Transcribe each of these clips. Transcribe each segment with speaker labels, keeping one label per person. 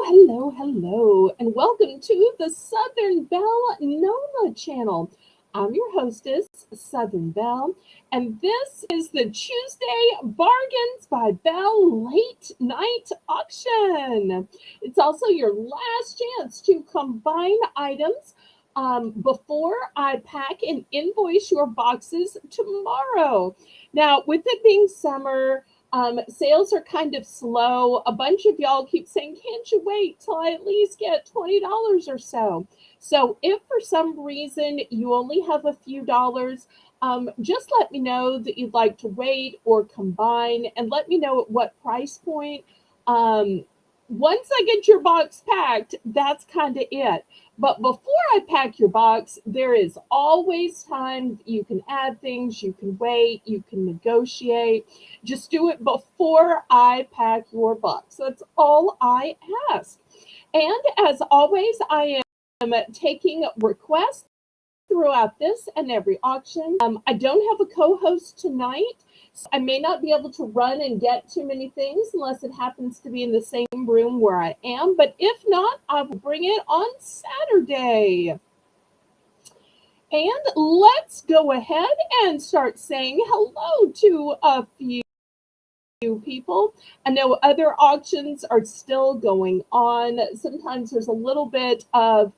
Speaker 1: Hello, and welcome to the Southern Belle Noma channel. I'm your hostess, Southern Belle, and this is the Tuesday Bargains by Belle late night auction. It's also your last chance to combine items before I pack and invoice your boxes tomorrow. Now, with it being summer, sales are kind of slow. A bunch of y'all keep saying, can't you wait till I at least get $20 or so? So if for some reason you only have a few dollars, just let me know that you'd like to wait or combine and let me know at what price point. Um, Once I get your box packed, that's kind of it. But before I pack your box, there is always time. You can add things, you can wait, you can negotiate. Just do it before I pack your box. That's all I ask. And as always, I am taking requests throughout this and every auction. I don't have a co-host tonight, so I may not be able to run and get too many things unless it happens to be in the same room where I am. But if not, I will bring it on Saturday. And let's go ahead and start saying hello to a few people. I know other auctions are still going on. Sometimes there's a little bit of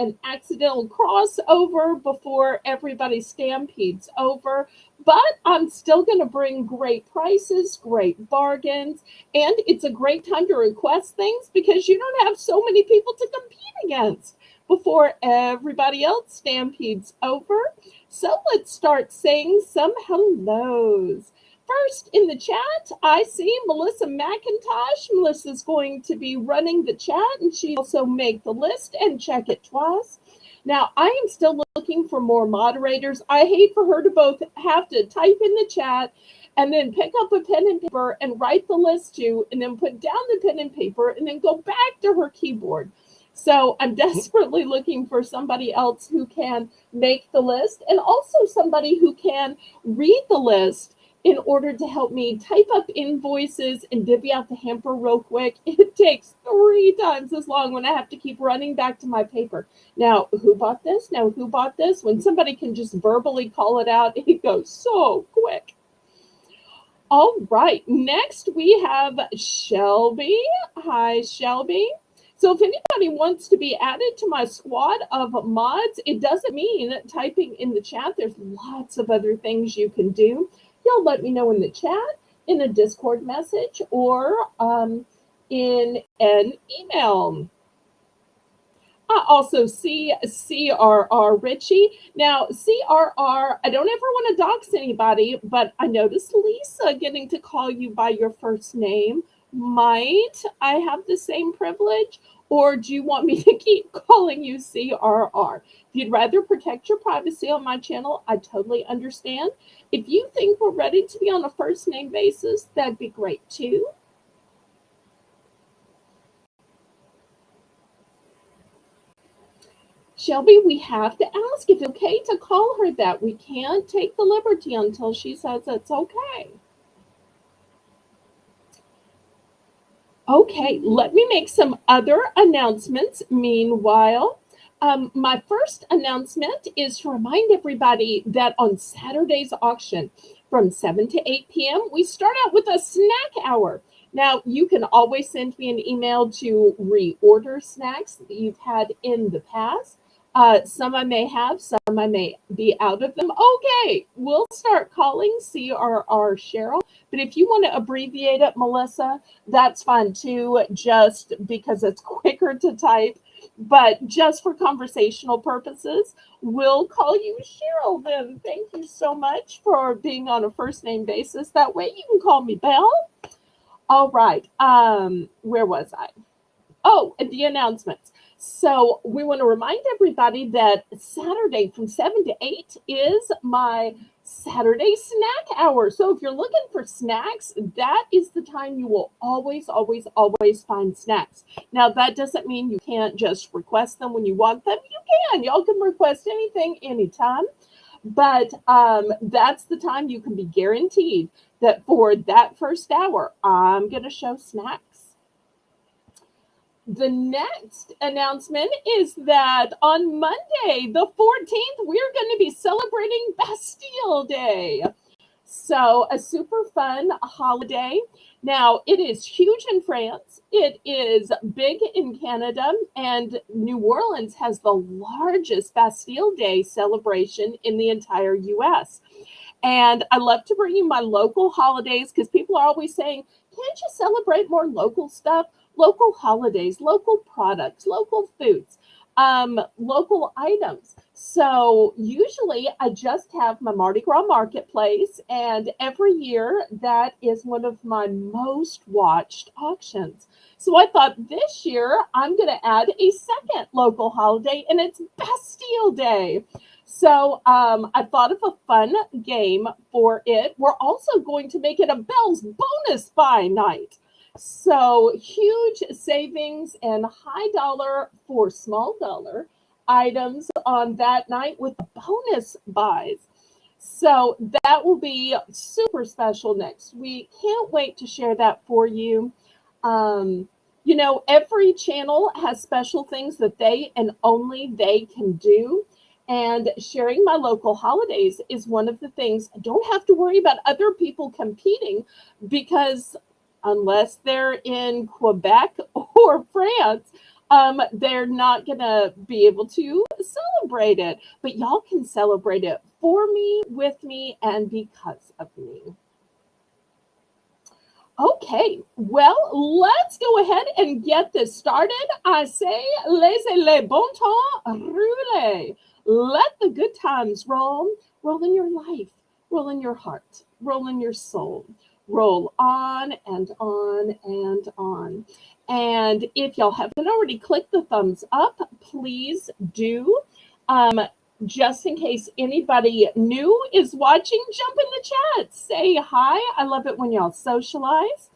Speaker 1: an accidental crossover before everybody stampedes over, but I'm still going to bring great prices, great bargains, and it's a great time to request things because you don't have so many people to compete against before everybody else stampedes over. So let's start saying some hellos. First in the chat, I see Melissa McIntosh. Melissa's going to be running the chat, and she also make the list and check it twice. Now, I am still looking for more moderators. I hate for her to both have to type in the chat and then pick up a pen and paper and write the list too, and then put down the pen and paper and then go back to her keyboard. So I'm desperately looking for somebody else who can make the list and also somebody who can read the list in order to help me type up invoices and divvy out the hamper real quick. It takes 3 times as long when I have to keep running back to my paper. Now, who bought this? Now, who bought this? When somebody can just verbally call it out, it goes so quick. All right, next we have Shelby. Hi, Shelby. So if anybody wants to be added to my squad of mods, it doesn't mean typing in the chat. There's lots of other things you can do. You'll let me know in the chat, in a Discord message, or in an email. I also see CRR Richie. Now, CRR, I don't ever want to dox anybody, but I noticed Lisa getting to call you by your first name. Might I have the same privilege? Or do you want me to keep calling you CRR? If you'd rather protect your privacy on my channel, I totally understand. If you think we're ready to be on a first name basis, that'd be great too. Shelby, we have to ask if it's okay to call her that. We can't take the liberty until she says it's okay. Okay, let me make some other announcements meanwhile. My first announcement is to remind everybody that on Saturday's auction from 7 to 8 p.m., we start out with a snack hour. Now, you can always send me an email to reorder snacks that you've had in the past. Some I may have, some I may be out of them. Okay, we'll start calling CRR Cheryl. But if you want to abbreviate it, Melissa, that's fine too, just because it's quicker to type. But just for conversational purposes, we'll call you Cheryl then. Thank you so much for being on a first name basis. That way you can call me Belle. All right. Where was I? Oh, the announcements. So we want to remind everybody that Saturday from 7 to 8 is my Saturday snack hour. So if you're looking for snacks, that is the time you will always find snacks. Now, that doesn't mean you can't just request them when you want them. You can. Y'all can request anything anytime. But that's the time you can be guaranteed that for that first hour, I'm going to show snacks. The next announcement is that on Monday, the 14th, we're going to be celebrating Bastile Day. So, a super fun holiday. Now, it is huge in France, it is big in Canada, and New Orleans has the largest Bastille Day celebration in the entire US. And I love to bring you my local holidays because people are always saying, can't you celebrate more local stuff? Local holidays, local products, local foods, local items. So usually I just have my Mardi Gras marketplace, and every year that is one of my most watched auctions. So I thought this year I'm going to add a second local holiday, and it's Bastille Day. So I thought of a fun game for it. We're also going to make it a Belle's bonus buy night. So huge savings and high dollar for small dollar items on that night with bonus buys. So that will be super special next week. Can't wait to share that for you. Every channel has special things that they and only they can do. And sharing my local holidays is one of the things. I don't have to worry about other people competing because unless they're in Quebec or France, they're not going to be able to celebrate it. But y'all can celebrate it for me, with me, and because of me. Okay, well, let's go ahead and get this started. I say, laissez les bon temps rouler. Let the good times roll. Roll in your life, roll in your heart, roll in your soul. Roll on and on and on. And if y'all haven't already clicked the thumbs up, please do. Just in case anybody new is watching, jump in the chat. Say hi. I love it when y'all socialize.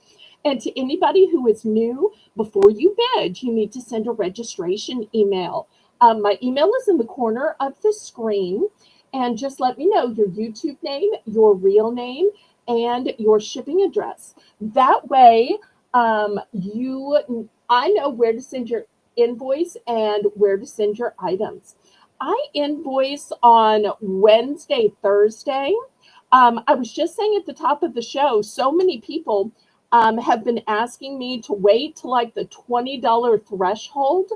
Speaker 1: And to anybody who is new, before you bid, you need to send a registration email. My email is in the corner of the screen. And just let me know your YouTube name, your real name, and your shipping address. That way, I know where to send your invoice and where to send your items. I invoice on Wednesday, Thursday. I was just saying at the top of the show, so many people have been asking me to wait to like the $20 threshold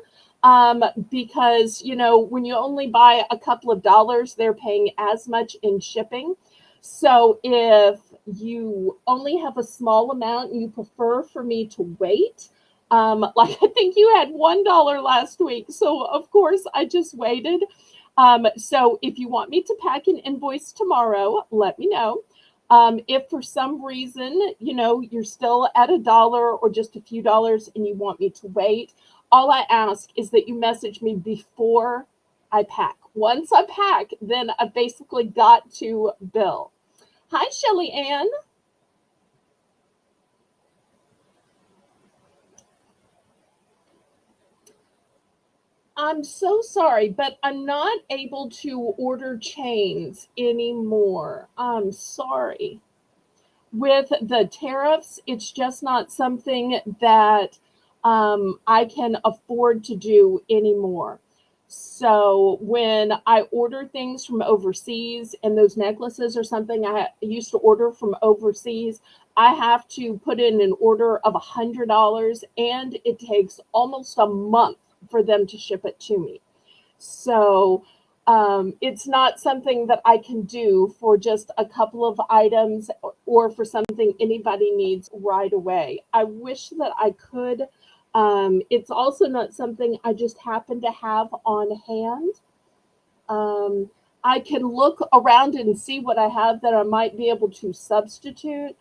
Speaker 1: because, when you only buy a couple of dollars, they're paying as much in shipping. So if you only have a small amount and you prefer for me to wait, like I think you had $1 last week. So of course I just waited. So if you want me to pack an invoice tomorrow, let me know. If for some reason, you're still at $1 or just a few dollars and you want me to wait, all I ask is that you message me before I pack. Once I pack, then I basically got to bill. Hi, Shelly Ann. I'm so sorry, but I'm not able to order chains anymore. I'm sorry. With the tariffs, it's just not something that I can afford to do anymore. So when I order things from overseas and those necklaces are something I used to order from overseas, I have to put in an order of $100 and it takes almost a month for them to ship it to me. So it's not something that I can do for just a couple of items or for something anybody needs right away. I wish that I could. It's also not something I just happen to have on hand. I can look around and see what I have that I might be able to substitute,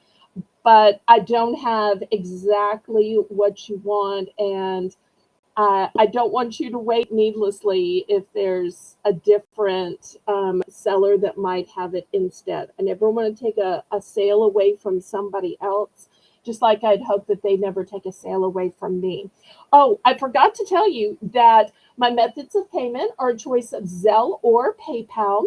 Speaker 1: but I don't have exactly what you want. And I don't want you to wait needlessly if there's a different seller that might have it instead. I never want to take a sale away from somebody else, just like I'd hope that they never take a sale away from me. Oh, I forgot to tell you that my methods of payment are a choice of Zelle or PayPal.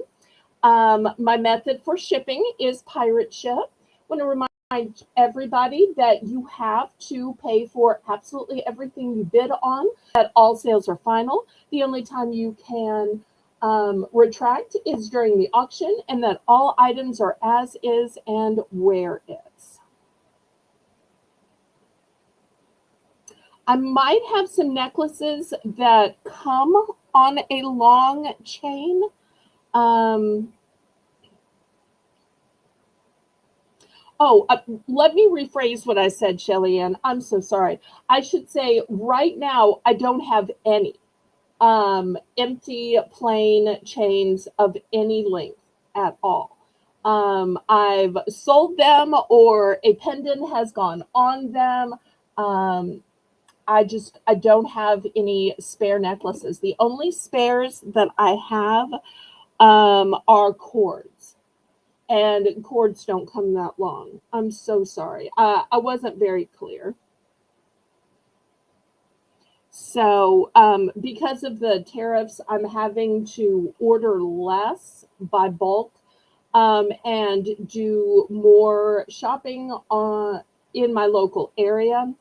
Speaker 1: My method for shipping is Pirate Ship. I want to remind remind everybody that you have to pay for absolutely everything you bid on, that all sales are final. The only time you can retract is during the auction, and that all items are as is and where is. I might have some necklaces that come on a long chain. Let me rephrase what I said, Shelly Ann. I'm so sorry. I should say right now I don't have any empty plain chains of any length at all. I've sold them or a pendant has gone on them. Um, I don't have any spare necklaces. The only spares that I have are cords, and cords don't come that long. I'm so sorry. I wasn't very clear. So, because of the tariffs, I'm having to order less by bulk and do more shopping in my local area,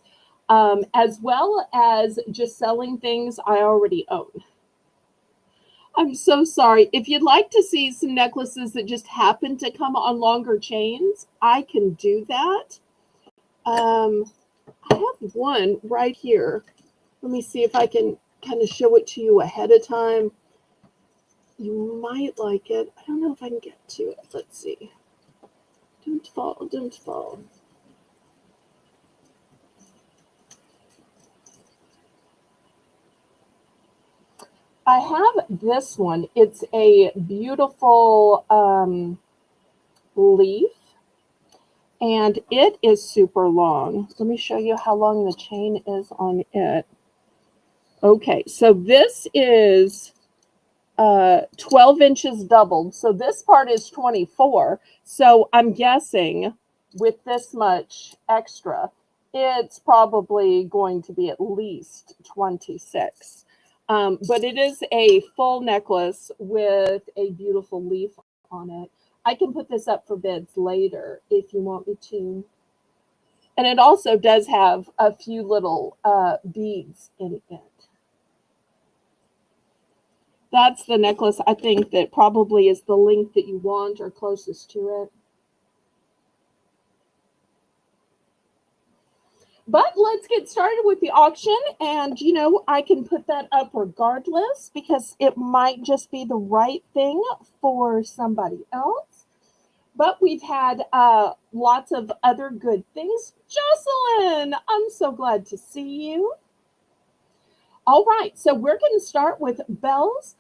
Speaker 1: as well as just selling things I already own. I'm so sorry. If you'd like to see some necklaces that just happen to come on longer chains, I can do that. Um, I have one right here. Let me see if I can kind of show it to you ahead of time. You might like it. I don't know if I can get to it. Let's see. Don't fall, don't fall. I have this one. It's a beautiful leaf, and it is super long. Let me show you how long the chain is on it. Okay, so this is 12 inches doubled. So this part is 24. So I'm guessing with this much extra, it's probably going to be at least 26. But it is a full necklace with a beautiful leaf on it. I can put this up for bids later if you want me to. And it also does have a few little beads in it. That's the necklace I think that probably is the length that you want or closest to it. But let's get started with the auction. And, I can put that up regardless because it might just be the right thing for somebody else. But we've had lots of other good things. Jocelyn, I'm so glad to see you. All right, so we're going to start with Belle's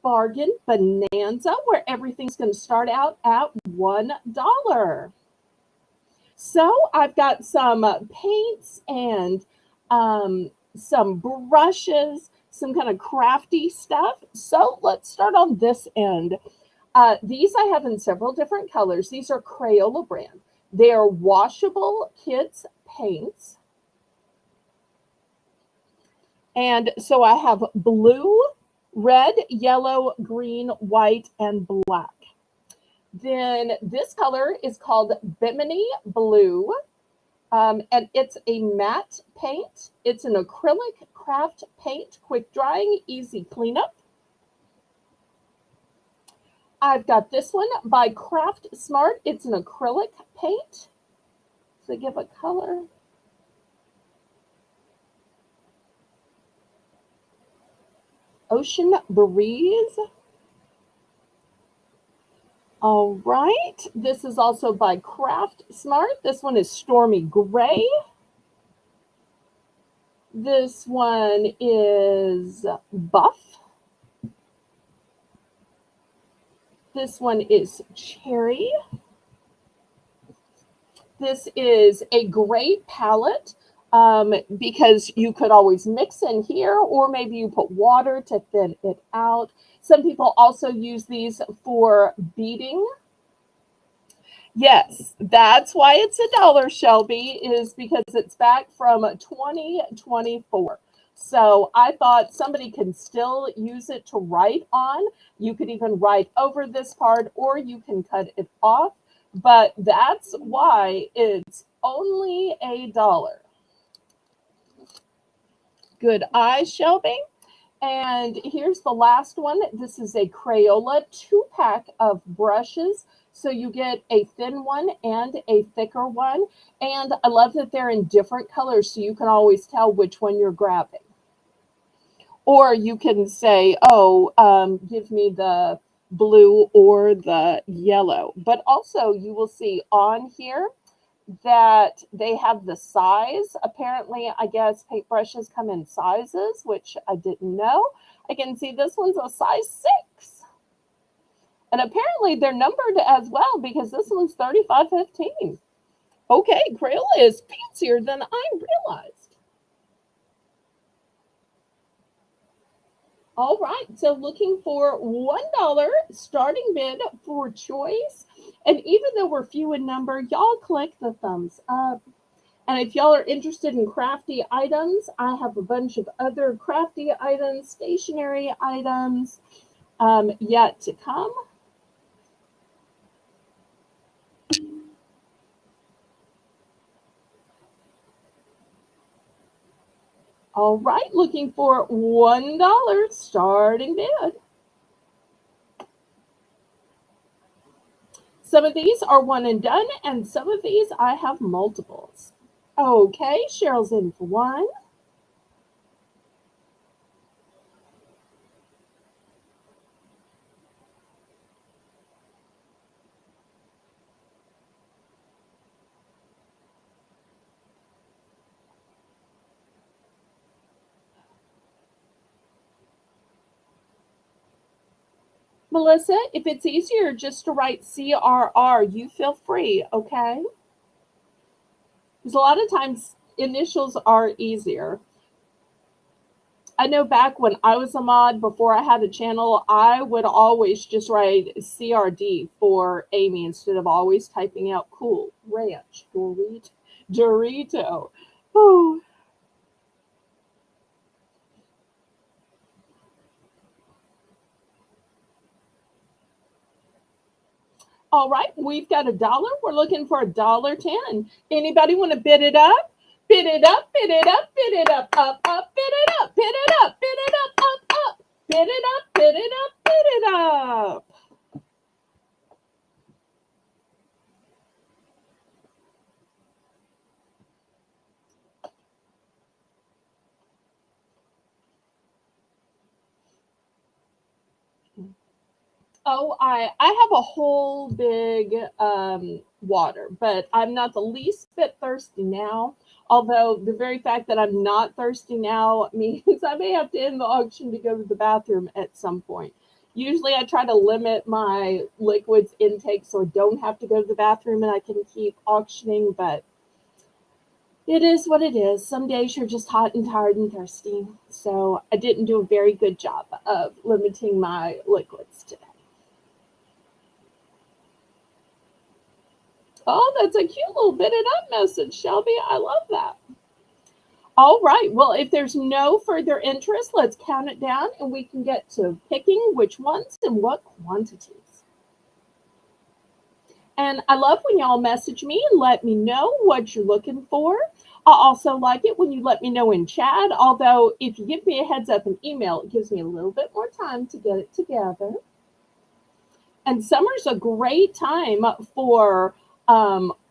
Speaker 1: Bargain Bonanza, where everything's going to start out at $1. So I've got some paints and some brushes, some kind of crafty stuff. So let's start on this end. These I have in several different colors. These are Crayola brand. They are washable kids paints. And so I have blue, red, yellow, green, white, and black. Then this color is called Bimini Blue, and it's a matte paint. It's an acrylic craft paint, quick drying, easy cleanup. I've got this one by Craft Smart. It's an acrylic paint. So give a color. Ocean Breeze. All right. This is also by Craft Smart. This one is Stormy Gray. This one is Buff. This one is Cherry. This is a great palette because you could always mix in here, or maybe you put water to thin it out. Some people also use these for beading. Yes, that's why it's $1, Shelby, is because it's back from 2024. So I thought somebody can still use it to write on. You could even write over this part, or you can cut it off. but that's why it's only $1. Good eye, Shelby. And here's the last one. This is a Crayola 2-pack of brushes. So you get a thin one and a thicker one. And I love that they're in different colors so you can always tell which one you're grabbing. Or you can say, oh, give me the blue or the yellow. But also you will see on here that they have the size. Apparently, I guess paintbrushes come in sizes, which I didn't know. I can see this one's a size 6. And apparently they're numbered as well because this one's 3515. Okay, Crayola is fancier than I realized. All right, so looking for $1 starting bid for choice. And even though we're few in number, y'all click the thumbs up. And if y'all are interested in crafty items, I have a bunch of other crafty items, stationery items yet to come. All right, looking for $1 starting bid. Some of these are one and done, and some of these I have multiples. Okay, Cheryl's in for one. Melissa, if it's easier just to write CRR, you feel free, okay? Because a lot of times initials are easier. I know back when I was a mod, before I had a channel, I would always just write CRD for Amy instead of always typing out cool, ranch, Dorito. Oh. All right, we've got $1. We're looking for $1.10. Anybody want to bid it up? Bid it up, bid it up, bid it up, bid it up, bid it up, bid it up, bid it up, bid it up, bid it up. Oh, I have a whole big water, but I'm not the least bit thirsty now. Although the very fact that I'm not thirsty now means I may have to end the auction to go to the bathroom at some point. Usually I try to limit my liquids intake so I don't have to go to the bathroom and I can keep auctioning, but it is what it is. Some days you're just hot and tired and thirsty. So I didn't do a very good job of limiting my liquids today. Oh, that's a cute little bit it up message, Shelby. I love that. All right. Well, if there's no further interest, let's count it down and we can get to picking which ones and what quantities. And I love when y'all message me and let me know what you're looking for. I also like it when you let me know in chat, although if you give me a heads up in email, it gives me a little bit more time to get it together. And summer's a great time for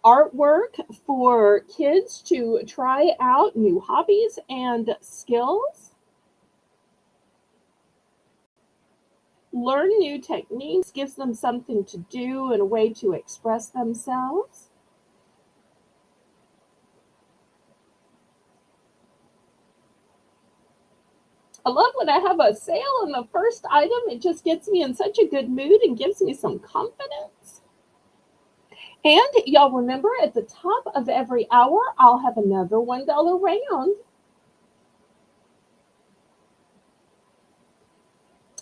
Speaker 1: artwork, for kids to try out new hobbies and skills, learn new techniques, gives them something to do and a way to express themselves. I love when I have a sale on the first item. It just gets me in such a good mood and gives me some confidence. And y'all remember at the top of every hour, I'll have another $1 round.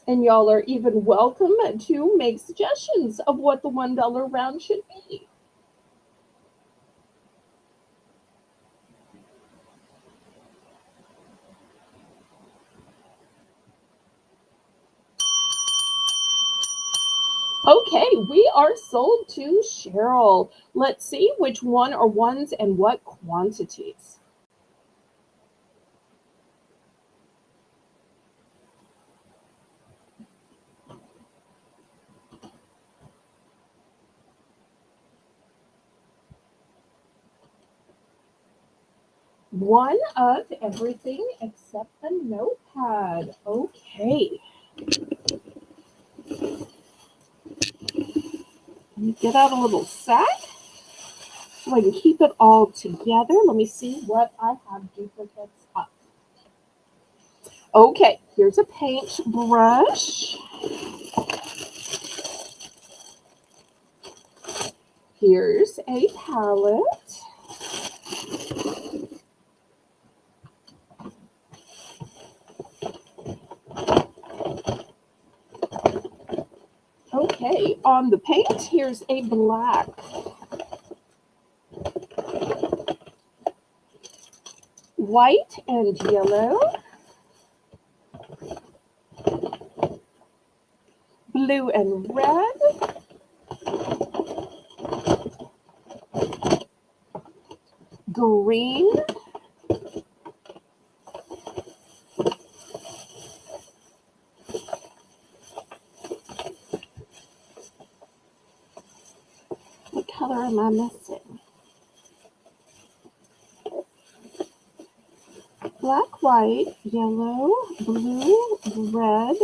Speaker 1: And y'all are even welcome to make suggestions of what the $1 round should be. Okay, we are sold to Cheryl. Let's see which one are ones and what quantities. One of everything except a notepad. Okay. Let me get out a little sack so I can keep it all together. Let me see what I have duplicates of. Okay, here's a paint brush. Here's a palette. Okay, on the paint, here's a black. White and yellow. Blue and red. Green. What color am I missing? Black, white, yellow, blue, red.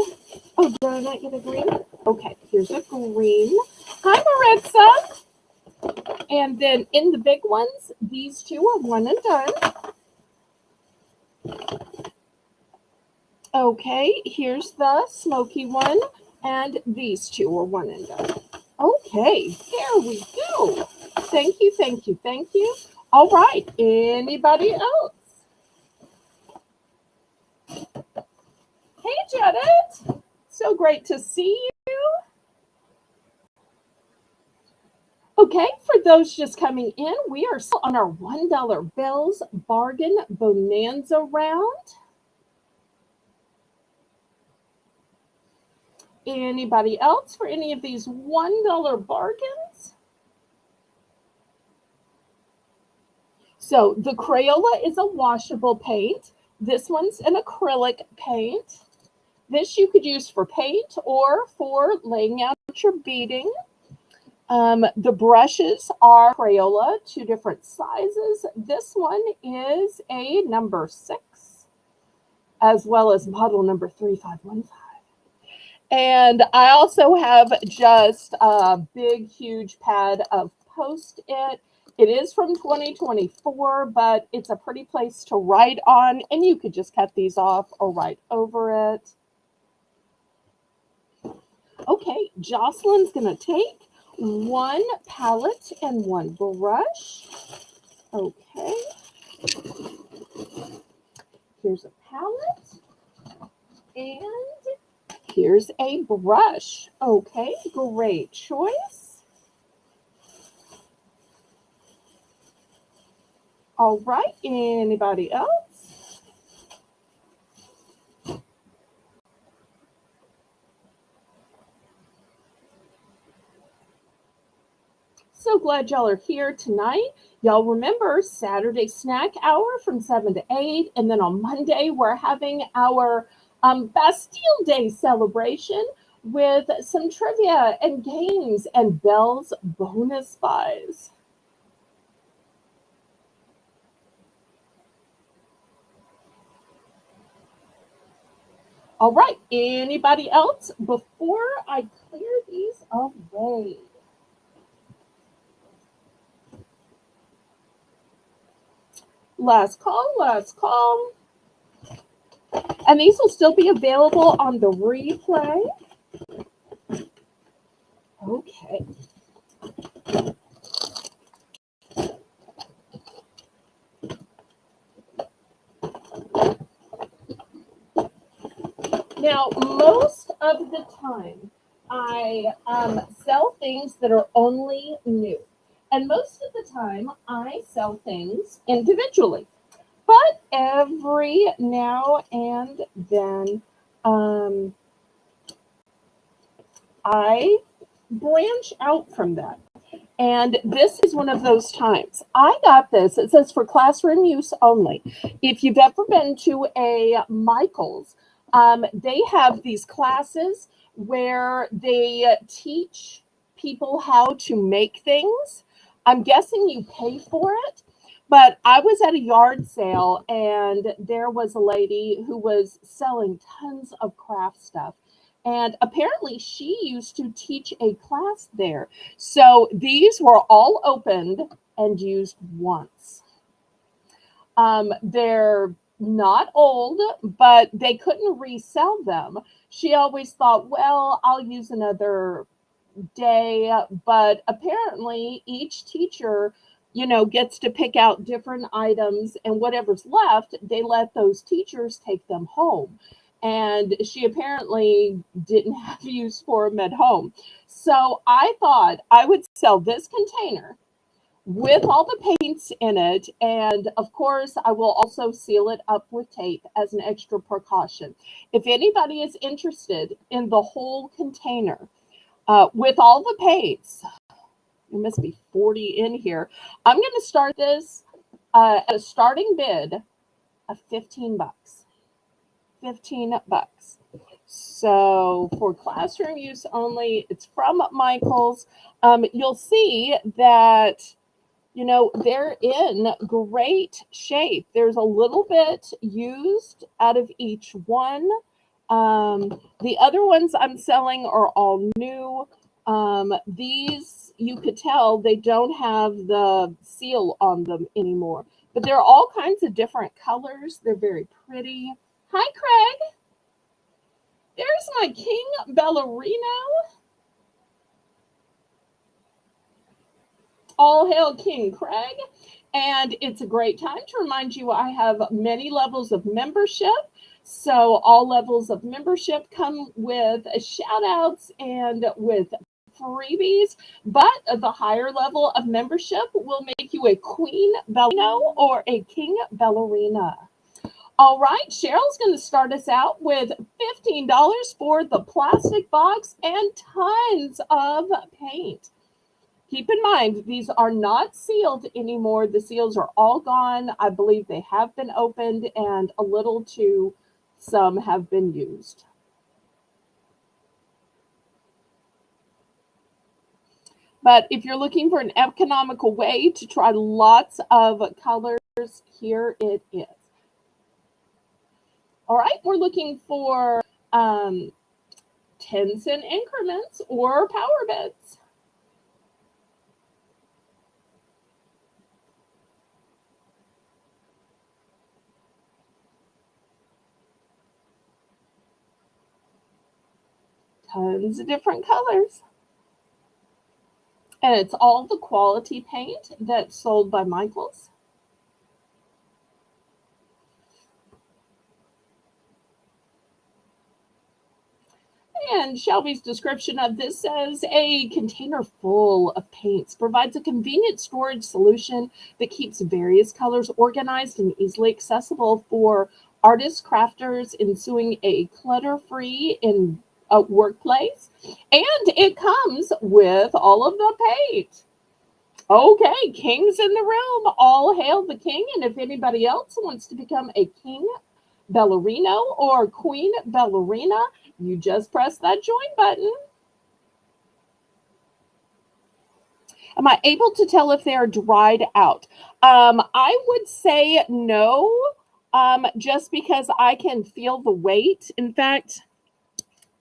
Speaker 1: Oh, did I not get a green? Okay, here's a green. Hi, Maritza. And then in the big ones, these two are one and done. Okay, here's the smoky one, and these two are one and done. Okay, there we go. Thank you, thank you, thank you. All right, anybody else? Hey, Janet. So great to see you. Okay, for those just coming in, we are still on our $1 bills bargain bonanza round. Anybody else for any of these $1 bargains? So the Crayola is a washable paint. This one's an acrylic paint. This you could use for paint or for laying out your beading. The brushes are Crayola, 2 different sizes. This one is a number 6, as well as model number 3515. And I also have just a big, huge pad of Post-it. It is from 2024, but it's a pretty place to write on, and you could just cut these off or write over it. Okay, Jocelyn's going to take 1 palette and 1 brush. Okay. Here's a palette. And here's a brush. Okay, great choice. All right, anybody else? So glad y'all are here tonight. Y'all remember Saturday snack hour from 7 to 8. And then on Monday, we're having our Bastile Day celebration with some trivia and games and Belle's bonus buys. All right, anybody else before I clear these away? Last call, last call. And these will still be available on the replay. Okay. Now, most of the time, I sell things that are only new. And most of the time, I sell things individually. But every now and then, I branch out from that. And this is one of those times. I got this. It says for classroom use only. If you've ever been to a Michael's, they have these classes where they teach people how to make things. I'm guessing you pay for it. But I was at a yard sale and there was a lady who was selling tons of craft stuff. And apparently she used to teach a class there. So these were all opened and used once. They're not old, but they couldn't resell them. She always thought, well, I'll use another day, but apparently each teacher, gets to pick out different items, and whatever's left, they let those teachers take them home. And she apparently didn't have use for them at home. So I thought I would sell this container with all the paints in it. And of course, I will also seal it up with tape as an extra precaution. If anybody is interested in the whole container, with all the paints, there must be 40 in here. I'm going to start this at a starting bid of 15 bucks. 15 bucks. So for classroom use only, it's from Michael's. You'll see that, they're in great shape. There's a little bit used out of each one. The other ones I'm selling are all new. These, you could tell they don't have the seal on them anymore, but they're all kinds of different colors. They're very pretty. Hi, Craig. There's my King Ballerino. All hail King Craig. And it's a great time to remind you I have many levels of membership. So all levels of membership come with shout outs and with freebies, but the higher level of membership will make you a Queen Ballerino or a King Ballerina. All right, Cheryl's going to start us out with $15 for the plastic box and tons of paint. Keep in mind, these are not sealed anymore. The seals are all gone. I believe they have been opened, and a little to some have been used. But if you're looking for an economical way to try lots of colors, here it is. All right, we're looking for 10-cent increments or power bids. Tons of different colors. And it's all the quality paint that's sold by Michael's. And Shelby's description of this says a container full of paints provides a convenient storage solution that keeps various colors organized and easily accessible for artists, crafters, ensuing a clutter-free workplace. And it comes with all of the paint. Okay, king's in the room. All hail the king. And if anybody else wants to become a king ballerino or queen ballerina, you just press that join button. Am I able to tell if they're dried out? I would say no, just because I can feel the weight. In fact,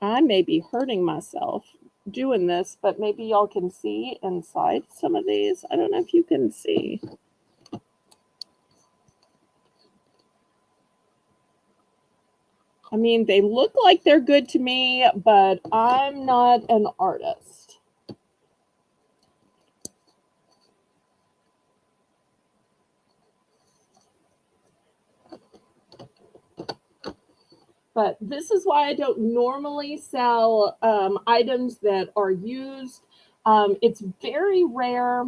Speaker 1: I may be hurting myself doing this, but maybe y'all can see inside some of these. I don't know if you can see. I mean, they look like they're good to me, but I'm not an artist. But this is why I don't normally sell items that are used. It's very rare.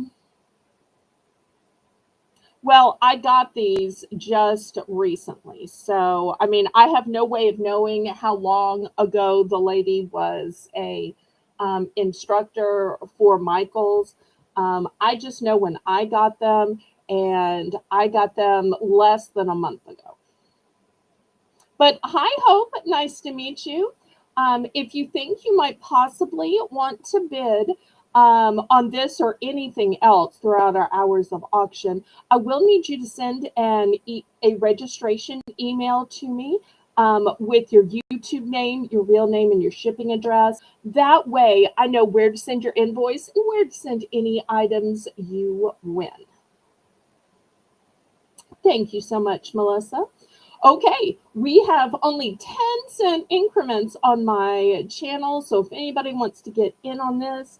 Speaker 1: Well, I got these just recently. So, I mean, I have no way of knowing how long ago the lady was a instructor for Michael's. I just know when I got them, and I got them less than a month ago. But hi, Hope. Nice to meet you. If you think you might possibly want to bid on this or anything else throughout our hours of auction, I will need you to send a registration email to me with your YouTube name, your real name, and your shipping address. That way, I know where to send your invoice and where to send any items you win. Thank you so much, Melissa. Okay, we have only 10-cent increments on my channel, so if anybody wants to get in on this,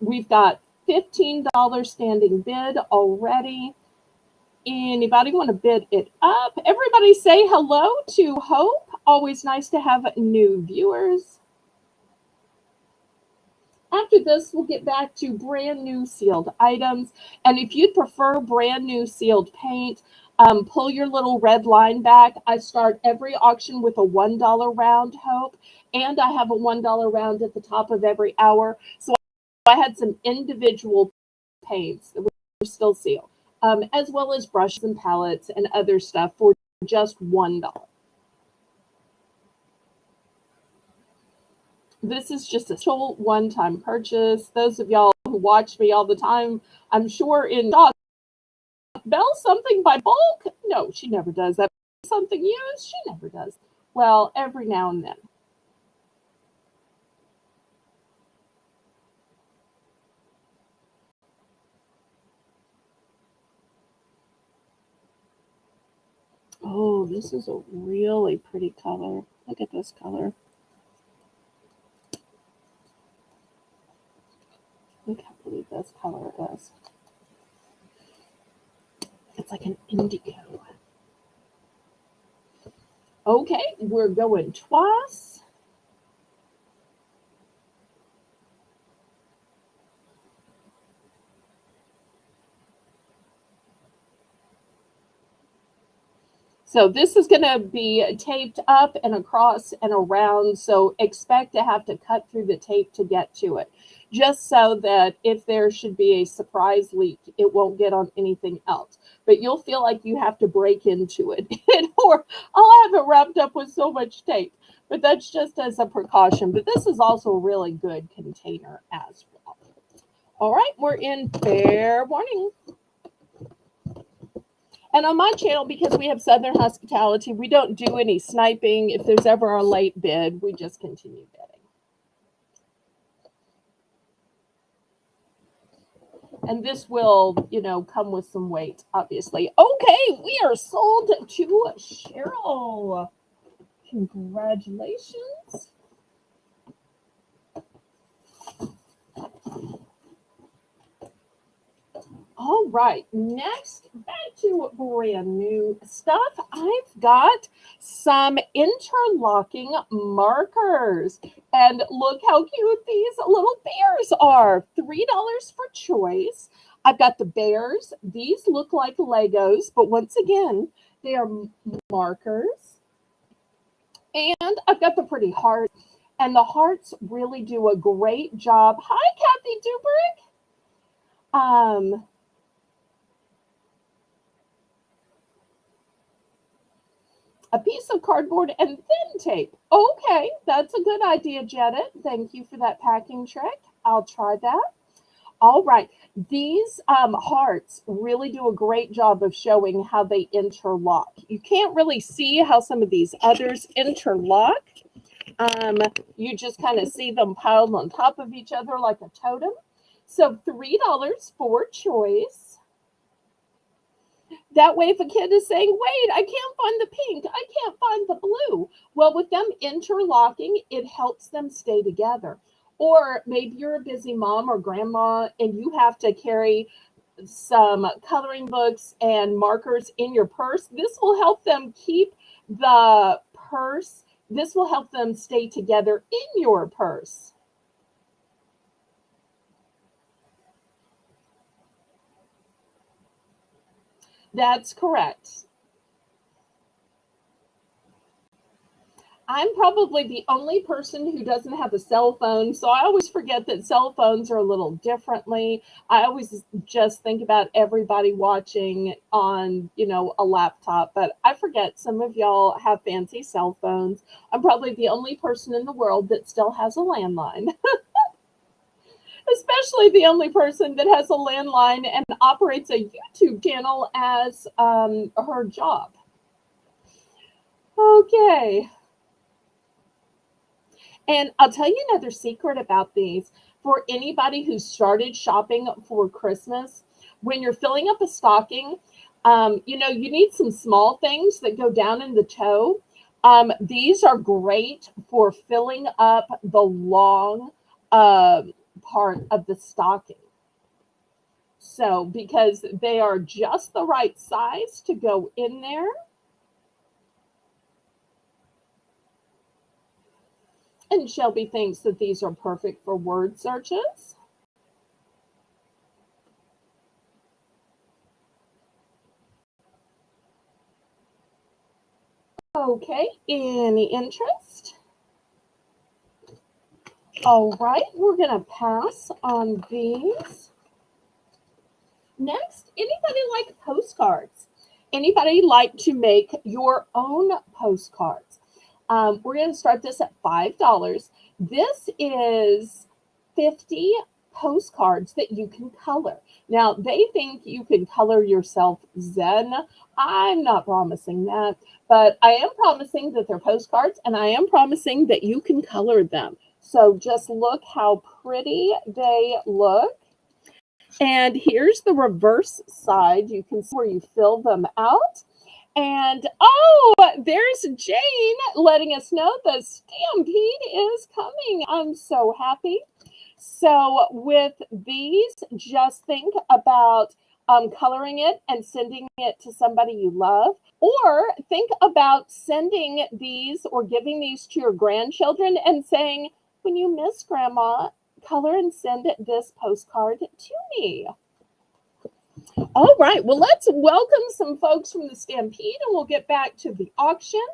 Speaker 1: we've got $15 standing bid already. Anybody want to bid it up? Everybody say hello to Hope. Always nice to have new viewers. After this, we'll get back to brand new sealed items. And if you'd prefer brand new sealed paint, pull your little red line back. I start every auction with a $1 round, Hope, and I have a $1 round at the top of every hour. So I had some individual paints that were still sealed, as well as brushes and palettes and other stuff for just $1. This is just a total one-time purchase. Those of y'all who watch me all the time, I'm sure in shock. Belle something by bulk? No, she never does that. Something used? She never does. Well, every now and then. Oh, this is a really pretty color. Look at this color. Look how pretty this color is. It's like an indigo. Okay, we're going twice. So this is going to be taped up and across and around. So expect to have to cut through the tape to get to it, just so that if there should be a surprise leak, it won't get on anything else. But you'll feel like you have to break into it, or I'll have it wrapped up with so much tape. But that's just as a precaution. But this is also a really good container as well. All right, we're in fair warning. And on my channel, because we have Southern hospitality, we don't do any sniping. If there's ever a late bid, we just continue bidding. And this will, come with some weight, obviously. Okay, we are sold to Cheryl. Congratulations. All right, next, back to brand new stuff. I've got some interlocking markers. And look how cute these little bears are. $3 for choice. I've got the bears. These look like Legos, but once again, they are markers. And I've got the pretty heart. And the hearts really do a great job. Hi, Kathy Dubrick. A piece of cardboard and thin tape. Okay, that's a good idea, Janet. Thank you for that packing trick. I'll try that. All right, these hearts really do a great job of showing how they interlock. You can't really see how some of these others interlock. You just kind of see them piled on top of each other like a totem. So $3 for choice. That way, if a kid is saying, wait, I can't find the pink, I can't find the blue. Well, with them interlocking, it helps them stay together. Or maybe you're a busy mom or grandma and you have to carry some coloring books and markers in your purse. This will help them keep the purse. This will help them stay together in your purse. That's correct. I'm probably the only person who doesn't have a cell phone, so I always forget that cell phones are a little differently. I always just think about everybody watching on, a laptop, but I forget some of y'all have fancy cell phones. I'm probably the only person in the world that still has a landline, especially the only person that has a landline and operates a YouTube channel as her job. Okay. And I'll tell you another secret about these. For anybody who started shopping for Christmas, when you're filling up a stocking, you need some small things that go down in the toe. These are great for filling up the long uh, part of the stocking. So, because they are just the right size to go in there. And Shelby thinks that these are perfect for word searches. Okay, any interest? All right, we're going to pass on these. Next, anybody like postcards? Anybody like to make your own postcards? We're going to start this at $5. This is 50 postcards that you can color. Now, they think you can color yourself Zen. I'm not promising that, but I am promising that they're postcards, and I am promising that you can color them. So just look how pretty they look. And here's the reverse side. You can see where you fill them out. And oh, there's Jane letting us know the stampede is coming. I'm so happy. So with these, just think about coloring it and sending it to somebody you love, or think about sending these or giving these to your grandchildren and saying, when you miss grandma, color and send this postcard to me. All right, well, let's welcome some folks from the Stampede and we'll get back to the auction.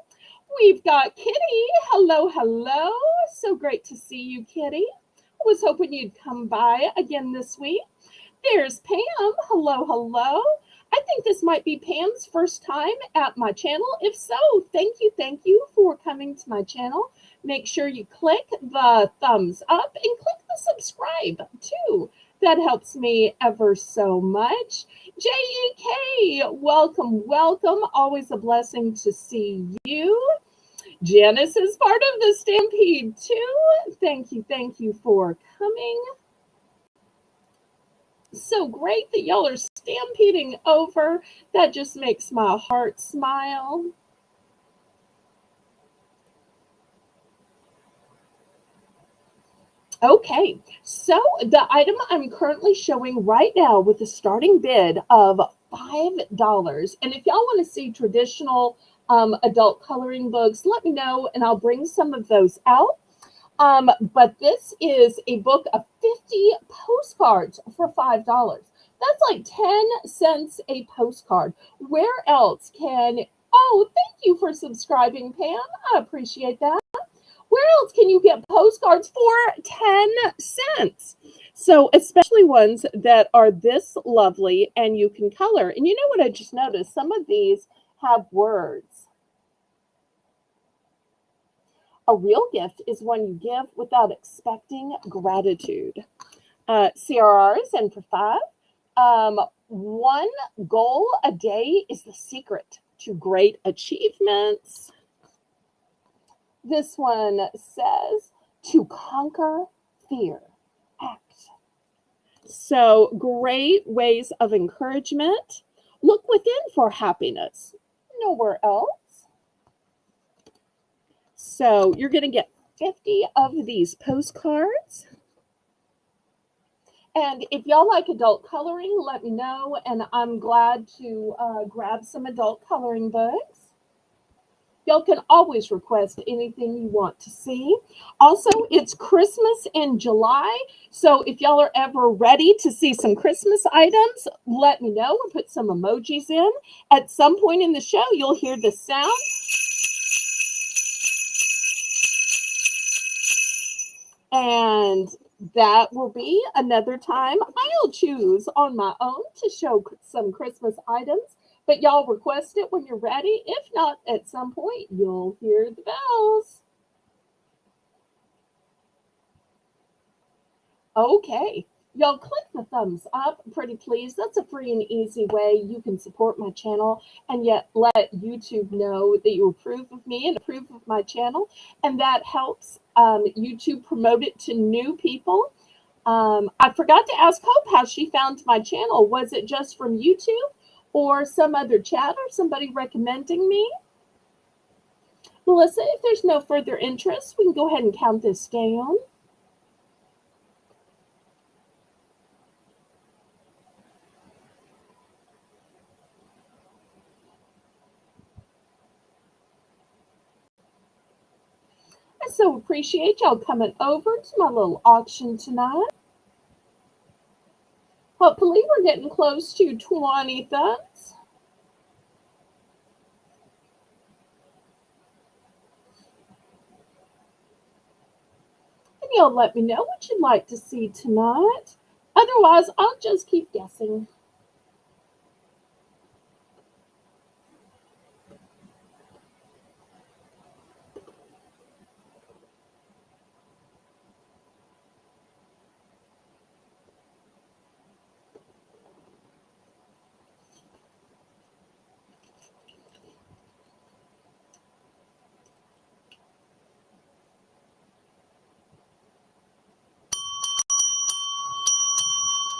Speaker 1: We've got Kitty. Hello, hello. So great to see you, Kitty. I was hoping you'd come by again this week. There's Pam. Hello, hello. I think this might be Pam's first time at my channel. If so, thank you for coming to my channel. Make sure you click the thumbs up and click the subscribe too. That helps me ever so much. JEK, welcome, welcome. Always a blessing to see you. Janice is part of the Stampede too. Thank you for coming. So great that y'all are stampeding over. That just makes my heart smile. Okay, so the item I'm currently showing right now with a starting bid of $5. And if y'all want to see traditional adult coloring books, let me know and I'll bring some of those out. But this is a book of 50 postcards for $5. That's like 10 cents a postcard. Where else can, oh, thank you for subscribing, Pam. I appreciate that. Where else can you get postcards for 10 cents? So, especially ones that are this lovely and you can color. And you know what I just noticed? Some of these have words. A real gift is one you give without expecting gratitude. CRRs and for $5. One goal a day is the secret to great achievements. This one says, to conquer fear, act. So great ways of encouragement. Look within for happiness, nowhere else. So you're going to get 50 of these postcards. And if y'all like adult coloring, let me know. And I'm glad to grab some adult coloring books. Y'all can always request anything you want to see. Also, it's Christmas in July. So if y'all are ever ready to see some Christmas items, let me know. We'll put some emojis in. At some point in the show, you'll hear the sound. And that will be another time I'll choose on my own to show some Christmas items. But y'all request it when you're ready. If not, at some point, you'll hear the bells. Okay. Y'all click the thumbs up, pretty please. That's a free and easy way you can support my channel and yet let YouTube know that you approve of me and approve of my channel. And that helps YouTube promote it to new people. I forgot to ask Hope how she found my channel. Was it just from YouTube or some other chat or somebody recommending me? Melissa, if there's no further interest, we can go ahead and count this down. I so appreciate y'all coming over to my little auction tonight. Hopefully we're getting close to 20 thumbs. And y'all let me know what you'd like to see tonight. Otherwise, I'll just keep guessing.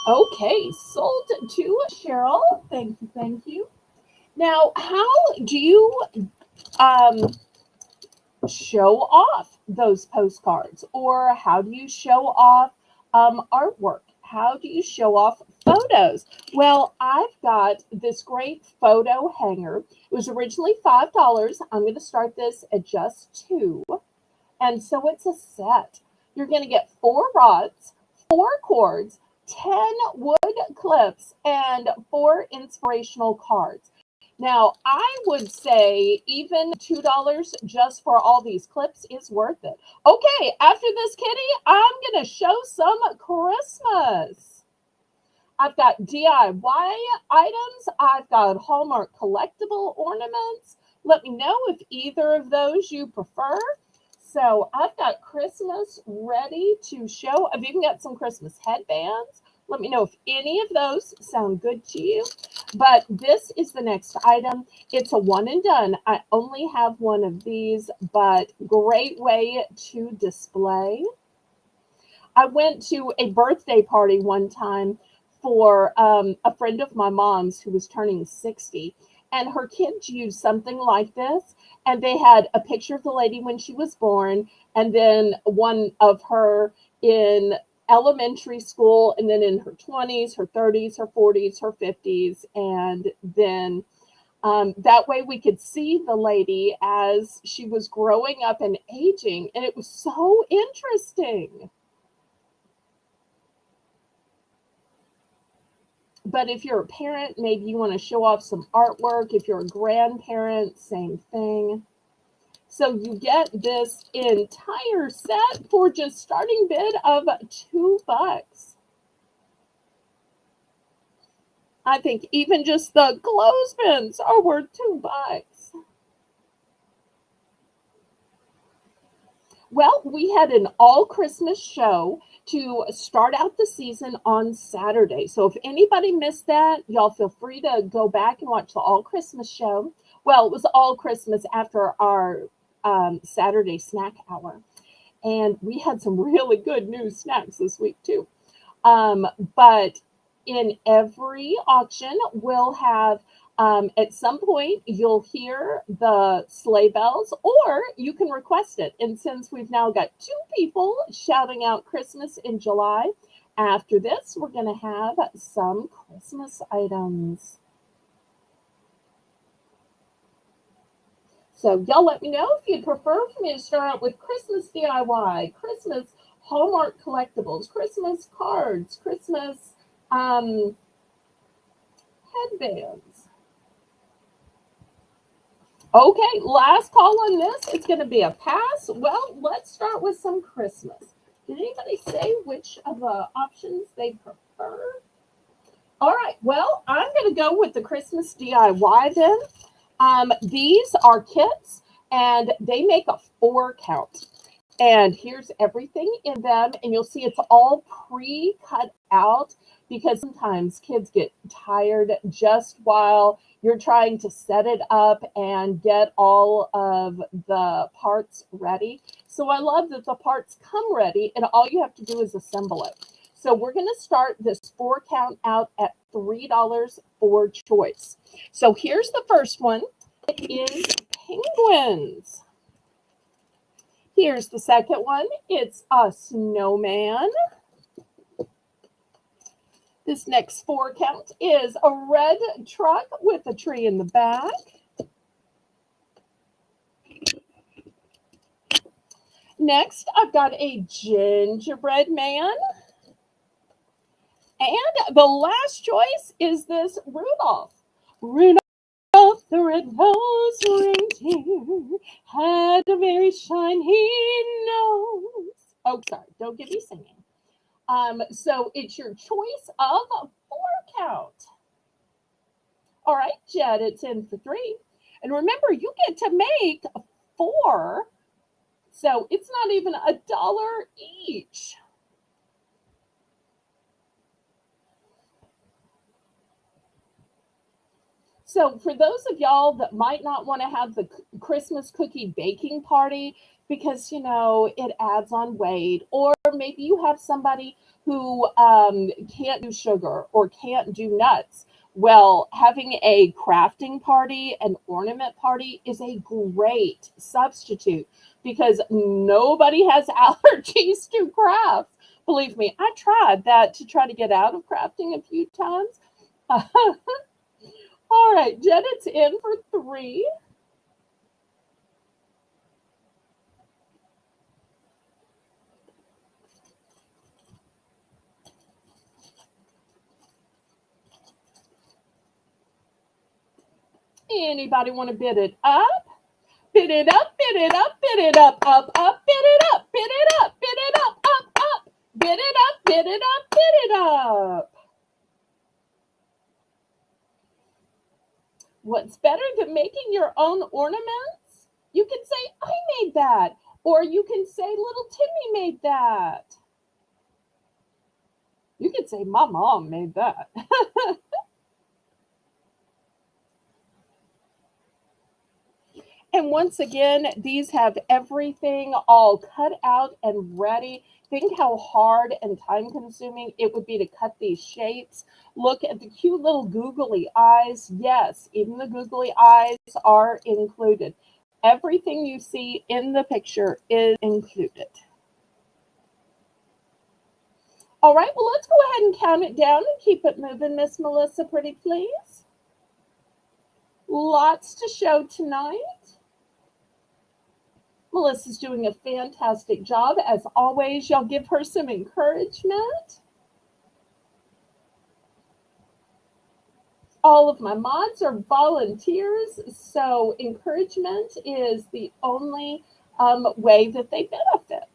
Speaker 1: Okay, sold to Cheryl. Thank you, thank you. Now, how do you show off those postcards? Or how do you show off artwork? How do you show off photos? Well, I've got this great photo hanger. It was originally $5. I'm going to start this at just $2. And so it's a set. You're going to get 4 rods, 4 cords, 10 wood clips, and 4 inspirational cards. Now, I would say even $2 just for all these clips is worth it. Okay, after this kitty, I'm going to show some Christmas. I've got DIY items. I've got Hallmark collectible ornaments. Let me know if either of those you prefer. So I've got Christmas ready to show. I've even got some Christmas headbands. Let me know if any of those sound good to you. But this is the next item. It's a one and done. I only have one of these, but great way to display. I went to a birthday party one time for a friend of my mom's who was turning 60. And her kids used something like this. And they had a picture of the lady when she was born, and then one of her in elementary school, and then in her 20s, her 30s, her 40s, her 50s. And then that way we could see the lady as she was growing up and aging. And it was so interesting. But if you're a parent, maybe you want to show off some artwork. If you're a grandparent, same thing. So you get this entire set for just starting bid of $2. I think even just the clothespins are worth $2. Well, we had an all Christmas show to start out the season on Saturday. So if anybody missed that, y'all feel free to go back and watch the all Christmas show. Well, it was all Christmas after our Saturday snack hour. And we had some really good new snacks this week too. But in every auction, we'll have at some point, you'll hear the sleigh bells, or you can request it. And since we've now got 2 people shouting out Christmas in July, after this, we're going to have some Christmas items. So y'all let me know if you'd prefer for me to start out with Christmas DIY, Christmas Hallmark collectibles, Christmas cards, Christmas headbands. Okay, last call on this. It's going to be a pass. Well, let's start with some Christmas. Did anybody say which of the options they prefer? All right, well, I'm going to go with the Christmas DIY then. These are kits and they make a 4 count. And here's everything in them. And you'll see it's all pre cut out because sometimes kids get tired just while you're trying to set it up and get all of the parts ready. So I love that the parts come ready and all you have to do is assemble it. So we're going to start this 4 count out at $3 for choice. So here's the first one. It is penguins. Here's the second one. It's a snowman. This next 4 count is a red truck with a tree in the back. Next, I've got a gingerbread man. And the last choice is this Rudolph. Rudolph the red-nosed reindeer had a very shiny nose. Oh, sorry, don't get me singing. So it's your choice of a 4 count. All right, Jed, it's in for 3. And remember, you get to make 4. So it's not even $1 each. So for those of y'all that might not want to have the Christmas cookie baking party because it adds on weight, or maybe you have somebody who can't do sugar or can't do nuts. Well, having a crafting party, an ornament party, is a great substitute because nobody has allergies to crafts. Believe me, I tried that to try to get out of crafting a few times. All right, Jen, it's in for 3. Anybody want to bid it up? Bid it up, bid it up, bid it up, bid it up, bid it up, bid it up, bid it up, bid it up, bid it up. What's better than making your own ornaments? You can say, I made that. Or you can say, little Timmy made that. You can say, my mom made that. And once again, these have everything all cut out and ready. Think how hard and time consuming it would be to cut these shapes. Look at the cute little googly eyes. Yes, even the googly eyes are included. Everything you see in the picture is included. All right, well, let's go ahead and count it down and keep it moving, Miss Melissa, pretty please. Lots to show tonight. Melissa's doing a fantastic job. As always, y'all give her some encouragement. All of my mods are volunteers, so encouragement is the only way that they benefit.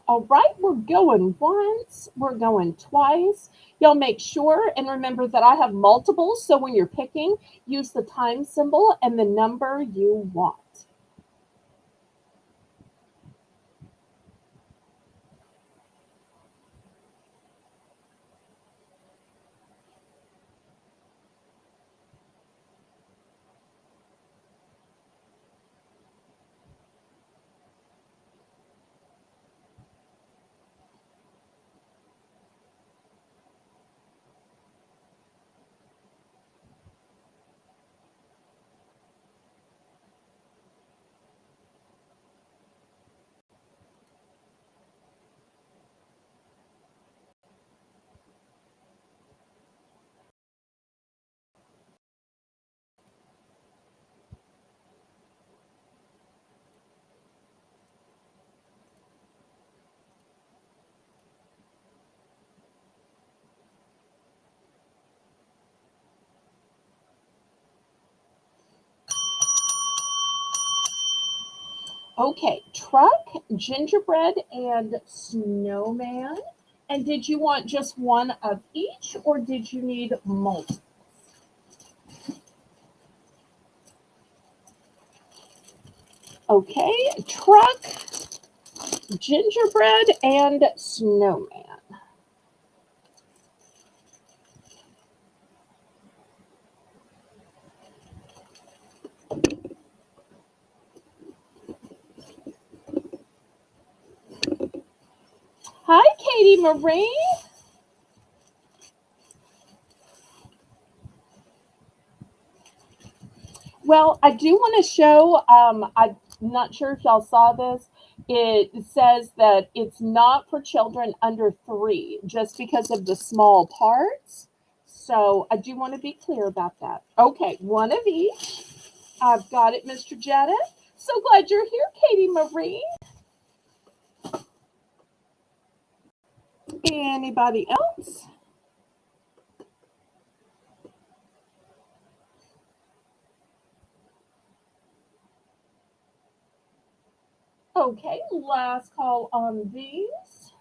Speaker 1: All right, we're going once, we're going twice. Y'all make sure and remember that I have multiples, so when you're picking, use the time symbol and the number you want. Okay, truck, gingerbread, and snowman. And did you want just one of each, or did you need multiple? Okay, truck, gingerbread, and snowman. Hi, Katie Marie. Well, I do want to show, I'm not sure if y'all saw this. It says that it's not for children under 3 just because of the small parts. So I do want to be clear about that. Okay, one of each. I've got it, Mr. Jetta. So glad you're here, Katie Marie. Anybody else? Okay, last call on these.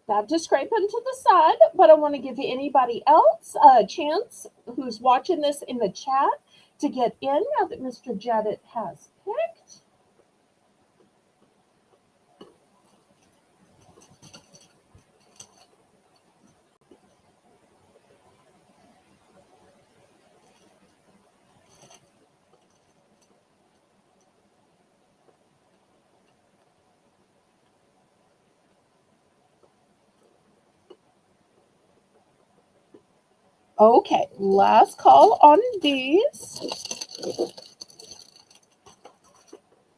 Speaker 1: That just scrape them to the side, but I want to give anybody else a chance who's watching this in the chat to get in now that Mr. Jedit has picked. Okay, last call on these.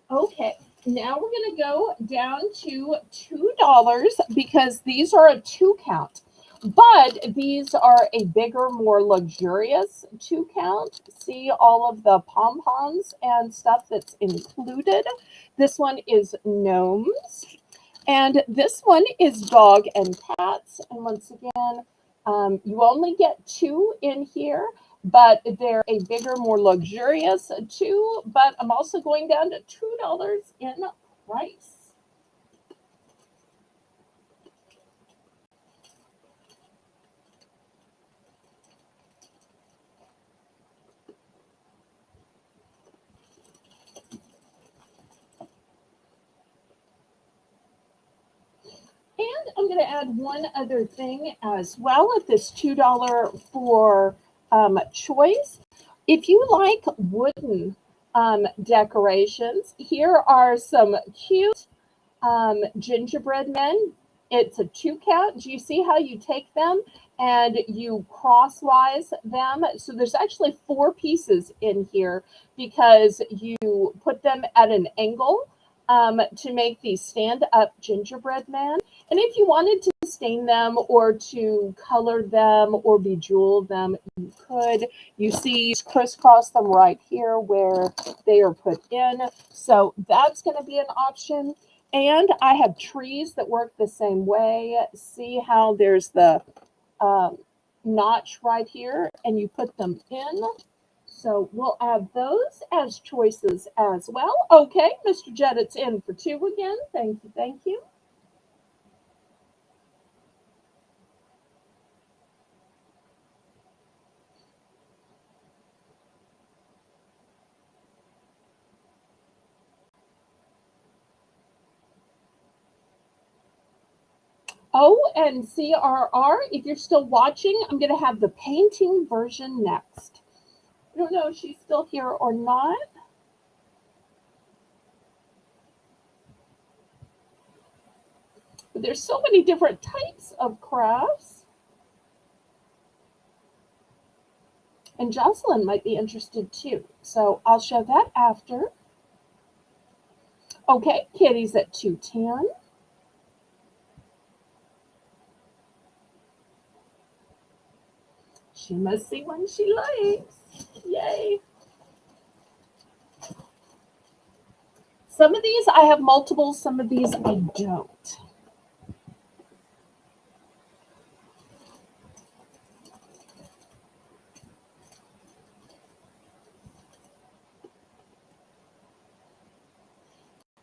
Speaker 1: Okay, now we're going to go down to $2 because these are a 2 count. But these are a bigger, more luxurious 2 count. See all of the pom-poms and stuff that's included. This one is Gnomes. And this one is Dog and Cats. And once again, you only get 2 in here, but they're a bigger, more luxurious 2. But I'm also going down to $2 in price. And I'm going to add one other thing as well at this $2 for choice. If you like wooden decorations, here are some cute gingerbread men. It's a 2 count. Do you see how you take them and you crosswise them? So there's actually 4 pieces in here because you put them at an angle to make these stand up gingerbread men. And if you wanted to stain them or to color them or bejewel them, you could. You see, crisscross them right here where they are put in. So that's going to be an option. And I have trees that work the same way. See how there's the notch right here, and you put them in. So we'll add those as choices as well. Okay, Mr. Jedit's in for 2 again. Thank you, thank you. Oh, and CRR, if you're still watching, I'm going to have the painting version next. I don't know if she's still here or not. But there's so many different types of crafts. And Jocelyn might be interested too. So I'll show that after. Okay, Kitty's at 210. She must see one she likes. Yay. Some of these I have multiples, some of these I don't.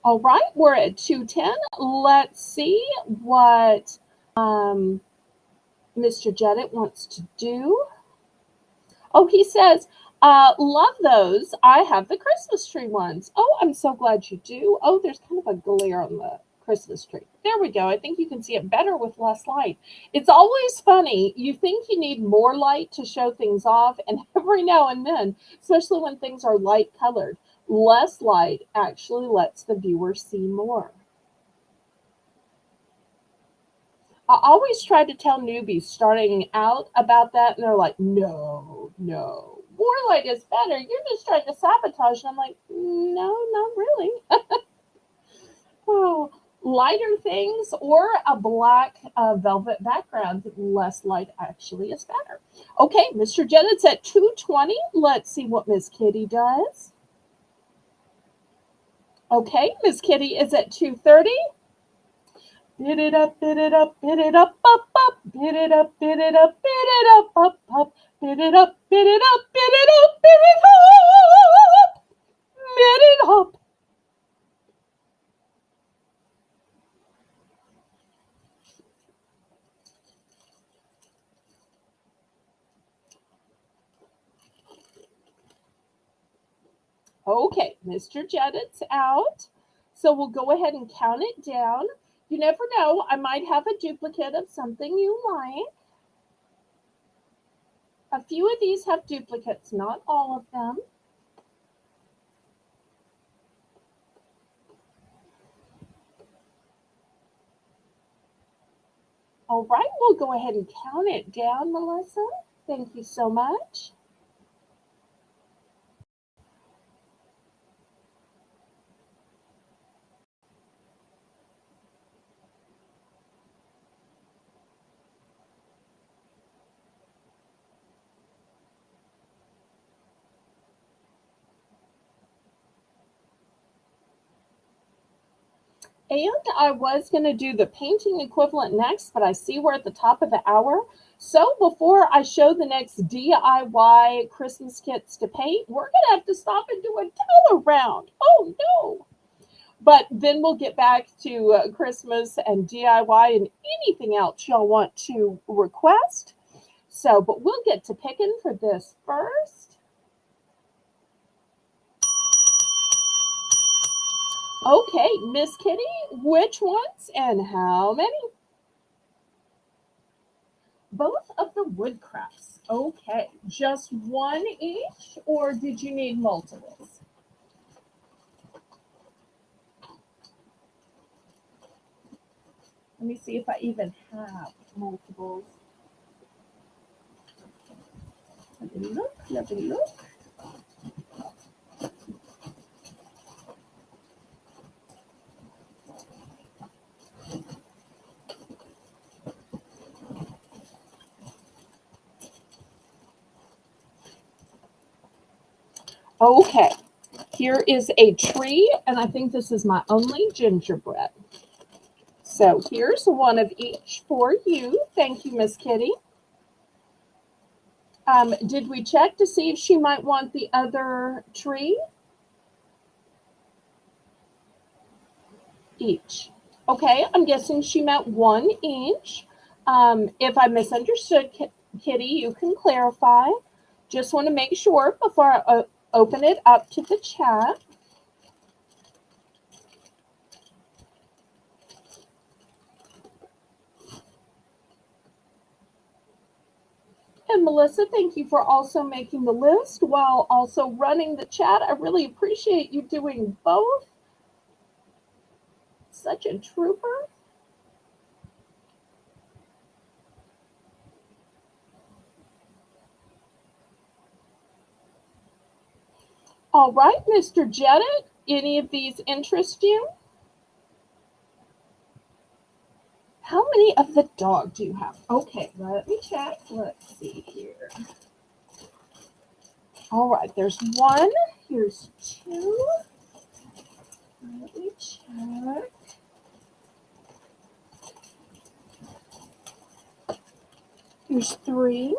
Speaker 1: All right, we're at 210. Let's see what Mr. Jedit wants to do. Oh, he says, love those. I have the Christmas tree ones. Oh, I'm so glad you do. Oh, there's kind of a glare on the Christmas tree. There we go. I think you can see it better with less light. It's always funny. You think you need more light to show things off, and every now and then, especially when things are light colored, less light actually lets the viewer see more. I always try to tell newbies starting out about that, and they're like, no, no, more light is better. You're just trying to sabotage. And I'm like, no, not really. Oh, lighter things or a black velvet background, less light actually is better. Okay, Mr. Jedit's at 220. Let's see what Miss Kitty does. Okay, Miss Kitty is at 230. Bid it up, bid it up, bid it up, up, up, bid it up, bid it up, bid it up, up, up, bid it up, bid it up, bid it up, bid it up, bid it up. Okay, Mr. Jedit's out. So we'll go ahead and count it down. You never know, I might have a duplicate of something you like. A few of these have duplicates, not all of them. All right, we'll go ahead and count it down, Melissa. Thank you so much. And I was going to do the painting equivalent next, but I see we're at the top of the hour. So before I show the next DIY Christmas kits to paint, we're going to have to stop and do a tell around. Oh, no. But then we'll get back to Christmas and DIY and anything else y'all want to request. So, but we'll get to picking for this first. Okay, Miss Kitty, which ones and how many? Both of the wood crafts. Okay, just one each, or did you need multiples? Let me see if I even have multiples. Let me look, let me look. Okay, here is a tree, and I think this is my only gingerbread. So here's one of each for you. Thank you, Miss Kitty. Did we check to see if she might want the other tree? Each. Okay, I'm guessing she meant one each. If I misunderstood, Kitty, you can clarify. Just want to make sure before I open it up to the chat. And Melissa, thank you for also making the list while also running the chat. I really appreciate you doing both. Such a trooper. All right, Mr. Jedit, any of these interest you? How many of the dog do you have? Okay, let me check. Let's see here. All right, there's one. Here's two. Let me check. Here's three.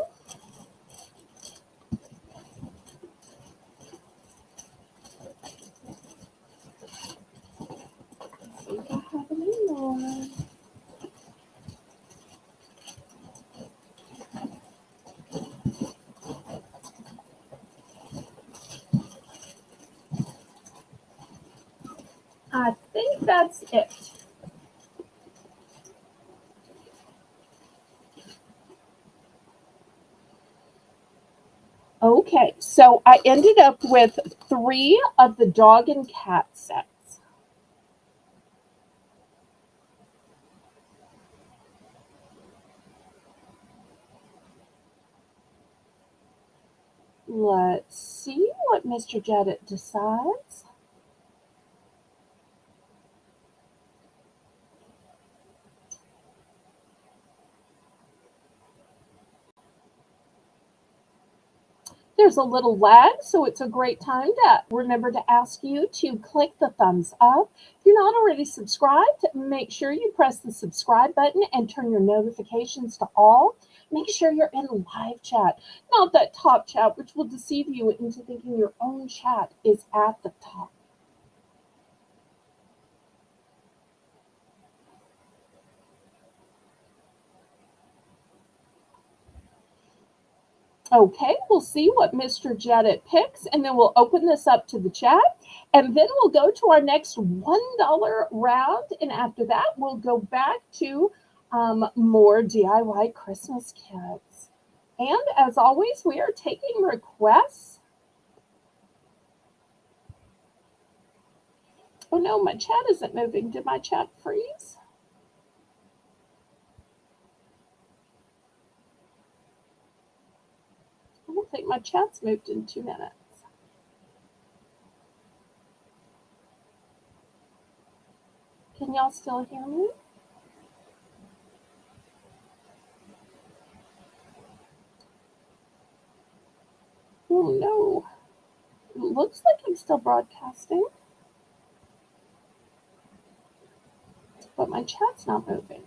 Speaker 1: that's it. Okay, so I ended up with 3 of the dog and cat sets. Let's see what Mr. Jedit decides. There's a little lag, so it's a great time to remember to ask you to click the thumbs up. If you're not already subscribed, make sure you press the subscribe button and turn your notifications to all. Make sure you're in live chat, not that top chat, which will deceive you into thinking your own chat is at the top. Okay, we'll see what Mr. Jedit picks, and then we'll open this up to the chat, and then we'll go to our next $1 round, and after that, we'll go back to more DIY Christmas kits. And as always, we are taking requests. Oh no, my chat isn't moving. Did my chat freeze? I don't think my chat's moved in 2 minutes. Can y'all still hear me? Oh no. It looks like I'm still broadcasting, but my chat's not moving.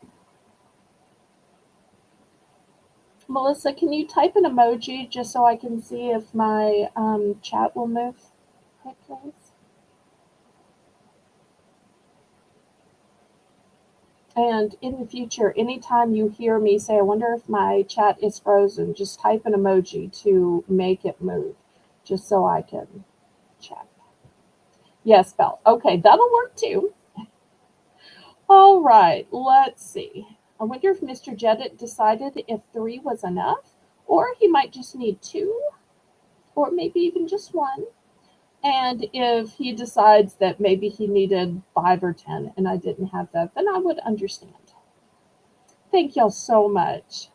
Speaker 1: Melissa, can you type an emoji just so I can see if my chat will move? Right, please. And in the future, anytime you hear me say, I wonder if my chat is frozen, just type an emoji to make it move, just so I can check. Yes, Belle. Okay, that'll work too. All right, let's see. I wonder if Mr. Jedit decided if 3 was enough, or he might just need 2, or maybe even just 1. And if he decides that maybe he needed 5 or 10 and I didn't have that, then I would understand. Thank y'all so much.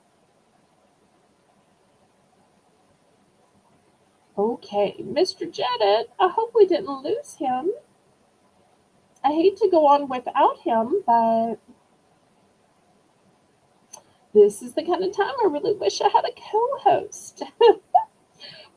Speaker 1: Okay, Mr. Jedit, I hope we didn't lose him. I hate to go on without him, but this is the kind of time I really wish I had a co-host.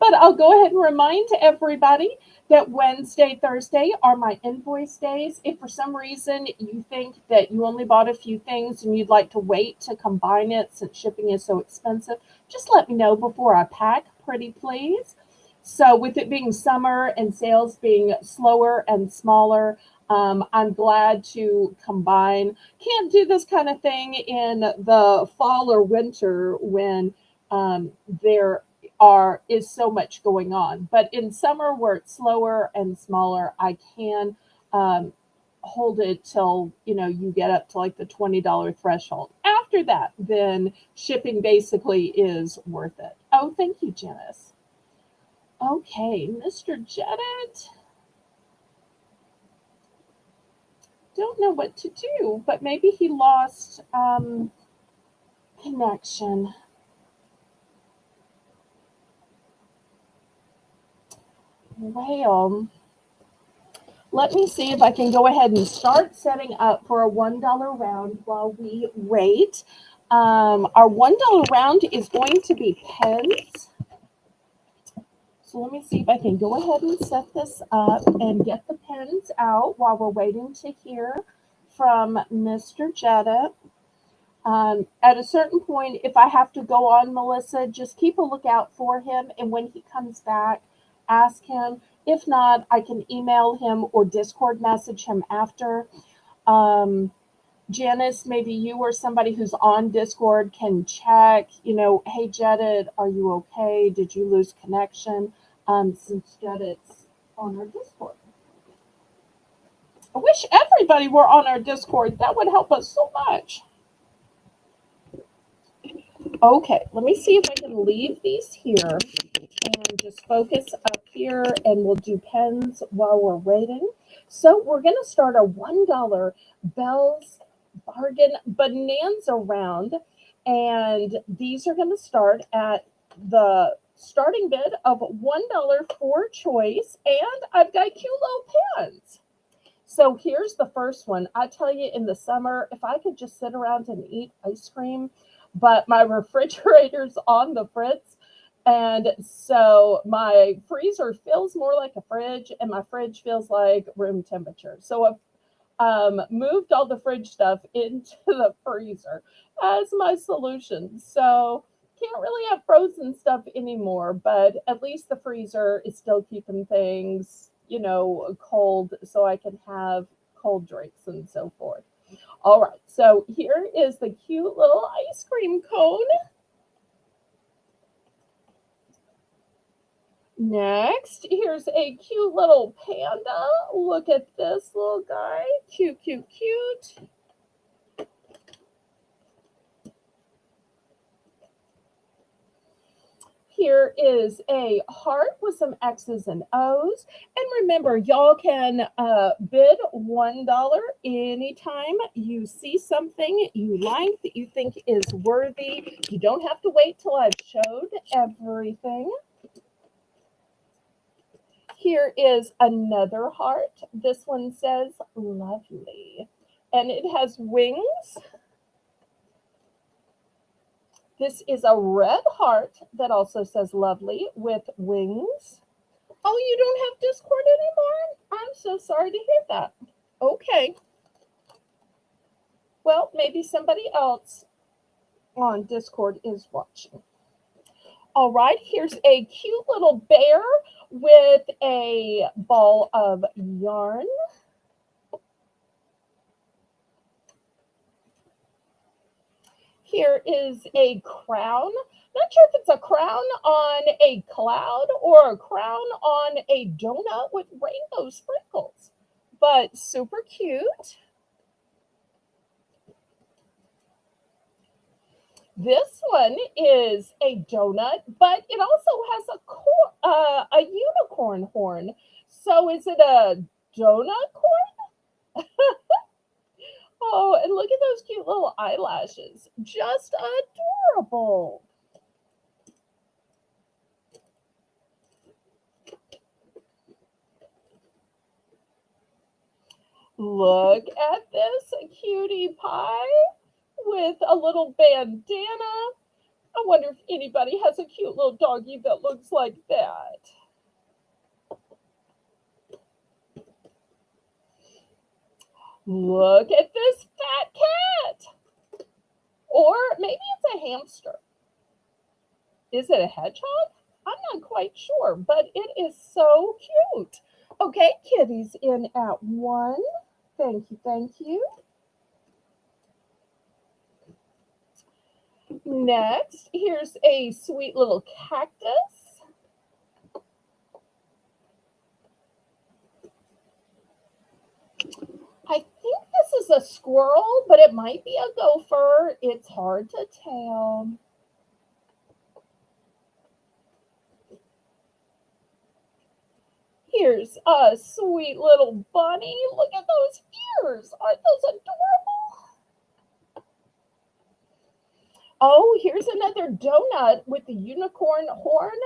Speaker 1: But I'll go ahead and remind everybody that Wednesday, Thursday are my invoice days. If for some reason you think that you only bought a few things and you'd like to wait to combine it since shipping is so expensive, just let me know before I pack, pretty please. So with it being summer and sales being slower and smaller, I'm glad to combine. Can't do this kind of thing in the fall or winter when there is so much going on. But in summer where it's slower and smaller, I can hold it till you get up to like the $20 threshold. After that, then shipping basically is worth it. Oh, thank you, Janice. Okay, Mr. Jedit. Don't know what to do, but maybe he lost connection. Well, let me see if I can go ahead and start setting up for a $1 round while we wait. Our $1 round is going to be pens. So let me see if I can go ahead and set this up and get the pens out while we're waiting to hear from Mr. Jedit. At a certain point, if I have to go on, Melissa, just keep a lookout for him. And when he comes back, ask him. If not, I can email him or Discord message him after. Janice, maybe you or somebody who's on Discord can check, hey, Jedit, are you okay? Did you lose connection? Since Jedit's on our Discord. I wish everybody were on our Discord. That would help us so much. Okay, let me see if I can leave these here and just focus up here, and we'll do pens while we're waiting. So we're going to start a $1 Belle's Bargain Bonanza round, and these are going to start at the starting bid of $1 for choice, and I've got cute little pens. So here's the first one. I tell you, in the summer, if I could just sit around and eat ice cream, but my refrigerator's on the fritz. And so my freezer feels more like a fridge, and my fridge feels like room temperature. So I've moved all the fridge stuff into the freezer as my solution. So can't really have frozen stuff anymore, but at least the freezer is still keeping things, cold, so I can have cold drinks and so forth. All right, so here is the cute little ice cream cone. Next, here's a cute little panda. Look at this little guy. Cute, cute, cute. Here is a heart with some X's and O's. And remember, y'all can bid $1 anytime you see something you like that you think is worthy. You don't have to wait till I've showed everything. Here is another heart. This one says lovely, and it has wings. This is a red heart that also says lovely with wings. Oh, you don't have Discord anymore? I'm so sorry to hear that. Okay. Well, maybe somebody else on Discord is watching. All right, here's a cute little bear with a ball of yarn. Here is a crown. Not sure if it's a crown on a cloud or a crown on a donut with rainbow sprinkles, but super cute. This one is a donut, but it also has a unicorn horn. So is it a donut corn? Oh, and look at those cute little eyelashes. Just adorable. Look at this cutie pie with a little bandana. I wonder if anybody has a cute little doggy that looks like that. Look at this fat cat. Or maybe it's a hamster. Is it a hedgehog? I'm not quite sure, but it is so cute. Okay, kitty's in at 1. Thank you, thank you. Next, here's a sweet little cactus. I think this is a squirrel, but it might be a gopher. It's hard to tell. Here's a sweet little bunny. Look at those ears. Aren't those adorable? Oh, here's another donut with the unicorn horn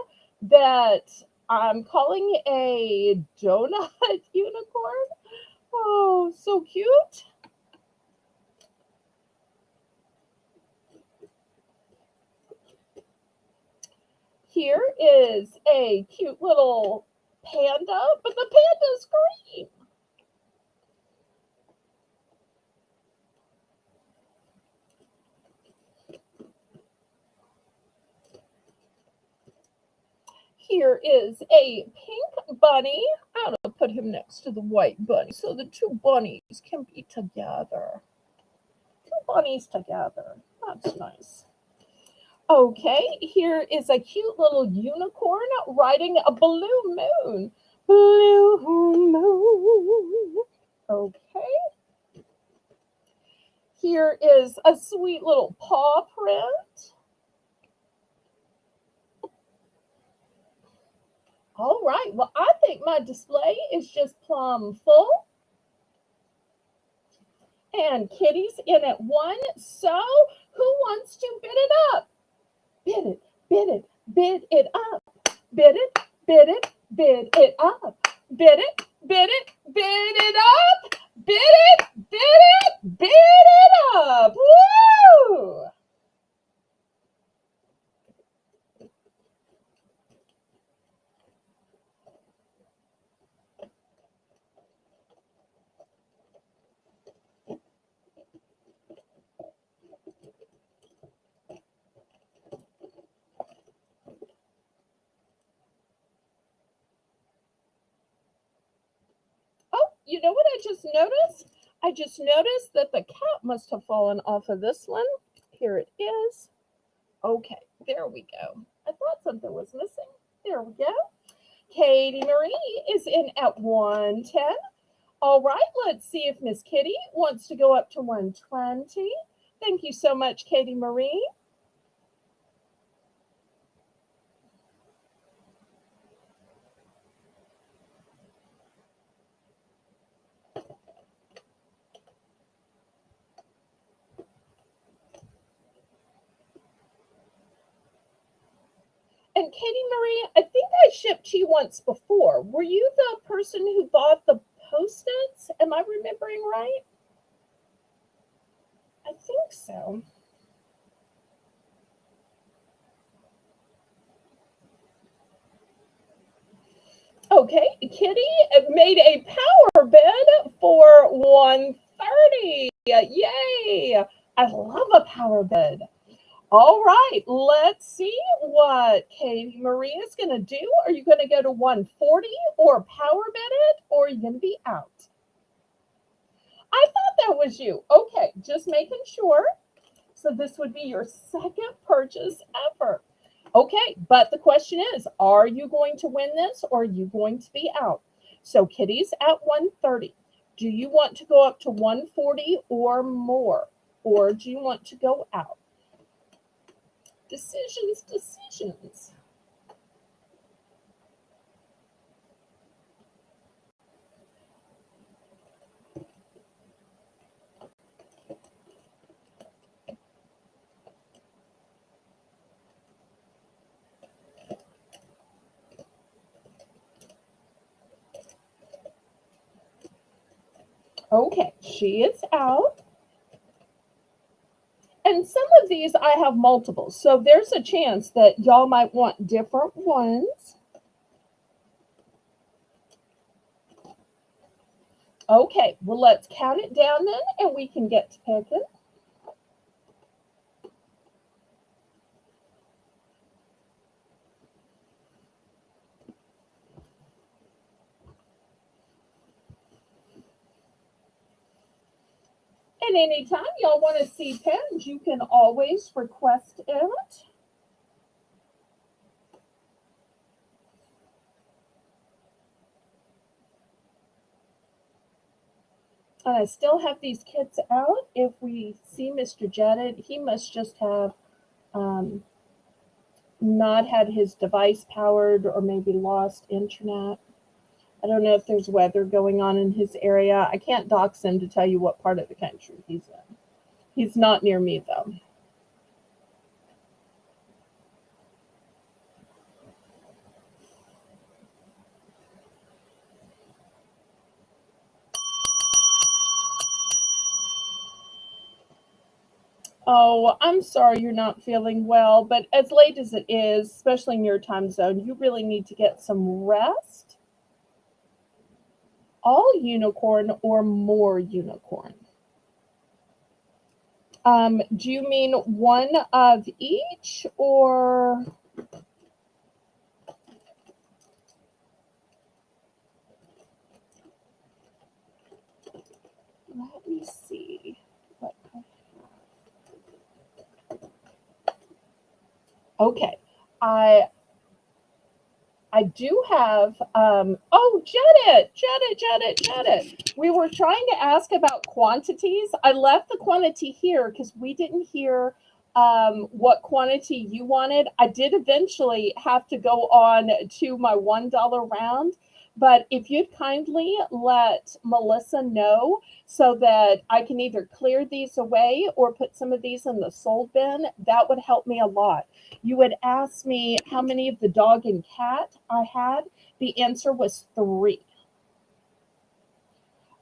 Speaker 1: that I'm calling a donut unicorn. Oh, so cute. Here is a cute little panda, but the panda's green. Here is a pink bunny. I'm going to put him next to the white bunny so the two bunnies can be together. Two bunnies together. That's nice. Okay, here is a cute little unicorn riding a blue moon. Blue moon. Okay. Here is a sweet little paw print. All right. Well, I think my display is just plumb full. And Kitty's in at 1. So who wants to bid it up? Bid it, bid it, bid it up. Bid it, bid it, bid it up. Bid it, bid it, bid it up. Bid it, bid it, bid it up. Woo! Oh, you know what I just noticed? I just noticed that the cap must have fallen off of this one. Here it is. Okay, there we go. I thought something was missing. There we go. Katie Marie is in at 110. All right, let's see if Miss Kitty wants to go up to 120. Thank you so much, Katie Marie. And Katie Marie, I think I shipped you once before. Were you the person who bought the Post-its? Am I remembering right? I think so. Okay, Kitty made a power bid for 130. Yay! I love a power bid. All right, let's see what Katie Marie is going to do. Are you going to go to 140 or power bid it, or are you going to be out? I thought that was you. Okay, just making sure. So this would be your second purchase ever. Okay, but the question is, are you going to win this or are you going to be out? So Kitty's at 130. Do you want to go up to 140 or more? Or do you want to go out? Decisions, decisions. Okay, she is out. And some of these I have multiple. So there's a chance that y'all might want different ones. Okay, well, let's count it down then and we can get to picking. And anytime y'all want to see pens, you can always request it. And I still have these kits out. If we see Mr. Jetted, he must just have um, not had his device powered or maybe lost internet. I don't know if there's weather going on in his area. I can't dox him to tell you what part of the country he's in. He's not near me, though. Oh, I'm sorry you're not feeling well, but as late as it is, especially in your time zone, you really need to get some rest. All unicorn or more unicorn? Do you mean one of each or? Let me see. What Okay. I I do have, oh, Janet. We were trying to ask about quantities. I left the quantity here because we didn't hear what quantity you wanted. I did eventually have to go on to my $1 round, but if you'd kindly let Melissa know so that I can either clear these away or put some of these in the sold bin, that would help me a lot. You had asked me how many of the dog and cat I had. The answer was 3.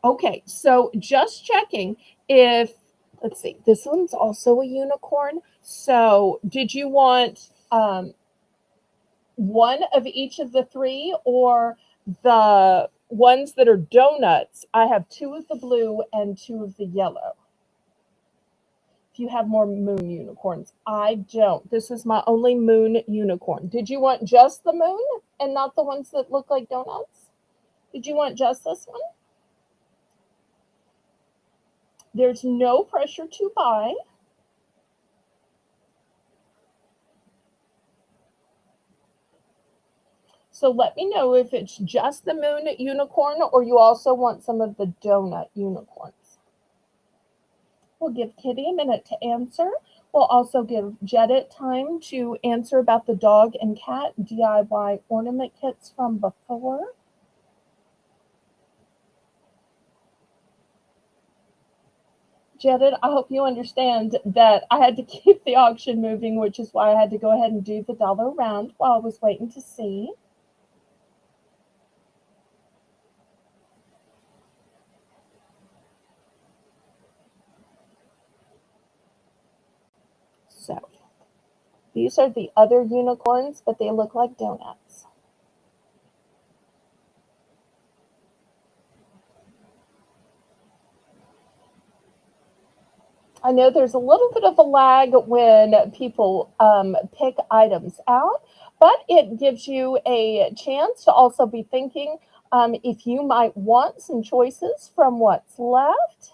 Speaker 1: Okay, so just checking if, let's see, this one's also a unicorn. So did you want one of each of the 3 or the ones that are donuts? I have 2 of the blue and 2 of the yellow. If you have more moon unicorns, I don't. This is my only moon unicorn. Did you want just the moon and not the ones that look like donuts? Did you want just this one? There's no pressure to buy. So let me know if it's just the moon unicorn or you also want some of the donut unicorns. We'll give Kitty a minute to answer. We'll also give Jedit time to answer about the dog and cat DIY ornament kits from before. Jedit, I hope you understand that I had to keep the auction moving, which is why I had to go ahead and do the dollar round while I was waiting to see. So these are the other unicorns, but they look like donuts. I know there's a little bit of a lag when people pick items out, but it gives you a chance to also be thinking if you might want some choices from what's left.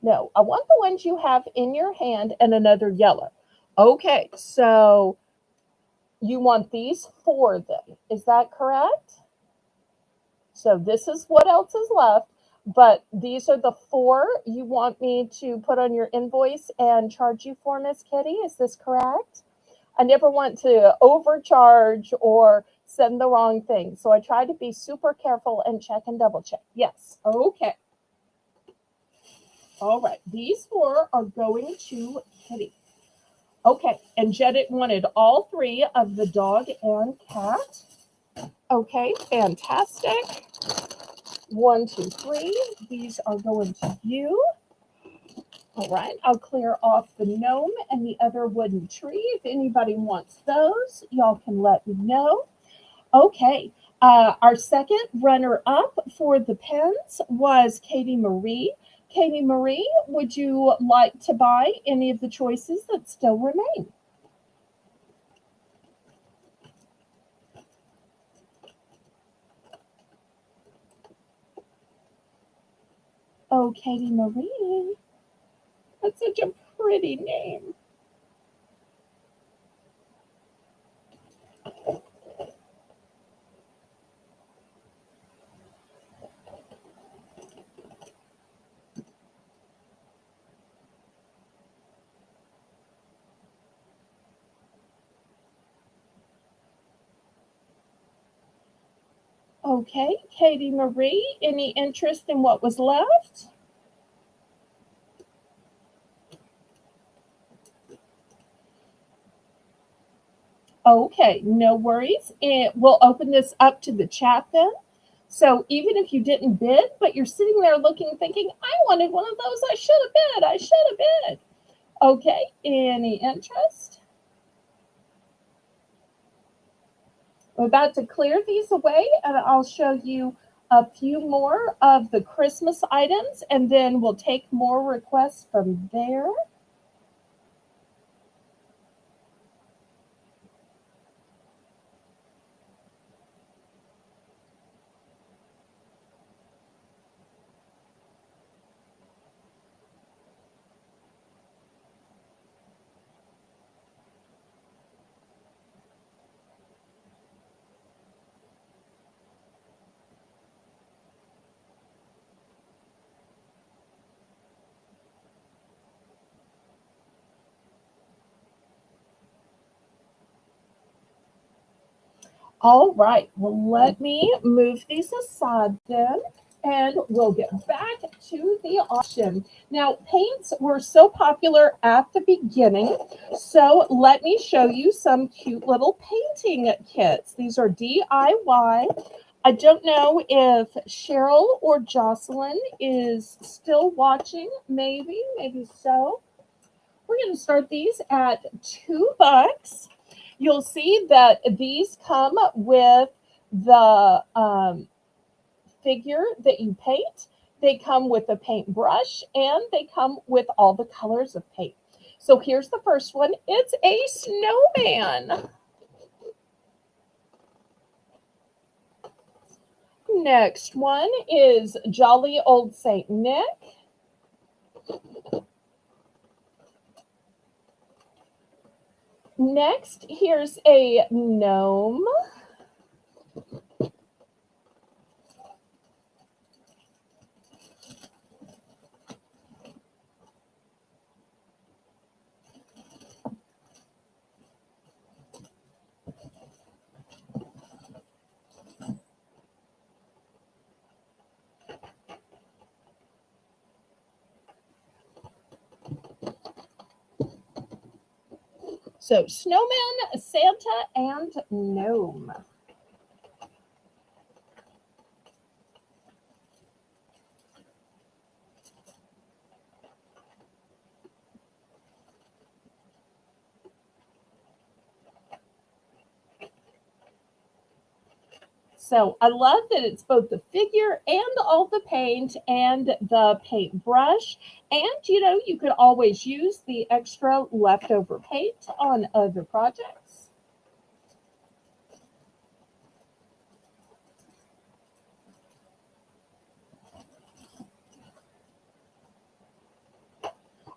Speaker 1: No, I want the ones you have in your hand and another yellow. Okay, so you want these 4 then. Is that correct? So this is what else is left, but these are the 4 you want me to put on your invoice and charge you for, Miss Kitty. Is this correct? I never want to overcharge or send the wrong thing. So I try to be super careful and check and double check. Yes. Okay. All right. These 4 are going to Kitty. Okay. And Jedit wanted all 3 of the dog and cat. Okay. Fantastic. 1, 2, 3. These are going to you. All right. I'll clear off the gnome and the other wooden tree. If anybody wants those, y'all can let me know. Okay. Our second runner up for the pens was Katie Marie. Katie Marie, would you like to buy any of the choices that still remain? Oh, Katie Marie. That's such a pretty name. Okay, Katie Marie, any interest in what was left? Okay, no worries. And we'll open this up to the chat then. So even if you didn't bid, but you're sitting there looking, thinking, I wanted one of those, I should have bid, I should have bid. Okay, any interest? I'm about to clear these away and I'll show you a few more of the Christmas items and then we'll take more requests from there. All right, well, let me move these aside then, and we'll get back to the auction. Now, paints were so popular at the beginning, so let me show you some cute little painting kits. These are DIY. I don't know if Cheryl or Jocelyn is still watching. Maybe so. We're going to start these at $2. You'll see that these come with the figure that you paint. They come with a paintbrush and they come with all the colors of paint. So here's the first one. It's a snowman. Next one is Jolly Old Saint Nick. Next, here's a gnome. So, snowman, Santa, and gnome. So I love that it's both the figure and all the paint and the paintbrush. And, you could always use the extra leftover paint on other projects.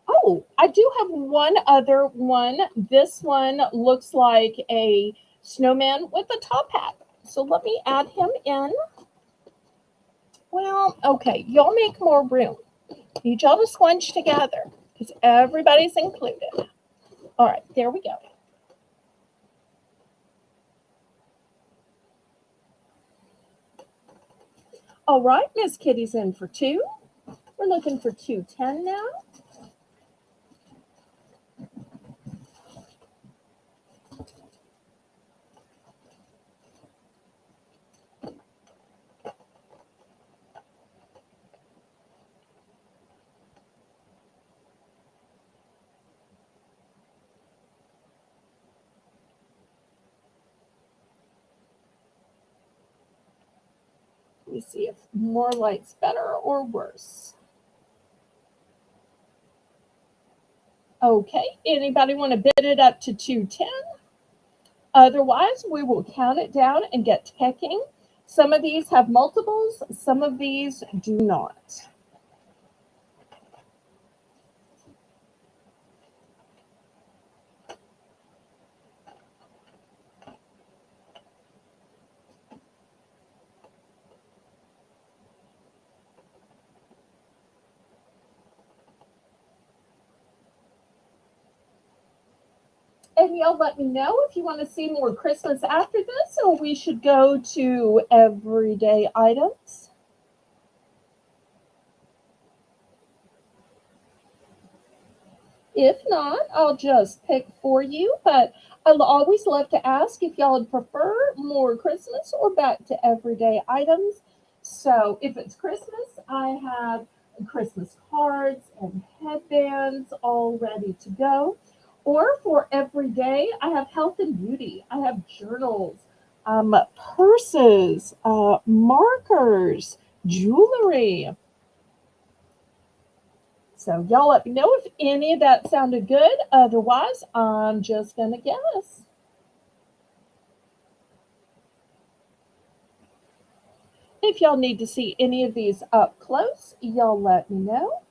Speaker 1: Oh, I do have one other one. This one looks like a snowman with a top hat. So let me add him in. Well, okay, y'all make more room. Need y'all to squinch together because everybody's included. All right, there we go. All right, Miss Kitty's in for 2. We're looking for 210 now. Let me see if more light's better or worse. Okay, anybody want to bid it up to 210? Otherwise, we will count it down and get picking. Some of these have multiples, some of these do not. And y'all let me know if you want to see more Christmas after this, or we should go to everyday items. If not, I'll just pick for you. But I'll always love to ask if y'all would prefer more Christmas or back to everyday items. So if it's Christmas, I have Christmas cards and headbands all ready to go. Or for every day, I have health and beauty. I have journals, purses, markers, jewelry. So y'all let me know if any of that sounded good. Otherwise, I'm just going to guess. If y'all need to see any of these up close, y'all let me know.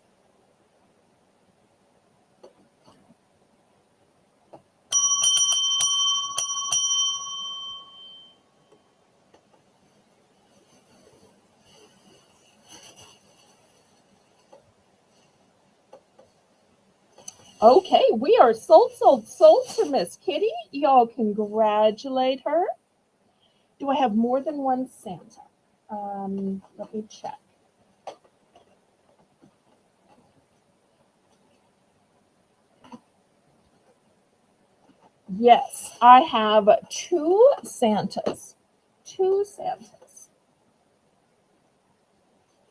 Speaker 1: Okay, we are sold for Miss Kitty. Y'all congratulate her. Do I have more than one Santa? Let me check. Yes, I have two Santas. Two Santas.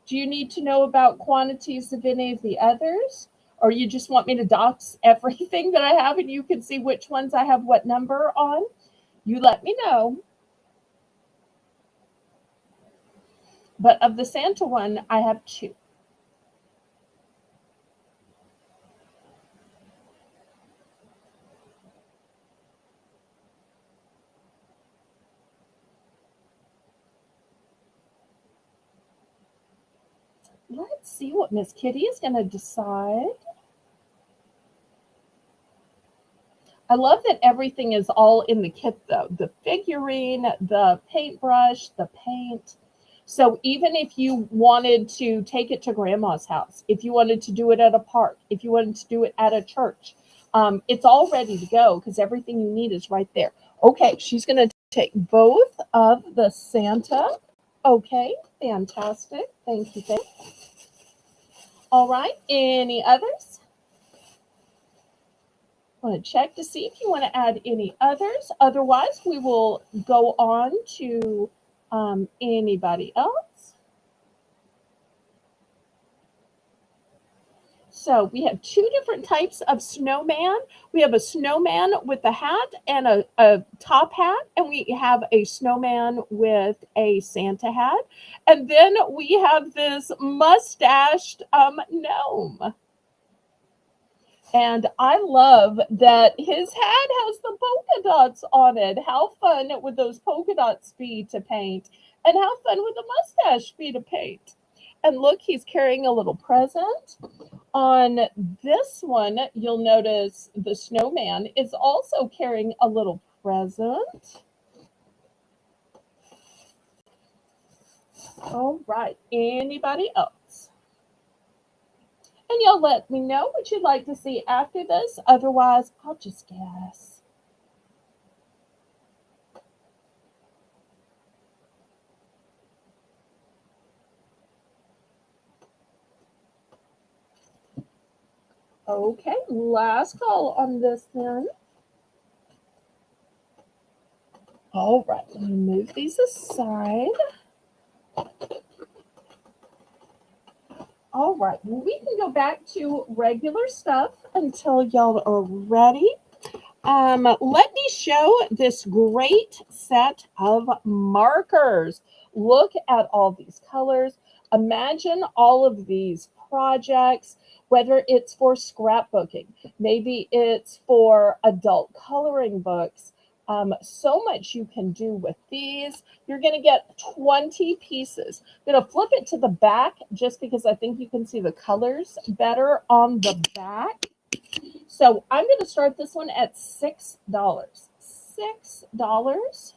Speaker 1: Do you need to know about quantities of any of the others? Or you just want me to dox everything that I have and you can see which ones I have what number on? You let me know. But of the Santa one, I have two. Let's see what Miss Kitty is going to decide. I love that everything is all in the kit, though. The figurine, the paintbrush, the paint. So even if you wanted to take it to grandma's house, if you wanted to do it at a park, if you wanted to do it at a church, it's all ready to go because everything you need is right there. Okay, she's going to take both of the Santa. Okay, fantastic. Thank you. Thank you. All right, any others? Want to check to see if you want to add any others. Otherwise, we will go on to anybody else. So we have two different types of snowman. We have a snowman with a hat and a top hat, and we have a snowman with a Santa hat. And then we have this mustached gnome. And I love that his hat has the polka dots on it. How fun would those polka dots be to paint? And how fun would the mustache be to paint? And look, he's carrying a little present. On this one, you'll notice the snowman is also carrying a little present. All right, anybody else? And you'll let me know what you'd like to see after this. Otherwise, I'll just guess. Okay, last call on this then. All right, let me move these aside. All right, well, we can go back to regular stuff until y'all are ready. Let me show this great set of markers. Look at all these colors. Imagine all of these projects, whether it's for scrapbooking, maybe it's for adult coloring books. So much you can do with these. You're going to get 20 pieces. I'm going to flip it to the back just because I think you can see the colors better on the back. So I'm going to start this one at $6. $6.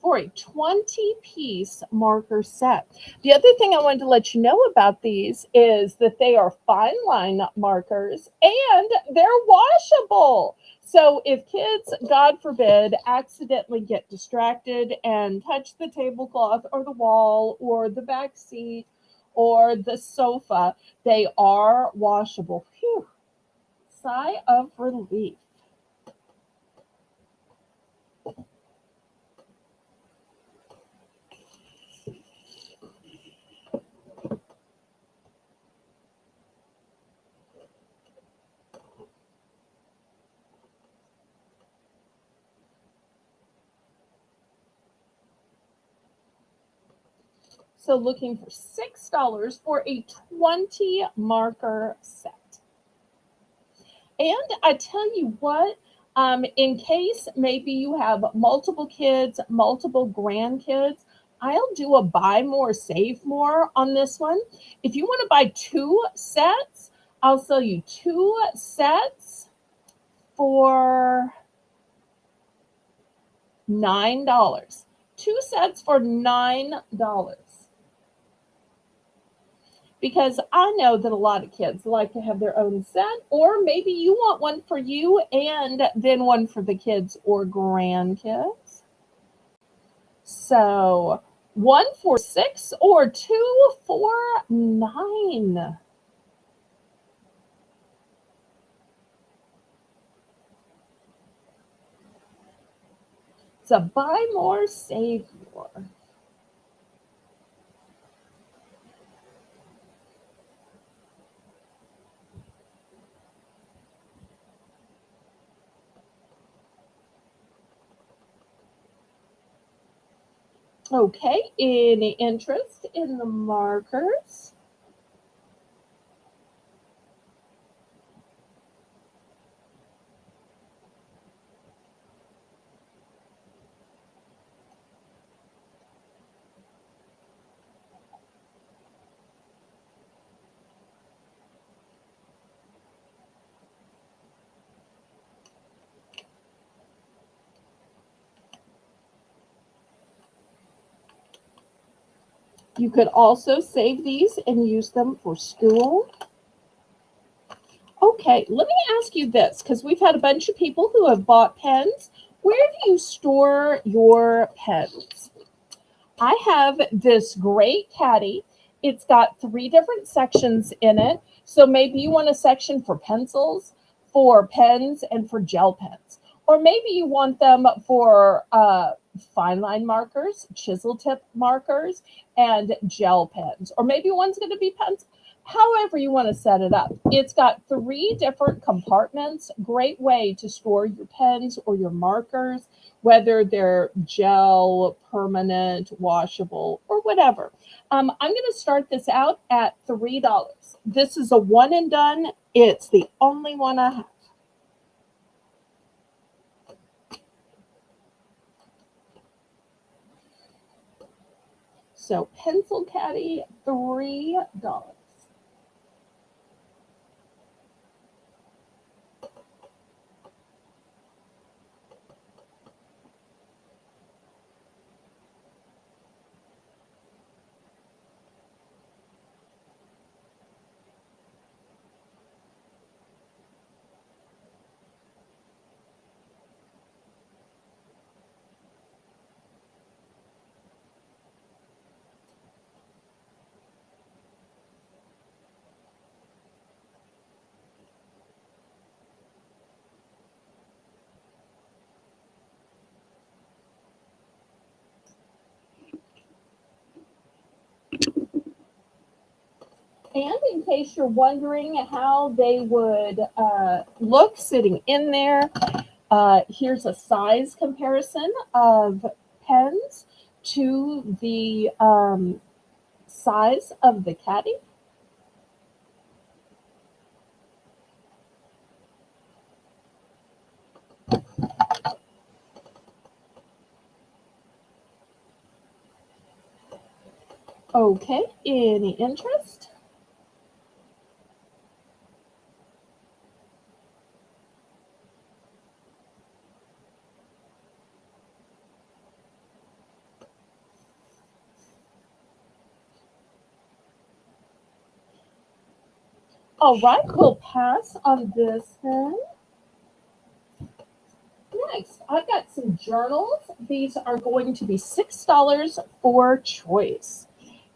Speaker 1: For a 20-piece marker set. The other thing I wanted to let you know about these is that they are fine line markers and they're washable. So if kids, God forbid, accidentally get distracted and touch the tablecloth or the wall or the back seat or the sofa, they are washable. Phew. Sigh of relief. So looking for $6 for a 20 marker set. And I tell you what, in case maybe you have multiple kids, multiple grandkids, I'll do a buy more, save more on this one. If you want to buy two sets, I'll sell you 2 sets for $9. 2 sets for $9. Because I know that a lot of kids like to have their own set, or maybe you want one for you and then one for the kids or grandkids. So 1 for 6 or 2 for 9. So buy more, save more. Okay, any interest in the markers? You could also save these and use them for school. Okay, let me ask you this, because we've had a bunch of people who have bought pens. Where do you store your pens? I have this great caddy. It's got 3 different sections in it. So maybe you want a section for pencils, for pens, and for gel pens. Or maybe you want them for fine line markers, chisel tip markers, and gel pens. Or maybe one's going to be pencil. However you want to set it up. It's got 3 different compartments. Great way to store your pens or your markers, whether they're gel, permanent, washable, or whatever. I'm going to start this out at $3. This is a one and done. It's the only one I have. So pencil caddy, $3. And in case you're wondering how they would look sitting in there, here's a size comparison of pens to the size of the caddy. Okay, any interest? All right, we'll pass on this then. Next, I've got some journals. These are going to be $6 for choice.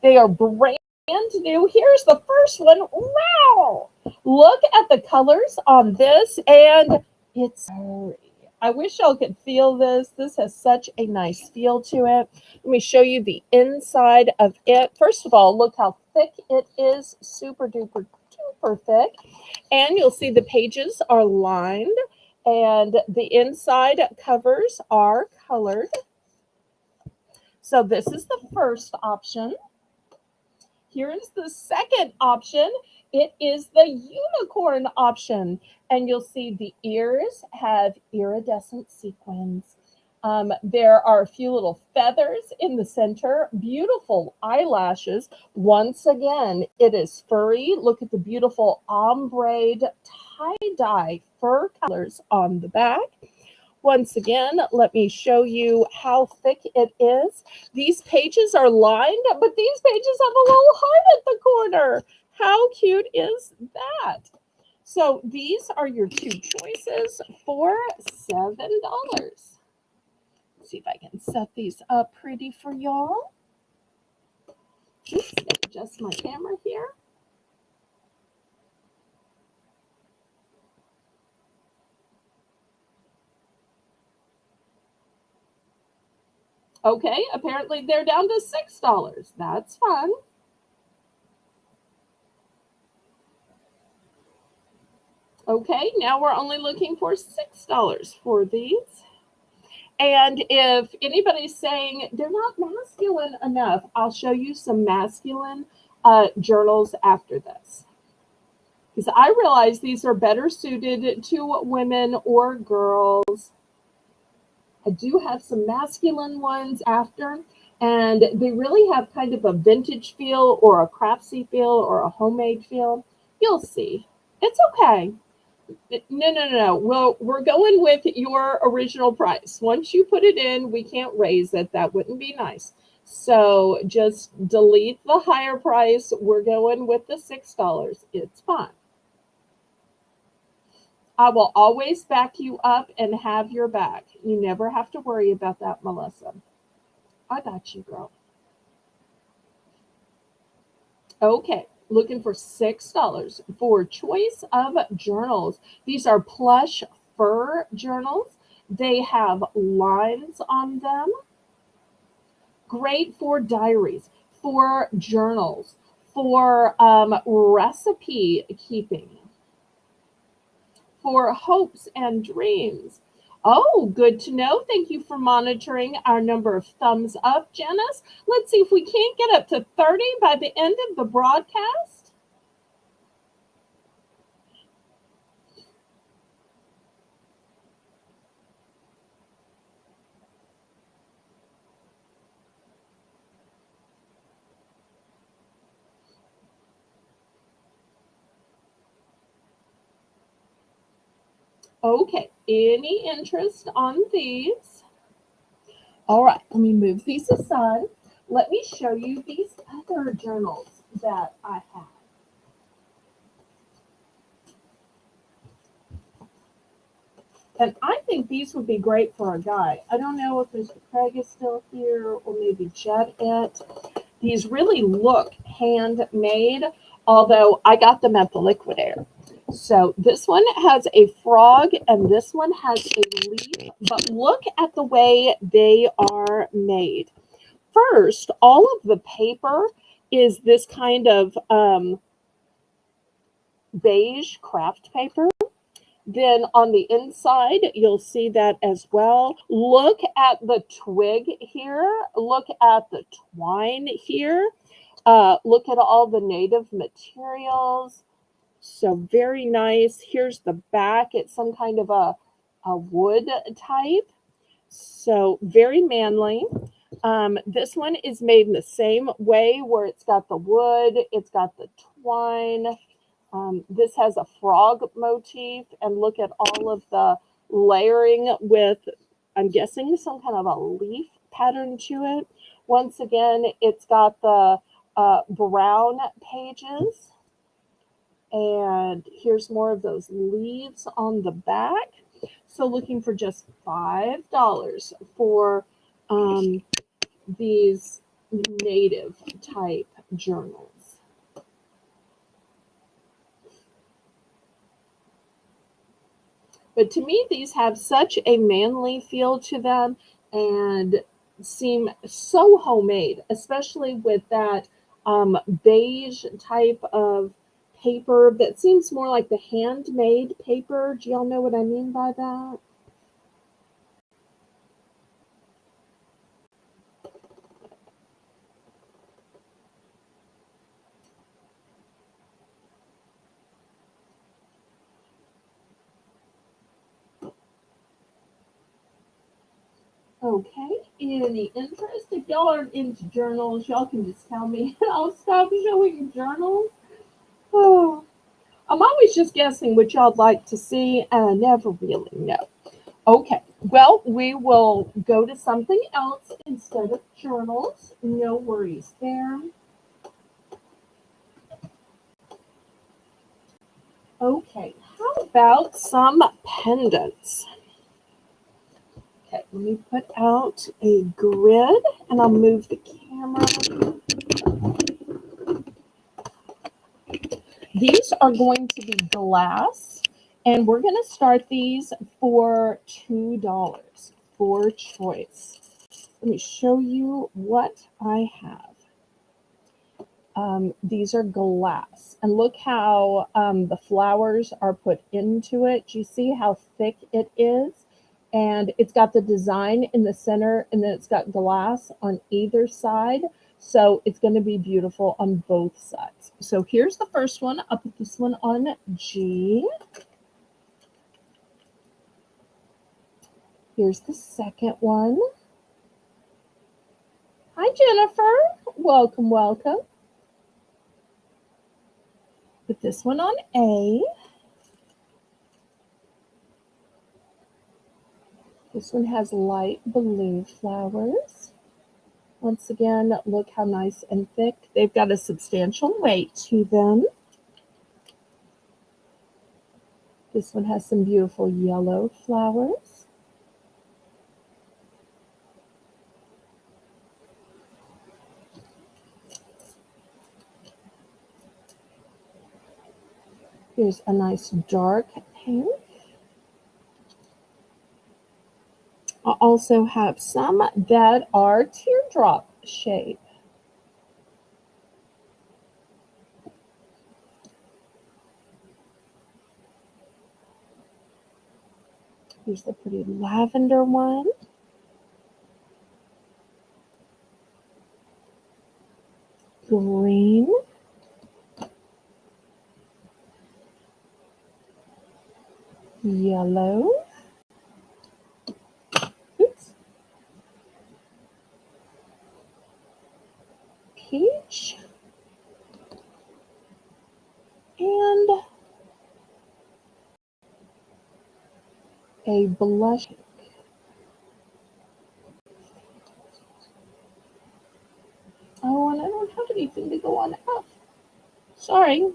Speaker 1: They are brand new. Here's the first one. Wow! Look at the colors on this, and it's pretty. I wish y'all could feel this. This has such a nice feel to it. Let me show you the inside of it. First of all, look how thick it is. Super duper duper thick. And you'll see the pages are lined, and the inside covers are colored. So this is the first option. Here is the second option. It is the unicorn option. And you'll see the ears have iridescent sequins. There are a few little feathers in the center, beautiful eyelashes. Once again, it is furry. Look at the beautiful ombre tie-dye fur colors on the back. Once again, let me show you how thick it is. These pages are lined, but these pages have a little heart at the corner. How cute is that? So these are your two choices for $7. See if I can set these up pretty for y'all. Oops, adjust my camera here. Okay, apparently they're down to $6. That's fun. Okay, now we're only looking for $6 for these. And if anybody's saying they're not masculine enough, I'll show you some masculine journals after this. Because I realize these are better suited to women or girls. I do have some masculine ones after, and they really have kind of a vintage feel or a craftsy feel or a homemade feel. You'll see. It's okay. No. Well, we're going with your original price. Once you put it in, we can't raise it. That wouldn't be nice. So just delete the higher price. We're going with the $6. It's fine. I will always back you up and have your back. You never have to worry about that, Melissa. I got you, girl. Okay, looking for $6 for choice of journals. These are plush fur journals. They have lines on them. Great for diaries, for journals, for recipe keeping, for hopes and dreams. Oh, good to know. Thank you for monitoring our number of thumbs up, Janice. Let's see if we can't get up to 30 by the end of the broadcast. Okay, any interest on these? All right, let me move these aside. Let me show you these other journals that I have. And I think these would be great for a guy. I don't know if Mr. Craig is still here or maybe Jet. These really look handmade, although I got them at the liquidator. So this one has a frog and this one has a leaf, but look at the way they are made. First, all of the paper is this kind of beige craft paper. Then on the inside, you'll see that as well. Look at the twig here. Look at the twine here. Look at all the native materials. So very nice. Here's the back. It's some kind of a wood type. So very manly. This one is made in the same way where it's got the wood, it's got the twine. This has a frog motif, and look at all of the layering with, I'm guessing, some kind of a leaf pattern to it. Once again, it's got the brown pages, and here's more of those leaves on the back. So looking for just $5 for these native type journals. But to me, these have such a manly feel to them and seem so homemade, especially with that beige type of paper that seems more like the handmade paper. Do y'all know what I mean by that? Okay, any interest? If y'all aren't into journals, y'all can just tell me and I'll stop showing journals. Oh, I'm always just guessing what y'all'd like to see, and I never really know. Okay, well, we will go to something else instead of journals. No worries there. Okay, how about some pendants? Okay, let me put out a grid and I'll move the camera. These are going to be glass, and we're going to start these for $2 for choice. Let me show you what I have. These are glass, and look how the flowers are put into it. Do you see how thick it is? And it's got the design in the center, and then it's got glass on either side. So it's going to be beautiful on both sides. So here's the first one. I'll put this one on G. Here's the second one. Hi, Jennifer. Welcome, welcome. Put this one on A. This one has light blue flowers. Once again, look how nice and thick. They've got a substantial weight to them. This one has some beautiful yellow flowers. Here's a nice dark pink. I also have some that are teardrop shape. Here's the pretty lavender one. Green. Yellow. Oops. Peach. And a blush. Oh, and I don't have anything to go on F. Sorry.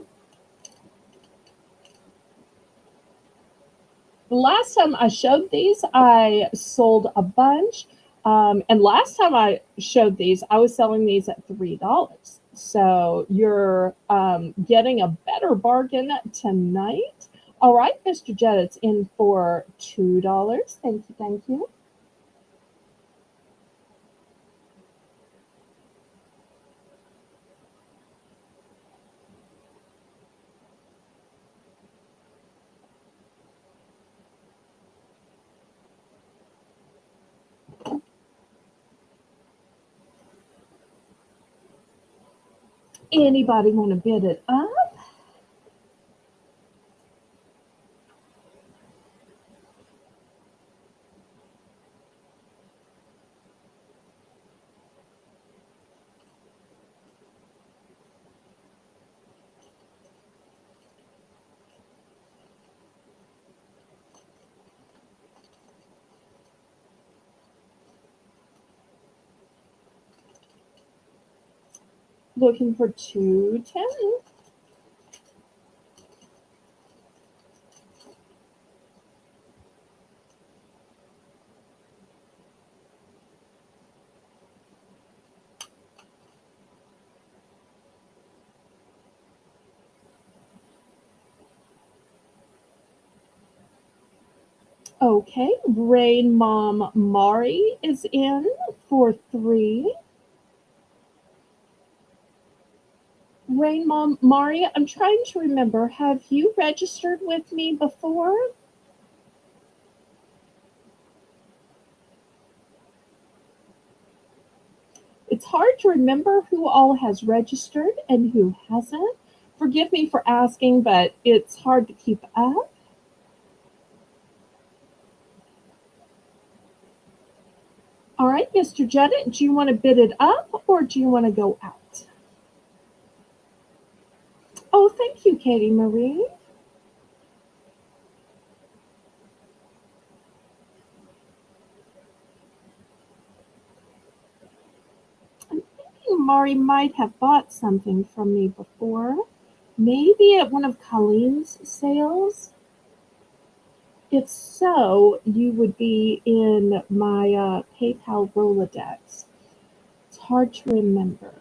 Speaker 1: The last time I showed these, I sold a bunch. And last time I showed these, I was selling these at $3. So you're getting a better bargain tonight. All right, Mr. Jett, it's in for $2. Thank you, thank you. Anybody want to bid it up? Looking for 210. Okay, Rain Mom Mari is in for 3. Rain Mom Mari, I'm trying to remember, have you registered with me before? It's hard to remember who all has registered and who hasn't. Forgive me for asking, but it's hard to keep up. All right, Mr. Jetta, do you want to bid it up or do you want to go out? Oh, thank you, Katie Marie. I'm thinking Mari might have bought something from me before. Maybe at one of Colleen's sales? If so, you would be in my PayPal Rolodex. It's hard to remember.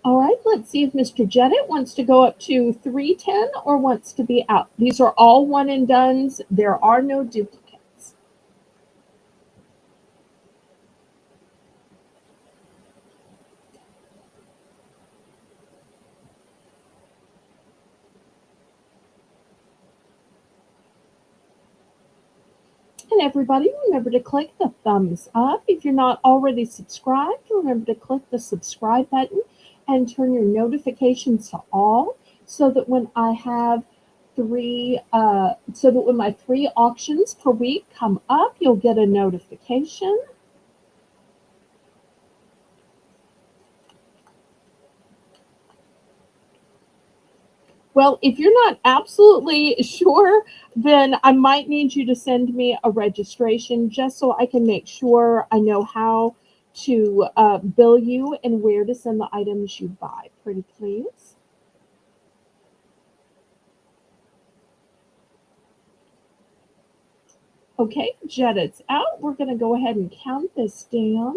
Speaker 1: All right, let's see if Mr. Jennett wants to go up to 310 or wants to be out. These are all one and dones. There are no duplicates. And everybody, remember to click the thumbs up. If you're not already subscribed, remember to click the subscribe button and turn your notifications to all so that when I have so that when my 3 auctions per week come up, you'll get a notification. Well, if you're not absolutely sure, then I might need you to send me a registration just so I can make sure I know how to bill you and where to send the items you buy. Pretty please. Okay, Jetta's out. We're going to go ahead and count this down.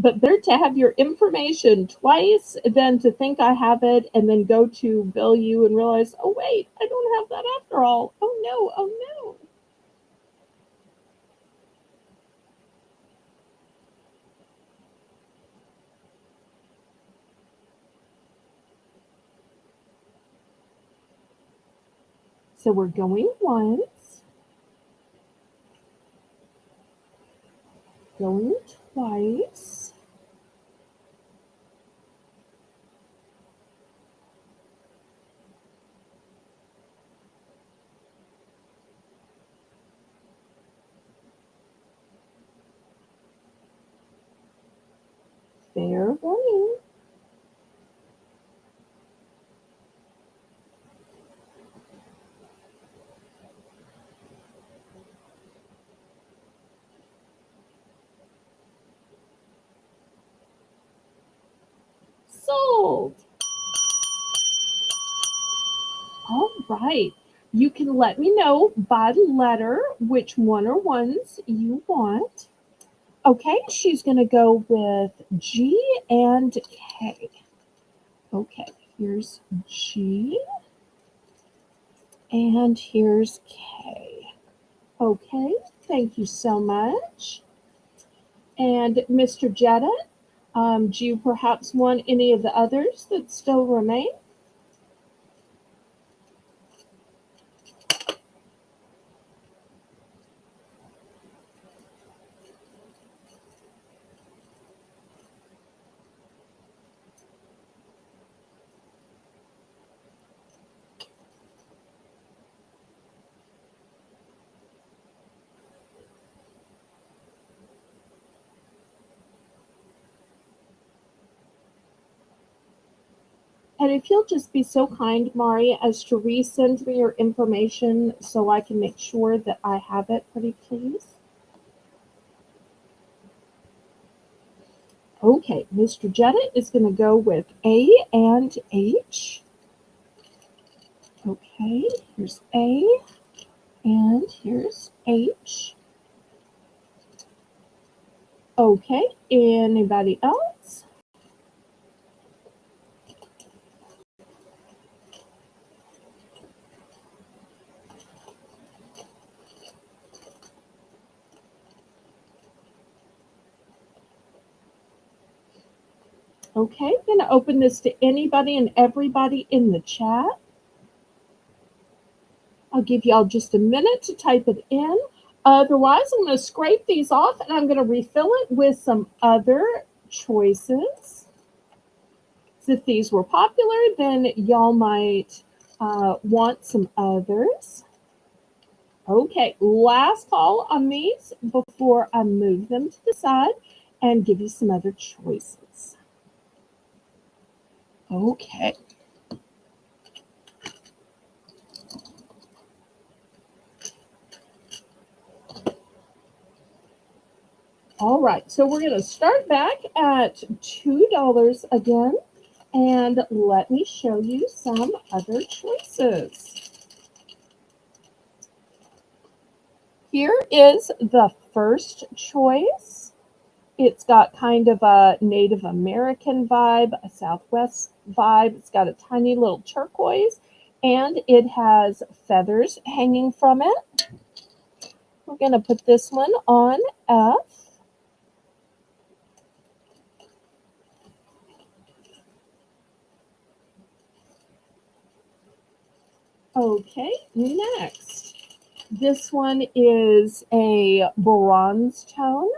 Speaker 1: But better to have your information twice than to think I have it and then go to bill you and realize, oh, wait, I don't have that after all. Oh, no, oh, no. So we're going once, going twice. Fair warning. Sold. All right. You can let me know by letter which one or ones you want. Okay, she's going to go with G and K. Okay, here's G and here's K. Okay, thank you so much. And Mr. Jetta, do you perhaps want any of the others that still remain? And if you'll just be so kind, Mari, as to resend me your information so I can make sure that I have it, pretty please. Okay, Mr. Jetta is going to go with A and H. Okay, here's A and here's H. Okay, anybody else? Okay, I'm going to open this to anybody and everybody in the chat. I'll give y'all just a minute to type it in. Otherwise, I'm going to scrape these off and I'm going to refill it with some other choices. So if these were popular, then y'all might want some others. Okay, last call on these before I move them to the side and give you some other choices. Okay. All right, so we're going to start back at $2 again, and let me show you some other choices. Here is the first choice. It's got kind of a Native American vibe, a Southwest vibe. It's got a tiny little turquoise, and it has feathers hanging from it. We're going to put this one on F. Okay, next. This one is a bronze tone.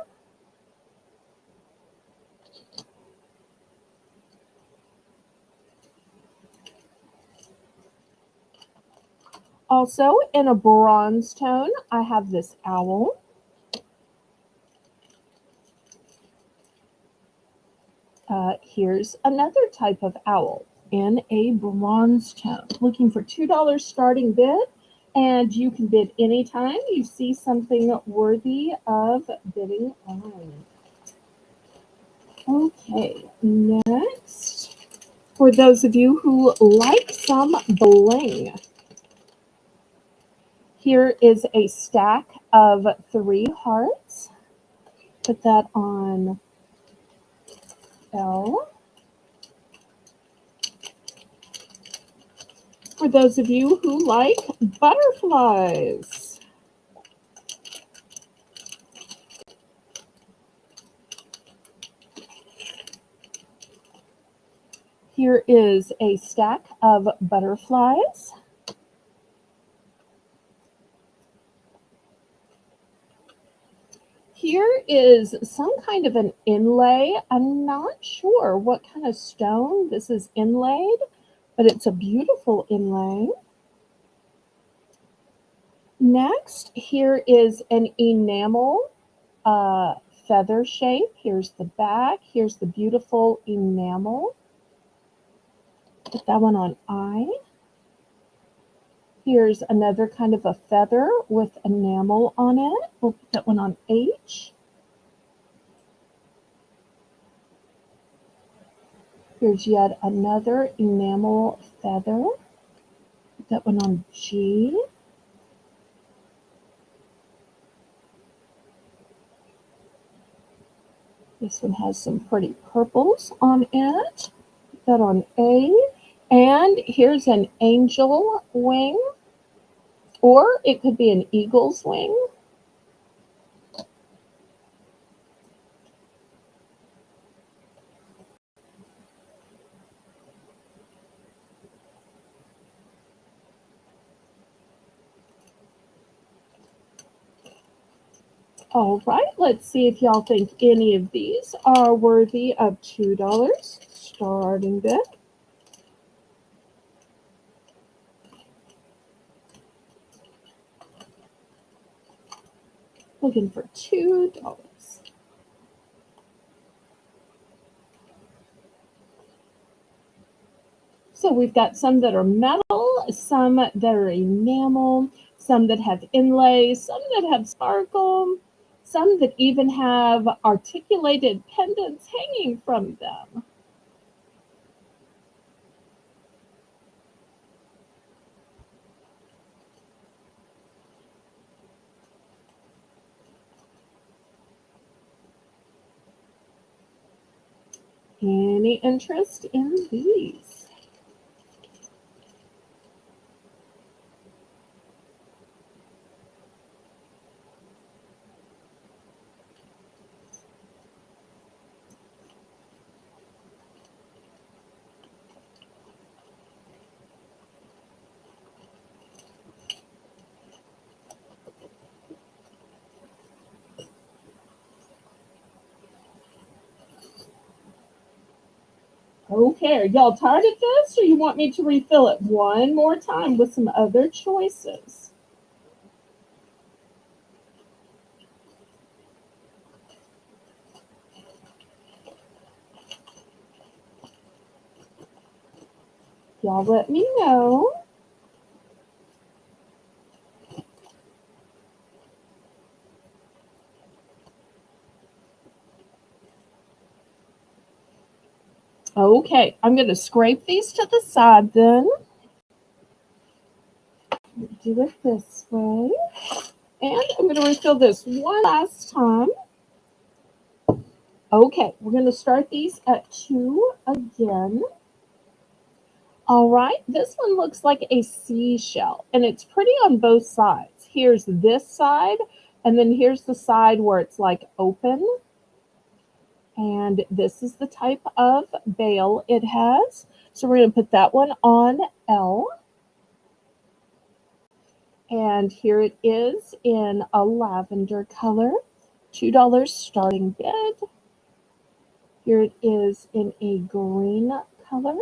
Speaker 1: Also, in a bronze tone, I have this owl. Here's another type of owl in a bronze tone. Looking for $2 starting bid, and you can bid anytime you see something worthy of bidding on. Okay, next, for those of you who like some bling, here is a stack of 3 hearts. Put that on L. For those of you who like butterflies, here is a stack of butterflies. Here is some kind of an inlay. I'm not sure what kind of stone this is inlaid, but it's a beautiful inlay. Next, here is an enamel feather shape. Here's the back. Here's the beautiful enamel. Put that one on I. Here's another kind of a feather with enamel on it. We'll put that one on H. Here's yet another enamel feather. Put that one on G. This one has some pretty purples on it. Put that on A. And here's an angel wing, or it could be an eagle's wing. All right, let's see if y'all think any of these are worthy of $2 starting bid. Looking for $2. So we've got some that are metal, some that are enamel, some that have inlays, some that have sparkle, some that even have articulated pendants hanging from them. Any interest in these? Okay, are y'all tired of this, or you want me to refill it one more time with some other choices? Y'all let me know. Okay, I'm going to scrape these to the side then. Do it this way. And I'm going to refill this one last time. Okay, we're going to start these at 2 again. All right, this one looks like a seashell, and it's pretty on both sides. Here's this side, and then here's the side where it's like open. And this is the type of bail it has. So we're going to put that one on L. And here it is in a lavender color. $2 starting bid. Here it is in a green color.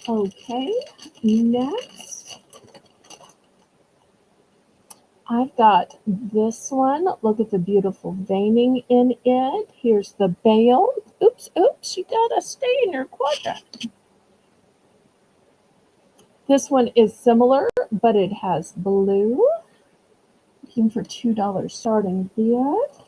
Speaker 1: Okay, next I've got this one. Look at the beautiful veining in it. Here's the bail. Oops, you gotta stay in your quadrant. This one is similar, but it has blue. Looking for $2 starting bid.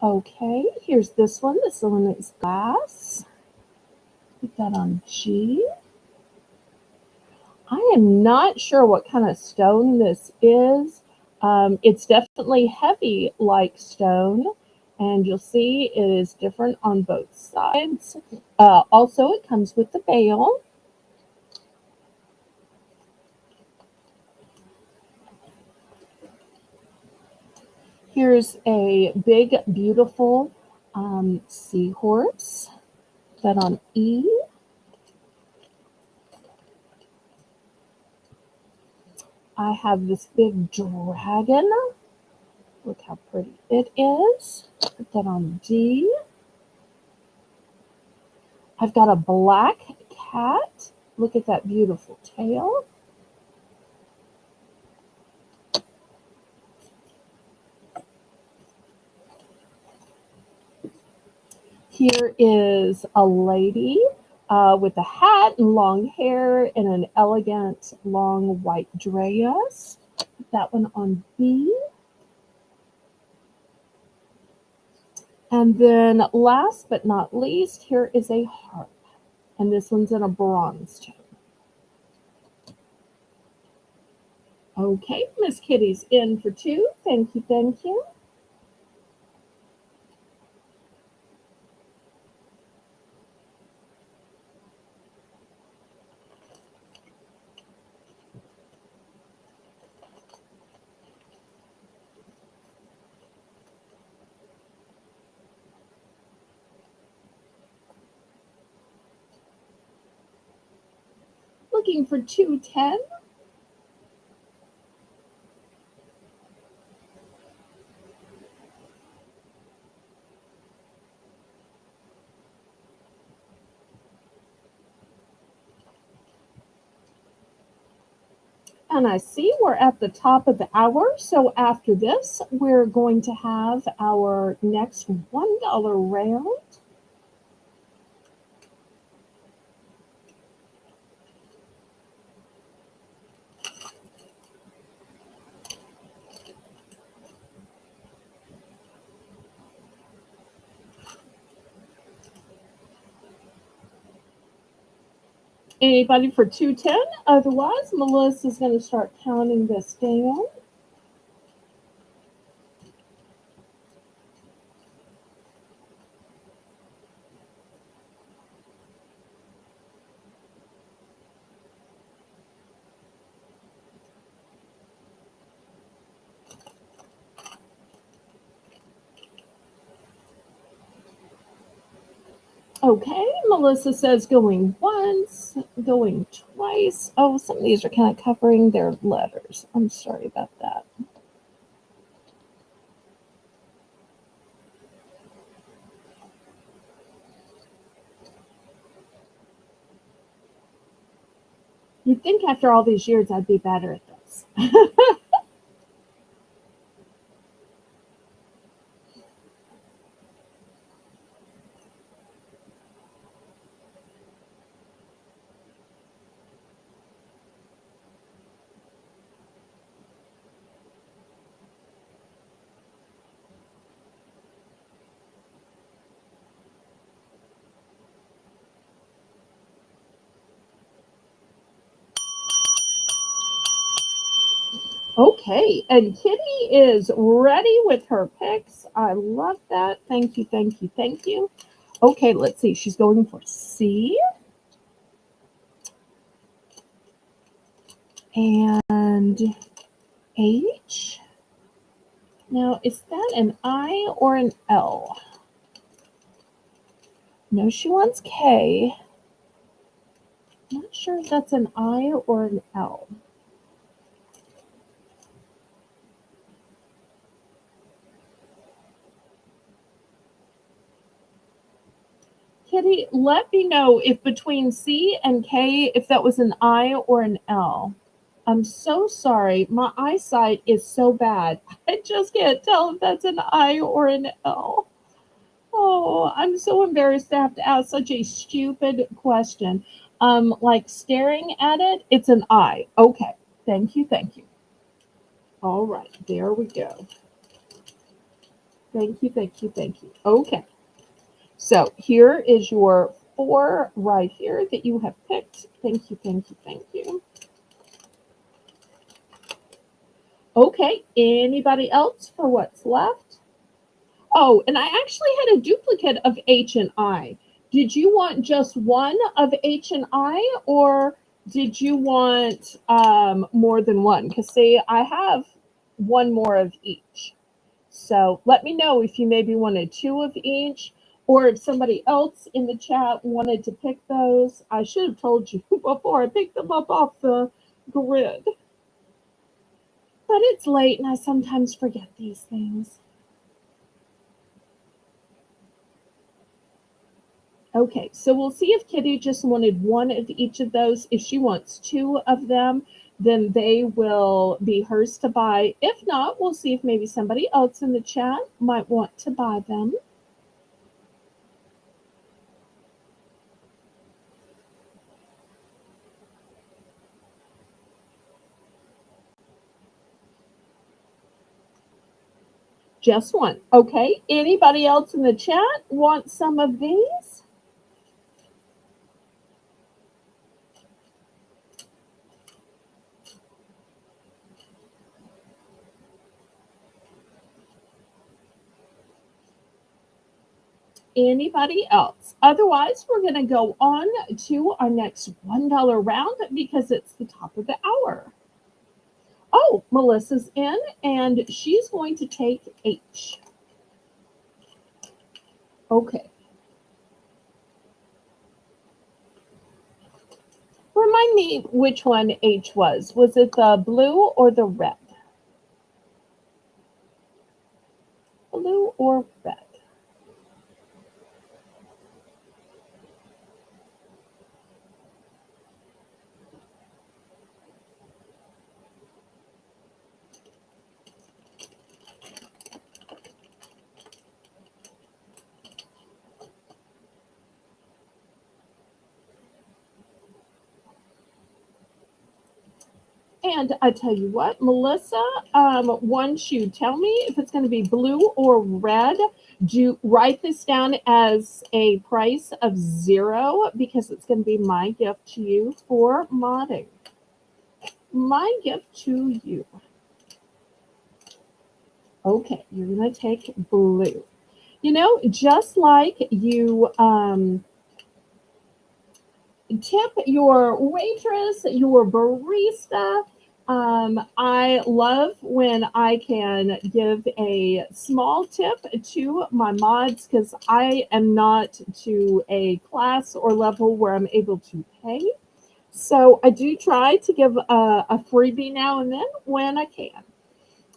Speaker 1: Okay, here's this one. This one is glass. Put that on G. I am not sure what kind of stone this is. It's definitely heavy like stone, and you'll see it is different on both sides. Also, it comes with the bail. Here's a big, beautiful seahorse. Put that on E. I have this big dragon. Look how pretty it is. Put that on D. I've got a black cat. Look at that beautiful tail. Here is a lady with a hat and long hair and an elegant long white dress. Put that one on B. And then last but not least, here is a harp. And this one's in a bronze tone. Okay, Miss Kitty's in for 2. Thank you, thank you. Looking for 210. And I see we're at the top of the hour. So after this, we're going to have our next $1 round. Anybody for 210? Otherwise, Melissa's going to start counting this down. Okay, Melissa says going once, going twice. Oh, some of these are kind of covering their letters. I'm sorry about that. You'd think after all these years I'd be better at this. Okay, and Kitty is ready with her picks. I love that. Thank you, thank you, thank you. Okay, let's see. She's going for C and H. Now, is that an I or an L? No, she wants K. Not sure if that's an I or an L. Kitty, let me know if between C and K, if that was an I or an L. I'm so sorry. My eyesight is so bad. I just can't tell if that's an I or an L. Oh, I'm so embarrassed to have to ask such a stupid question. Like staring at it, it's an I. Okay. Thank you, thank you. All right, there we go. Thank you, thank you, thank you. Okay. So here is your 4 right here that you have picked. Thank you, thank you, thank you. Okay, anybody else for what's left? Oh, and I actually had a duplicate of H and I. Did you want just one of H and I, or did you want more than one? Because see, I have one more of each. So let me know if you maybe wanted 2 of each, or if somebody else in the chat wanted to pick those. I should have told you before I picked them up off the grid. But it's late and I sometimes forget these things. Okay, so we'll see if Kitty just wanted one of each of those. If she wants 2 of them, then they will be hers to buy. If not, we'll see if maybe somebody else in the chat might want to buy them. Just one. Okay, anybody else in the chat want some of these? Anybody else? Otherwise, we're going to go on to our next $1 round because it's the top of the hour. Oh, Melissa's in and she's going to take H. Okay. Remind me which one H was. Was it the blue or the red? Blue or red? And I tell you what, Melissa, once you tell me if it's going to be blue or red, do write this down as a price of 0 because it's going to be my gift to you for modding. My gift to you. Okay, you're going to take blue. You know, just like you tip your waitress, your barista, I love when I can give a small tip to my mods because I am not to a class or level where I'm able to pay. So I do try to give a freebie now and then when I can.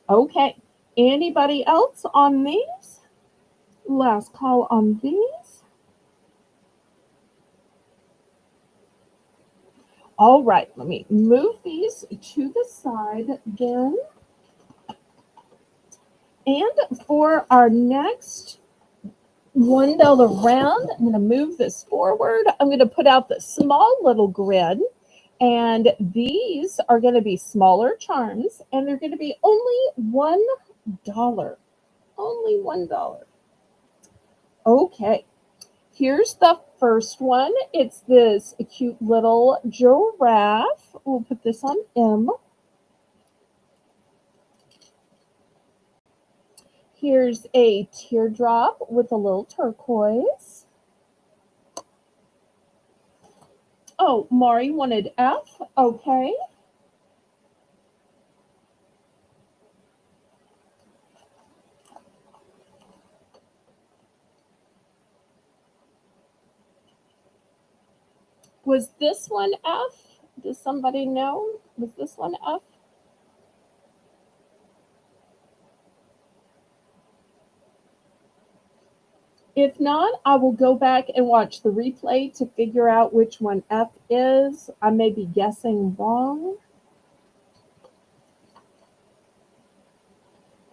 Speaker 1: Okay. Anybody else on these? Last call on these. All right, let me move these to the side then. And for our next $1 round, I'm going to move this forward. I'm going to put out the small little grid. And these are going to be smaller charms. And they're going to be only $1. Only $1. Okay. Here's the first one. It's this cute little giraffe. We'll put this on M. Here's a teardrop with a little turquoise. Oh, Mari wanted F. Okay. Was this one F? Does somebody know? Was this one F? If not, I will go back and watch the replay to figure out which one F is. I may be guessing wrong.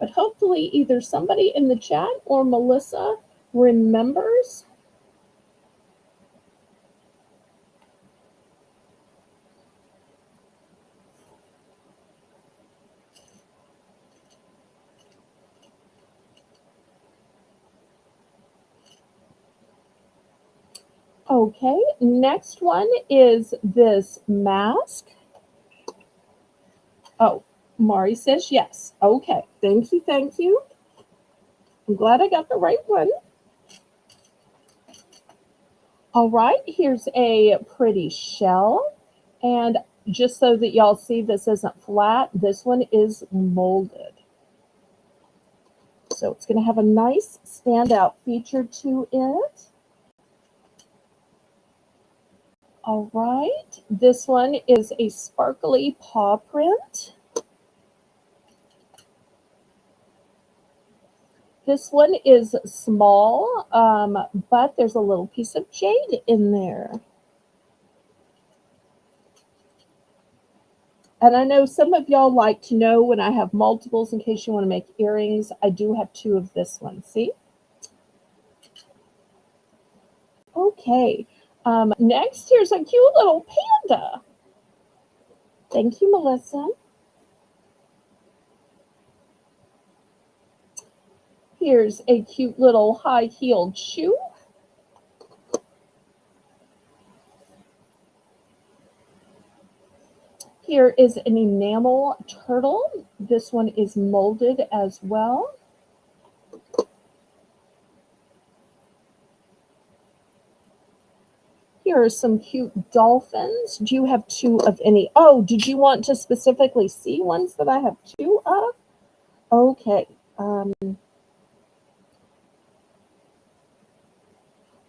Speaker 1: But hopefully either somebody in the chat or Melissa remembers. Okay, next one is this mask. Oh, Mari says yes. Okay, thank you, thank you. I'm glad I got the right one. All right, here's a pretty shell. And just so that y'all see this isn't flat, this one is molded. So it's going to have a nice standout feature to it. All right, this one is a sparkly paw print. This one is small, but there's a little piece of jade in there. And I know some of y'all like to know when I have multiples in case you want to make earrings. I do have 2 of this one, see? Okay, next here's a cute little panda. Thank you, Melissa. Here's a cute little high-heeled shoe. Here is an enamel turtle. This one is molded as well. Here are some cute dolphins. Do you have 2 of any? Oh, did you want to specifically see ones that I have 2 of? Okay. All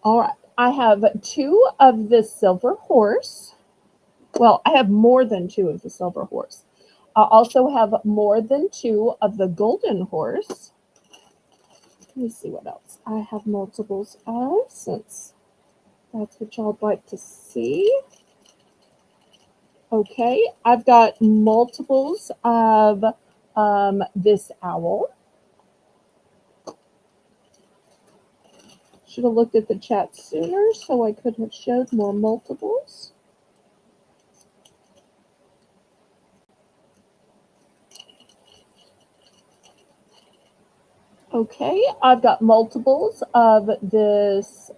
Speaker 1: right. I have 2 of the silver horse. Well, I have more than 2 of the silver horse. I also have more than 2 of the golden horse. Let me see what else I have multiples of, since that's what y'all like to see. Okay, I've got multiples of this owl. Should have looked at the chat sooner so I could have showed more multiples. Okay, I've got multiples of this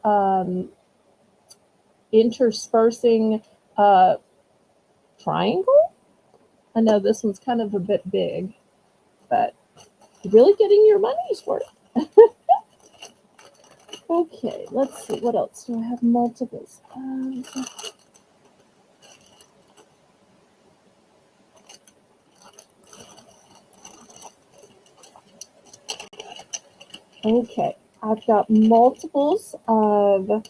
Speaker 1: interspersing triangle. I know this one's kind of a bit big, but you're really getting your money's worth. Okay, let's see. What else do I have multiples? Okay, I've got multiples of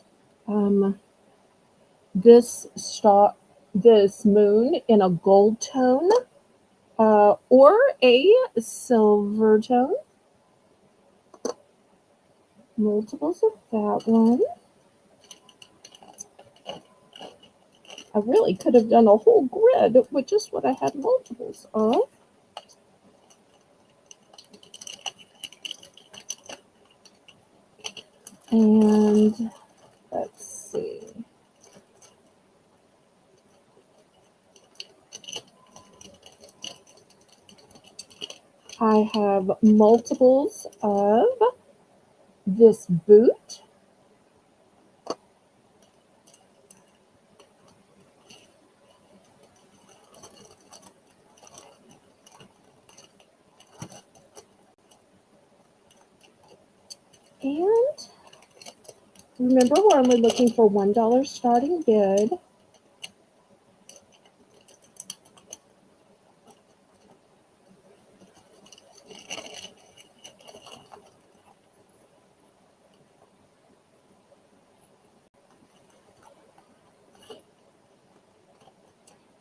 Speaker 1: this star, this moon in a gold tone, or a silver tone. Multiples of that one. I really could have done a whole grid with just what I had multiples of. And let's see. I have multiples of this boot. And remember, we're only looking for $1 starting bid.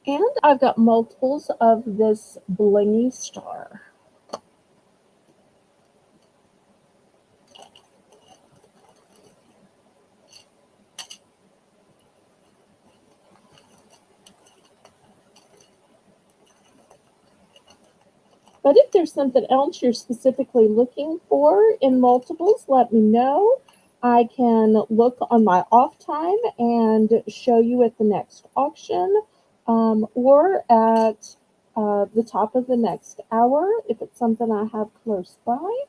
Speaker 1: And I've got multiples of this blingy star. But if there's something else you're specifically looking for in multiples, let me know. I can look on my off time and show you at the next auction, or at the top of the next hour if it's something I have close by.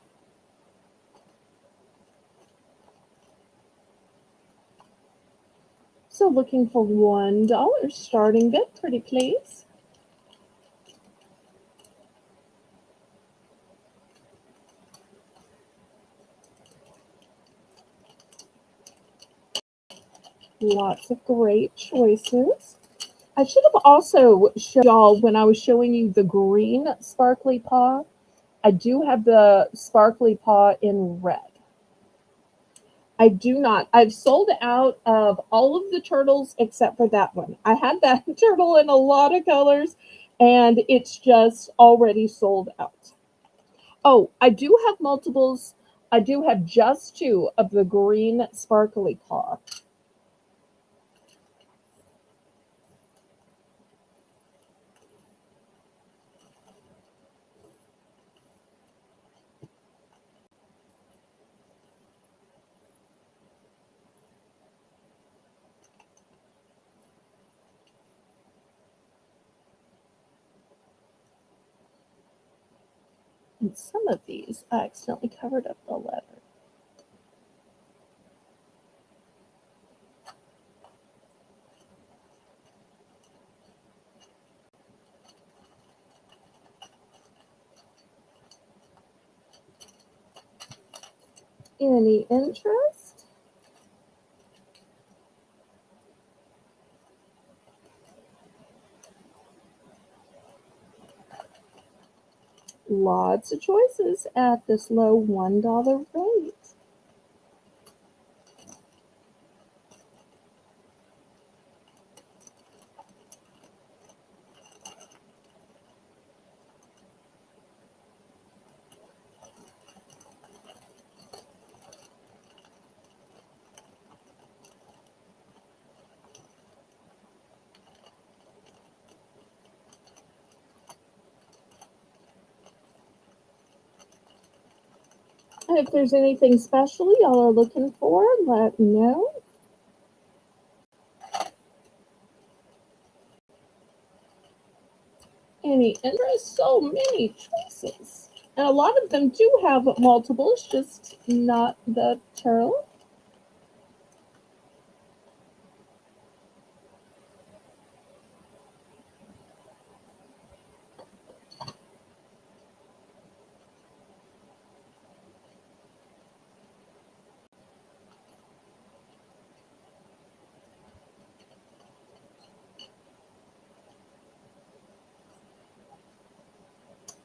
Speaker 1: So looking for $1 starting bid, pretty please. Lots of great choices. I should have also shown y'all when I was showing you the green sparkly paw. I do have the sparkly paw in red. I do not. I've sold out of all of the turtles except for that one. I had that turtle in a lot of colors and it's just already sold out. Oh, I do have multiples. I do have just 2 of the green sparkly paw. And some of these, I accidentally covered up the letter. Any interest? Lots of choices at this low $1 rate. And if there's anything special y'all are looking for, let me know. Any interest? So many choices. And a lot of them do have multiples, just not the turtle.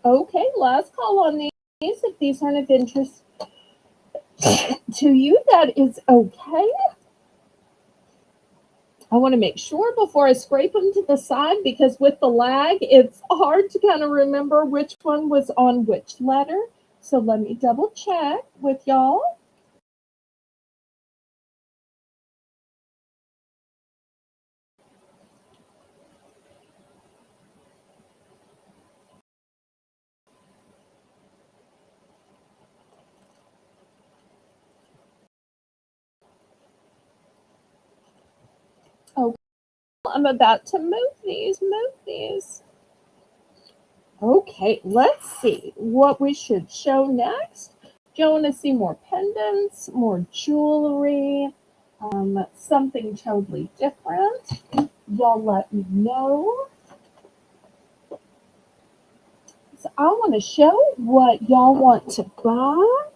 Speaker 1: Okay, last call on these. If these aren't of interest, to you that is okay. I want to make sure before I scrape them to the side because with the lag, it's hard to kind of remember which one was on which letter. So let me double check with y'all. Oh, I'm about to move these. Okay, let's see what we should show next. Do you want to see more pendants, more jewelry, something totally different? Y'all let me know. So I want to show what y'all want to buy.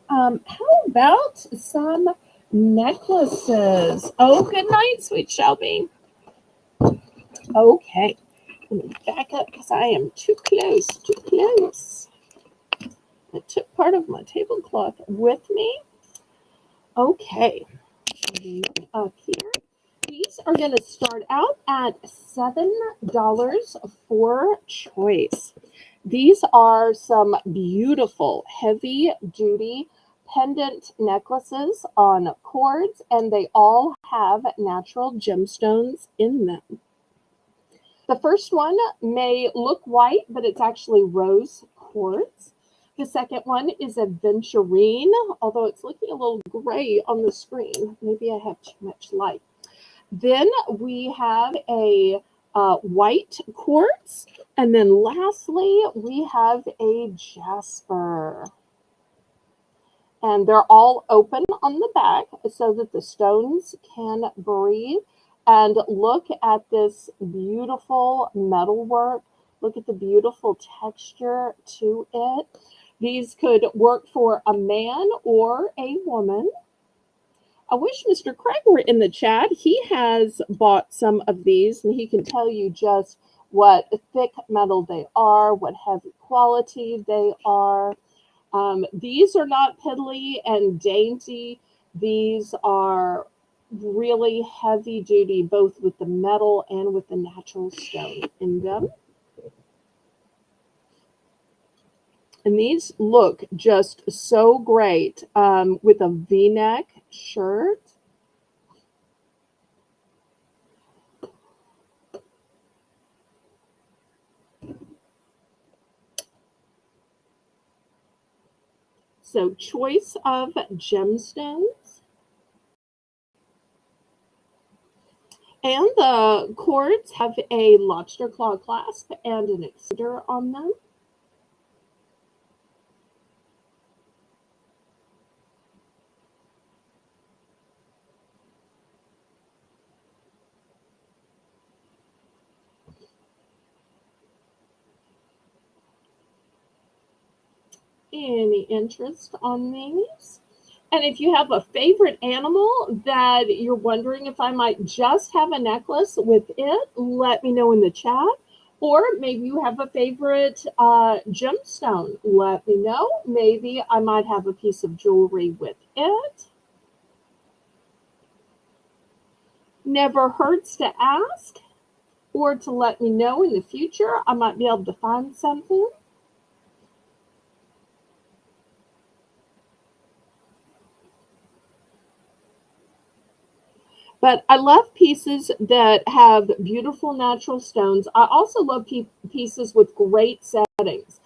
Speaker 1: How about some necklaces? Oh, good night, sweet Shelby. Okay, let me back up because I am too close, too close. I took part of my tablecloth with me. Okay, up here. These are going to start out at $7 for choice. These are some beautiful heavy duty pendant necklaces on cords, and they all have natural gemstones in them. The first one may look white, but it's actually rose quartz. The second one is aventurine, although it's looking a little gray on the screen. Maybe I have too much light. Then we have a white quartz. And then lastly, we have a jasper. And they're all open on the back so that the stones can breathe. And look at this beautiful metalwork. Look at the beautiful texture to it. These could work for a man or a woman. I wish Mr. Craig were in the chat. He has bought some of these and he can tell you just what thick metal they are, what heavy quality they are. These are not piddly and dainty. These are really heavy duty, both with the metal and with the natural stone in them. And these look just so great with a V-neck shirt. So choice of gemstones. And the cords have a lobster claw clasp and an extender on them. Any interest on these? And if you have a favorite animal that you're wondering if I might just have a necklace with it, let me know in the chat. Or maybe you have a favorite gemstone. Let me know. Maybe I might have a piece of jewelry with it. Never hurts to ask or to let me know in the future. I might be able to find something. But I love pieces that have beautiful natural stones. I also love pieces with great settings.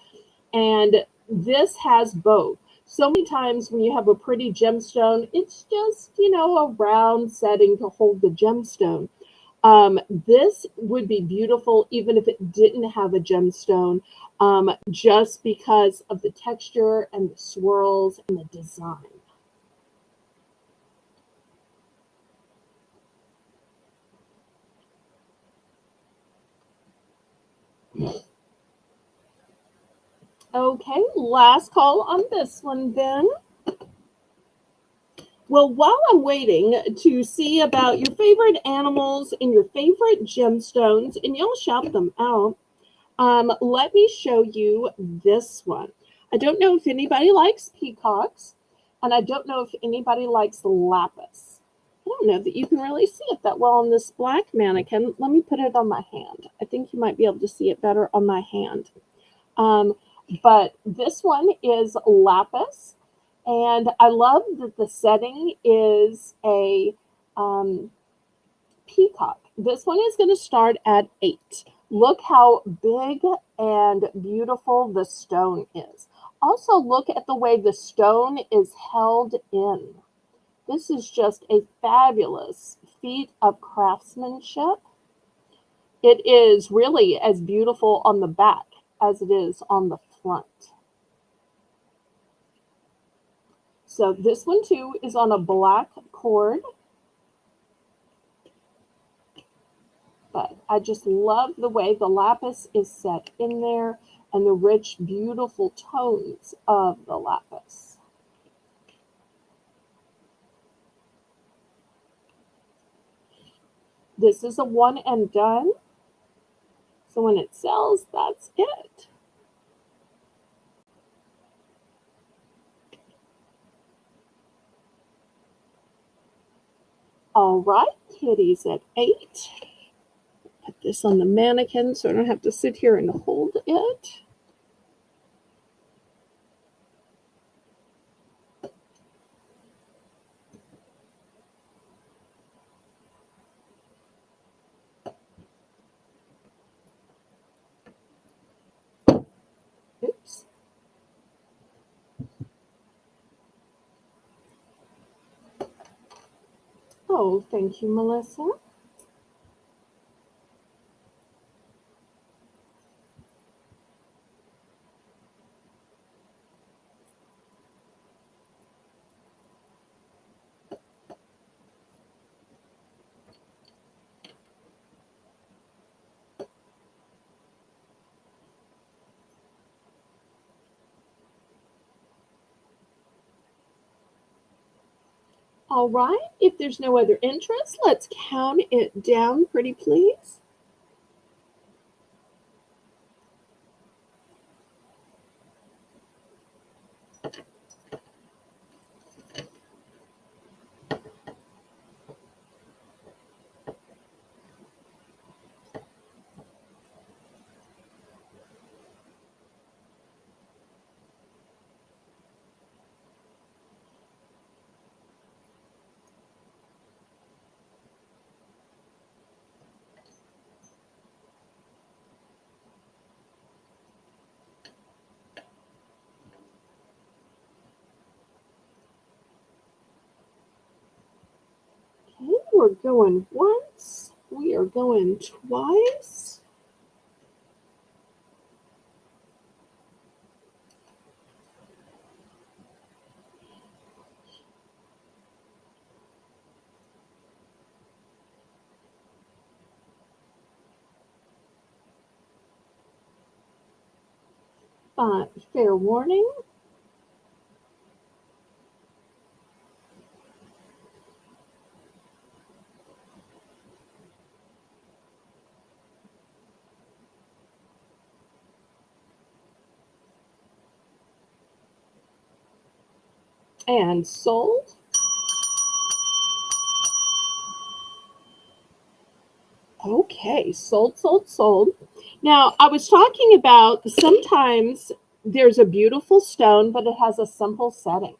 Speaker 1: And this has both. So many times when you have a pretty gemstone, it's just, a round setting to hold the gemstone. This would be beautiful even if it didn't have a gemstone, just because of the texture and the swirls and the design. Okay, last call on this one then. Well, while I'm waiting to see about your favorite animals and your favorite gemstones, and you'll shout them out, let me show you this one. I don't know if anybody likes peacocks, And I don't know if anybody likes lapis. I don't know that you can really see it that well on this black mannequin. Let me put it on my hand. I think you might be able to see it better on my hand. But this one is lapis. And I love that the setting is a peacock. This one is going to start at 8. Look how big and beautiful the stone is. Also, look at the way the stone is held in. This is just a fabulous feat of craftsmanship. It is really as beautiful on the back as it is on the front. So this one too is on a black cord. But I just love the way the lapis is set in there and the rich, beautiful tones of the lapis. This is a one and done. So when it sells, that's it. All right, kitties at 8. Put this on the mannequin so I don't have to sit here and hold it. Oops. Oh, thank you, Melissa. All right, if there's no other interest, let's count it down, pretty please. Okay, we're going once. We are going twice. Fair warning. And sold. Okay, sold, sold, sold. Now, I was talking about sometimes there's a beautiful stone, but it has a simple setting.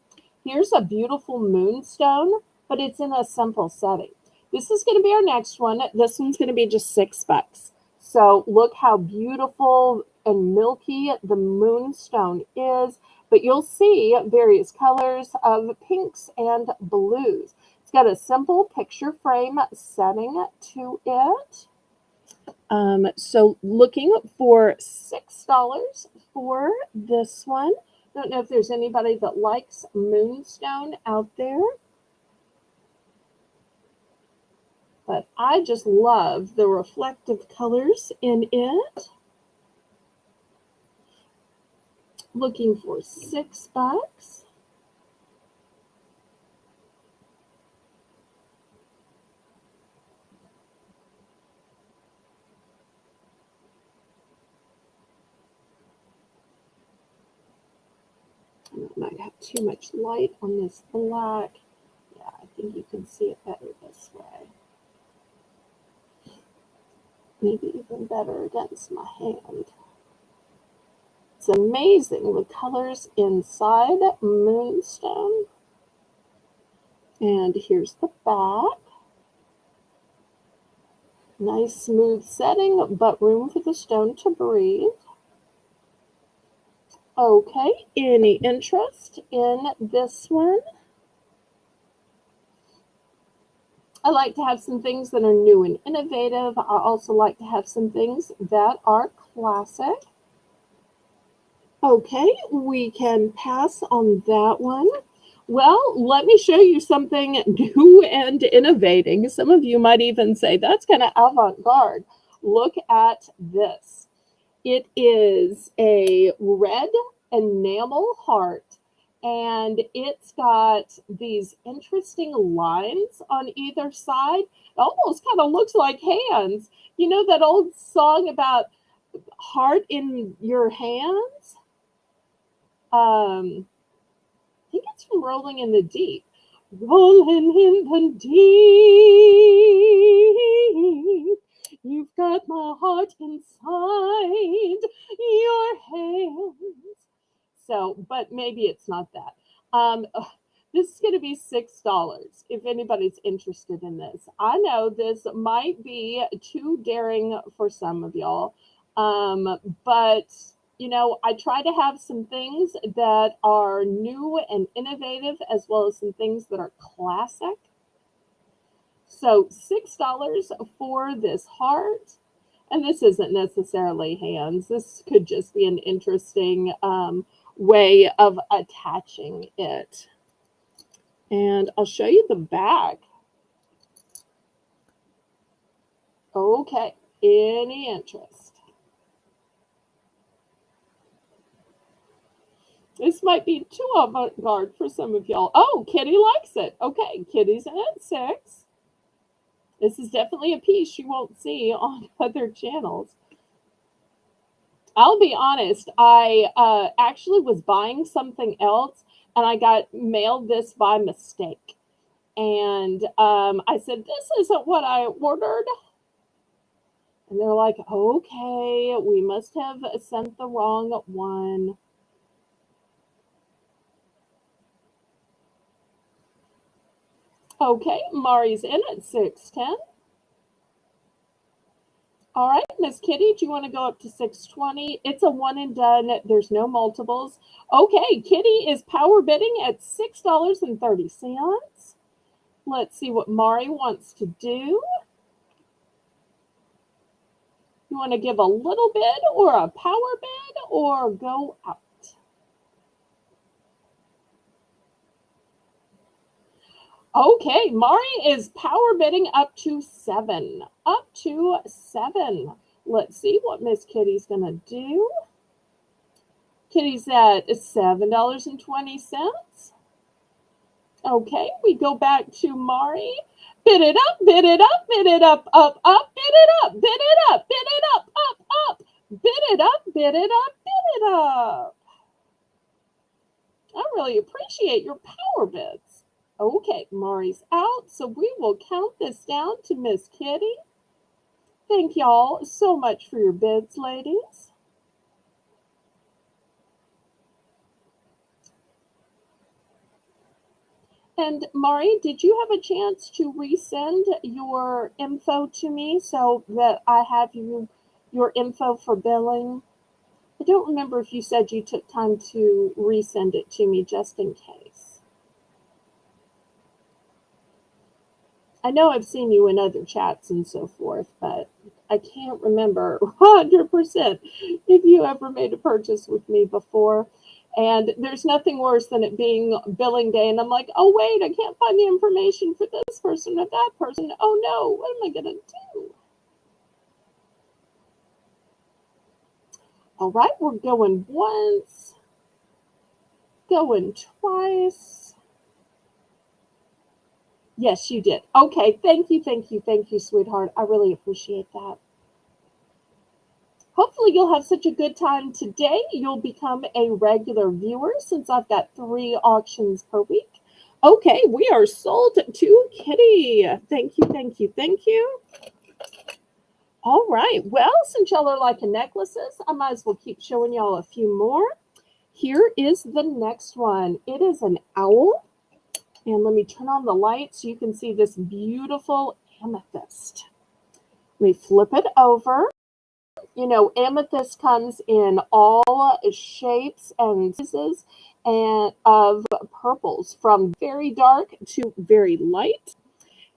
Speaker 1: Here's a beautiful moonstone, but it's in a simple setting. This is going to be our next one. This one's going to be just $6. So look how beautiful and milky the moonstone is, but you'll see various colors of pinks and blues. It's got a simple picture frame setting to it. So looking for $6 for this one. Don't know if there's anybody that likes moonstone out there. But I just love the reflective colors in it. Looking for $6. I might have too much light on this black. Yeah, I think you can see it better this way. Maybe even better against my hand. It's amazing the colors inside Moonstone. And here's the back. Nice smooth setting, but room for the stone to breathe. Okay, any interest in this one? I like to have some things that are new and innovative. I also like to have some things that are classic. Okay, we can pass on that one. Well, let me show you something new and innovating. Some of you might even say that's kind of avant-garde. Look at this. It is a red enamel heart, and it's got these interesting lines on either side. It almost kind of looks like hands. You know that old song about heart in your hands? I think it's from Rolling in the Deep. Rolling in the deep, you've got my heart inside your hands. So, but maybe it's not that. This is going to be $6 if anybody's interested in this. I know this might be too daring for some of y'all, but I try to have some things that are new and innovative as well as some things that are classic. So $6 for this heart. And this isn't necessarily hands. This could just be an interesting way of attaching it. And I'll show you the back. Okay, any interest? This might be too avant-garde for some of y'all. Oh, Kitty likes it. Okay, Kitty's in at 6. This is definitely a piece you won't see on other channels. I'll be honest, I actually was buying something else and I got mailed this by mistake. And I said, this isn't what I ordered. And they're like, okay, we must have sent the wrong one. Okay, Mari's in at 610. All right, Miss Kitty, do you want to go up to 620? It's a one and done. There's no multiples. Okay, Kitty is power bidding at $6.30. Let's see what Mari wants to do. You want to give a little bid or a power bid or go out? Okay, Mari is power bidding up to 7. Up to 7. Let's see what Miss Kitty's going to do. Kitty's at $7.20. Okay, we go back to Mari. Bid it up, bid it up, bid it up, up, up, bid it up, bid it up, bid it up, up. Bid it up, bid it up, bid it up. I really appreciate your power bids. Okay, Mari's out, so we will count this down to Miss Kitty. Thank y'all so much for your bids, ladies. And Mari, did you have a chance to resend your info to me so that I have your info for billing? I don't remember if you said you took time to resend it to me just in case. I know I've seen you in other chats and so forth, but I can't remember 100% if you ever made a purchase with me before. And there's nothing worse than it being billing day and I'm like, oh, wait, I can't find the information for this person or that person. Oh, no, what am I going to do? All right, we're going once, going twice. Yes, you did. Okay, thank you, sweetheart. I really appreciate that. Hopefully you'll have such a good time today. You'll become a regular viewer since I've got 3 auctions per week. Okay, we are sold to Kitty. Thank you, thank you, thank you. All right, well, since y'all are liking necklaces, I might as well keep showing y'all a few more. Here is the next one. It is an owl. And let me turn on the light so you can see this beautiful amethyst. We flip it over. You know, amethyst comes in all shapes and sizes and of purples, from very dark to very light.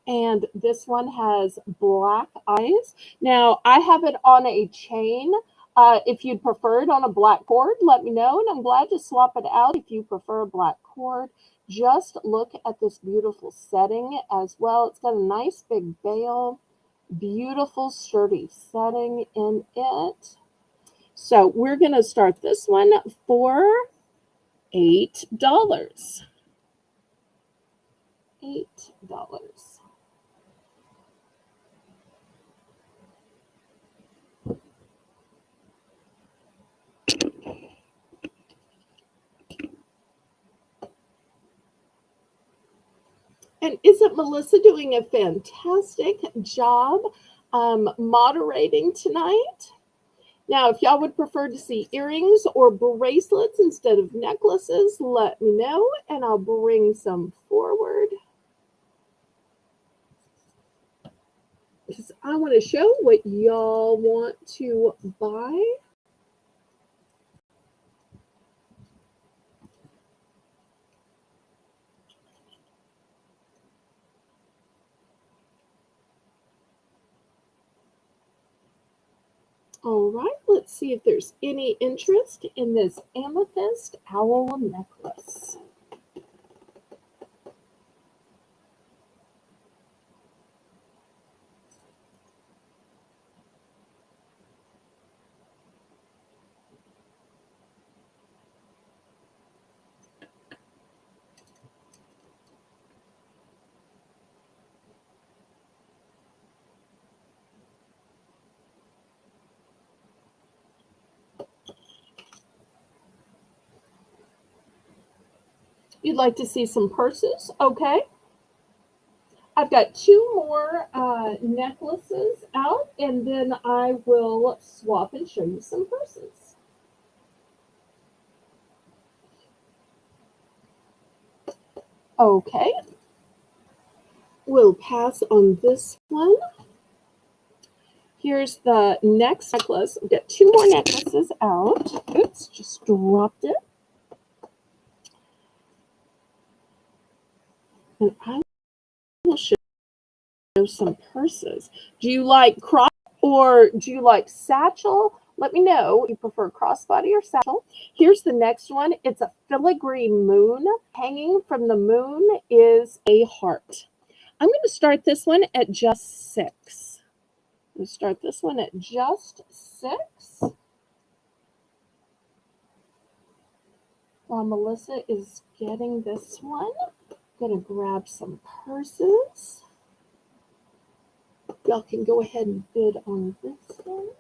Speaker 1: And this one has black eyes. Now, I have it on a chain. If you'd prefer it on a black cord, let me know, and I'm glad to swap it out if you prefer a black cord. Just look at this beautiful setting as well. It's got a nice big veil, beautiful sturdy setting in it. So we're going to start this one for $8. $8. And isn't Melissa doing a fantastic job moderating tonight? Now, if y'all would prefer to see earrings or bracelets instead of necklaces, let me know, and I'll bring some forward. Because I want to show what y'all want to buy. All right, let's see if there's any interest in this amethyst owl necklace. You'd like to see some purses? Okay. I've got 2 more necklaces out, and then I will swap and show you some purses. Okay. We'll pass on this one. Here's the next necklace. I've got 2 more necklaces out. Oops, just dropped it. And I will show some purses. Do you like crop or do you like satchel? Let me know if you prefer crossbody or satchel. Here's the next one. It's a filigree moon. Hanging from the moon is a heart. I'm going to start this one at just $6. I'm going to start this one at just $6. While Melissa is getting this one, I'm going to grab some purses. Y'all can go ahead and bid on this one.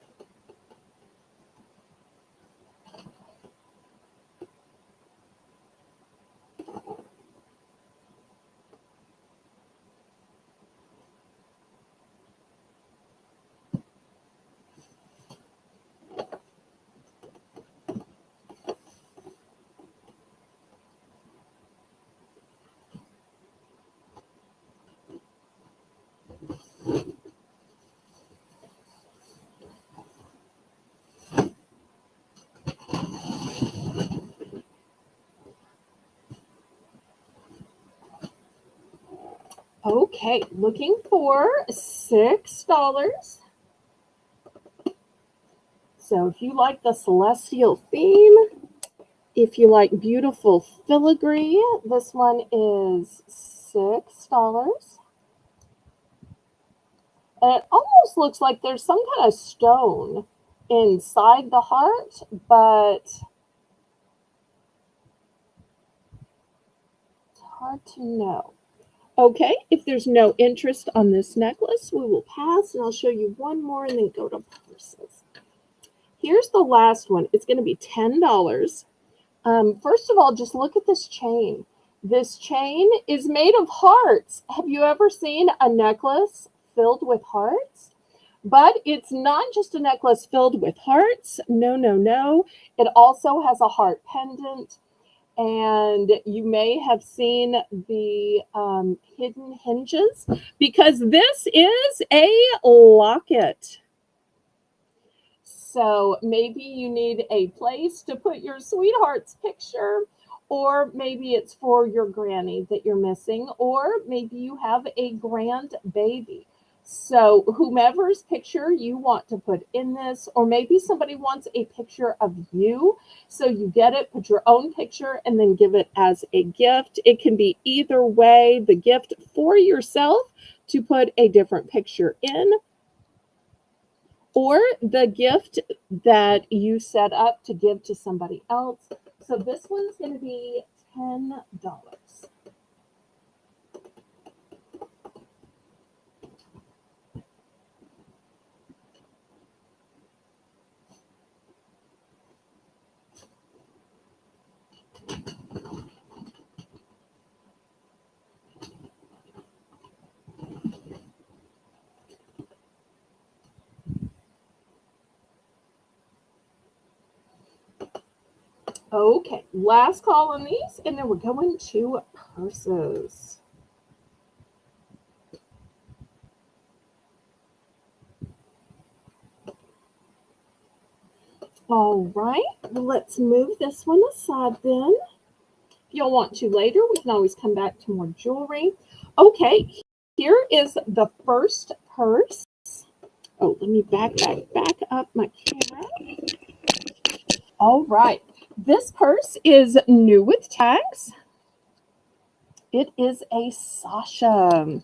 Speaker 1: Okay, looking for $6. So if you like the celestial theme, if you like beautiful filigree, this one is $6. And it almost looks like there's some kind of stone inside the heart, but it's hard to know. Okay, if there's no interest on this necklace, we will pass, and I'll show you one more and then go to purses. Here's the last one. It's going to be $10. First of all, just look at this chain. This chain is made of hearts. Have you ever seen a necklace filled with hearts? But it's not just a necklace filled with hearts. No, no, no. It also has a heart pendant. And you may have seen the hidden hinges because this is a locket. So maybe you need a place to put your sweetheart's picture, or maybe it's for your granny that you're missing, or maybe you have a grandbaby. So whomever's picture you want to put in this, or maybe somebody wants a picture of you. So you get it, put your own picture, and then give it as a gift. It can be either way, the gift for yourself to put a different picture in, or the gift that you set up to give to somebody else. So this one's going to be $10. Okay, last call on these, and then we're going to purses. All right, let's move this one aside then. If you'll want to later, we can always come back to more jewelry. Okay, here is the first purse. Oh, let me back up my camera. All right. This purse is new with tags. It is a Sasha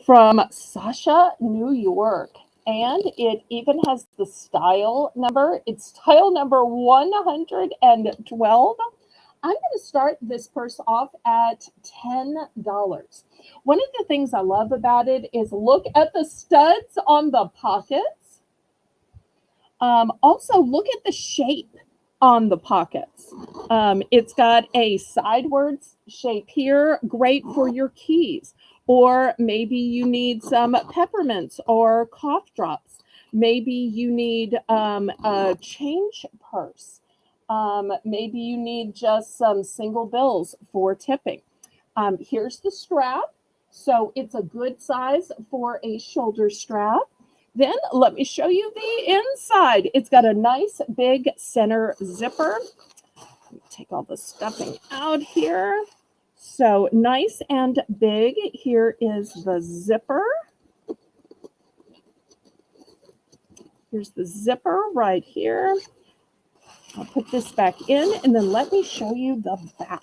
Speaker 1: from Sasha, New York. And it even has the style number. It's style number 112. I'm going to start this purse off at $10. One of the things I love about it is look at the studs on the pockets. Also, look at the shape on the pockets. It's got a sidewards shape here, great for your keys. Or maybe you need some peppermints or cough drops. Maybe you need a change purse. Maybe you need just some single bills for tipping. Here's the strap. So it's a good size for a shoulder strap. Then let me show you the inside. It's got a nice big center zipper. Let me take all the stuffing out here. So nice and big. Here is the zipper. Here's the zipper right here. I'll put this back in, and then let me show you the back.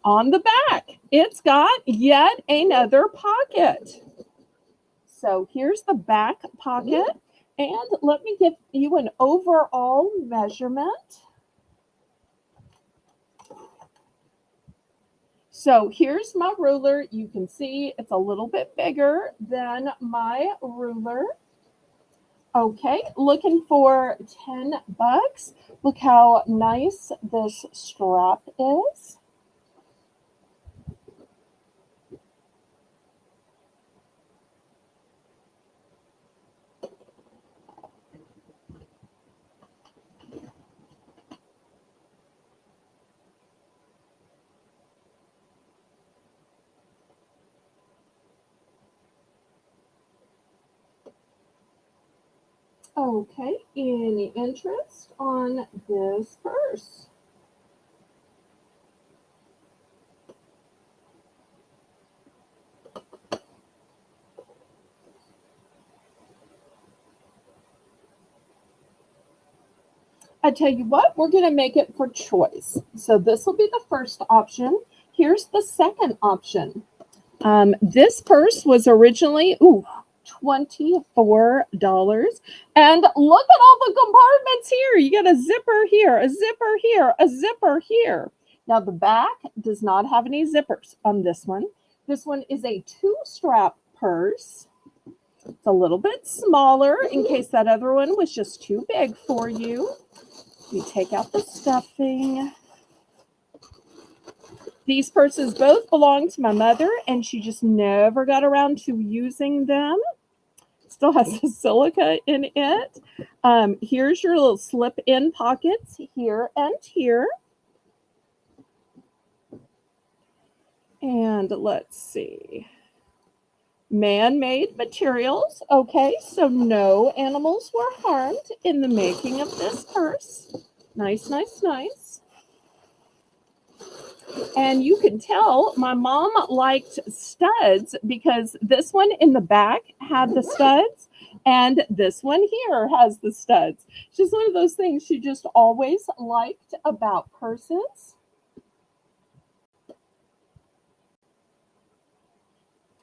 Speaker 1: On the back, it's got yet another pocket. So here's the back pocket, and let me give you an overall measurement. So here's my ruler. You can see it's a little bit bigger than my ruler. Okay, looking for $10. Look how nice this strap is. Okay, any interest on this purse? I tell you what, we're going to make it for choice. So this will be the first option. Here's the second option. This purse was originally, $24. And look at all the compartments here. You got a zipper here, a zipper here, a zipper here. Now the back does not have any zippers on this one. This one is a 2-strap purse. It's a little bit smaller in case that other one was just too big for you. You take out the stuffing. These purses both belong to my mother, and she just never got around to using them. Still has the silica in it. Here's your little slip-in pockets here and here. And let's see. Man-made materials. Okay, so no animals were harmed in the making of this purse. Nice, nice, nice. And you can tell my mom liked studs because this one in the back had the studs and this one here has the studs. It's just one of those things she just always liked about purses.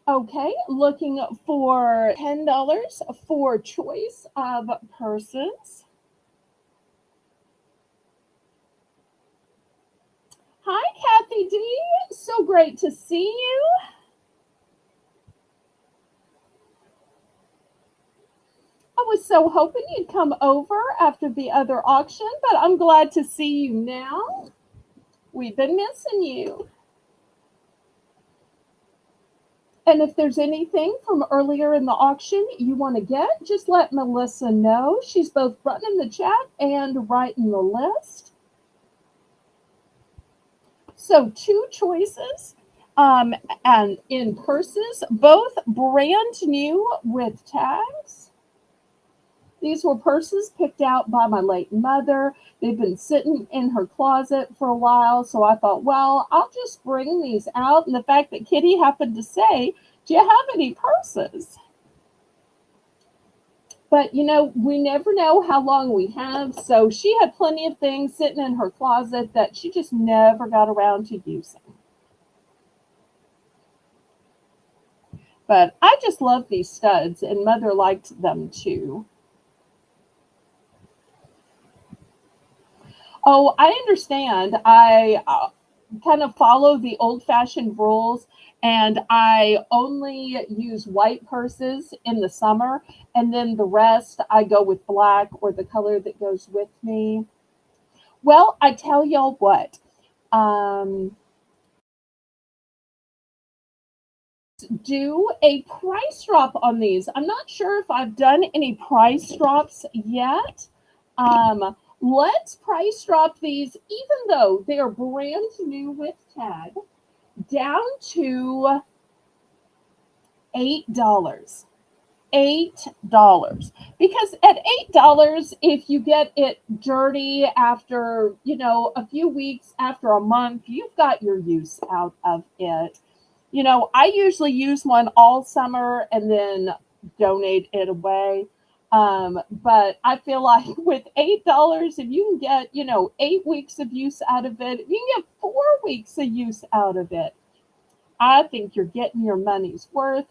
Speaker 1: Okay, looking for $10 for choice of purses. Hi, Kathy D. So great to see you. I was so hoping you'd come over after the other auction, but I'm glad to see you now. We've been missing you. And if there's anything from earlier in the auction you want to get, just let Melissa know. She's both running the chat and writing the list. So 2 choices and in purses, both brand new with tags. These were purses picked out by my late mother. They've been sitting in her closet for a while, so I thought, well, I'll just bring these out. And the fact that Kitty happened to say, do you have any purses? But, you know, we never know how long we have, so she had plenty of things sitting in her closet that she just never got around to using. But I just love these studs, and Mother liked them too. Oh, I understand. I kind of follow the old-fashioned rules, and I only use white purses in the summer, and then the rest I go with black or the color that goes with me. Well, I tell y'all what. Do a price drop on these. I'm not sure if I've done any price drops yet. Let's price drop these, even though they are brand new with tag, down to $8. $8. Because at $8, if you get it dirty after, you know, a few weeks, after a month, you've got your use out of it. You know, I usually use one all summer and then donate it away. But I feel like with $8, if you can get, you know, 8 weeks of use out of it, you can get 4 weeks of use out of it. I think you're getting your money's worth.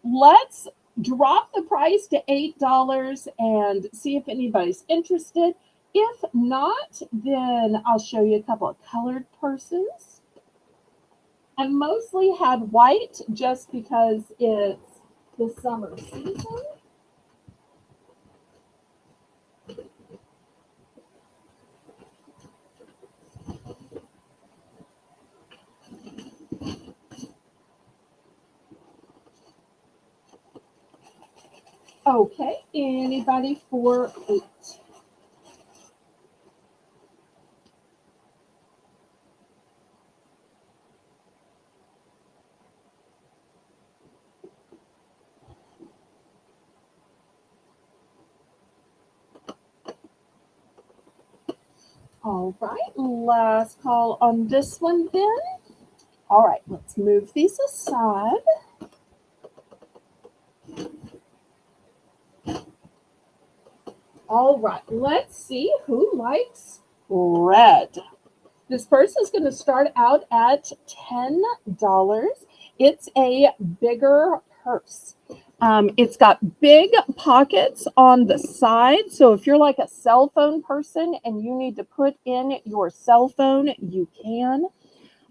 Speaker 1: Let's drop the price to $8 and see if anybody's interested. If not, then I'll show you a couple of colored purses. I mostly had white just because it's the summer season. Okay, anybody for 8? All right, last call on this one then. All right, let's move these aside. All right, let's see who likes red. This purse is going to start out at $10. It's a bigger purse. It's got big pockets on the side. So if you're like a cell phone person and you need to put in your cell phone, you can.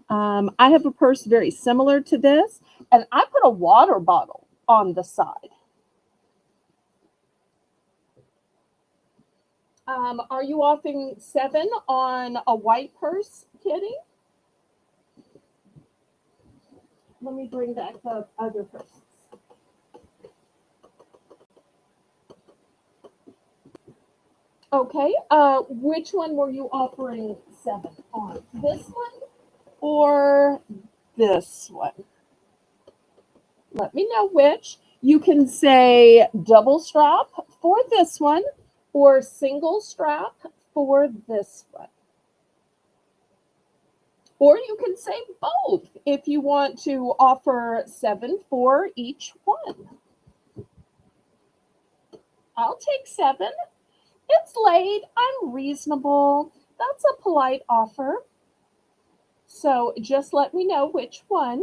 Speaker 1: I have a purse very similar to this, And I put a water bottle on the side. Are you offering 7 on a white purse, Kitty? Let me bring back the other purses. Okay, which one were you offering 7 on? This one or this one? Let me know which. You can say double strap for this one or single strap for this one. Or you can say both if you want to offer 7 for each one. I'll take 7. It's late. I'm reasonable. That's a polite offer. So just let me know which one.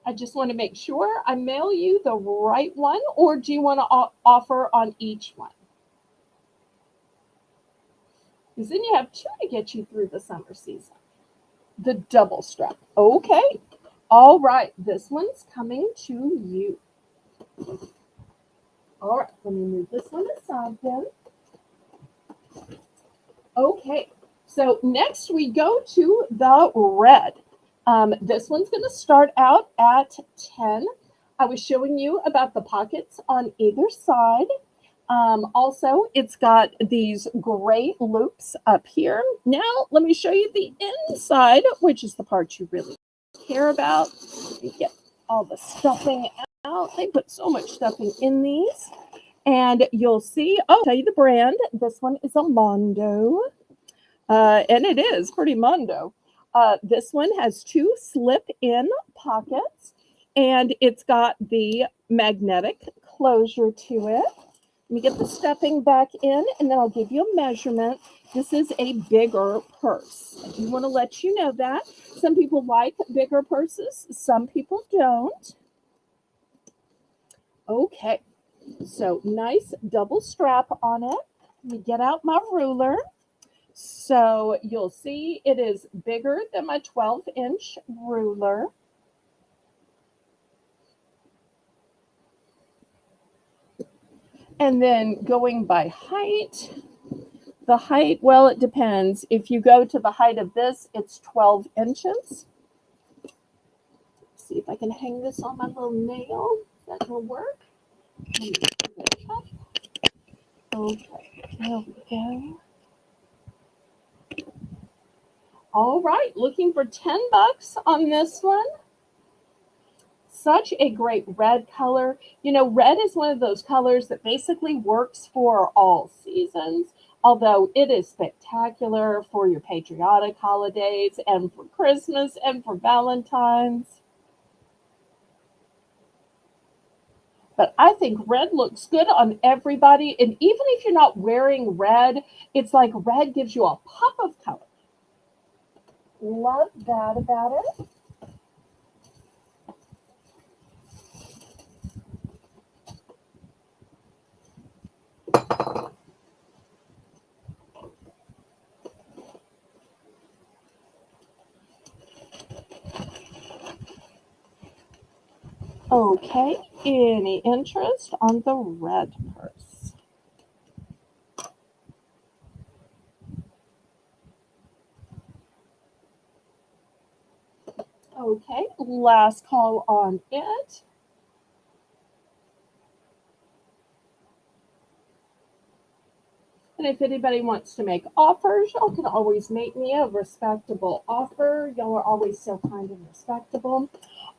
Speaker 1: I just want to make sure I mail you the right one, or do you want to offer on each one? Because then you have 2 to get you through the summer season. The double strap. Okay. All right. This one's coming to you. All right. Let me move this one aside then. Okay. So next we go to the red. This one's going to start out at 10. I was showing you about the pockets on either side. Also, it's got these gray loops up here. Now, let me show you the inside, which is the part you really care about. You get all the stuffing out. They put so much stuffing in these. And you'll see, I'll tell you the brand. This one is a Mondo. And it is pretty Mondo. This one has 2 slip-in pockets. And it's got the magnetic closure to it. Let me get the stuffing back in, and then I'll give you a measurement. This is a bigger purse. I do want to let you know that. Some people like bigger purses. Some people don't. Okay. So nice double strap on it. Let me get out my ruler. So you'll see it is bigger than my 12-inch ruler. And then going by height, the height, well, it depends. If you go to the height of this, it's 12 inches. Let's see if I can hang this on my little nail. That will work. Let me put it up. Okay, there we go. All right, looking for $10 on this one. Such a great red color. You know, red is one of those colors that basically works for all seasons, although it is spectacular for your patriotic holidays and for Christmas and for Valentine's. But I think red looks good on everybody. And even if you're not wearing red, it's like red gives you a pop of color. Love that about it. Okay, any interest on the red purse? Okay, last call on it. And if anybody wants to make offers, y'all can always make me a respectable offer. Y'all are always so kind and respectable.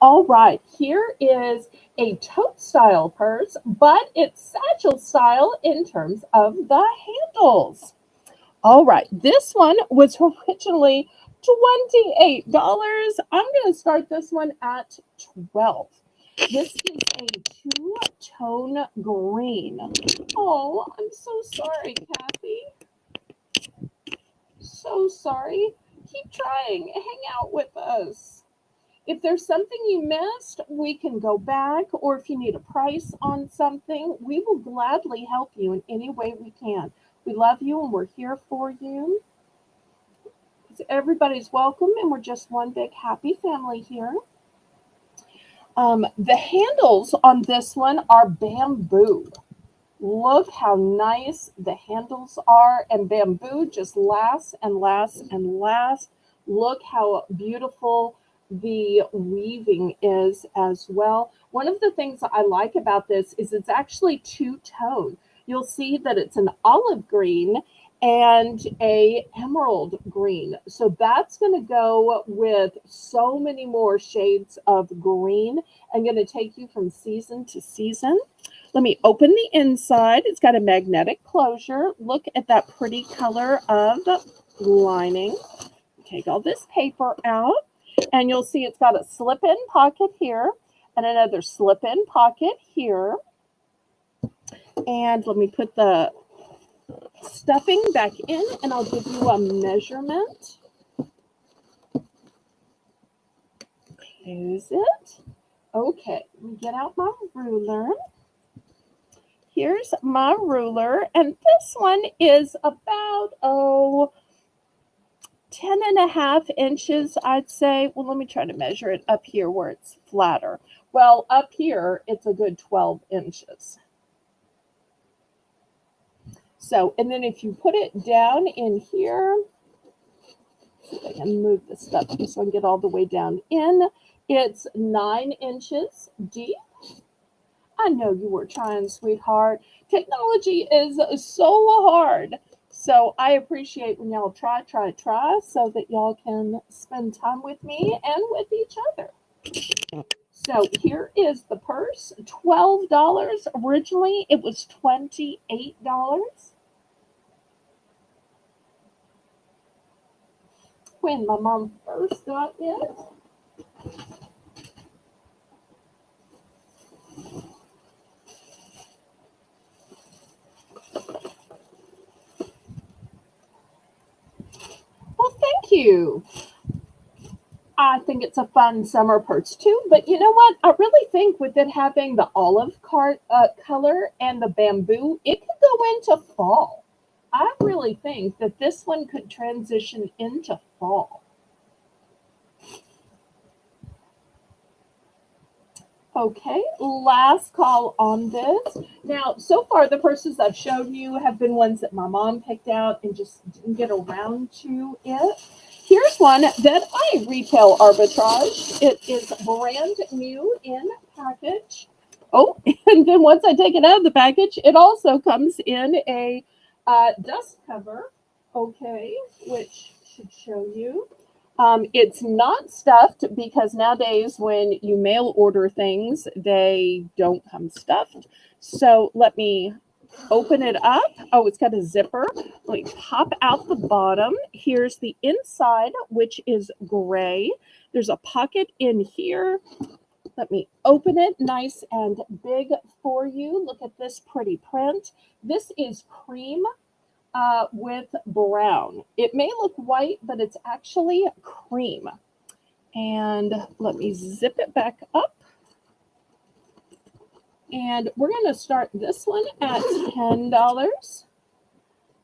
Speaker 1: All right, here is a tote style purse, but it's satchel style in terms of the handles. All right, this one was originally $28. I'm going to start this one at 12. This is a 2-tone green. Oh, I'm so sorry, Kathy. So sorry. Keep trying. Hang out with us. If there's something you missed, we can go back, or if you need a price on something, we will gladly help you in any way we can. We love you and we're here for you. Everybody's welcome, and we're just one big happy family here. The handles on this one are bamboo. Look how nice the handles are, and bamboo just lasts and lasts and lasts. Look how beautiful the weaving is as well. One of the things I like about this is it's actually two-tone. You'll see that it's an olive green and a emerald green. So that's going to go with so many more shades of green and going to take you from season to season. Let me open the inside. It's got a magnetic closure. Look at that pretty color of lining. Take all this paper out, and you'll see it's got a slip-in pocket here and another slip-in pocket here. And let me put the stuffing back in, and I'll give you a measurement. Close it. Okay, let me get out my ruler. Here's my ruler, and this one is about, 10.5 inches, I'd say. Well, let me try to measure it up here where it's flatter. Well, up here, it's a good 12 inches. So, and then if you put it down in here, see if I can move this stuff so I can get all the way down in, it's 9 inches deep. I know you were trying, sweetheart. Technology is so hard. So I appreciate when y'all try so that y'all can spend time with me and with each other. So here is the purse, $12. Originally, it was $28. When my mom first got it. Well, thank you. I think it's a fun summer purse too, but you know what? I really think with it having the olive color and the bamboo, it could go into fall. I really think that this one could transition into fall. Okay, last call on this. Now, so far, the purses I've shown you have been ones that my mom picked out and just didn't get around to it. Here's one that I retail arbitrage. It is brand new in package. Oh, and then once I take it out of the package, it also comes in a dust cover, okay, which should show you. It's not stuffed because nowadays when you mail order things, they don't come stuffed. So let me open it up. Oh, it's got a zipper. Let me pop out the bottom. Here's the inside, which is gray. There's a pocket in here. Let me open it nice and big for you. Look at this pretty print. This is cream with brown. It may look white, but it's actually cream. And let me zip it back up. And we're going to start this one at $10.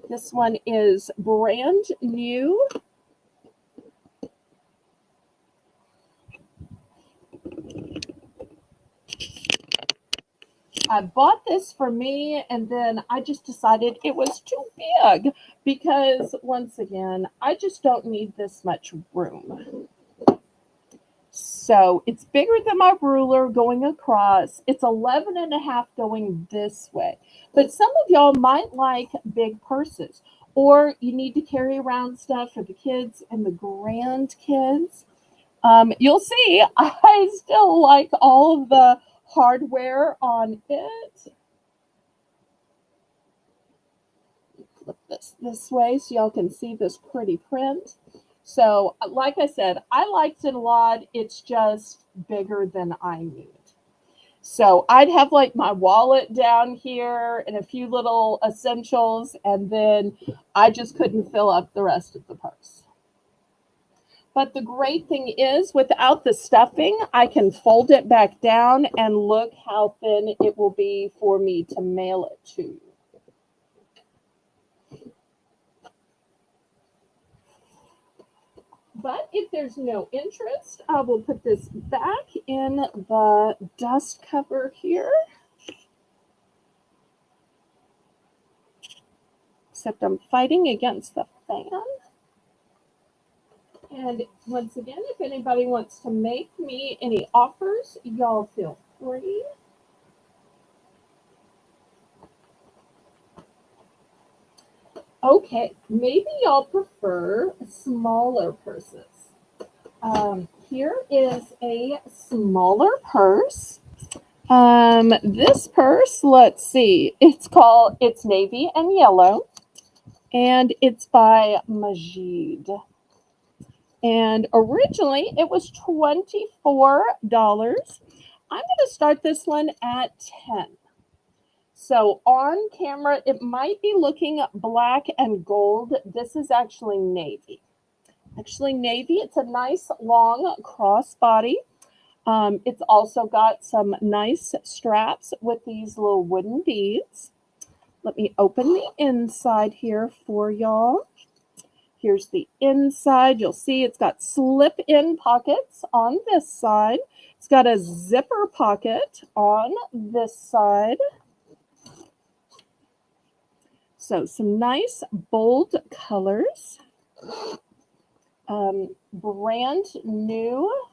Speaker 1: This one is brand new. I bought this for me, and then I just decided it was too big because, once again, I just don't need this much room. So it's bigger than my ruler going across. It's 11.5 going this way. But some of y'all might like big purses, or you need to carry around stuff for the kids and the grandkids. You'll see I still like all of the hardware on it. Flip this way so y'all can see this pretty print. So, like I said, I liked it a lot. It's just bigger than I need. So I'd have like my wallet down here and a few little essentials, and then I just couldn't fill up the rest of the purse. But the great thing is, without the stuffing, I can fold it back down and look how thin it will be for me to mail it to you. But if there's no interest, I will put this back in the dust cover here. Except I'm fighting against the fan. And once again, if anybody wants to make me any offers, y'all feel free. Okay, maybe y'all prefer smaller purses. Here is a smaller purse. This purse, let's see, it's navy and yellow, and it's by Majid. And originally it was $24. I'm going to start this one at $10. So on camera, it might be looking black and gold. This is actually navy. It's a nice long crossbody. It's also got some nice straps with these little wooden beads. Let me open the inside here for y'all. Here's the inside. You'll see it's got slip-in pockets on this side. It's got a zipper pocket on this side. So some nice bold colors. Brand new,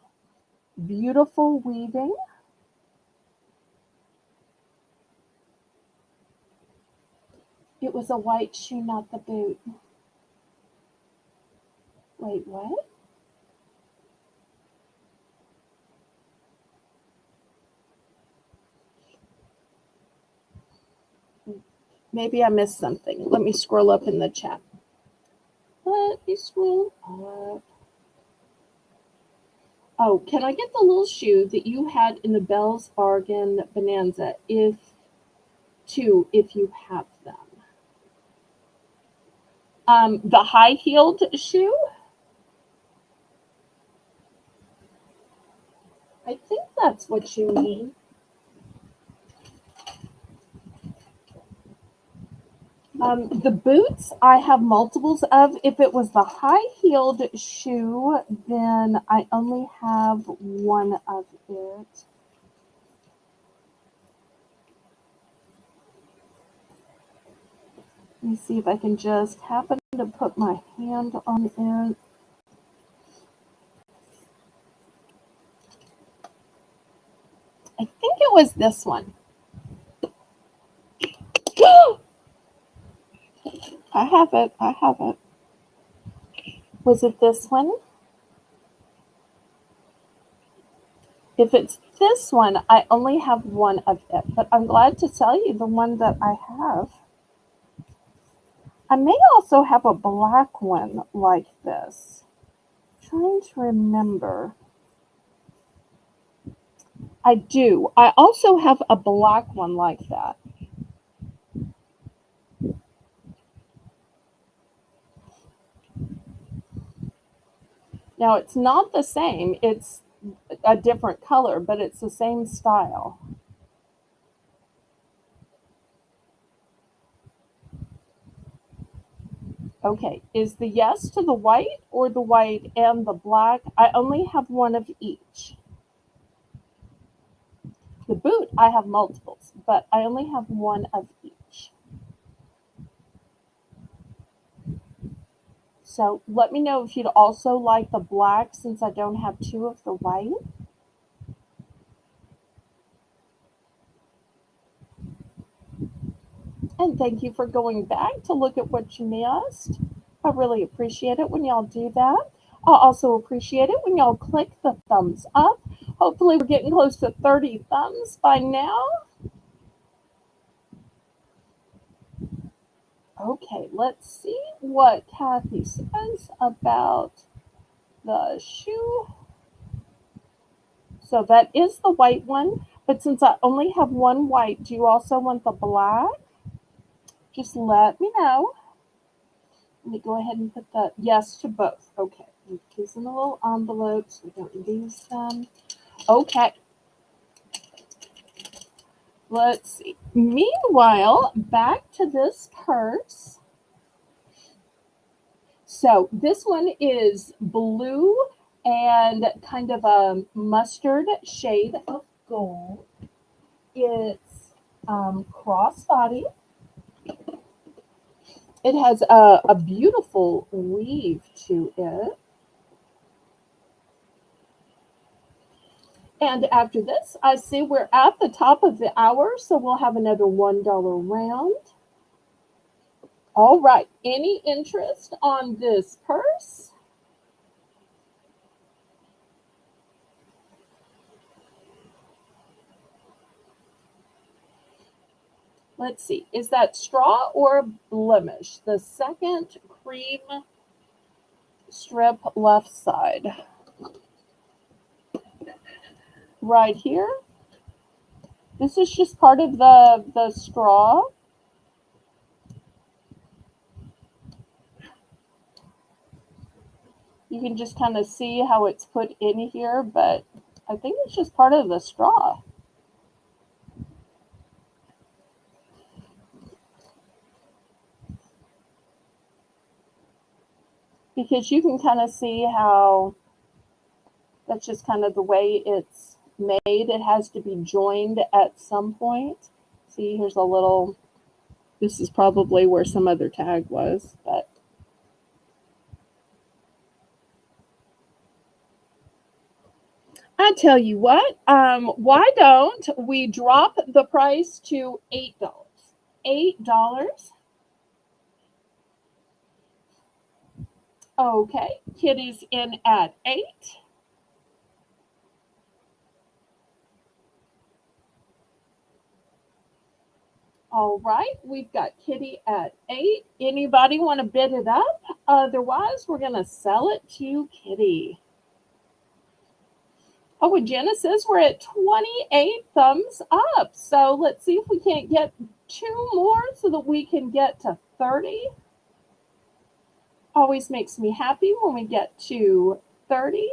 Speaker 1: beautiful weaving. It was a white shoe, not the boot. Wait, what? Maybe I missed something. Let me scroll up in the chat. Let me scroll up. Oh, can I get the little shoe that you had in the Belle's Bargain Bonanza if you have them? The high-heeled shoe? I think that's what you mean. The boots, I have multiples of. If it was the high-heeled shoe, then I only have one of it. Let me see if I can just happen to put my hand on it. I think it was this one. I have it. Was it this one? If it's this one, I only have one of it, but I'm glad to tell you the one that I have. I may also have a black one like this. I'm trying to remember. I do. I also have a black one like that. Now, it's not the same. It's a different color, but it's the same style. Okay, is the yes to the white or the white and the black? I only have one of each. The boot, I have multiples, but I only have one of each. So let me know if you'd also like the black since I don't have two of the white. And thank you for going back to look at what you missed. I really appreciate it when y'all do that. I also appreciate it when y'all click the thumbs up. Hopefully we're getting close to 30 thumbs by now. Okay, let's see what Kathy says about the shoe. So that is the white one, but since I only have one white, do you also want the black? Just let me know. Let me go ahead and put the yes to both. Okay. These in the little envelopes. We don't lose them. Okay. Let's see. Meanwhile, back to this purse. So this one is blue and kind of a mustard shade of gold. It's crossbody. It has a beautiful weave to it. And after this, I see we're at the top of the hour, so we'll have another $1 round. All right, any interest on this purse? Let's see, is that straw or blemish? The second cream strip left side. Right here. This is just part of the straw. You can just kind of see how it's put in here, but I think it's just part of the straw. Because you can kind of see how that's just kind of the way it's made. It has to be joined at some point. See, here's a little, this is probably where some other tag was, but I tell you what, why don't we drop the price to $8? $8. Okay, Kitty's in at 8. All right, we've got Kitty at 8. Anybody want to bid it up? Otherwise, we're going to sell it to Kitty. Oh, and Jenna says we're at 28 thumbs up. So let's see if we can't get 2 more so that we can get to 30. Always makes me happy when we get to 30.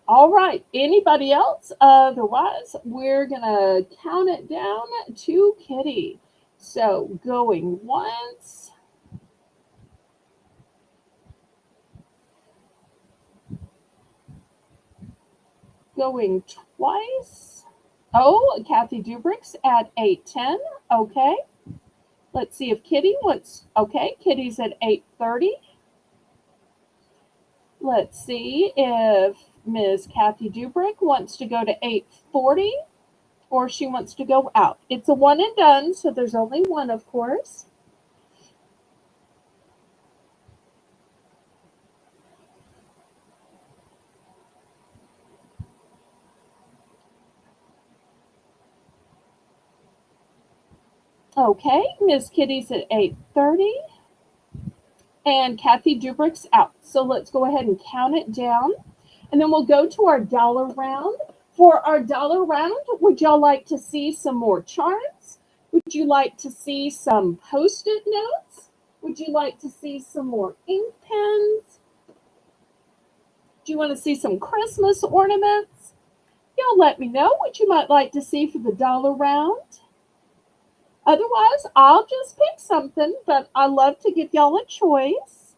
Speaker 1: All right, anybody else? Otherwise, we're going to count it down to Kitty. So going once. Going twice. Oh, Kathy Dubrick's at 8:10. Okay. Let's see if Kitty wants. Okay, Kitty's at 8:30. Let's see if Ms. Kathy Dubrick wants to go to 8:40 or she wants to go out. It's a one and done, so there's only one, of course. Okay, Miss Kitty's at 8:30. And Kathy Dubrick's out. So let's go ahead and count it down. And then we'll go to our dollar round. For our dollar round, would y'all like to see some more charts? Would you like to see some Post-it notes? Would you like to see some more ink pens? Do you want to see some Christmas ornaments? Y'all let me know what you might like to see for the dollar round. Otherwise, I'll just pick something, but I love to give y'all a choice.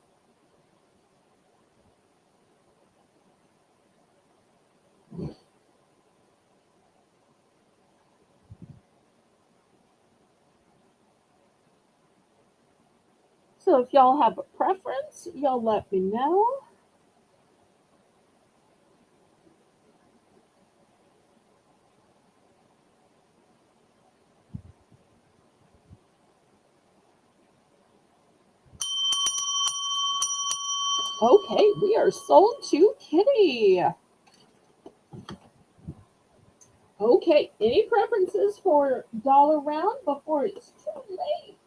Speaker 1: So if y'all have a preference, y'all let me know. Okay, we are sold to Kitty. Okay, any preferences for dollar round before it's too late?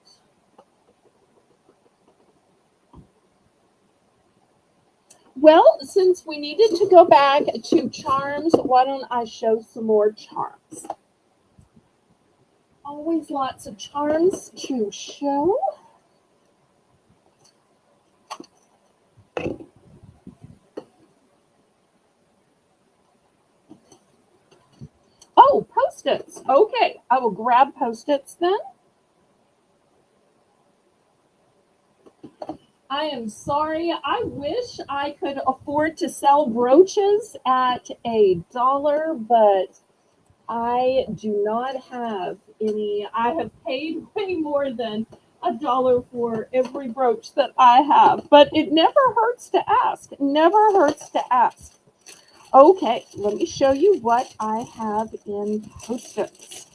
Speaker 1: Well, since we needed to go back to charms, why don't I show some more charms? Always lots of charms to show. Post-its. Okay, I will grab Post-its then. I am sorry. I wish I could afford to sell brooches at $1, but I do not have any. I have paid way more than $1 for every brooch that I have, but it never hurts to ask. Never hurts to ask. Okay, let me show you what I have in Post-its.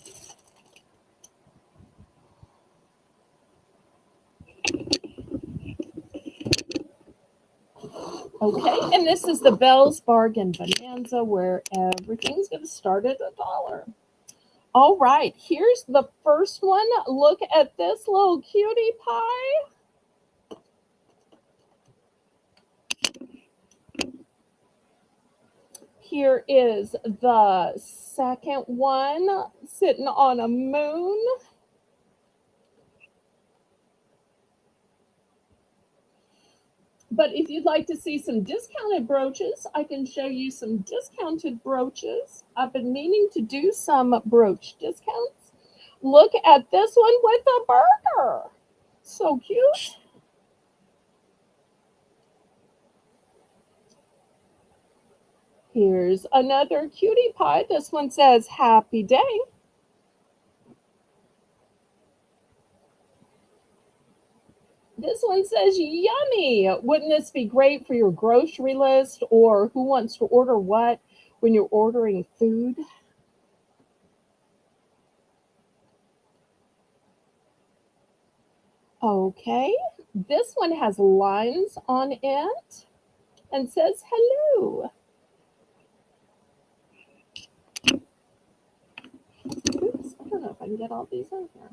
Speaker 1: Okay, and this is the Belle's Bargain Bonanza where everything's going to start at $1. All right, here's the first one. Look at this little cutie pie. Here is the second one sitting on a moon. But if you'd like to see some discounted brooches, I can show you some discounted brooches. I've been meaning to do some brooch discounts. Look at this one with a burger. So cute. Here's another cutie pie. This one says happy day. This one says yummy. Wouldn't this be great for your grocery list or who wants to order what when you're ordering food? Okay, this one has lines on it and says hello. Oops, I don't know if I can get all these in here.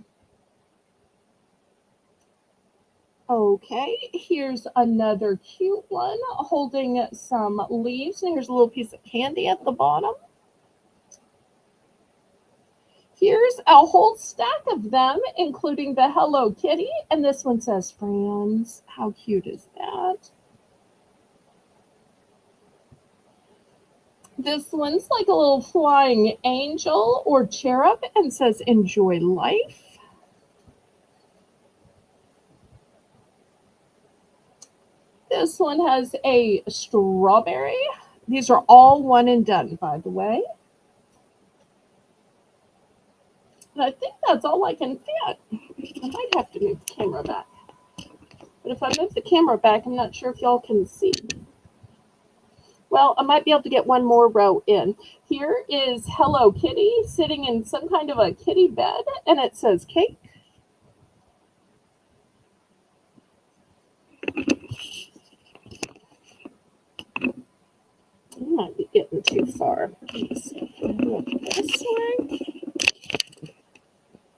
Speaker 1: Okay, here's another cute one holding some leaves, and here's a little piece of candy at the bottom. Here's a whole stack of them, including the Hello Kitty, and this one says friends. How cute is that? This one's like a little flying angel or cherub and says enjoy life. This one has a strawberry. These are all one and done, by the way. And I think that's all I can fit. I might have to move the camera back. But if I move the camera back, I'm not sure if y'all can see. Well, I might be able to get one more row in. Here is Hello Kitty sitting in some kind of a kitty bed, and it says cake. I might be getting too far. Let's see. Look this way.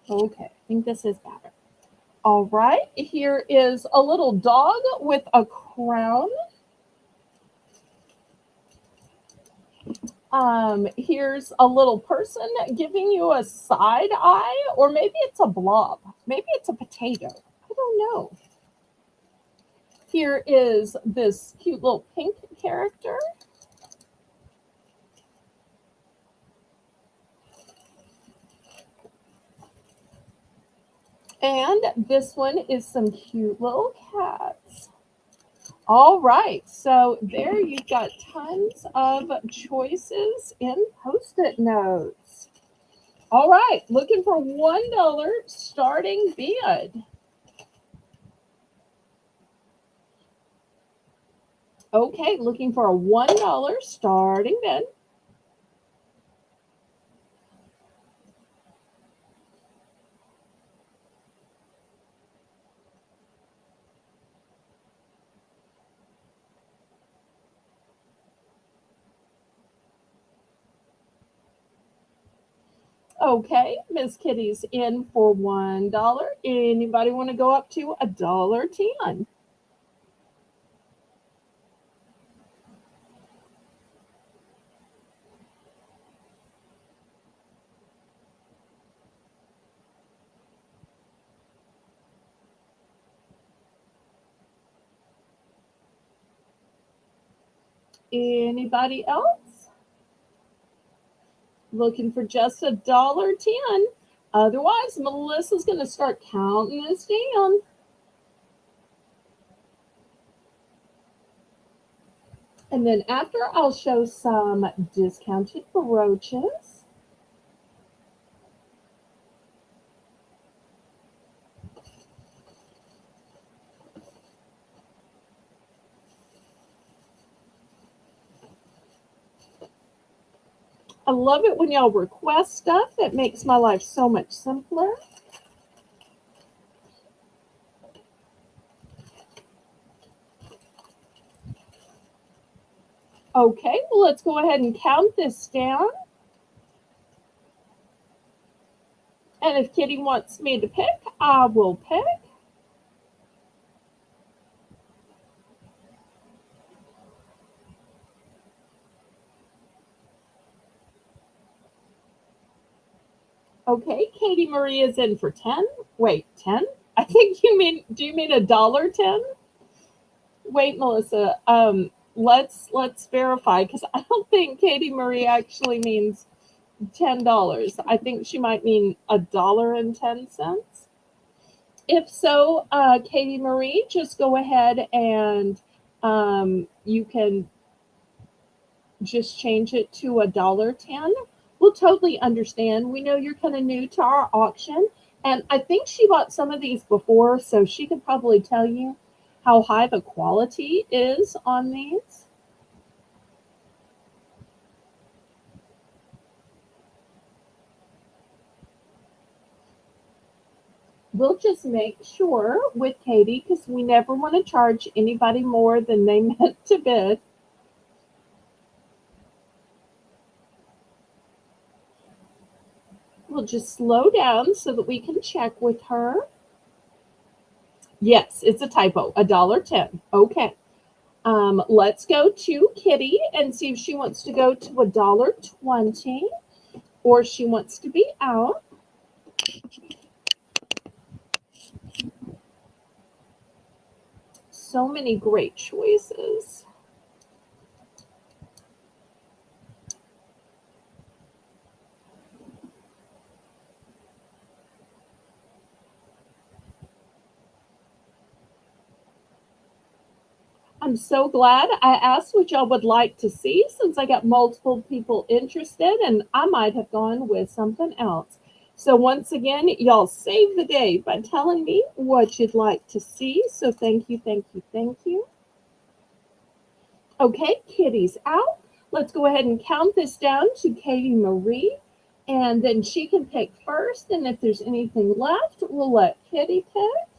Speaker 1: Okay, I think this is better. All right, here is a little dog with a crown. Here's a little person giving you a side eye, or maybe it's a blob. Maybe it's a potato. I don't know. Here is this cute little pink character. And this one is some cute little cats. All right, so there you've got tons of choices in Post-it notes. All right, looking for $1 starting bid. Okay, looking for a $1 starting bid. Okay, Miss Kitty's in for $1. Anybody want to go up to $1.10? Anybody else? Looking for just $1.10. Otherwise, Melissa's going to start counting this down. And then after, I'll show some discounted brooches. I love it when y'all request stuff. It makes my life so much simpler. Okay, well, let's go ahead and count this down. And if Kitty wants me to pick, I will pick. Okay, Katie Marie is in for 10. Wait, 10? I think do you mean $1.10? Wait, Melissa, let's verify because I don't think Katie Marie actually means $10. I think she might mean $1.10. If so, Katie Marie, just go ahead and you can just change it to $1.10. We'll totally understand. We know you're kind of new to our auction, and I think she bought some of these before, so she could probably tell you how high the quality is on these. We'll just make sure with Katie, because we never want to charge anybody more than they meant to bid. We'll just slow down so that we can check with her. Yes, it's a typo, $1.10. Okay. Let's go to Kitty and see if she wants to go to $1.20 or she wants to be out. So many great choices. I'm so glad I asked what y'all would like to see since I got multiple people interested and I might have gone with something else. So once again, y'all save the day by telling me what you'd like to see. So thank you, thank you, thank you. Okay, Kitty's out. Let's go ahead and count this down to Katie Marie. And then she can pick first. And if there's anything left, we'll let Kitty pick.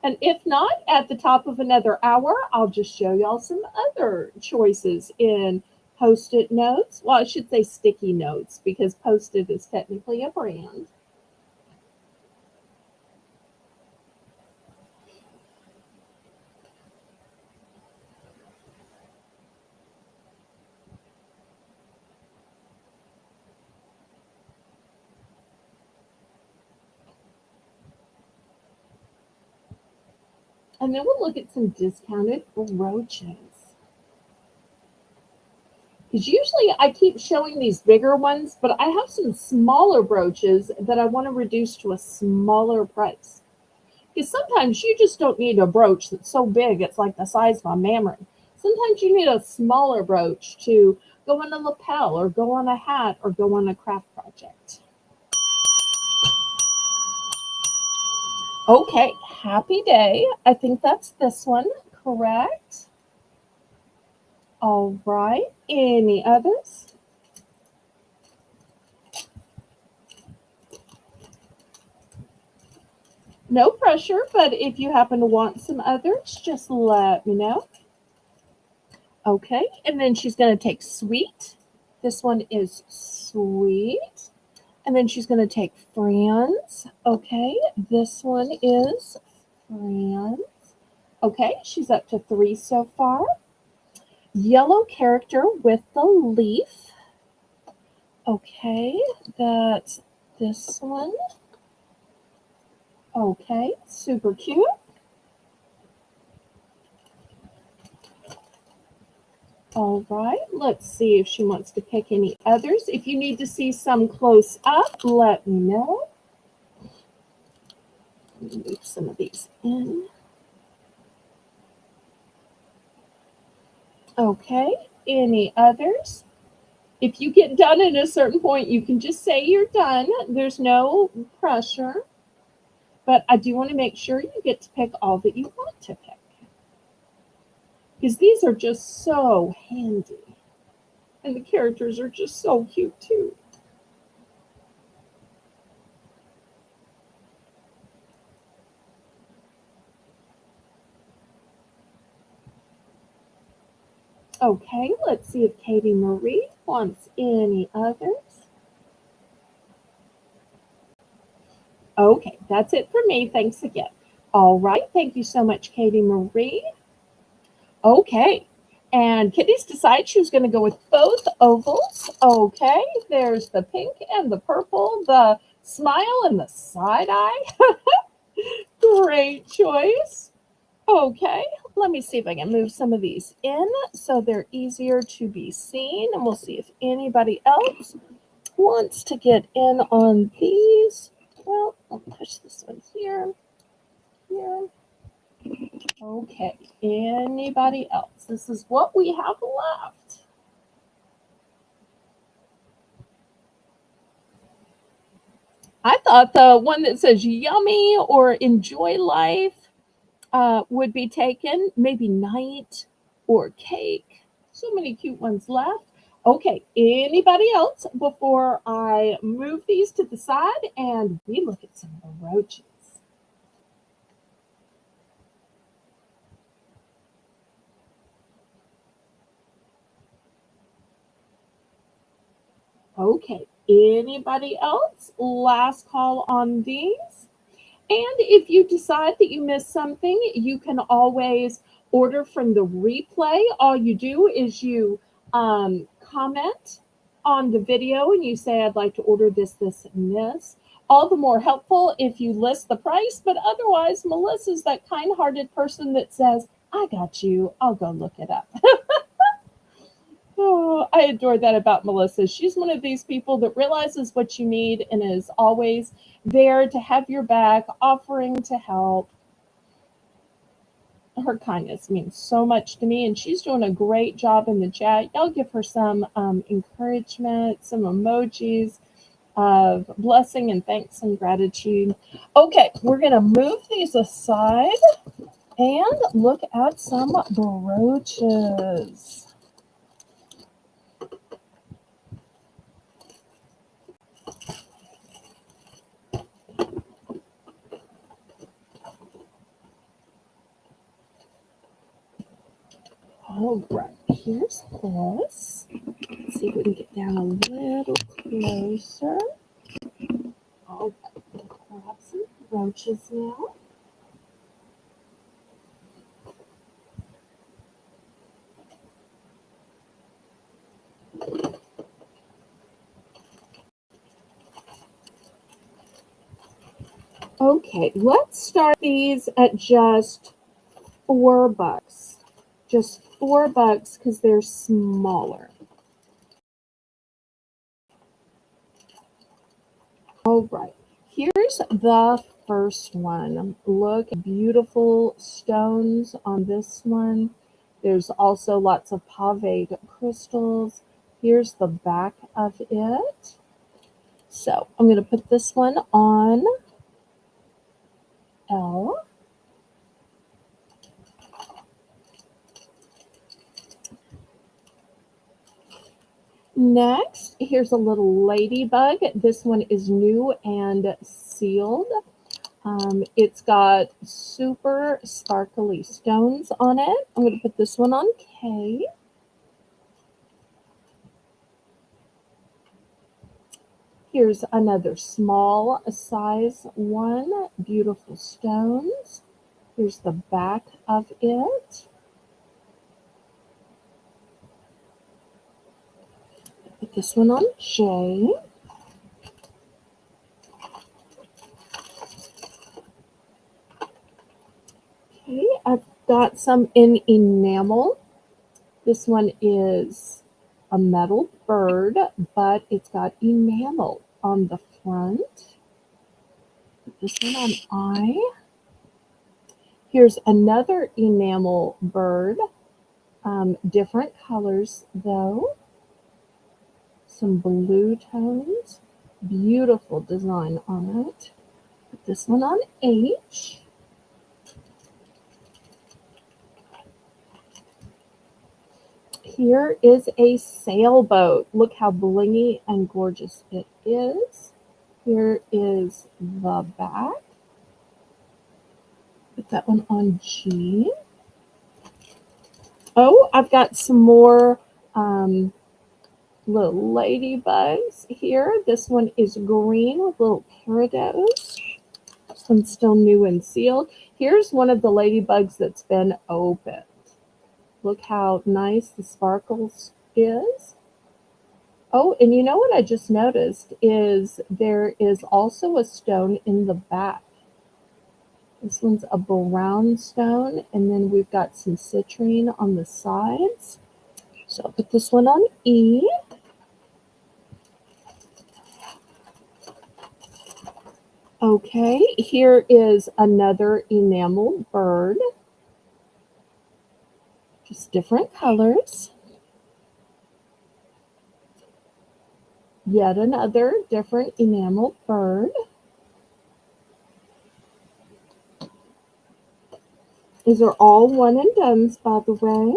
Speaker 1: And if not, at the top of another hour, I'll just show y'all some other choices in Post-it notes. Well, I should say sticky notes because Post-it is technically a brand. And then we'll look at some discounted brooches. Because usually I keep showing these bigger ones, but I have some smaller brooches that I want to reduce to a smaller price. Because sometimes you just don't need a brooch that's so big it's like the size of a mammary. Sometimes you need a smaller brooch to go on a lapel or go on a hat or go on a craft project. Okay, happy day. I think that's this one, correct? All right, any others? No pressure, but if you happen to want some others, just let me know. Okay, and then she's going to take sweet. This one is sweet. And then she's going to take friends. Okay, this one is friends. Okay, she's up to 3 so far. Yellow character with the leaf. Okay, that's this one. Okay, super cute. All right, let's see if she wants to pick any others. If you need to see some close up, let me know. Let me move some of these in. Okay, any others? If you get done at a certain point, you can just say you're done. There's no pressure. But I do want to make sure you get to pick all that you want to pick. Because these are just so handy. And the characters are just so cute too. Okay, let's see if Katie Marie wants any others. Okay, that's it for me. Thanks again. All right, thank you so much, Katie Marie. Okay, and Kitty's decided she was going to go with both ovals. Okay, there's the pink and the purple, the smile and the side eye. Great choice. Okay, let me see if I can move some of these in so they're easier to be seen. And we'll see if anybody else wants to get in on these. Well, I'll push this one here, here. Okay, anybody else? This is what we have left. I thought the one that says yummy or enjoy life would be taken. Maybe night or cake. So many cute ones left. Okay, anybody else before I move these to the side and we look at some of the roaches? Okay, anybody else? Last call on these. And if you decide that you missed something, you can always order from the replay. All you do is you comment on the video and you say, I'd like to order this, this, and this. All the more helpful if you list the price, but otherwise, Melissa's that kind hearted person that says, I got you, I'll go look it up. Oh, I adore that about Melissa. She's one of these people that realizes what you need and is always there to have your back, offering to help. Her kindness means so much to me, and she's doing a great job in the chat. Y'all give her some encouragement, some emojis of blessing and thanks and gratitude. Okay, we're going to move these aside and look at some brooches. All right, here's this. Let's see if we can get down a little closer. All right, we'll grab some roaches now. Okay, let's start these at just $4. Just $4 because they're smaller. All right, here's the first one. Look, beautiful stones on this one. There's also lots of paved crystals. Here's the back of it. So I'm going to put this one on L. Next, here's a little ladybug. This one is new and sealed. It's got super sparkly stones on it. I'm going to put this one on K. Here's another small size one. Beautiful stones. Here's the back of it. Put this one on J. Okay, I've got some in enamel. This one is a metal bird, but it's got enamel on the front. Put this one on eye. Here's another enamel bird. Different colors though. Some blue tones. Beautiful design on it. Put this one on H. Here is a sailboat. Look how blingy and gorgeous it is. Here is the back. Put that one on G. Oh, I've got some more little ladybugs here. This one is green with little peridot. This one's still new and sealed. Here's one of the ladybugs that's been opened. Look how nice the sparkles is. Oh, and you know what I just noticed is there is also a stone in the back. This one's a brown stone, and then we've got some citrine on the sides. So I'll put this one on E. Okay, here is another enamel bird. Just different colors. Yet another different enamel bird. These are all one and dones, by the way.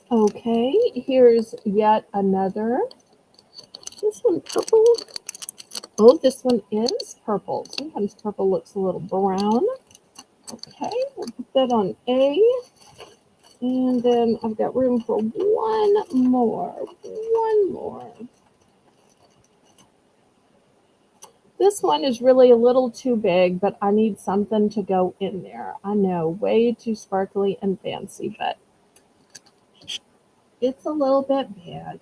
Speaker 1: Okay, here's yet another. This one purple. Oh, this one is purple. Sometimes purple looks a little brown. Okay, we'll put that on A. And then I've got room for one more. One more. This one is really a little too big, but I need something to go in there. I know, way too sparkly and fancy, but it's a little bit big.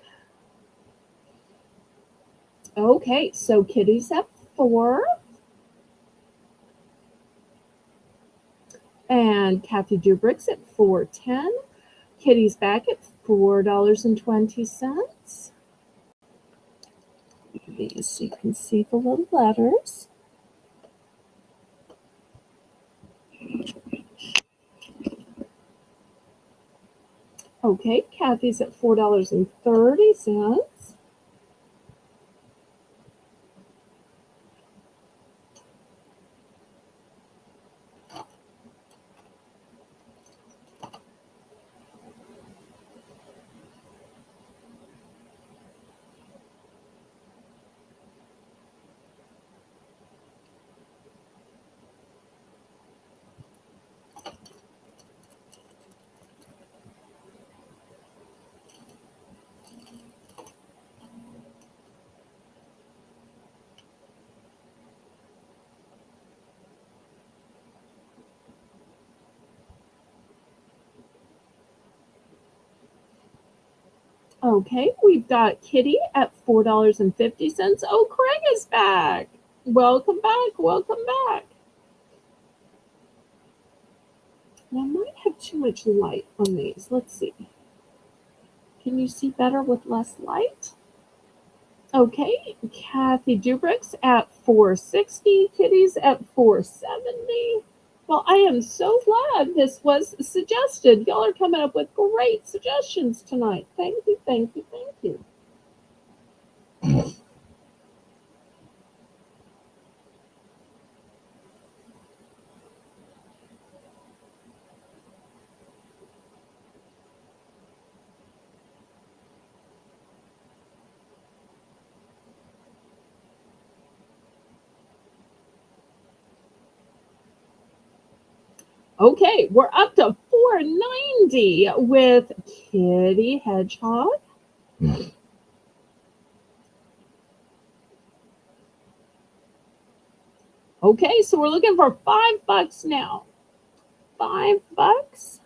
Speaker 1: Okay, so kitties at 4. And Kathy Dubrick's at $4.10. Kitty's back at $4.20. These so you can see the little letters. Okay, Kathy's at $4.30. Okay, we've got Kitty at $4.50. Oh, Craig is back. Welcome back. Welcome back. Now, I might have too much light on these. Let's see. Can you see better with less light? Okay, Kathy Dubrick's at $4.60. Kitty's at $4.70. Well, I am so glad this was suggested. Y'all are coming up with great suggestions tonight. Thank you, thank you, thank you. Okay, we're up to $4.90 with Kitty Hedgehog. Okay, so we're looking for $5 now. $5.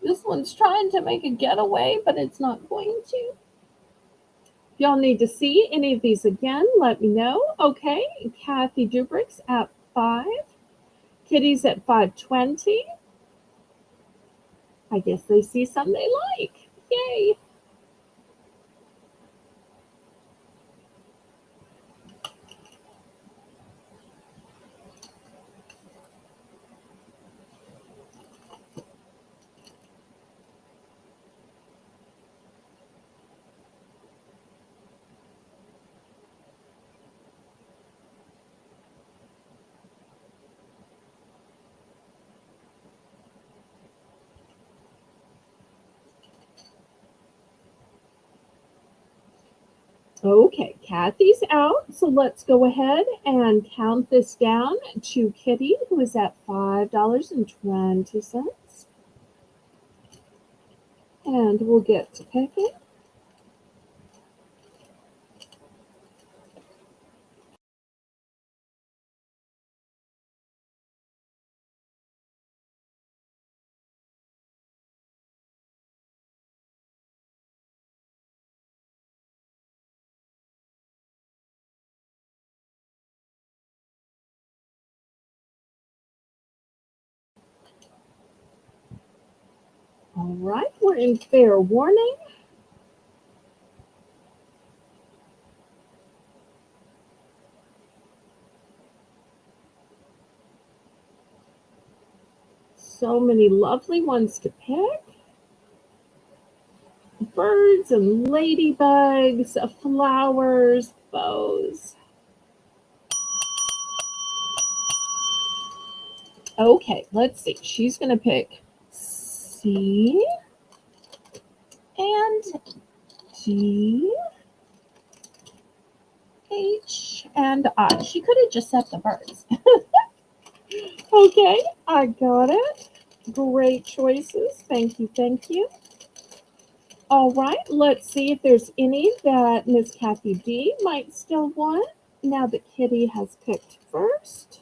Speaker 1: This one's trying to make a getaway, but it's not going to. y'all need to see any of these again, let me know. Okay, Kathy Dubrick's at 5. Kitty's at 520. I guess they see some they like. Yay. Okay, Kathy's out, so let's go ahead and count this down to Kitty, who is at $5.20. And we'll get to picking. All right, we're in fair warning. So many lovely ones to pick. Birds and ladybugs, flowers, bows. Okay, let's see. She's going to pick C and G, H, and I. She could have just said the birds. Okay, I got it. Great choices. Thank you, thank you. All right, let's see if there's any that Miss Kathy D might still want now that Kitty has picked first.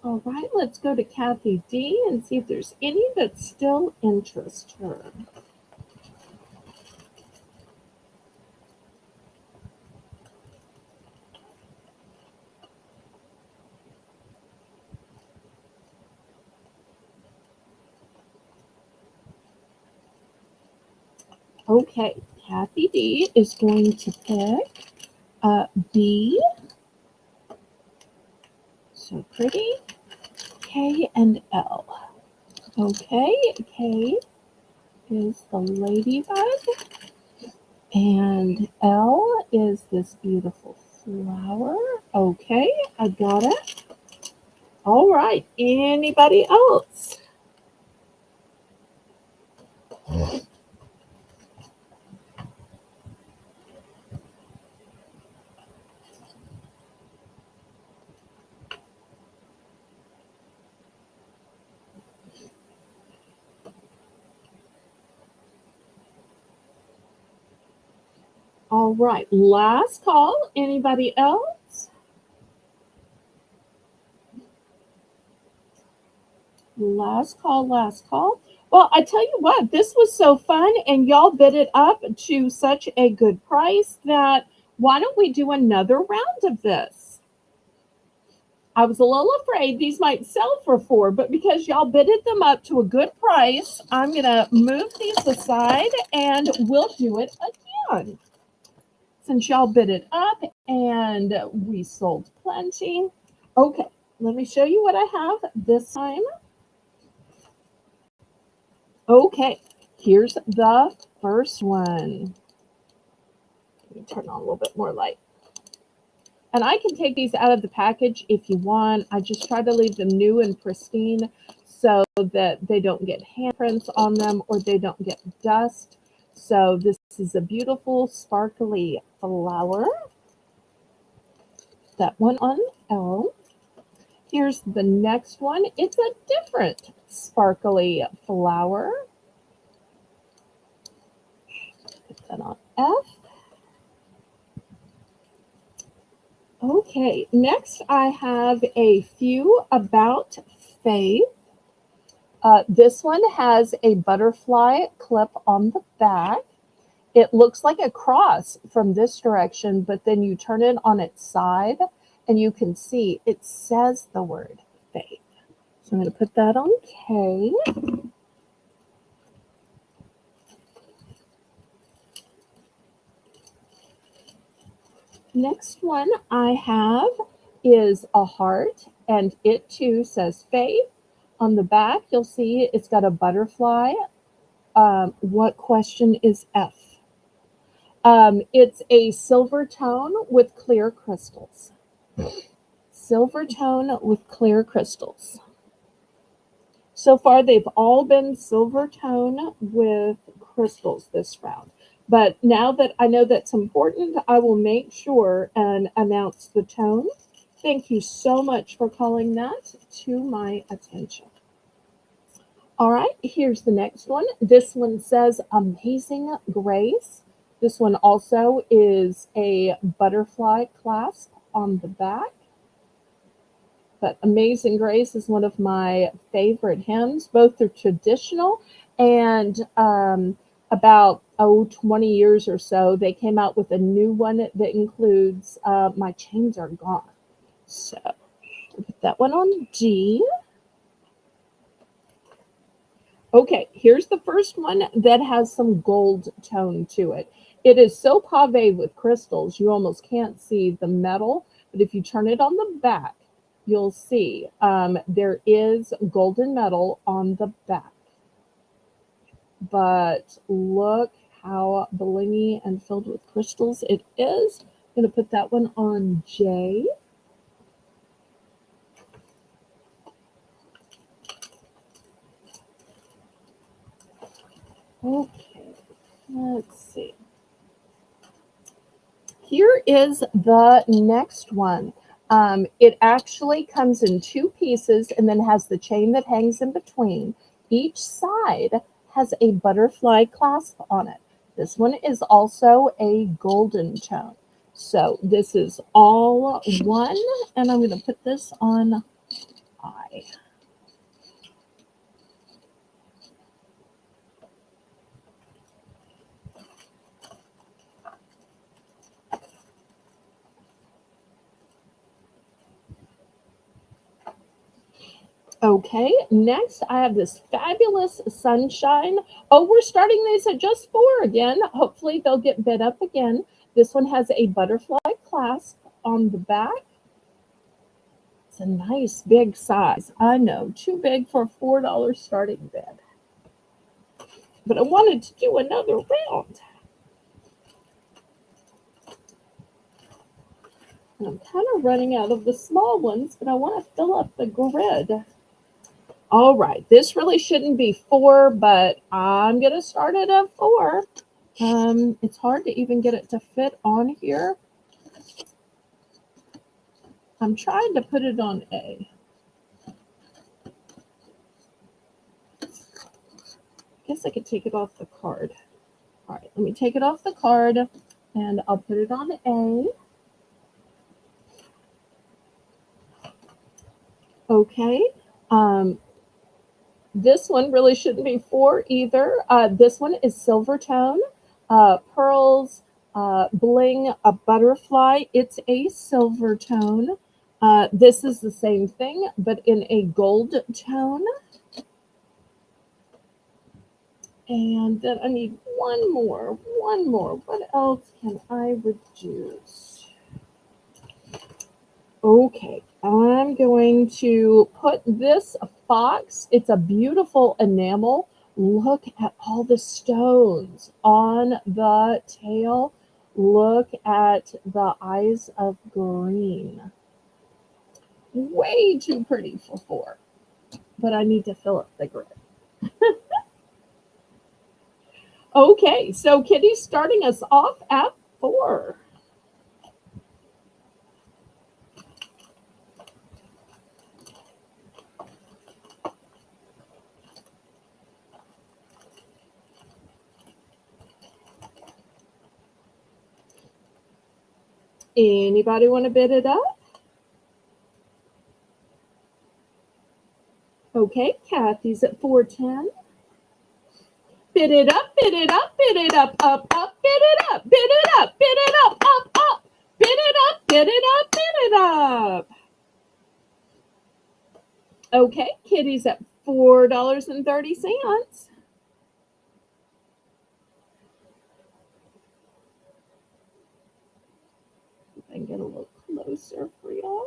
Speaker 1: All right, let's go to Kathy D and see if there's any that still interest her. Okay, Kathy D is going to pick B, so pretty, K and L. Okay, K is the ladybug, and L is this beautiful flower. Okay, I got it. All right, anybody else? All right, last call. Anybody else? Last call, last call. Well, I tell you what, this was so fun, and y'all bid it up to such a good price that why don't we do another round of this? I was a little afraid these might sell for 4, but because y'all bidded them up to a good price, I'm going to move these aside and we'll do it again. Since y'all bid it up and we sold plenty. Okay, let me show you what I have this time. Okay, here's the first one. Let me turn on a little bit more light. And I can take these out of the package if you want. I just try to leave them new and pristine so that they don't get handprints on them or they don't get dust. So this is a beautiful sparkly flower. That one on L. Here's the next one. It's a different sparkly flower. Put that on F. Okay, next I have a few about Faith. This one has a butterfly clip on the back. It looks like a cross from this direction, but then you turn it on its side and you can see it says the word Faith. So I'm going to put that on K. Next one I have is a heart, and it too says Faith. On the back, you'll see it's got a butterfly. What question is F? It's a silver tone with clear crystals. Silver tone with clear crystals. So far, they've all been silver tone with crystals this round. But now that I know that's important, I will make sure and announce the tone. Thank you so much for calling that to my attention. All right, here's the next one. This one says Amazing Grace. This one also is a butterfly clasp on the back. But Amazing Grace is one of my favorite hymns. Both are traditional, and about 20 years or so, they came out with a new one that includes My Chains Are Gone. So I'll put that one on G. Okay, here's the first one that has some gold tone to it. It is so paved with crystals, you almost can't see the metal, but if you turn it on the back, you'll see there is golden metal on the back. But look how blingy and filled with crystals it is. I'm going to put that one on J. Okay, let's see. Here is the next one. It actually comes in two pieces and then has the chain that hangs in between. Each side has a butterfly clasp on it. This one is also a golden tone. So this is all one, and I'm going to put this on I. Okay, next I have this fabulous sunshine. Oh, we're starting these at just 4 again. Hopefully they'll get bid up again. This one has a butterfly clasp on the back. It's a nice big size. I know, too big for a $4 starting bid. But I wanted to do another round. And I'm kind of running out of the small ones, but I want to fill up the grid. All right, this really shouldn't be 4, but I'm going to start it at 4. It's hard to even get it to fit on here. I'm trying to put it on A. I guess I could take it off the card. All right, let me take it off the card, and I'll put it on A. Okay. This one really shouldn't be 4 either. This one is silver tone, pearls, bling, a butterfly. It's a silver tone. This is the same thing, but in a gold tone. And then I need one more. What else can I reduce? Okay, I'm going to put this fox. It's a beautiful enamel. Look at all the stones on the tail. Look at the eyes of green. Way too pretty for 4, but I need to fill up the grid. Okay, so Kitty's starting us off at 4. Anybody want to bid it up? Okay, Kathy's at 410. Bid it up, bid it up, bid it up, up, bid it up, bid it up, bid it up, up, bid it up, bid it up, bid it up. Okay, Kitty's at $4.30. I can get a little closer for y'all.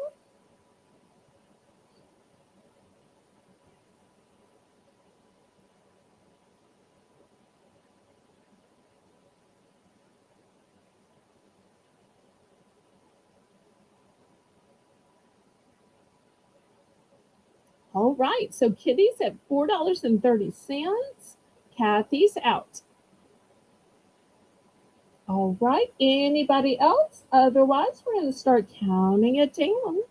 Speaker 1: All right, so Kitty's at $4.30. Kathy's out. All right, anybody else? Otherwise, we're going to start counting it down.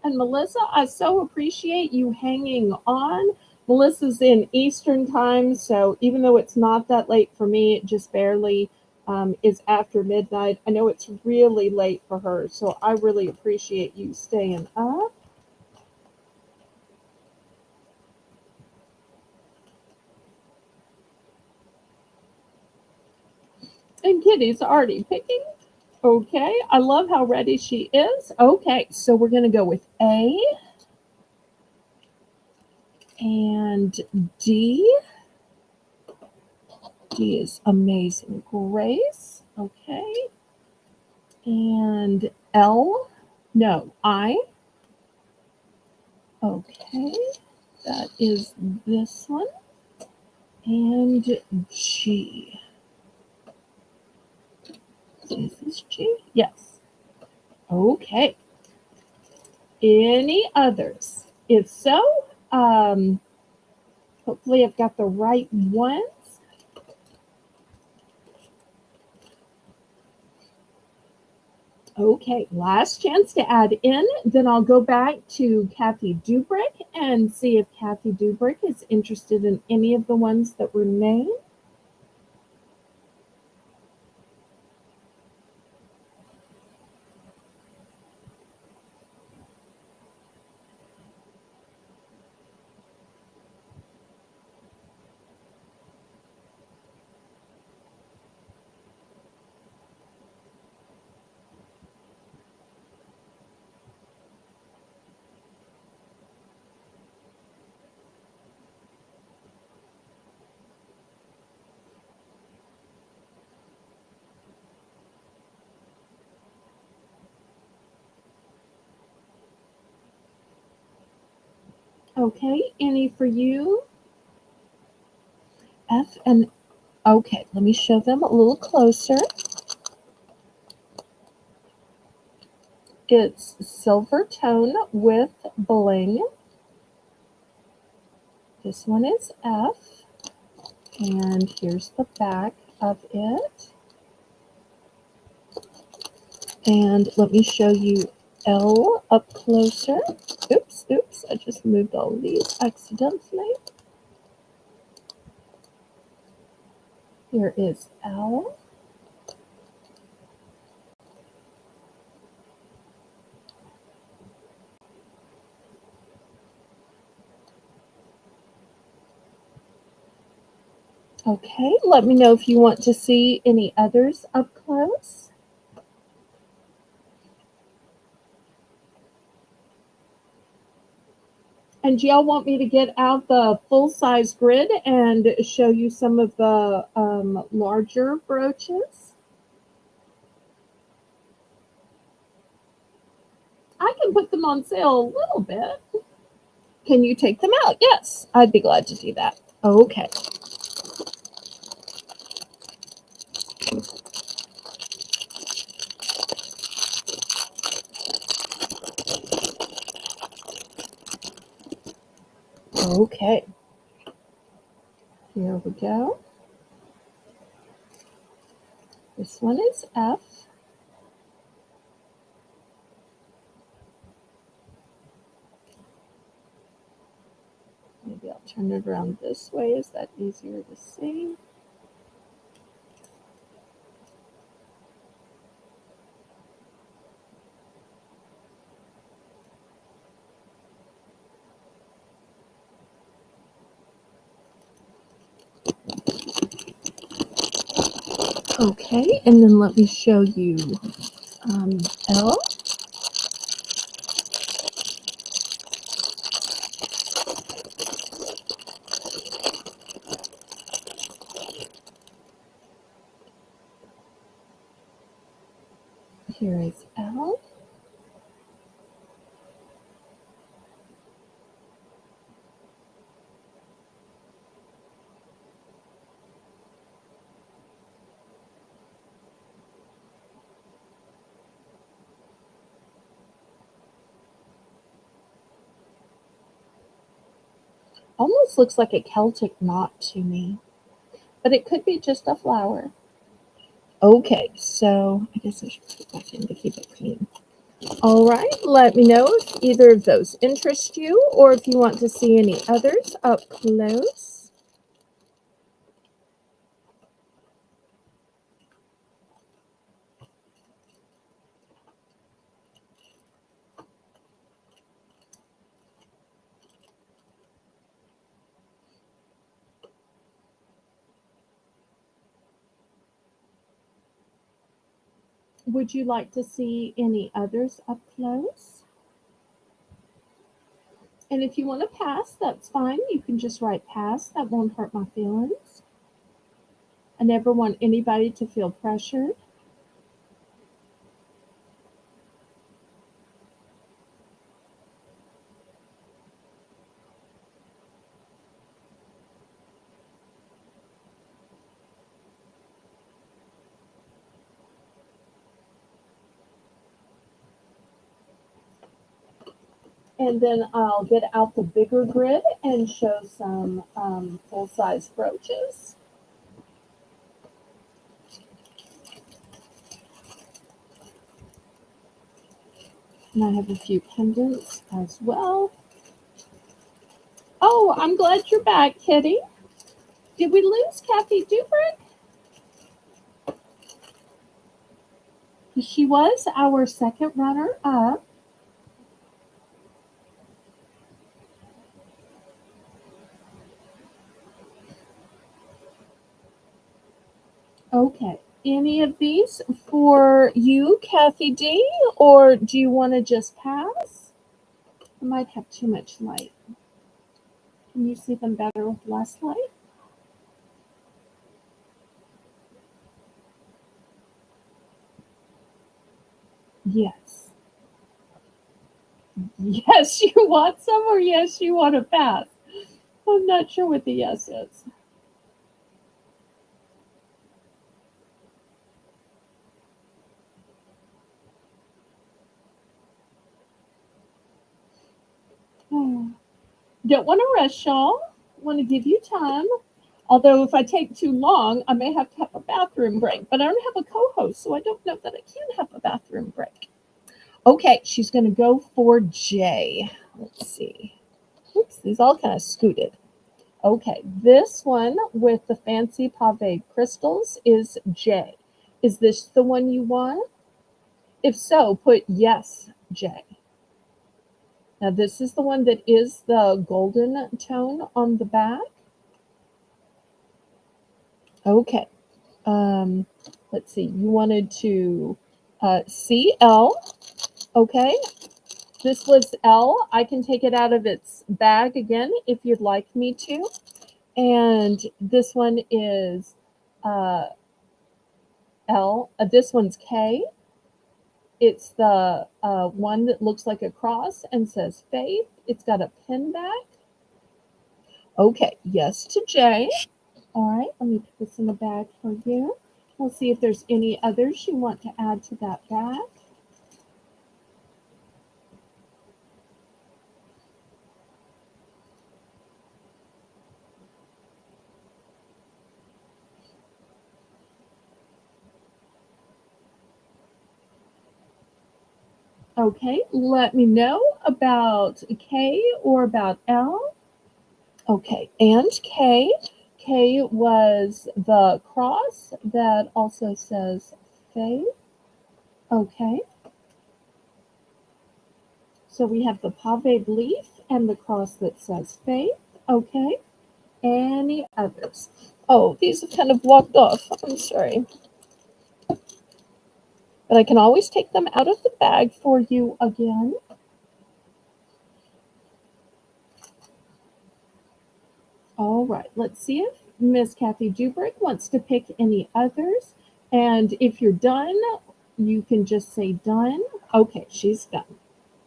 Speaker 1: And Melissa, I so appreciate you hanging on. Melissa's in Eastern time, so even though it's not that late for me, it just barely is after midnight. I know it's really late for her, so I really appreciate you staying up. And Kitty's already picking. Okay, I love how ready she is. Okay, so we're going to go with A and D. D is Amazing Grace. Okay. And L. No, I. Okay. That is this one. And G. Is this G? Yes. Okay. Any others? If so, hopefully I've got the right ones. Okay, last chance to add in. Then I'll go back to Kathy Dubrick and see if Kathy Dubrick is interested in any of the ones that were named. Okay, any for you? F and okay, let me show them a little closer. It's silver tone with bling. This one is F, and here's the back of it. And let me show you L up closer. Oops, I just moved all of these accidentally. Here is L. Okay, let me know if you want to see any others up close. And do y'all want me to get out the full-size grid and show you some of the larger brooches? I can put them on sale a little bit. Can you take them out? Yes, I'd be glad to do that. Okay. Okay. Here we go. This one is F. Maybe I'll turn it around this way. Is that easier to see? Okay, and then let me show you L. Here is L. Almost looks like a Celtic knot to me, but it could be just a flower. Okay, so I guess I should put it back in to keep it clean. All right, let me know if either of those interest you or if you want to see any others up close. Would you like to see any others up close? And if you want to pass, that's fine. You can just write pass. That won't hurt my feelings. I never want anybody to feel pressured. And then I'll get out the bigger grid and show some full-size brooches. And I have a few pendants as well. Oh, I'm glad you're back, Kitty. Did we lose Kathy Dubrick? She was our second runner-up. Okay. Any of these for you, Kathy D, or do you want to just pass? I might have too much light. Can you see them better with less light? Yes. Yes, you want some, or yes, you want to pass? I'm not sure what the yes is. Don't want to rush y'all. Want to give you time. Although if I take too long, I may have to have a bathroom break. But I don't have a co-host, so I don't know that I can have a bathroom break. Okay, she's going to go for J. Let's see. Oops, these all kind of scooted. Okay, this one with the fancy pave crystals is J. Is this the one you want? If so, put yes, J. Now this is the one that is the golden tone on the back. Okay. Let's see. You wanted to CL. Okay. This was L. I can take it out of its bag again if you'd like me to. And this one is L. This one's K. It's the one that looks like a cross and says Faith. It's got a pin back. Okay, yes to Jay. All right, let me put this in the bag for you. We'll see if there's any others you want to add to that bag. Okay, let me know about K or about L. Okay, and K. K was the cross that also says faith. Okay. So we have the paved leaf and the cross that says faith. Okay. Any others? Oh, these have kind of walked off. I'm sorry. But I can always take them out of the bag for you again. All right, let's see if Miss Kathy Dubrick wants to pick any others. And if you're done, you can just say done. Okay, she's done.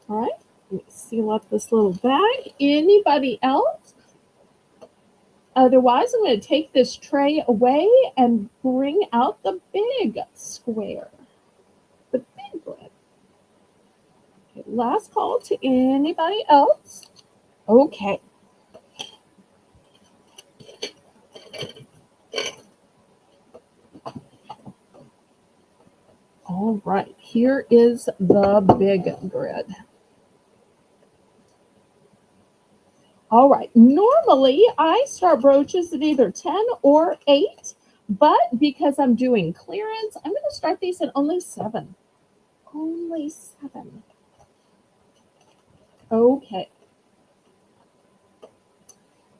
Speaker 1: All right, let me seal up this little bag. Anybody else? Otherwise, I'm going to take this tray away and bring out the big square. The big one. Okay, last call to anybody else. Okay. All right, here is the big grid. All right, normally I start brooches at either 10 or 8, but because I'm doing clearance, I'm going to start these at only 7. Only 7. Okay.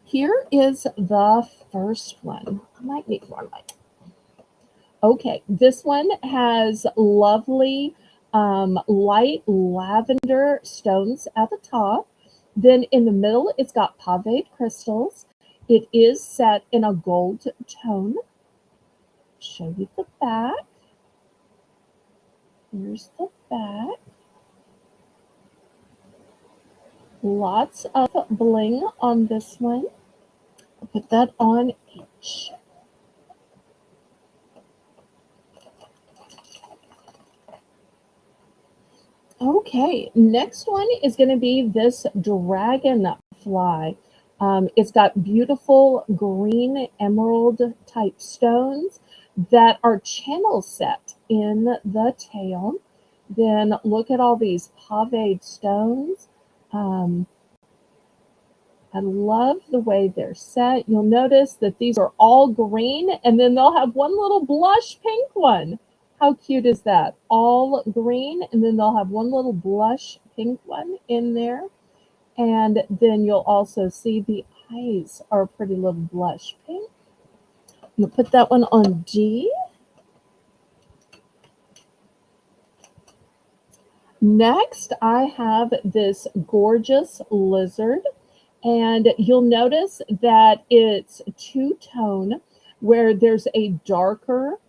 Speaker 1: Here is the first one. I might need more light. Okay, this one has lovely light lavender stones at the top. Then in the middle, it's got paved crystals. It is set in a gold tone. Show you the back. Here's the back. Lots of bling on this one. I'll put that on each. Okay, next one is going to be this dragonfly. It's got beautiful green emerald type stones that are channel set in the tail. Then look at all these paved stones. I love the way they're set. You'll notice that these are all green, and then they'll have one little blush pink one. How cute is that? All green, and then they'll have one little blush pink one in there. And then you'll also see the eyes are a pretty little blush pink. I'm going to put that one on D. Next, I have this gorgeous lizard. And you'll notice that it's two-tone where there's a darker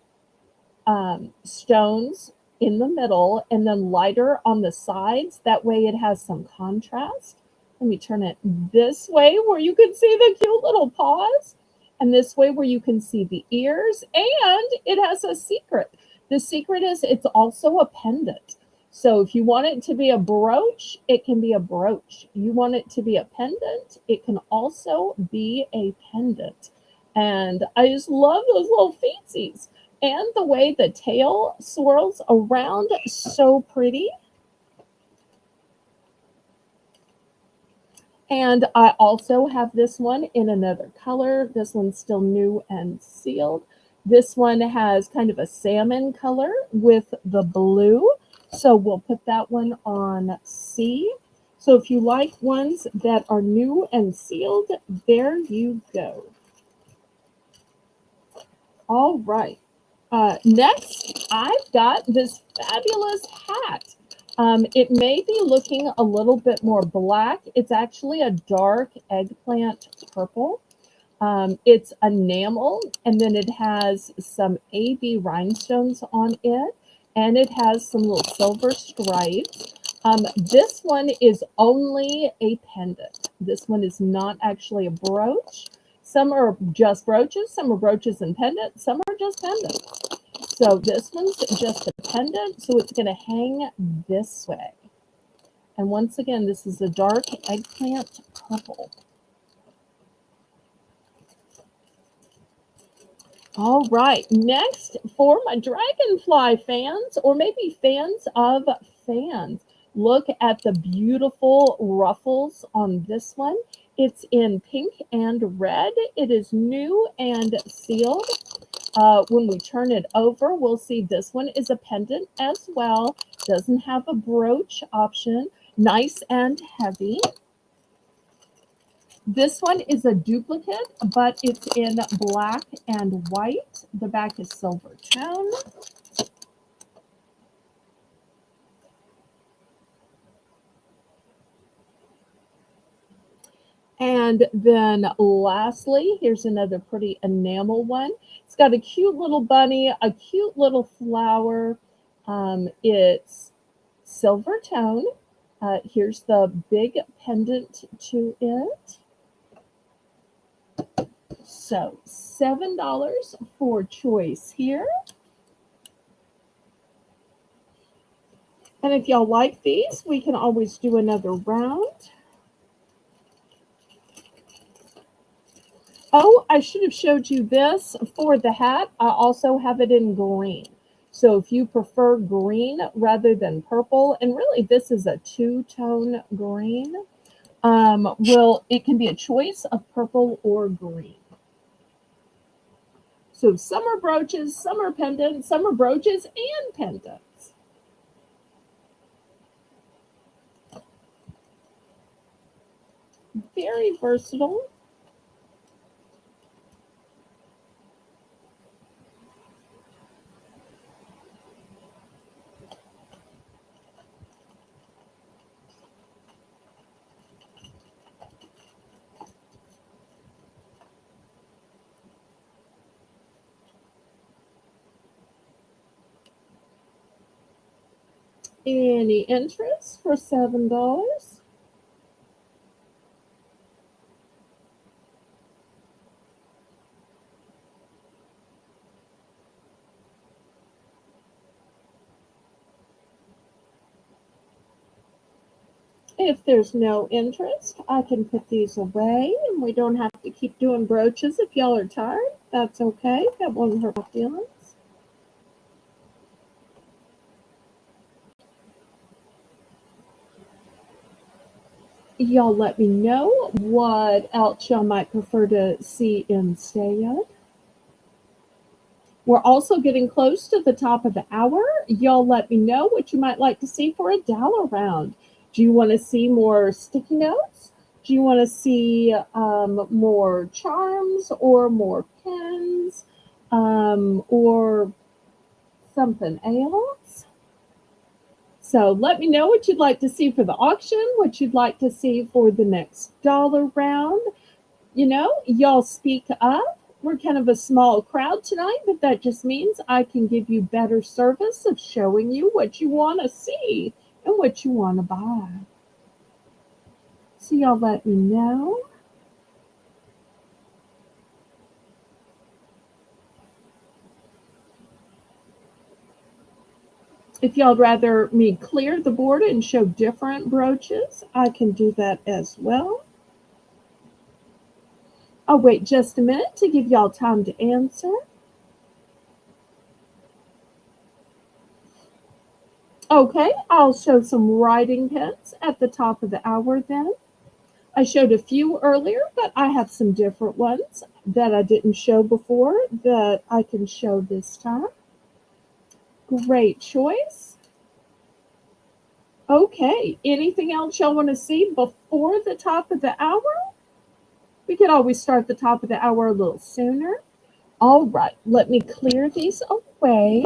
Speaker 1: stones in the middle and then lighter on the sides. That way it has some contrast. Let me turn it this way where you can see the cute little paws, and this way where you can see the ears, and it has a secret. The secret is it's also a pendant. So if you want it to be a brooch, it can be a brooch. You want it to be a pendant, it can also be a pendant. And I just love those little feetsies. And the way the tail swirls around, so pretty. And I also have this one in another color. This one's still new and sealed. This one has kind of a salmon color with the blue. So we'll put that one on C. So if you like ones that are new and sealed, there you go. All right. Next, I've got this fabulous hat. It may be looking a little bit more black. It's actually a dark eggplant purple. It's enamel, and then it has some AB rhinestones on it. and it has some little silver stripes. This one is only a pendant. This one is not actually a brooch. Some are just brooches, some are brooches and pendants, some are just pendants. So this one's just a pendant, so it's going to hang this way. And once again, this is a dark eggplant purple. All right, next for my dragonfly fans, or maybe fans of fans, look at the beautiful ruffles on this one. It's in pink and red. It is new and sealed. When we turn it over, we'll see this one is a pendant as well. Doesn't have a brooch option. Nice and heavy. This one is a duplicate, but it's in black and white. The back is silver tone. And then lastly, here's another pretty enamel one. It's got a cute little bunny, a cute little flower. It's silver tone. Here's the big pendant to it. So $7 for choice here. And if y'all like these, we can always do another round. Oh, I should have showed you this for the hat. I also have it in green. So if you prefer green rather than purple, and really this is a two-tone green, it can be a choice of purple or green. So some are brooches, some are pendants, some are brooches and pendants. Very versatile. Any interest for $7? If there's no interest, I can put these away and we don't have to keep doing brooches. If y'all are tired, that's okay. That won't hurt my feelings. Y'all let me know what else y'all might prefer to see instead. We're also getting close to the top of the hour. Y'all let me know what you might like to see for a dollar round. Do you want to see more sticky notes? Do you want to see more charms or more pins or something else? So let me know what you'd like to see for the auction, what you'd like to see for the next dollar round. You know, y'all speak up. We're kind of a small crowd tonight, but that just means I can give you better service of showing you what you want to see and what you want to buy. So y'all let me know. If y'all'd rather me clear the board and show different brooches, I can do that as well. I'll wait just a minute to give y'all time to answer. Okay, I'll show some writing pens at the top of the hour then. I showed a few earlier, but I have some different ones that I didn't show before that I can show this time. Great choice. Okay, anything else y'all want to see before the top of the hour? We could always start the top of the hour a little sooner. All right, let me clear these away.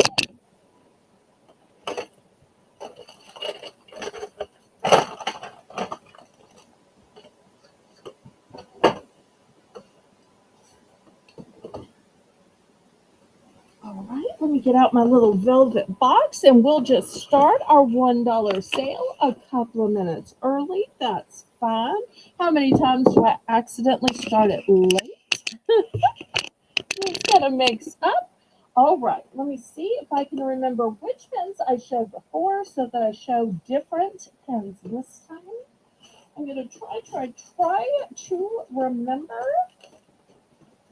Speaker 1: All right, let me me get out my little velvet box and we'll just start our $1 sale a couple of minutes early. That's fine. How many times do I accidentally start it late? It's going to mix up. All right, let me see if I can remember which pens I showed before so that I show different pens this time. I'm going to try to remember.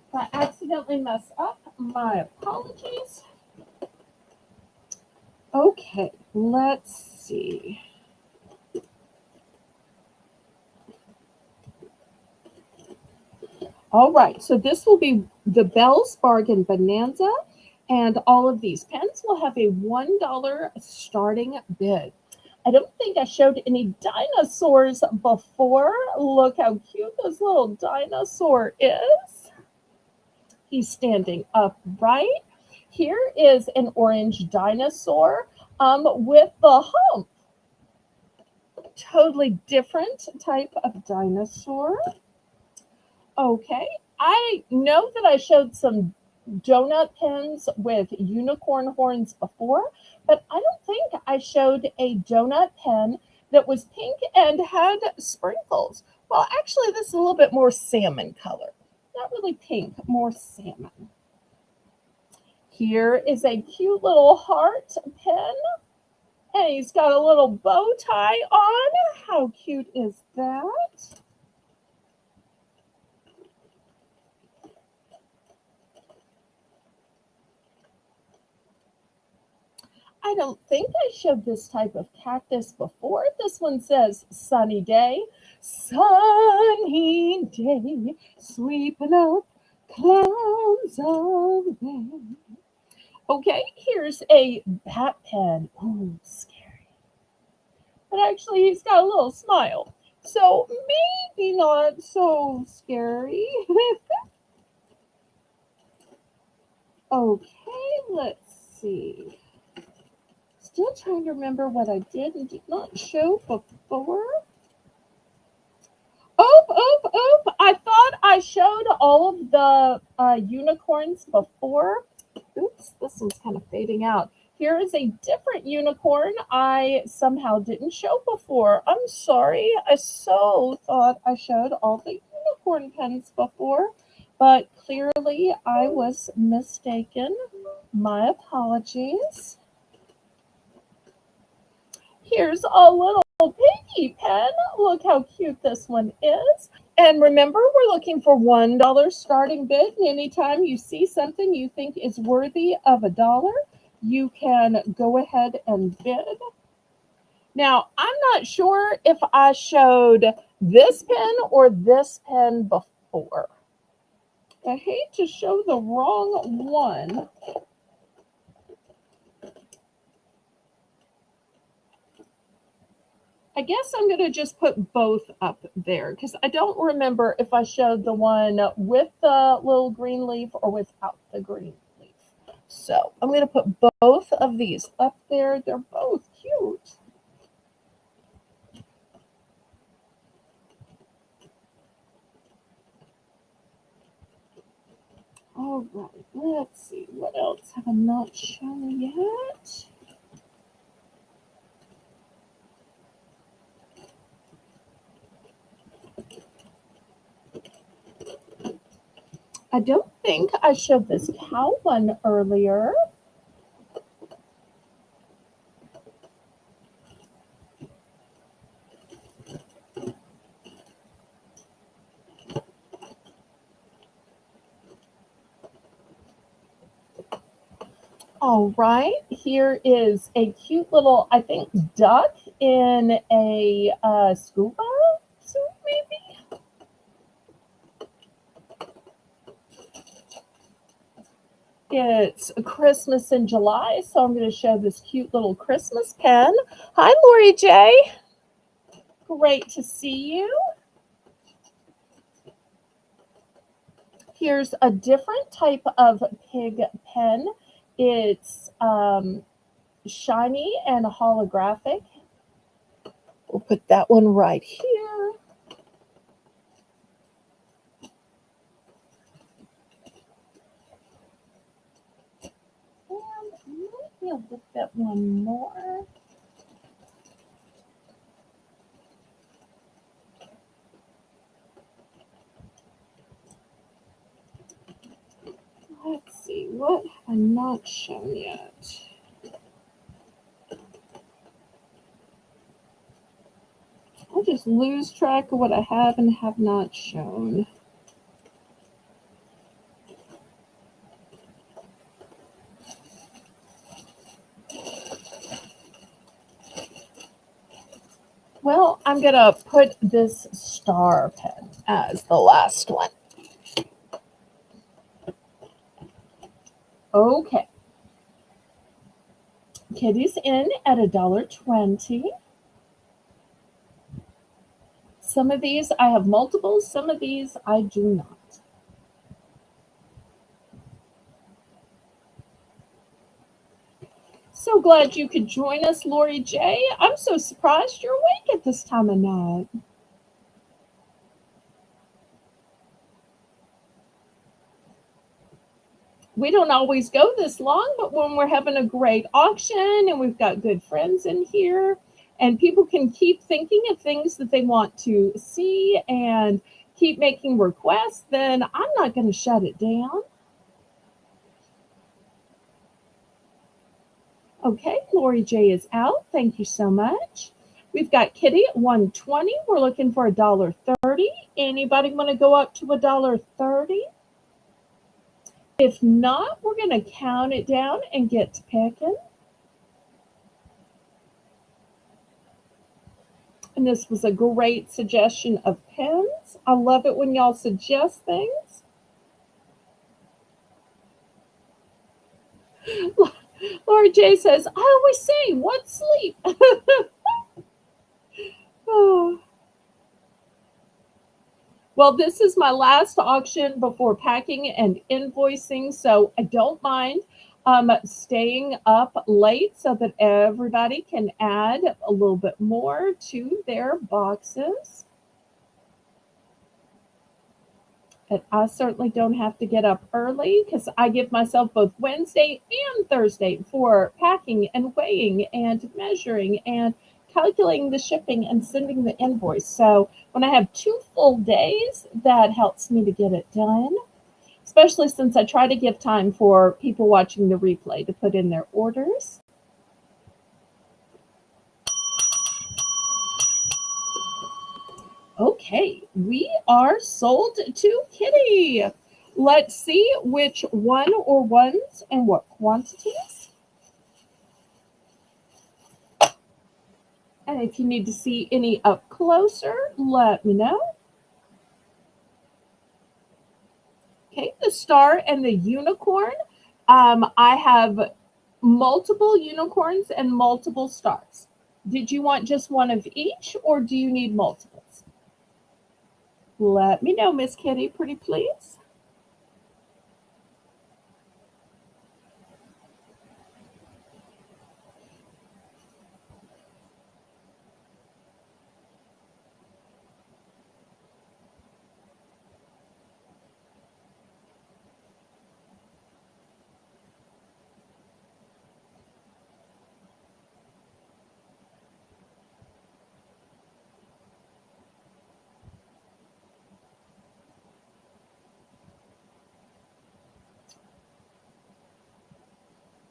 Speaker 1: If I accidentally mess up, my apologies. Okay, let's see. All right, so this will be the Belle's Bargain Bonanza, and all of these pens will have a $1 starting bid. I don't think I showed any dinosaurs before. Look how cute this little dinosaur is. He's standing upright. Here is an orange dinosaur with the hump. Totally different type of dinosaur. Okay, I know that I showed some donut pens with unicorn horns before, but I don't think I showed a donut pen that was pink and had sprinkles. Well, actually, this is a little bit more salmon color. Not really pink, more salmon. Here is a cute little heart pen, and he's got a little bow tie on. How cute is that? I don't think I showed this type of cactus before. This one says sunny day, sweeping up clouds of rain. Okay, here's a bat pen. Ooh, scary. But actually, he's got a little smile. So maybe not so scary. Okay, let's see. Still trying to remember what I did and did not show before. Oop. I thought I showed all of the unicorns before. Oops, this one's kind of fading out. Here is a different unicorn I somehow didn't show before. I'm sorry. I so thought I showed all the unicorn pens before, but clearly I was mistaken. My apologies. Here's a little piggy pen. Look how cute this one is. And remember, we're looking for $1 starting bid. And anytime you see something you think is worthy of $1, you can go ahead and bid. Now, I'm not sure if I showed this pen or this pen before. I hate to show the wrong one. I guess I'm going to just put both up there because I don't remember if I showed the one with the little green leaf or without the green leaf. So I'm going to put both of these up there. They're both cute. All right, let's see. What else have I not shown yet? I don't think I showed this cow one earlier. All right, here is a cute little, I think, duck in a scuba suit, maybe? It's Christmas in July, so I'm going to show this cute little Christmas pen. Hi, Lori J. Great to see you. Here's a different type of pig pen. It's shiny and holographic. We'll put that one right here. And we'll fit one more. Let's see, what have I not shown yet? I just lose track of what I have and have not shown. Well, I'm going to put this star pen as the last one. Okay. Kitty's in at $1.20. Some of these I have multiples, some of these I do not. So glad you could join us, Lori J. I'm so surprised you're awake at this time of night. We don't always go this long, but when we're having a great auction and we've got good friends in here and people can keep thinking of things that they want to see and keep making requests, then I'm not going to shut it down. Okay, Lori J is out. Thank you so much. We've got Kitty at $1.20. We're looking for $1.30. Anybody want to go up to $1.30? If not, we're going to count it down and get to picking. And this was a great suggestion of pens. I love it when y'all suggest things. Laura J says, I always say, what sleep? Oh. Well, this is my last auction before packing and invoicing, so I don't mind staying up late so that everybody can add a little bit more to their boxes. And I certainly don't have to get up early because I give myself both Wednesday and Thursday for packing and weighing and measuring and calculating the shipping and sending the invoice. So when I have 2 full days, that helps me to get it done, especially since I try to give time for people watching the replay to put in their orders. Okay, we are sold to Kitty. Let's see which one or ones and what quantities. And if you need to see any up closer, let me know. Okay, the star and the unicorn. I have multiple unicorns and multiple stars. Did you want just one of each or do you need multiples? Let me know, Miss Kitty, pretty please.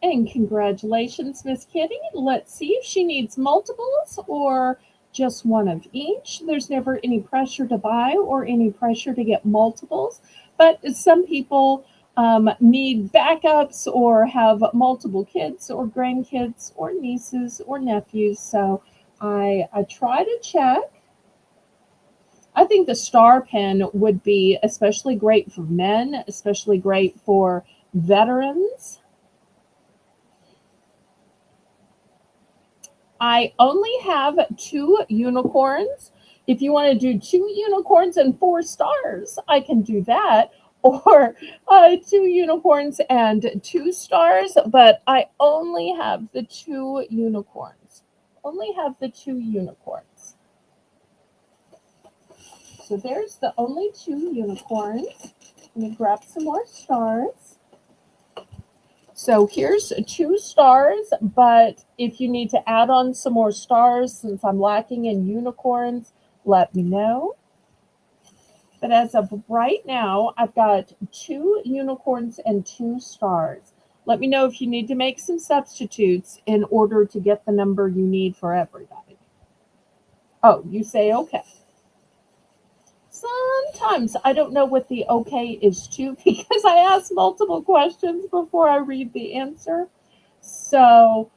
Speaker 1: And congratulations, Miss Kitty. Let's see if she needs multiples or just one of each. There's never any pressure to buy or any pressure to get multiples, but some people need backups or have multiple kids or grandkids or nieces or nephews. So I try to check. I think the star pen would be especially great for men, especially great for veterans. I only have 2 unicorns. If you want to do 2 unicorns and 4 stars, I can do that. Or 2 unicorns and 2 stars, but I only have the 2 unicorns. Only have the 2 unicorns. So there's the only 2 unicorns. Let me grab some more stars. So here's 2 stars, but if you need to add on some more stars, since I'm lacking in unicorns, let me know. But as of right now, I've got 2 unicorns and 2 stars. Let me know if you need to make some substitutes in order to get the number you need for everybody. Oh, you say okay. Sometimes I don't know what the okay is to because I ask multiple questions before I read the answer. So,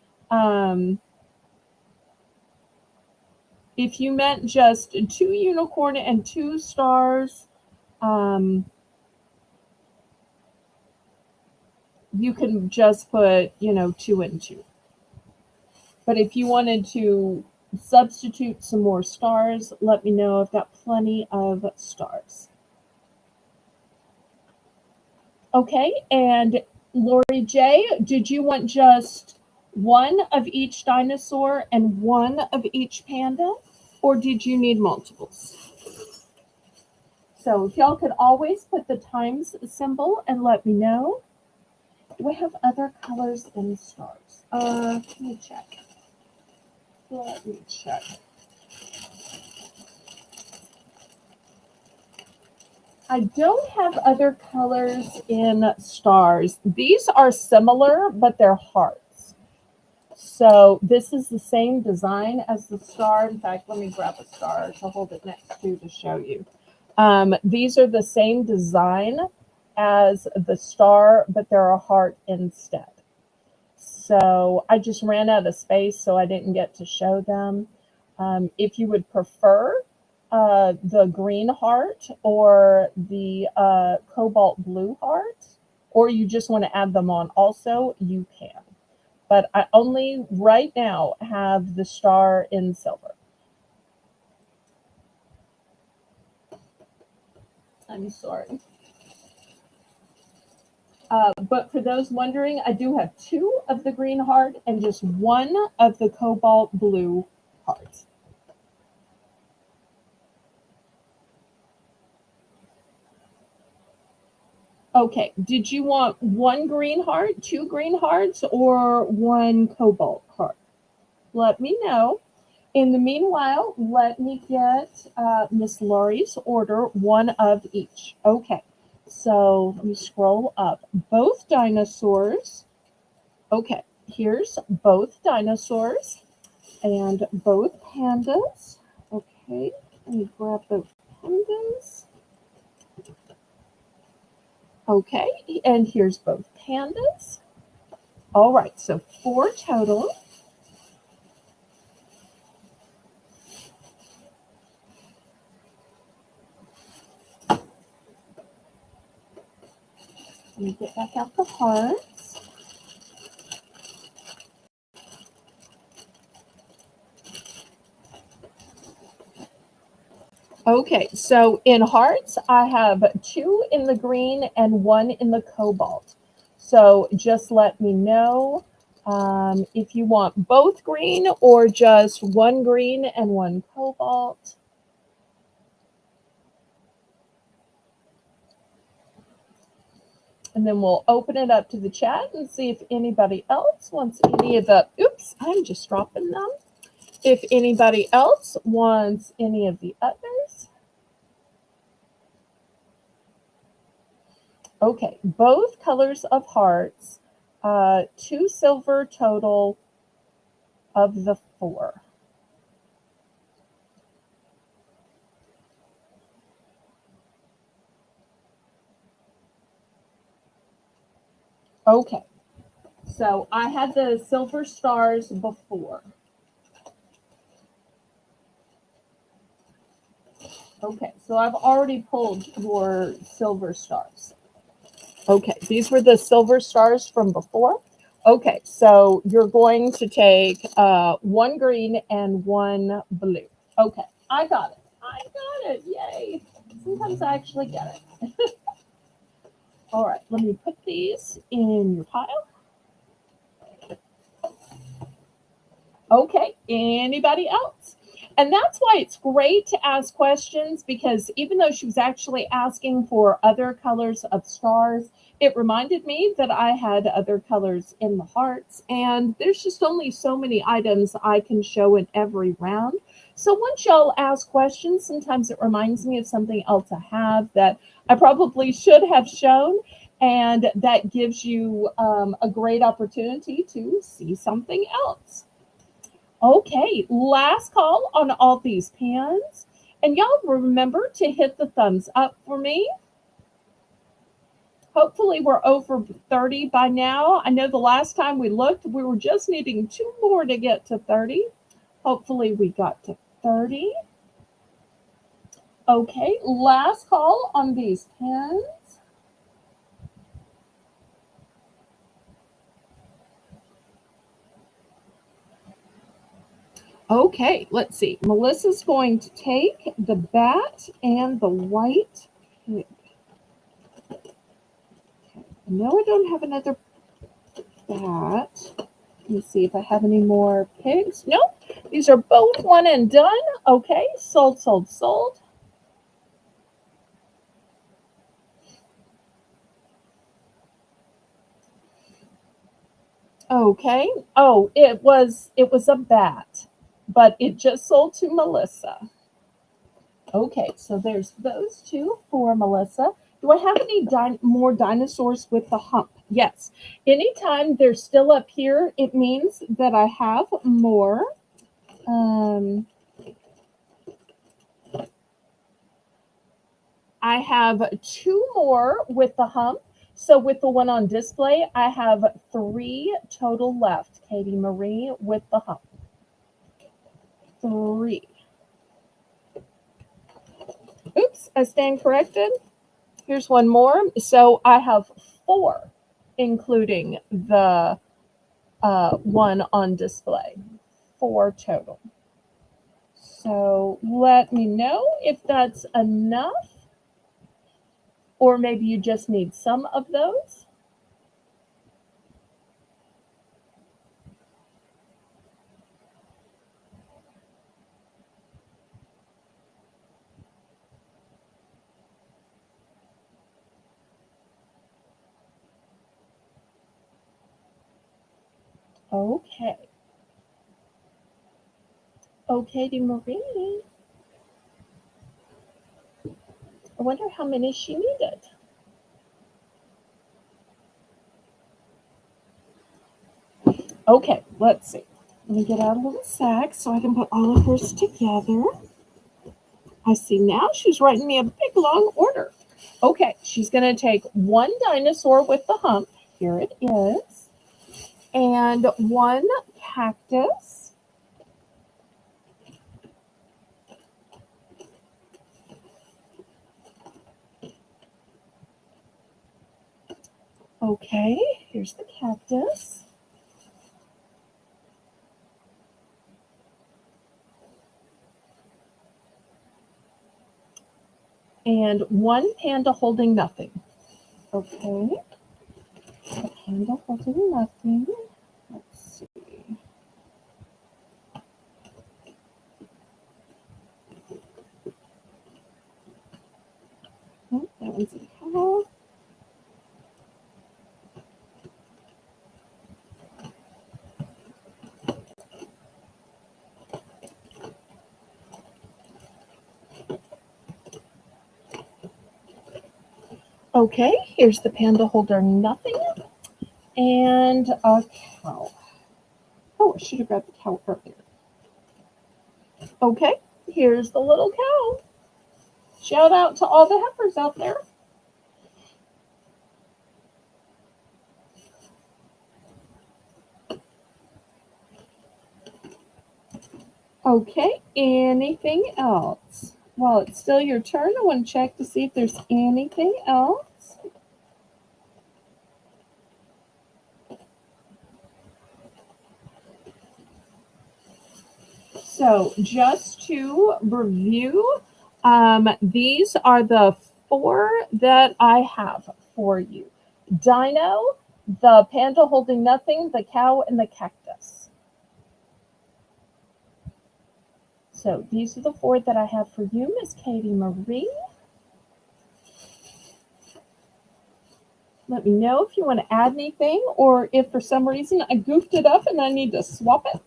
Speaker 1: if you meant just 2 unicorn and 2 stars, um, you can just put, 2 and 2. But if you wanted to substitute some more stars, let me know. I've got plenty of stars. Okay, and Lori J, did you want just one of each dinosaur and one of each panda, or did you need multiples? So y'all could always put the times symbol and let me know. Do I have other colors in stars? Let me check. Let me check. I don't have other colors in stars. These are similar, but they're hearts. So this is the same design as the star. In fact, let me grab a star to hold it next to show you. These are the same design as the star, but they're a heart instead. So I just ran out of space, so I didn't get to show them. If you would prefer the green heart or the cobalt blue heart, or you just want to add them on also, you can. But I only right now have the star in silver. I'm sorry. But for those wondering, I do have 2 of the green heart and just 1 of the cobalt blue heart. Okay, did you want 1 green heart, 2 green hearts, or 1 cobalt heart? Let me know. In the meanwhile, let me get Miss Laurie's order, 1 of each. Okay, so let me scroll up. Both dinosaurs. Okay, here's both dinosaurs and both pandas. Okay, let me grab both pandas. Okay, and here's both pandas. All right, so 4 total. Let me get back out the hearts. Okay, so in hearts, I have 2 in the green and 1 in the cobalt. So just let me know if you want both green or just 1 green and 1 cobalt. And then we'll open it up to the chat and see if anybody else wants any of the, oops, I'm just dropping them. If anybody else wants any of the others. Okay, both colors of hearts, 2 silver total of the 4. Okay, so I had the silver stars before. Okay, so I've already pulled your silver stars. Okay, these were the silver stars from before. Okay, so you're going to take 1 green and 1 blue. Okay, I got it. I got it. Yay. Sometimes I actually get it. All right, let me put these in your pile. Okay, anybody else? And that's why it's great to ask questions, because even though she was actually asking for other colors of stars, it reminded me that I had other colors in the hearts, and there's just only so many items I can show in every round. So once y'all ask questions, sometimes it reminds me of something else I have that I probably should have shown, and that gives you a great opportunity to see something else. Okay, last call on all these pans. And y'all remember to hit the thumbs up for me. Hopefully we're over 30 by now. I know the last time we looked, we were just needing 2 more to get to 30. Hopefully we got to 30. Okay, last call on these pans. Okay, let's see. Melissa's going to take the bat and the white pig. No, I don't have another bat. Let me see if I have any more pigs. Nope. These are both one and done. Okay, sold, sold, sold. Okay. Oh, it was a bat, but it just sold to Melissa. Okay, so there's those two for Melissa. Do I have any more dinosaurs with the hump? Yes. Anytime they're still up here, it means that I have more. I have 2 more with the hump. So with the one on display, I have 3 total left. Katie Marie with the hump. 3. Oops, I stand corrected. Here's one more. So I have 4, including the one on display. 4 total. So let me know if that's enough, or maybe you just need some of those. Okay. Okay, Marie. I wonder how many she needed. Okay, let's see. Let me get out a little sack so I can put all of hers together. I see now she's writing me a big long order. Okay, she's going to take 1 dinosaur with the hump. Here it is. And 1 cactus. Okay, here's the cactus. And 1 panda holding nothing. Okay. A panda holding nothing. Let's see. Oh, that one's a cow. Okay, here's the panda holder nothing. And a cow. Oh, I should have grabbed the cow earlier. Okay, here's the little cow. Shout out to all the heifers out there. Okay, anything else? While it's still your turn, I want to check to see if there's anything else. So just to review, these are the 4 that I have for you. Dino, the panda holding nothing, the cow, and the cactus. So these are the 4 that I have for you, Miss Katie Marie. Let me know if you want to add anything, or if for some reason I goofed it up and I need to swap it.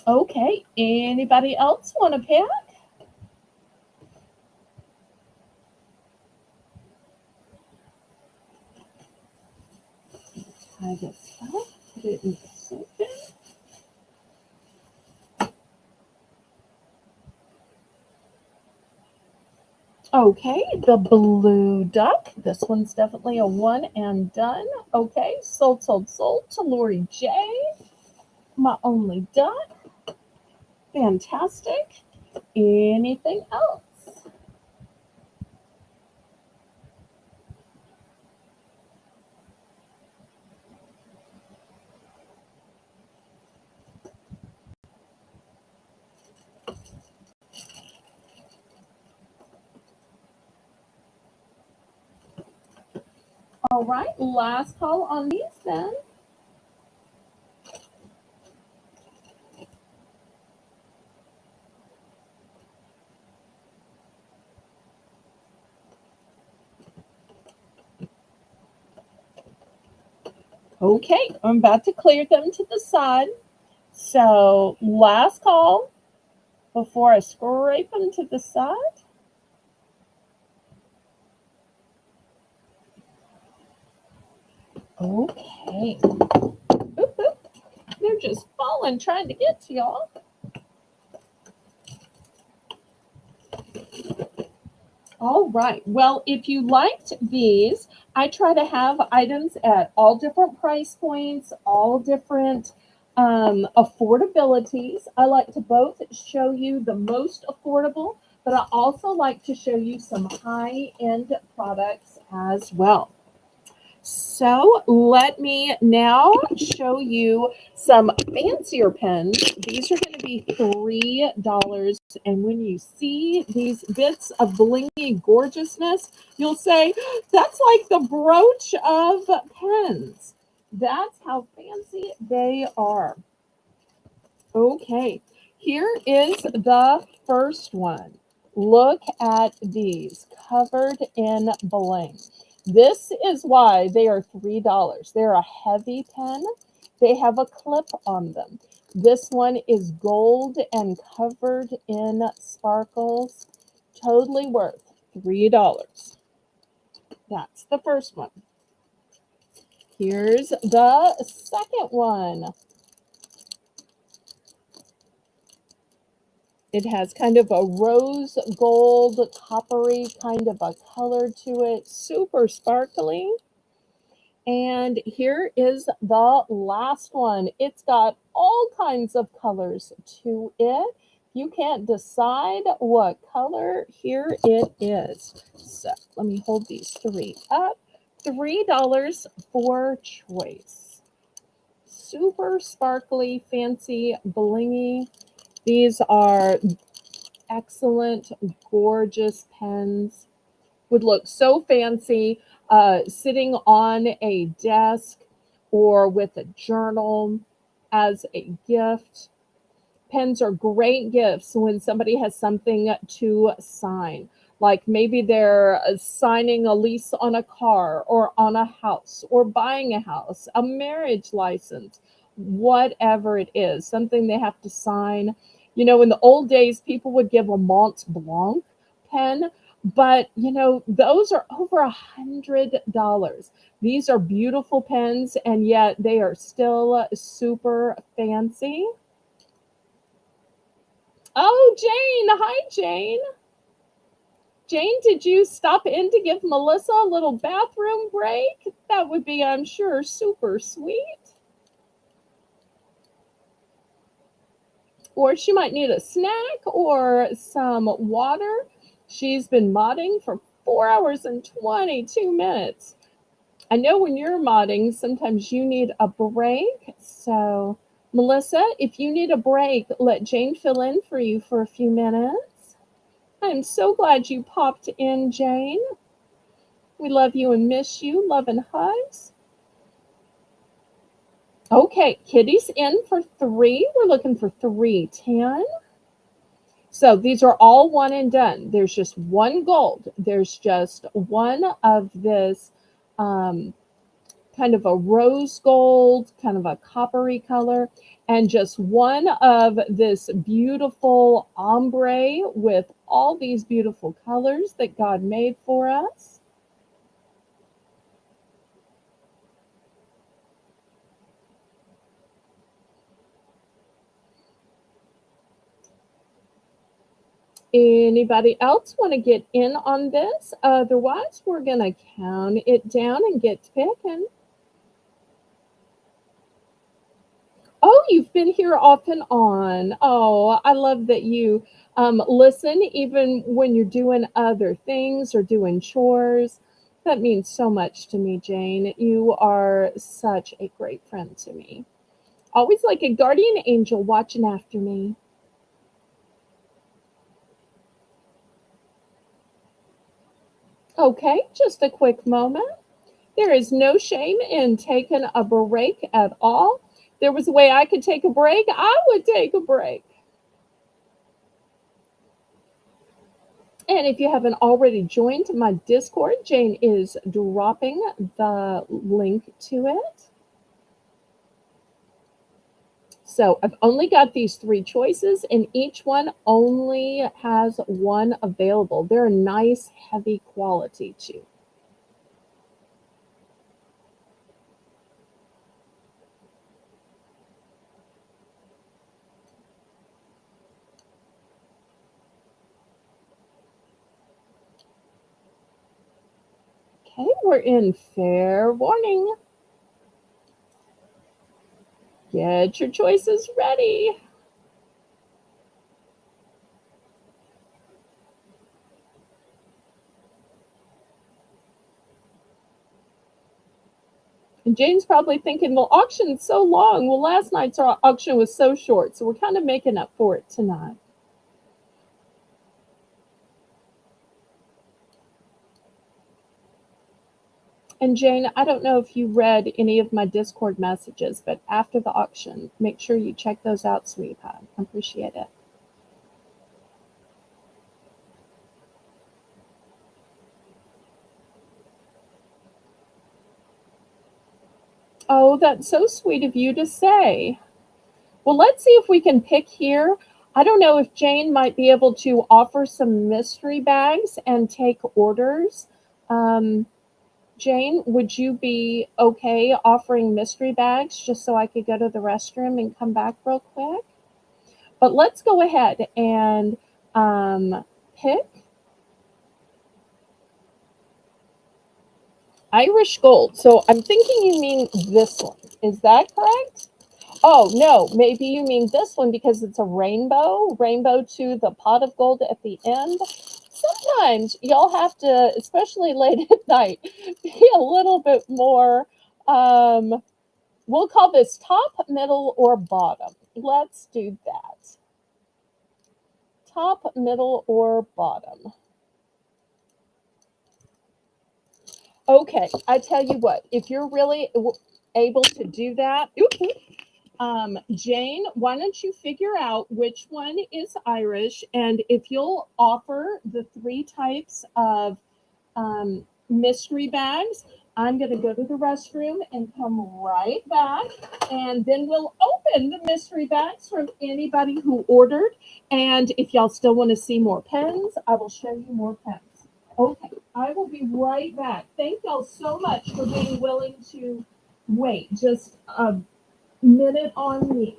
Speaker 1: Okay, anybody else want to pick? I guess I'll put it in the second. Okay, the blue duck. This one's definitely a one and done. Okay, sold to Lori J. My only duck. Fantastic. Anything else? All right, last call on these then. Okay, I'm about to clear them to the side. So last call before I scrape them to the side. Okay. Oop, oop. They're just falling trying to get to y'all. All right. Well, if you liked these, I try to have items at all different price points, all different affordabilities. I like to both show you the most affordable, but I also like to show you some high-end products as well. So let me now show you some fancier pens. These are going to be $3. And when you see these bits of blingy gorgeousness, you'll say, that's like the brooch of pens. That's how fancy they are. Okay, here is the first one. Look at these, covered in bling. This is why they are $3. They're a heavy pen. They have a clip on them. This one is gold and covered in sparkles. Totally worth $3. That's the first one. Here's the second one. It has kind of a rose gold, coppery kind of a color to it, super sparkly. And here is the last one. It's got all kinds of colors to it. You can't decide what color, here it is. So let me hold these 3 up. $3 for choice. Super sparkly, fancy, blingy. These are excellent, gorgeous pens. Would look so fancy sitting on a desk or with a journal as a gift. Pens are great gifts when somebody has something to sign. Like maybe they're signing a lease on a car or on a house or buying a house, a marriage license, whatever it is, something they have to sign. You know, in the old days, people would give a Mont Blanc pen, but you know, those are over $100. These are beautiful pens, and yet they are still super fancy. Oh, Jane. Hi, Jane. Jane, did you stop in to give Melissa a little bathroom break? That would be, I'm sure, super sweet. Or she might need a snack or some water. She's been modding for 4 hours and 22 minutes. I know when you're modding, sometimes you need a break. So, Melissa, if you need a break, let Jane fill in for you for a few minutes. I'm so glad you popped in, Jane. We love you and miss you. Love and hugs. Okay, Kitty's in for 3. We're looking for 310. So these are all one and done. There's just one gold. There's just one of this um, kind of a rose gold, kind of a coppery color, and just one of this beautiful ombre with all these beautiful colors that God made for us. Anybody else want to get in on this? Otherwise, we're going to count it down and get picking. Oh, you've been here off and on. Oh, I love that you listen even when you're doing other things or doing chores. That means so much to me, Jane. You are such a great friend to me. Always like a guardian angel watching after me. Okay, just a quick moment. There is no shame in taking a break at all. There was a way I could take a break, I would take a break. And if you haven't already joined my Discord, Jane is dropping the link to it. So I've only got these 3 choices, and each one only has one available. They're nice, heavy quality too. Okay, we're in fair warning. Get your choices ready. And Jane's probably thinking, well, auction's so long. Well, last night's auction was so short, so we're kind of making up for it tonight. And Jane, I don't know if you read any of my Discord messages, but after the auction, make sure you check those out, sweetheart. I appreciate it. Oh, that's so sweet of you to say. Well, let's see if we can pick here. I don't know if Jane might be able to offer some mystery bags and take orders. Um, Jane, would you be okay offering mystery bags just so I could go to the restroom and come back real quick? But let's go ahead and pick Irish gold. So I'm thinking you mean this one. Is that correct? Oh, no, maybe you mean this one because it's a rainbow to the pot of gold at the end. Sometimes y'all have to, especially late at night, be a little bit more, we'll call this top, middle, or bottom. Let's do that. Top, middle, or bottom. Okay, I tell you what, if you're really able to do that, Jane, why don't you figure out which one is Irish, and if you'll offer the 3 types of mystery bags, I'm going to go to the restroom and come right back, and then we'll open the mystery bags from anybody who ordered. And if y'all still want to see more pens, I will show you more pens. Okay, I will be right back. Thank y'all so much for being willing to wait just a minute on me.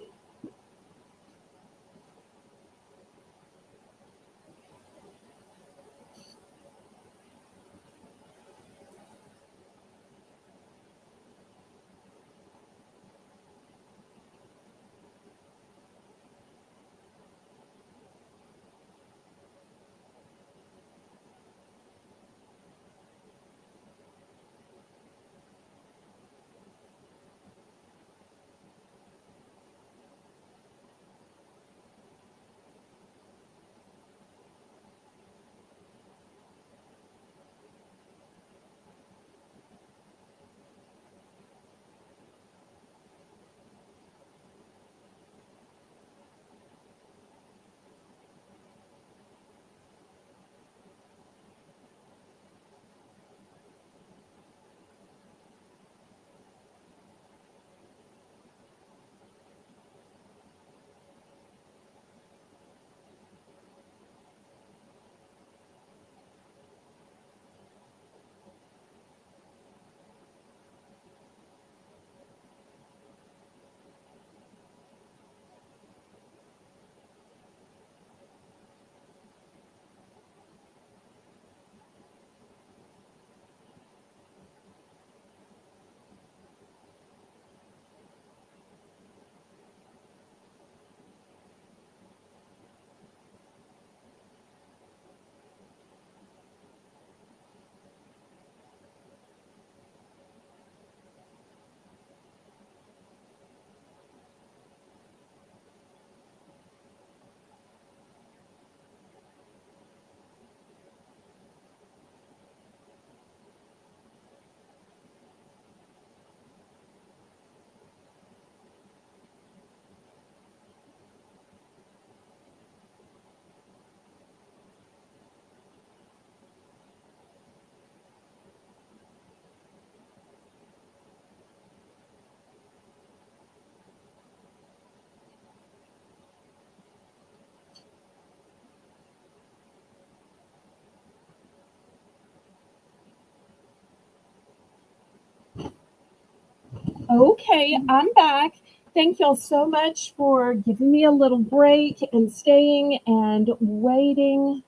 Speaker 1: Okay, I'm back. Thank y'all so much for giving me a little break and staying and waiting.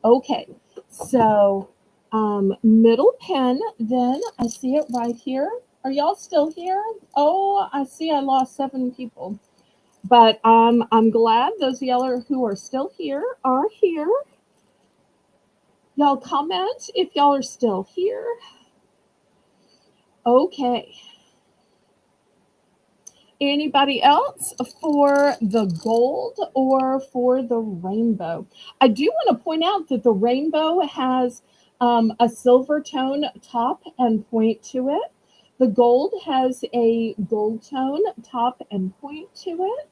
Speaker 1: Okay, so middle pen, then I see it right here. Are y'all still here? Oh, I see I lost 7 people. But I'm glad those of y'all who are still here are here. Y'all comment if y'all are still here. Okay. Anybody else for the gold or for the rainbow? I do want to point out that the rainbow has a silver tone top and point to it. The gold has a gold tone top and point to it.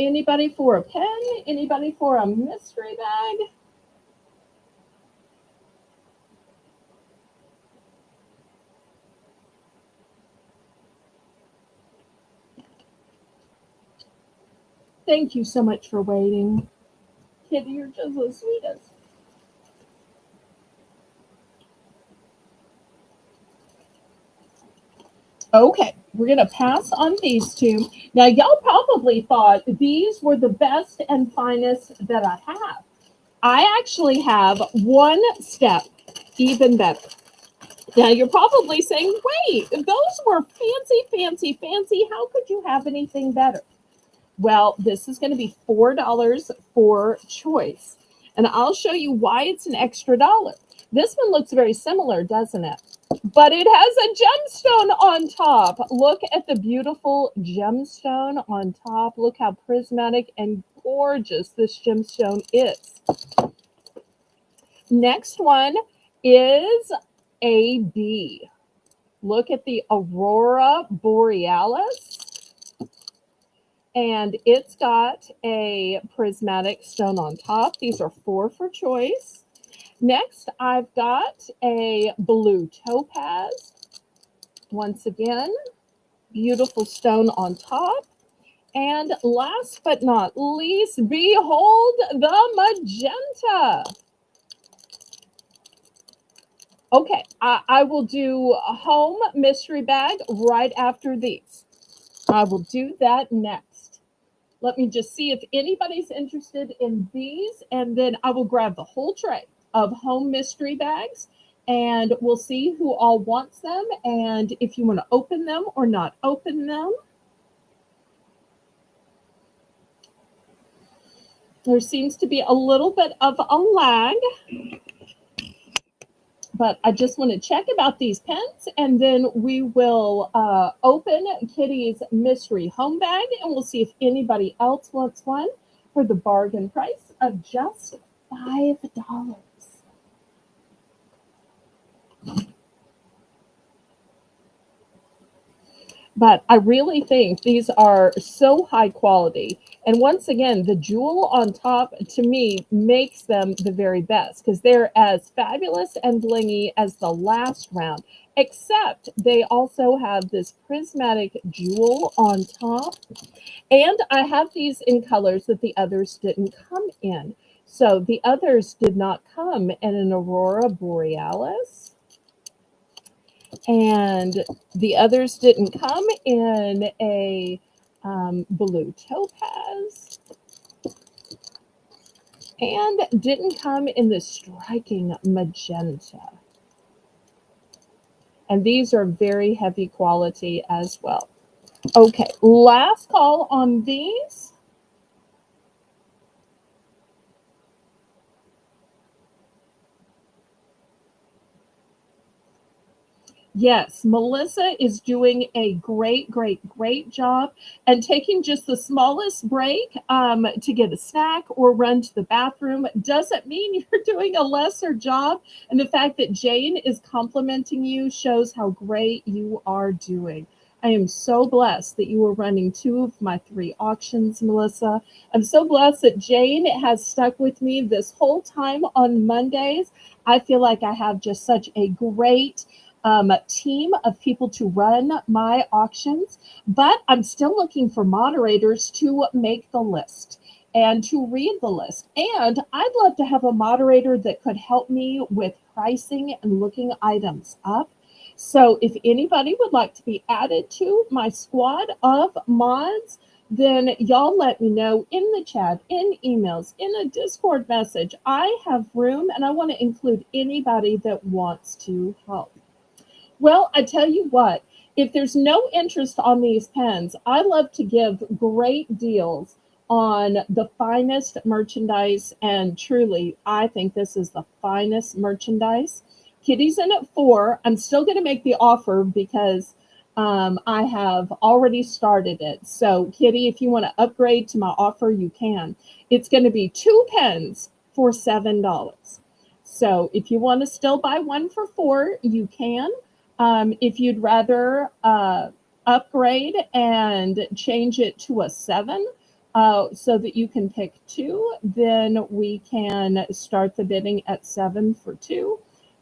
Speaker 1: Anybody for a pen? Anybody for a mystery bag? Thank you so much for waiting. Kitty, you're just the sweetest. Okay, we're going to pass on these two. Now, y'all probably thought these were the best and finest that I have. I actually have one step even better. Now, you're probably saying, wait, those were fancy, fancy, fancy. How could you have anything better? Well, this is going to be $4 for choice. And I'll show you why it's an extra dollar. This one looks very similar, doesn't it? But it has a gemstone on top. Look at the beautiful gemstone on top. Look how prismatic and gorgeous this gemstone is. Next one is a bee. Look at the Aurora Borealis. And it's got a prismatic stone on top. These are 4 for choice. Next, I've got a blue topaz. Once again, beautiful stone on top. And last but not least, behold the magenta. Okay, I will do a home mystery bag right after these. I will do that next. Let me just see if anybody's interested in these, and then I will grab the whole tray of home mystery bags, and we'll see who all wants them and if you want to open them or not open them. There seems to be a little bit of a lag, but I just want to check about these pens, and then we will open Kitty's mystery home bag, and we'll see if anybody else wants one for the bargain price of just $5. But I really think these are so high quality. And once again, the jewel on top to me makes them the very best because they're as fabulous and blingy as the last round, except they also have this prismatic jewel on top. And I have these in colors that the others didn't come in. So the others did not come in an Aurora Borealis. And the others didn't come in a blue topaz and didn't come in the striking magenta. And these are very heavy quality as well. Okay, last call on these. Yes, Melissa is doing a great, great, great job and taking just the smallest break to get a snack or run to the bathroom doesn't mean you're doing a lesser job. And the fact that Jane is complimenting you shows how great you are doing. I am so blessed that you were running 2 of my 3 auctions, Melissa. I'm so blessed that Jane has stuck with me this whole time on Mondays. I feel like I have just such a great team of people to run my auctions, but I'm still looking for moderators to make the list and to read the list. And I'd love to have a moderator that could help me with pricing and looking items up. So if anybody would like to be added to my squad of mods, then y'all let me know in the chat, in emails, in a Discord message. I have room and I want to include anybody that wants to help. Well, I tell you what, if there's no interest on these pens, I love to give great deals on the finest merchandise. And truly, I think this is the finest merchandise. Kitty's in at 4. I'm still going to make the offer because I have already started it. So, Kitty, if you want to upgrade to my offer, you can. It's going to be 2 pens for $7. So, if you want to still buy one for 4, you can. If you'd rather upgrade and change it to a 7 so that you can pick 2, then we can start the bidding at 7 for 2.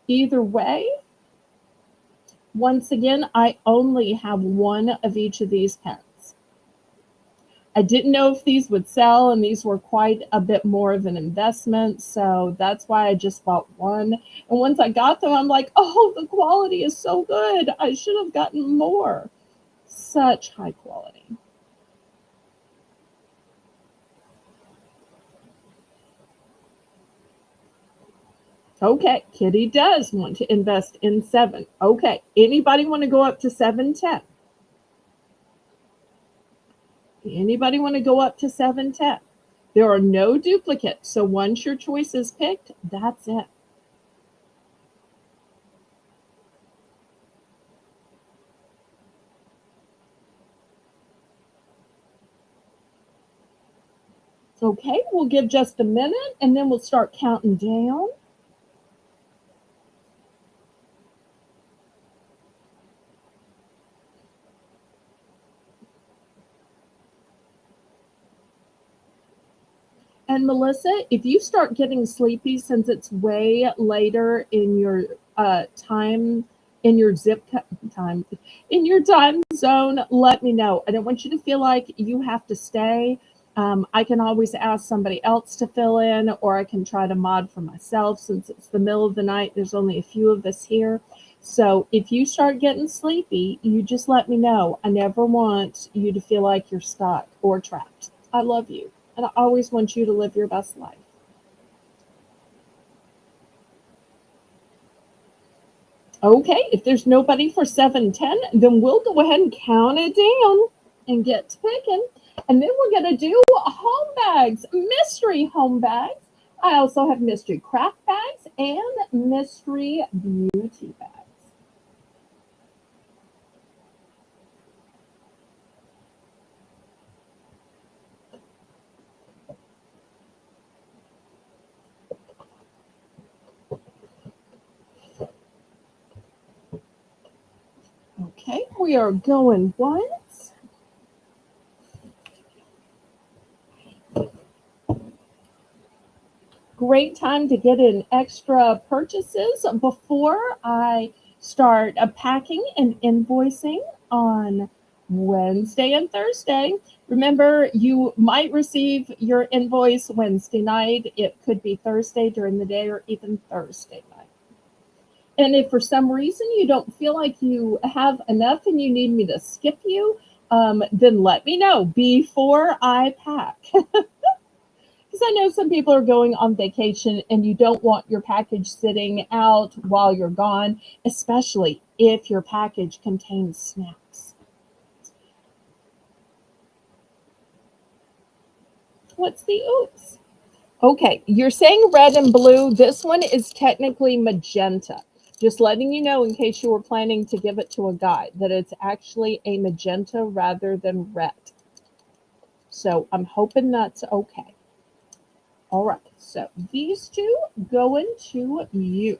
Speaker 1: Either way, once again, I only have one of each of these pens. I didn't know if these would sell, and these were quite a bit more of an investment, so that's why I just bought one. And once I got them, I'm like, oh, the quality is so good. I should have gotten more. Such high quality. Okay, Kitty does want to invest in 7. Okay, anybody want to go up to 710? Anybody want to go up to 710? There are no duplicates, so once your choice is picked, that's it. Okay, we'll give just a minute and then we'll start counting down. And Melissa, if you start getting sleepy since it's way later in your time, in your time, in your time zone, let me know. I don't want you to feel like you have to stay. I can always ask somebody else to fill in, or I can try to mod for myself since it's the middle of the night. There's only a few of us here. So if you start getting sleepy, you just let me know. I never want you to feel like you're stuck or trapped. I love you. And I always want you to live your best life. Okay, if there's nobody for 710, then we'll go ahead and count it down and get to picking. And then we're going to do home bags, mystery home bags. I also have mystery craft bags and mystery beauty bags. Okay, we are going once. Great time to get in extra purchases before I start packing and invoicing on Wednesday and Thursday. Remember, you might receive your invoice Wednesday night. It could be Thursday during the day or even Thursday night. And if for some reason you don't feel like you have enough and you need me to skip you, then let me know before I pack. Because I know some people are going on vacation and you don't want your package sitting out while you're gone, especially if your package contains snacks. What's the oops? Okay, you're saying red and blue. This one is technically magenta. Just letting you know in case you were planning to give it to a guy that it's actually a magenta rather than red. So I'm hoping that's okay. All right, so these two going to you.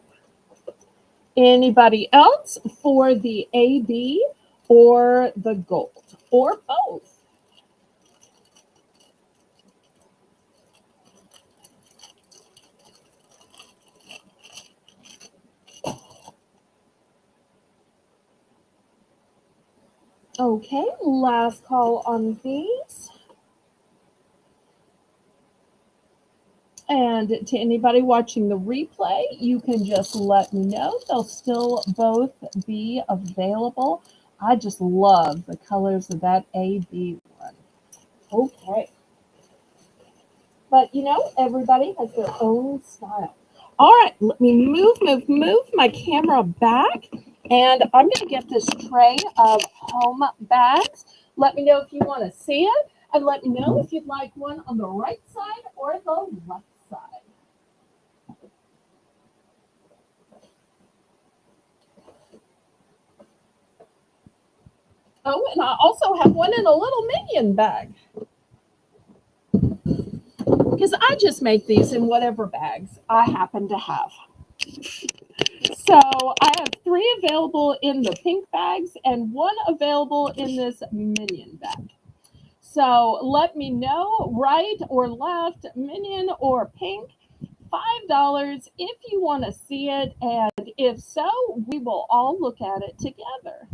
Speaker 1: Anybody else for the AB or the gold or both? Okay, last call on these. And to anybody watching the replay, you can just let me know. They'll still both be available. I just love the colors of that AB one. Okay. But everybody has their own style. All right, let me move my camera back. And I'm going to get this tray of home bags. Let me know if you want to see it. And let me know if you'd like one on the right side or the left side. Oh, and I also have one in a little minion bag. Because I just make these in whatever bags I happen to have. So I have 3 available in the pink bags and 1 available in this minion bag. So let me know, right or left, minion or pink, $5 if you want to see it. And if so, we will all look at it together.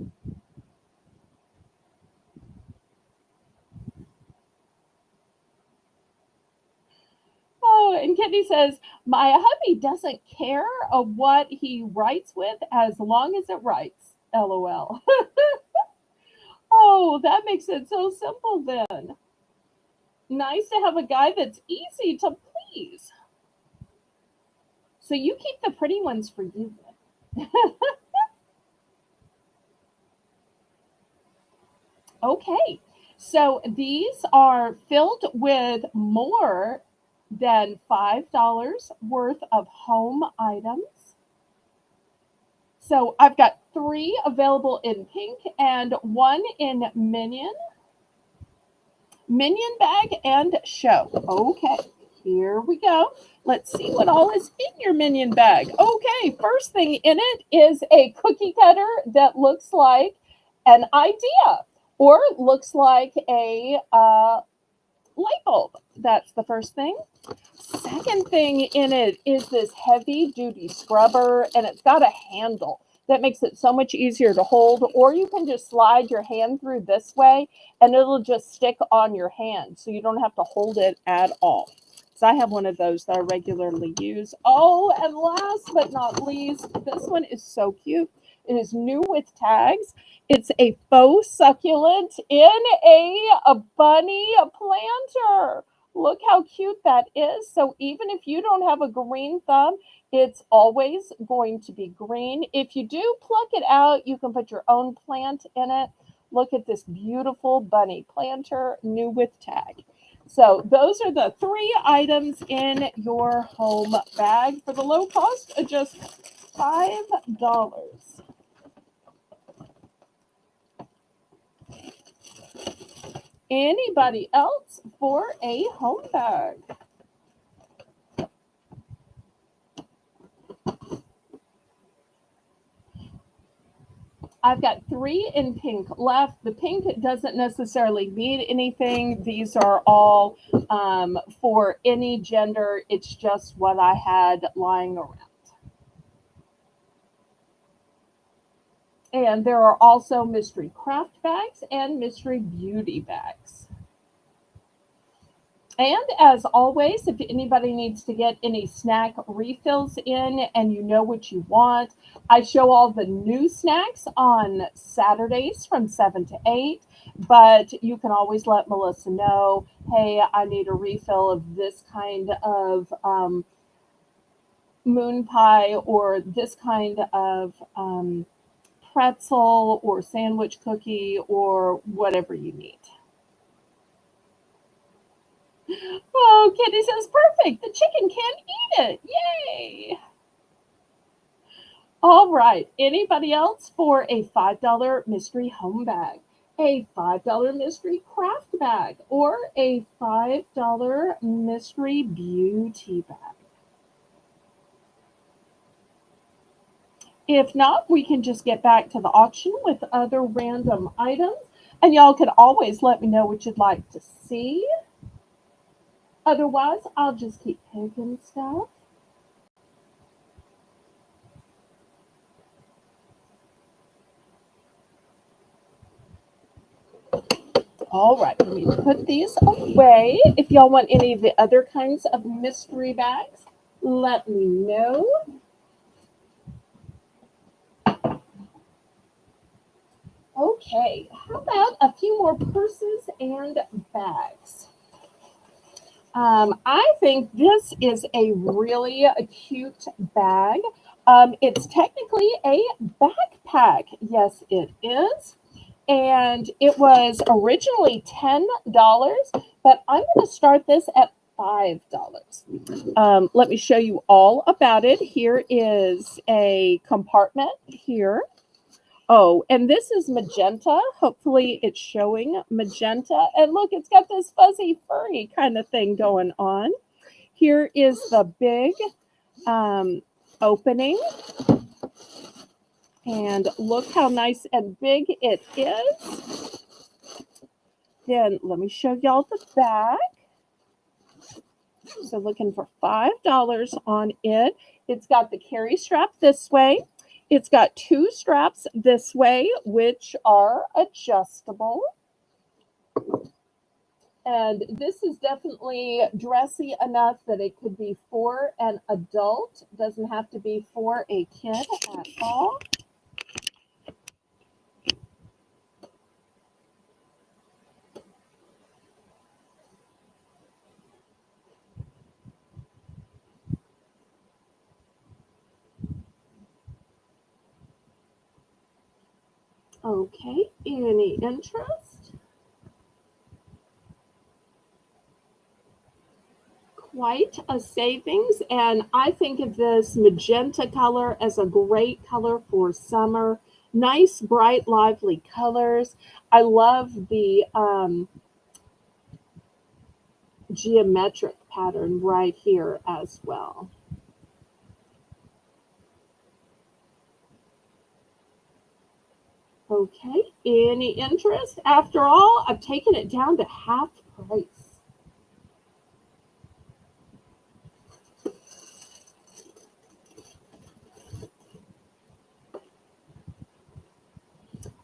Speaker 1: Oh, and Kitty says, my hubby doesn't care of what he writes with as long as it writes. LOL. Oh, that makes it so simple then. Nice to have a guy that's easy to please. So you keep the pretty ones for you then. Okay, so these are filled with more than $5 worth of home items. So I've got 3 available in pink and 1 in minion bag and show. Okay, here we go. Let's see what all is in your minion bag. Okay, first thing in it is a cookie cutter that looks like an idea or looks like a light bulb. That's the first thing. Second thing in it is this heavy duty scrubber, and it's got a handle that makes it so much easier to hold, or you can just slide your hand through this way and it'll just stick on your hand so you don't have to hold it at all. So I have one of those that I regularly use. Oh, and last but not least, this one is so cute. It is new with tags. It's a faux succulent in a bunny planter. Look how cute that is. So even if you don't have a green thumb, it's always going to be green. If you do pluck it out, you can put your own plant in it. Look at this beautiful bunny planter, new with tag. So those are the 3 items in your home bag for the low cost of just $5. Anybody else for a home bag? I've got 3 in pink left. The pink doesn't necessarily mean anything. These are all for any gender. It's just what I had lying around. And there are also mystery craft bags and mystery beauty bags. And as always, if anybody needs to get any snack refills in and you know what you want, I show all the new snacks on Saturdays from 7 to 8. But you can always let Melissa know, hey, I need a refill of this kind of moon pie or this kind of pretzel or sandwich cookie or whatever you need. Oh, Kitty says, perfect. The chicken can't eat it. Yay. All right. Anybody else for a $5 mystery home bag, a $5 mystery craft bag, or a $5 mystery beauty bag? If not, we can just get back to the auction with other random items. And y'all can always let me know what you'd like to see. Otherwise, I'll just keep picking stuff. All right, let me put these away. If y'all want any of the other kinds of mystery bags, let me know. Okay, how about a few more purses and bags? I think this is a really cute bag. It's technically a backpack. Yes, it is. And it was originally $10, but I'm going to start this at $5. Let me show you all about it. Here is a compartment here. Oh, and this is magenta. Hopefully it's showing magenta. And look, it's got this fuzzy furry kind of thing going on. Here is the big opening. And look how nice and big it is. Then let me show y'all the back. So looking for $5 on it. It's got the carry strap this way. It's got two straps this way, which are adjustable. And this is definitely dressy enough that it could be for an adult. Doesn't have to be for a kid at all. Okay, any interest? Quite a savings, and I think of this magenta color as a great color for summer. Nice, bright, lively colors. I love the geometric pattern right here as well. Okay, any interest? After all, I've taken it down to half price.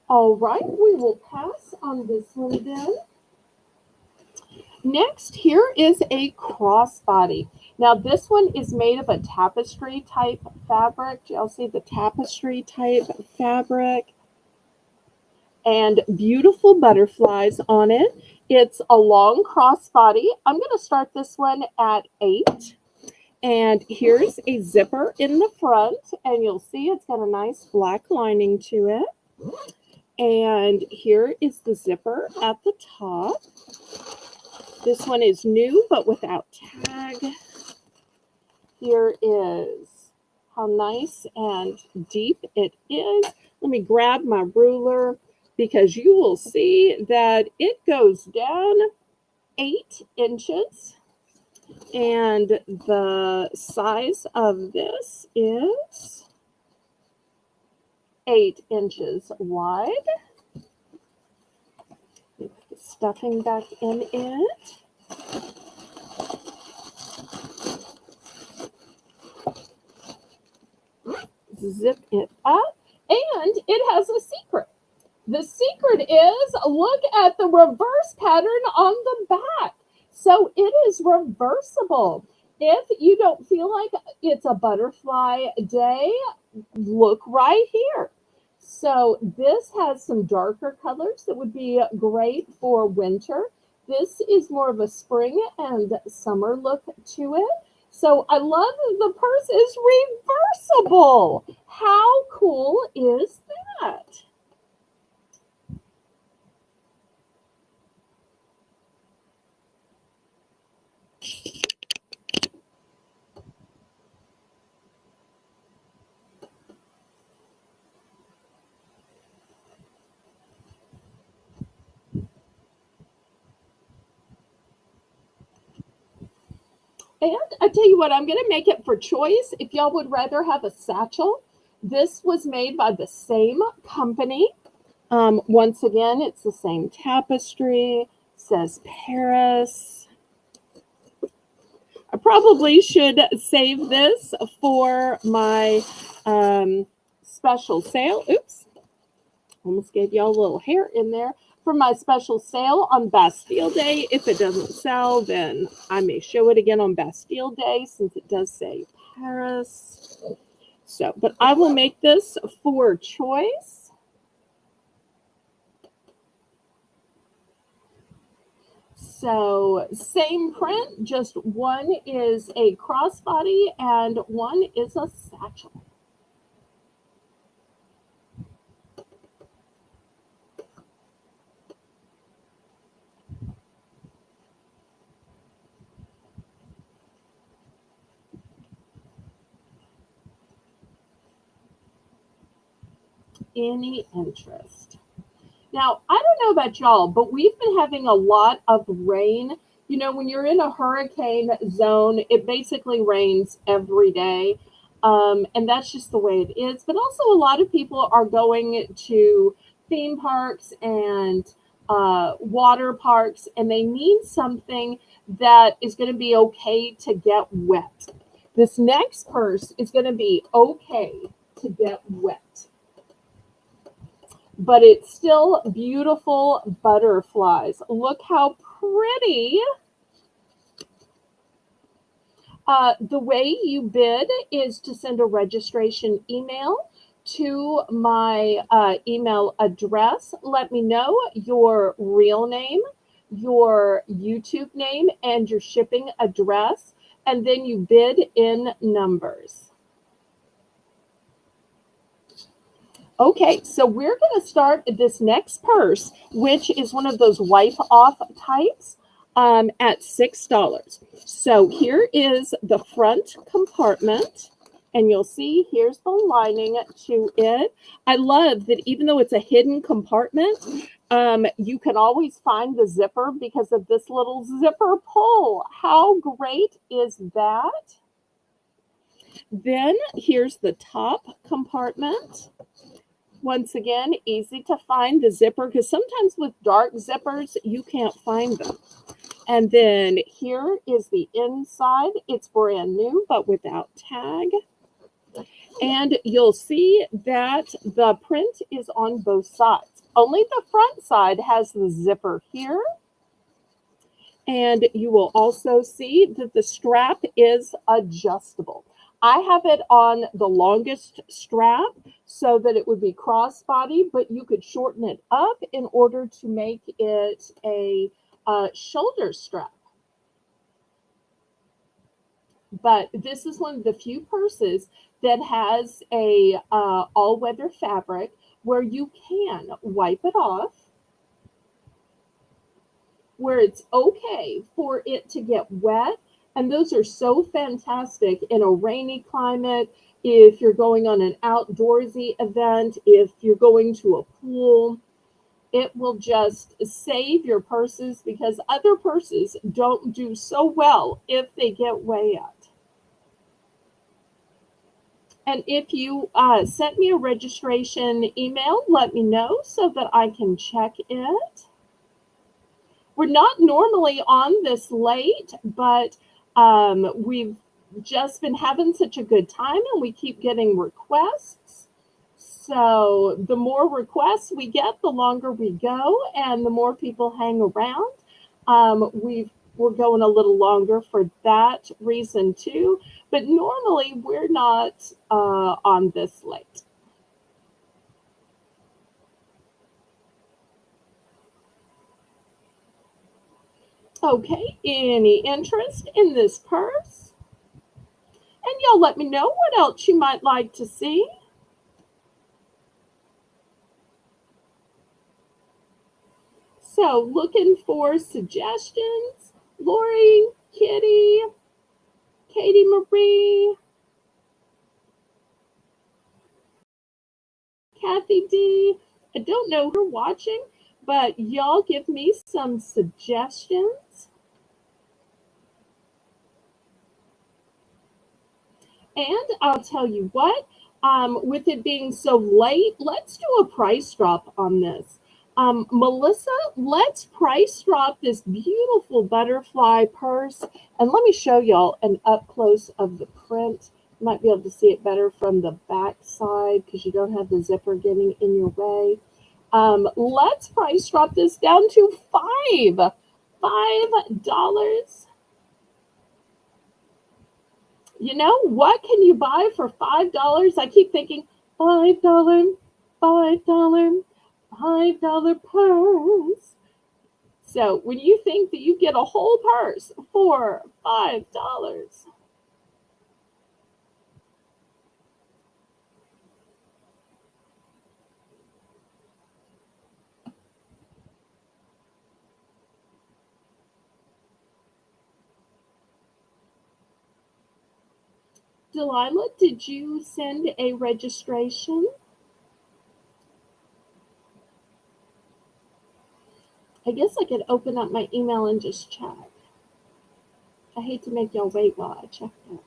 Speaker 1: All right, we will pass on this one then. Next, here is a crossbody. Now, this one is made of a tapestry type fabric. Do y'all see the tapestry type fabric? And beautiful butterflies on it. It's a long crossbody. I'm going to start this one at $8. And here's a zipper in the front, and you'll see it's got a nice black lining to it. And here is the zipper at the top. This one is new, but without tag. Here is how nice and deep it is. Let me grab my ruler because you will see that it goes down 8 inches. And the size of this is 8 inches wide. Put the stuffing back in it. Zip it up. And it has a secret. The secret is, look at the reverse pattern on the back. So it is reversible. If you don't feel like it's a butterfly day, look right here. So this has some darker colors that would be great for winter. This is more of a spring and summer look to it. So I love that the purse is reversible. How cool is that? And I tell you what, I'm going to make it for choice. If y'all would rather have a satchel, this was made by the same company. Once again, it's the same tapestry. Says Paris. I probably should save this for my special sale. Oops. Almost gave y'all a little hair in there. for my special sale on Bastile Day. If it doesn't sell, then I may show it again on Bastile Day since it does say Paris. So, but I will make this for choice. So same print, just one is a crossbody and one is a satchel. Any interest? Now, I don't know about y'all, but we've been having a lot of rain. You know, when you're in a hurricane zone, it basically rains every day. And that's just the way it is. But also, a lot of people are going to theme parks and water parks, and they need something that is going to be okay to get wet. This next purse is going to be okay to get wet, but it's still beautiful butterflies. Look how pretty. The way you bid is to send a registration email to my email address. Let me know your real name, your YouTube name, and your shipping address, and then you bid in numbers. Okay, so we're going to start this next purse, which is one of those wipe-off types, at $6. So here is the front compartment, and you'll see here's the lining to it. I love that even though it's a hidden compartment, you can always find the zipper because of this little zipper pull. How great is that? Then here's the top compartment. Once again, easy to find the zipper because sometimes with dark zippers, you can't find them. And then here is the inside. It's brand new, but without tag. And you'll see that the print is on both sides. Only the front side has the zipper here. And you will also see that the strap is adjustable. I have it on the longest strap so that it would be crossbody, but you could shorten it up in order to make it a shoulder strap. But this is one of the few purses that has a all-weather fabric where you can wipe it off, where it's okay for it to get wet. And those are so fantastic in a rainy climate, if you're going on an outdoorsy event, if you're going to a pool. It will just save your purses because other purses don't do so well if they get wet. And if you sent me a registration email, let me know so that I can check it. We're not normally on this late, but we've just been having such a good time and we keep getting requests. So the more requests we get, the longer we go and the more people hang around. We're going a little longer for that reason too, but normally we're not on this late. Okay, any interest in this purse? And y'all let me know what else you might like to see. So looking for suggestions. Lori, Kitty, Katie Marie, Kathy D. I don't know who are watching, but y'all give me some suggestions. And I'll tell you what, with it being so late, let's do a price drop on this. Melissa, let's price drop this beautiful butterfly purse. And let me show y'all an up close of the print. You might be able to see it better from the back side because you don't have the zipper getting in your way. Let's price drop this down to $5. You know, what can you buy for $5? I keep thinking $5, $5, $5 purse. So when you think that you get a whole purse for $5, Delilah, did you send a registration? I guess I could open up my email and just check. I hate to make y'all wait while I check that.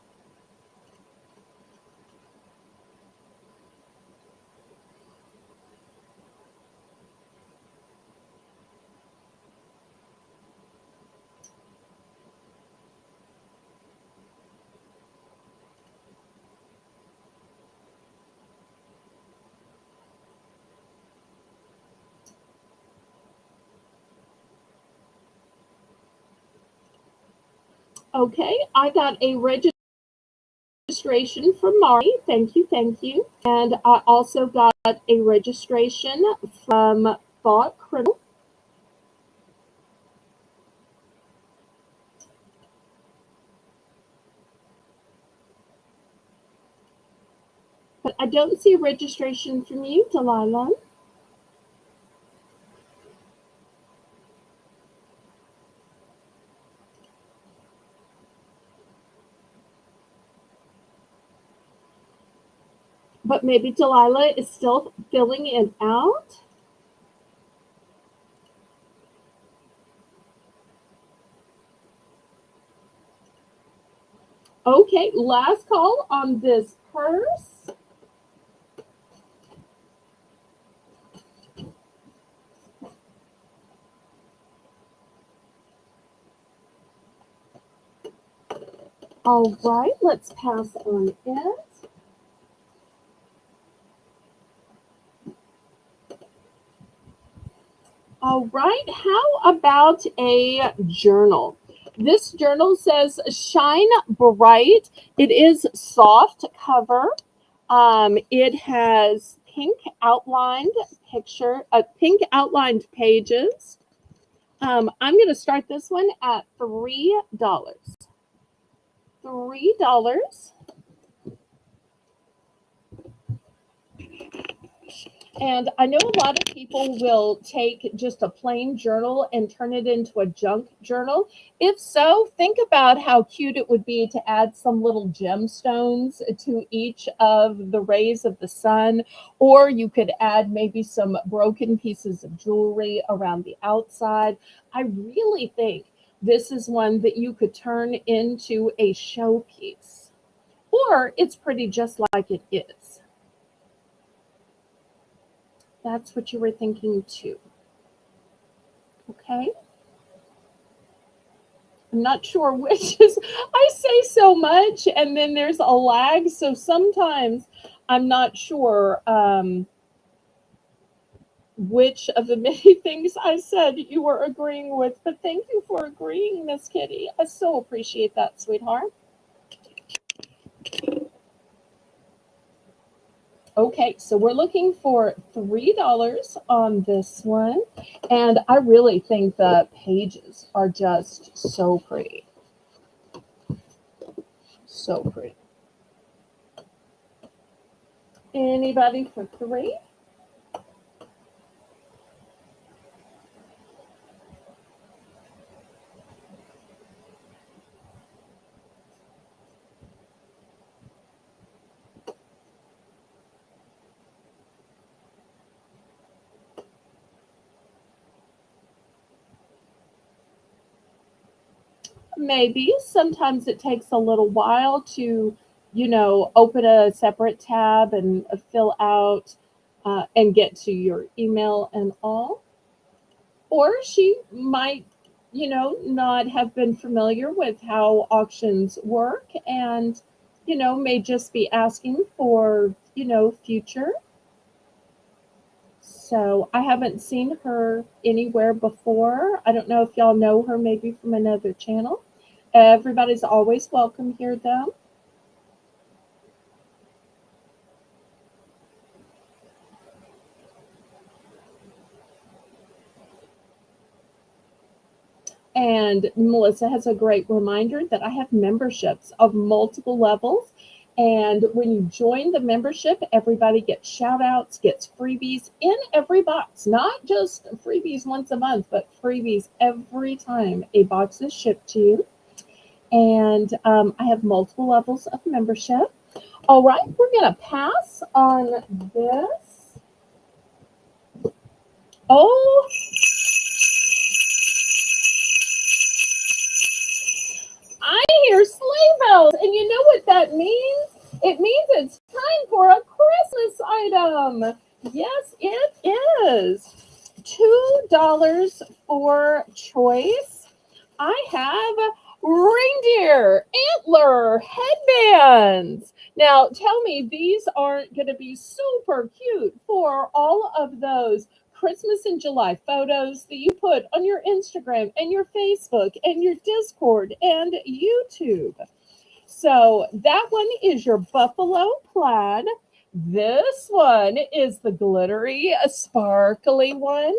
Speaker 1: Okay, I got a registration from Mari. Thank you, thank you. And I also got a registration from Thought Criminal. But I don't see a registration from you, Delilah. But maybe Delilah is still filling it out. Okay, last call on this purse. All right, let's pass on it. All right, how about a journal? This journal says Shine Bright. It is soft cover. It has pink outlined pages. I'm going to start this one at $3. $3. And I know a lot of people will take just a plain journal and turn it into a junk journal. If so, think about how cute it would be to add some little gemstones to each of the rays of the sun, or you could add maybe some broken pieces of jewelry around the outside. I really think this is one that you could turn into a showpiece, or it's pretty just like it is. That's what you were thinking too. Okay. I'm not sure which is, I say so much and then there's a lag. So sometimes I'm not sure which of the many things I said you were agreeing with. But thank you for agreeing, Miss Kitty. I so appreciate that, sweetheart. Okay, so we're looking for $3 on this one. And I really think the pages are just so pretty. So pretty. Anybody for 3? Maybe. Sometimes it takes a little while to, open a separate tab and fill out and get to your email and all. Or she might, not have been familiar with how auctions work and, may just be asking for, future. So I haven't seen her anywhere before. I don't know if y'all know her maybe from another channel. Everybody's always welcome here, though. And Melissa has a great reminder that I have memberships of multiple levels. And when you join the membership, everybody gets shout outs, gets freebies in every box, not just freebies once a month, but freebies every time a box is shipped to you. And I have multiple levels of membership. All right, we're going to pass on this. Oh, I hear sleigh bells, and you know what that means? It means it's time for a Christmas item. Yes, it is. $2 for choice. I have reindeer antler headbands. Now, tell me these aren't going to be super cute for all of those Christmas in July photos that you put on your Instagram and your Facebook and your Discord and YouTube. So that one is your buffalo plaid. This one is the glittery, sparkly one.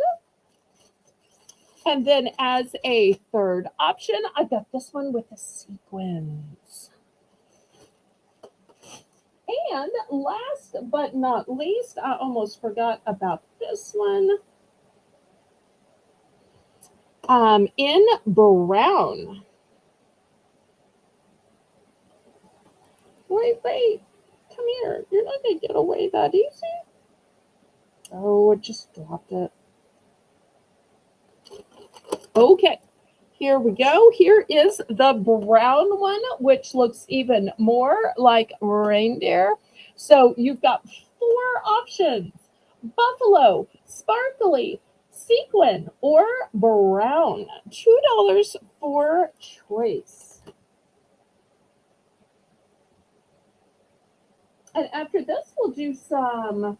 Speaker 1: And then as a third option, I've got this one with the sequins. And last but not least, I almost forgot about this one. In brown. Wait. Come here. You're not going to get away that easy. Oh, I just dropped it. Okay. Here we go. Here is the brown one, which looks even more like reindeer. So you've got 4 options: buffalo, sparkly, sequin, or brown. $2 for choice. And after this, we'll do some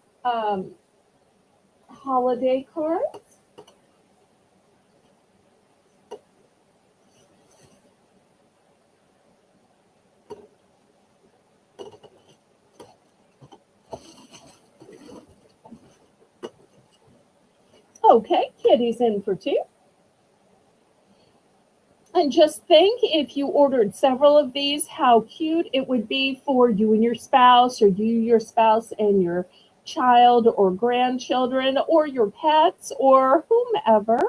Speaker 1: holiday cards. Okay, Kitty's in for 2. And just think, if you ordered several of these, how cute it would be for you and your spouse, or you, your spouse, and your child or grandchildren, or your pets, or whomever.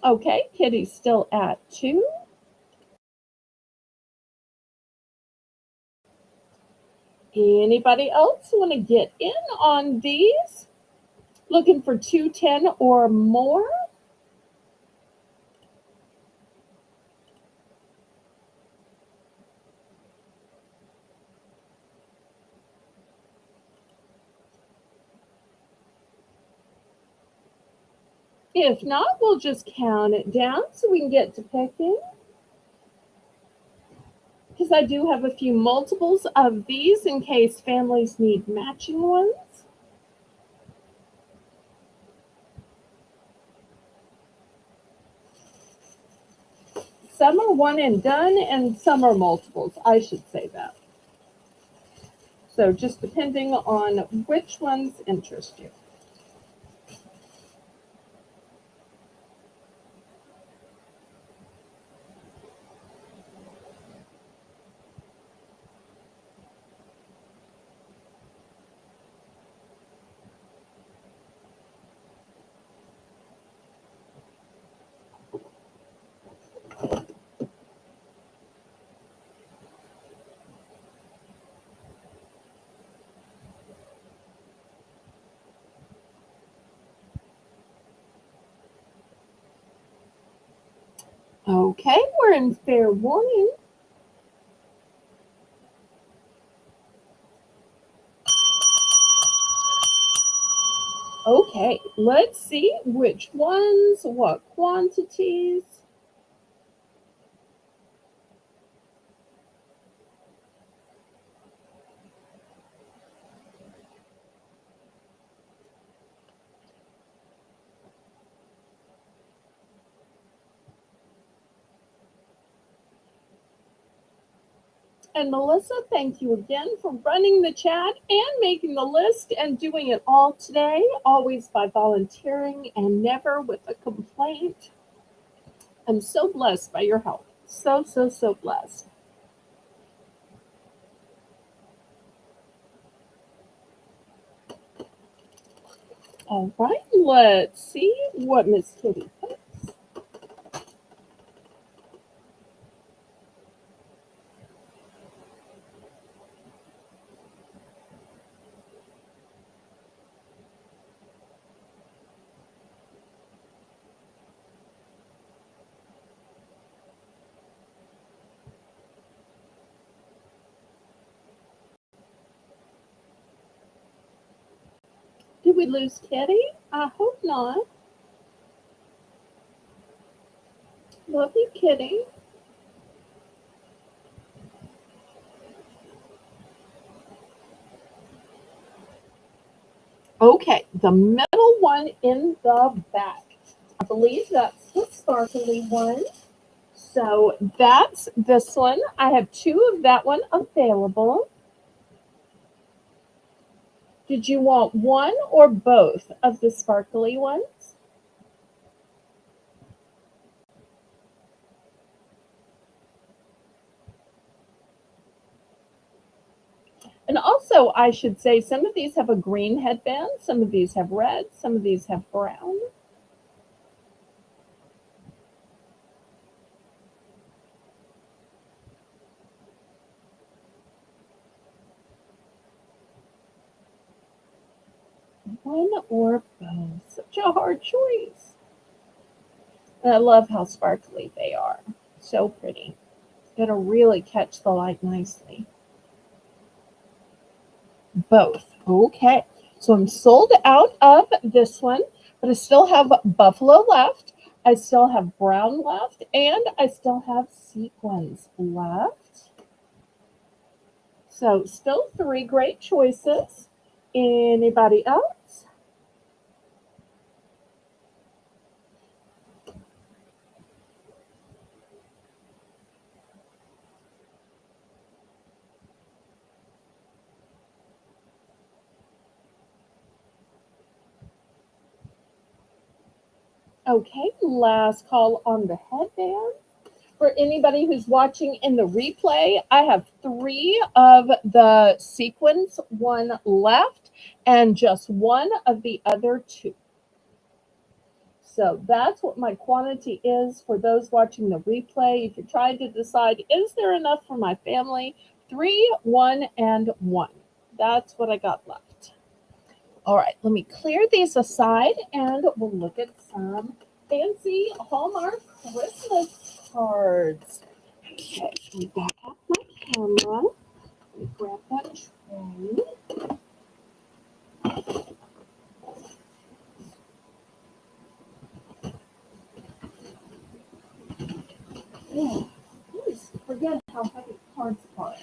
Speaker 1: Okay, Kitty's still at 2. Anybody else want to get in on these? Looking for 210 or more? If not, we'll just count it down so we can get to picking. Because I do have a few multiples of these in case families need matching ones. Some are one and done, and some are multiples. I should say that. So just depending on which ones interest you. Okay, we're in fair warning. Okay. Okay, let's see which ones, what quantities. And Melissa, thank you again for running the chat and making the list and doing it all today, always by volunteering and never with a complaint. I'm so blessed by your help. So, so, so blessed. All right, let's see what Miss Kitty puts. Did we lose Kitty? I hope not. Love you, Kitty. Okay, the middle one in the back. I believe that's the sparkly one. So that's this one. I have two of that one available. Did you want one or both of the sparkly ones? And also, I should say, some of these have a green headband, some of these have red, some of these have brown. One or both. Such a hard choice. And I love how sparkly they are. So pretty. It'll really catch the light nicely. Both. Okay. So I'm sold out of this one, but I still have buffalo left. I still have brown left, and I still have sequins left. So still three great choices. Anybody else? Okay, last call on the headband. For anybody who's watching in the replay, I have three of the sequins, one left, and just one of the other two. So that's what my quantity is for those watching the replay. If you're trying to decide, is there enough for my family? 3, 1, and 1. That's what I got left. All right, let me clear these aside and we'll look at some fancy Hallmark Christmas cards. Okay, let me back up my camera. Let me grab that tray. Oh, please forget how heavy cards are.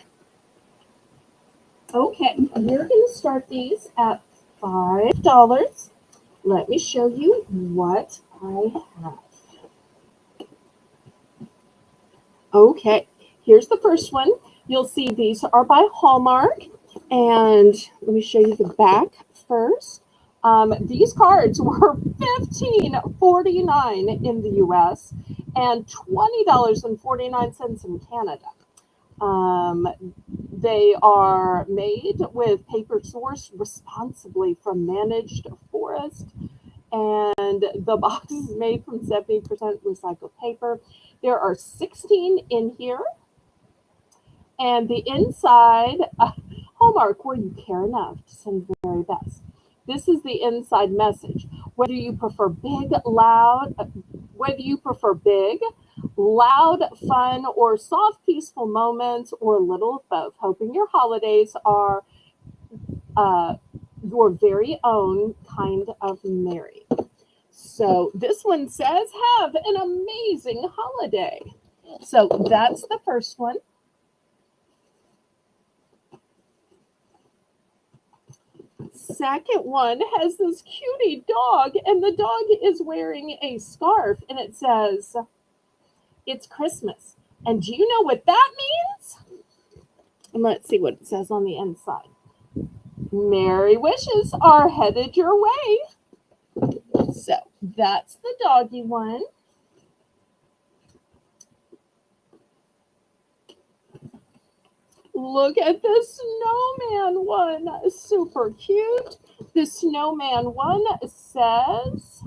Speaker 1: Okay, we're going to start these at $5. Let me show you what I have. Okay, here's the first one. You'll see these are by Hallmark. And let me show you the back first. These cards were $15.49 in the US and $20.49 in Canada. They are made with paper sourced responsibly from managed forest, and the box is made from 70% recycled paper. There are 16 in here, and the inside, Hallmark, where you care enough to send the very best. This is the inside message. Whether you prefer big, loud, fun, or soft, peaceful moments, or a little of both. Hoping your holidays are your very own kind of Mary. So this one says, have an amazing holiday. So that's the first one. Second one has this cutie dog, and the dog is wearing a scarf, and it says, it's Christmas. And do you know what that means? And let's see what it says on the inside. Merry wishes are headed your way. So that's the doggy one. Look at the snowman one. Super cute. The snowman one says,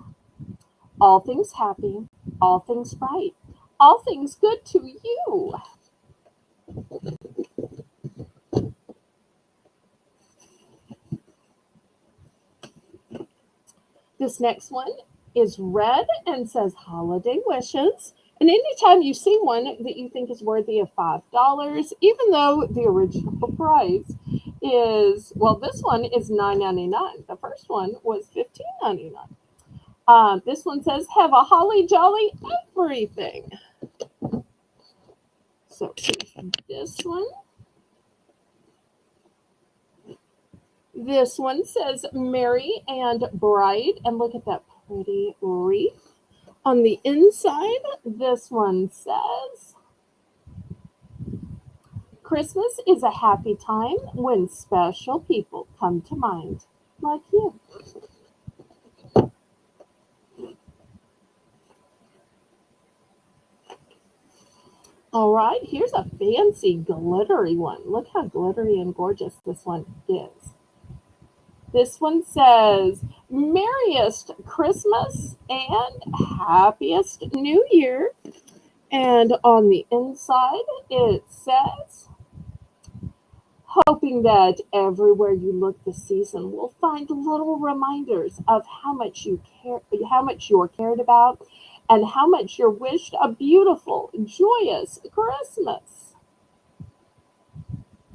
Speaker 1: all things happy, all things bright, all things good to you. This next one is red and says holiday wishes. And anytime you see one that you think is worthy of $5, even though the original price is, well, this one is $9.99. The first one was $15.99. This one says, have a holly jolly everything. So this one. This one says merry and bright. And look at that pretty wreath. On the inside, this one says, Christmas is a happy time when special people come to mind, like you. All right, here's a fancy glittery one. Look how glittery and gorgeous this one is. This one says, merriest Christmas and happiest New Year. And on the inside, it says, hoping that everywhere you look this season will find little reminders of how much you care, how much you're cared about, and how much you're wished a beautiful, joyous Christmas.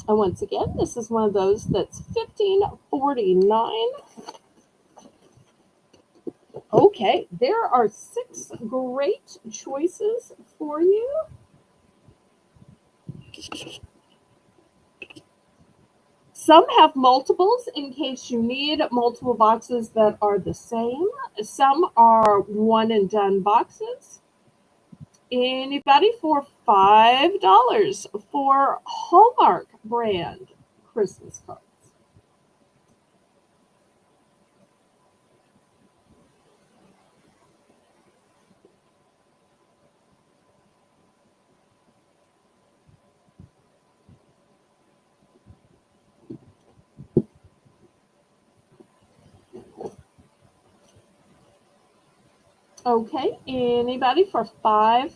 Speaker 1: And once again, this is one of those that's $15.49. Okay, there are 6 great choices for you. Some have multiples in case you need multiple boxes that are the same. Some are one and done boxes. Anybody for $5 for Hallmark brand Christmas cards? Okay, anybody for $5?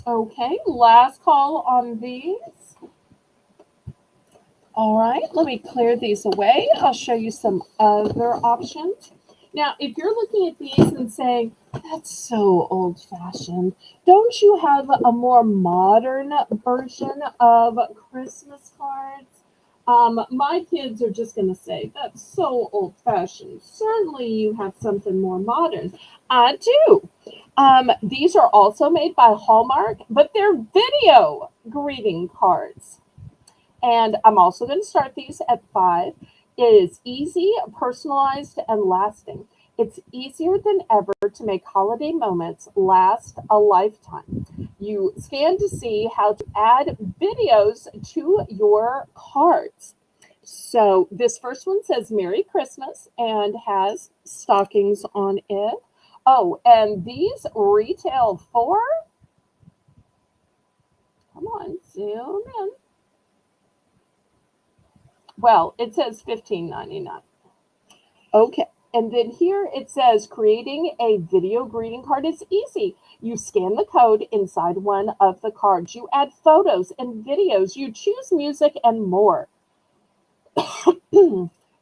Speaker 1: Okay, last call on these. All right, let me clear these away. I'll show you some other options. Now, if you're looking at these and saying, that's so old-fashioned, don't you have a more modern version of Christmas cards? My kids are just going to say, that's so old-fashioned. Certainly you have something more modern. I do. These are also made by Hallmark, but they're video greeting cards. And I'm also going to start these at 5. It is easy, personalized, and lasting. It's easier than ever to make holiday moments last a lifetime. You scan to see how to add videos to your cards. So this first one says Merry Christmas and has stockings on it. Oh, and these retail for, come on, zoom in. Well, it says $15.99. Okay. And then here it says creating a video greeting card is easy. You scan the code inside one of the cards. You add photos and videos. You choose music and more.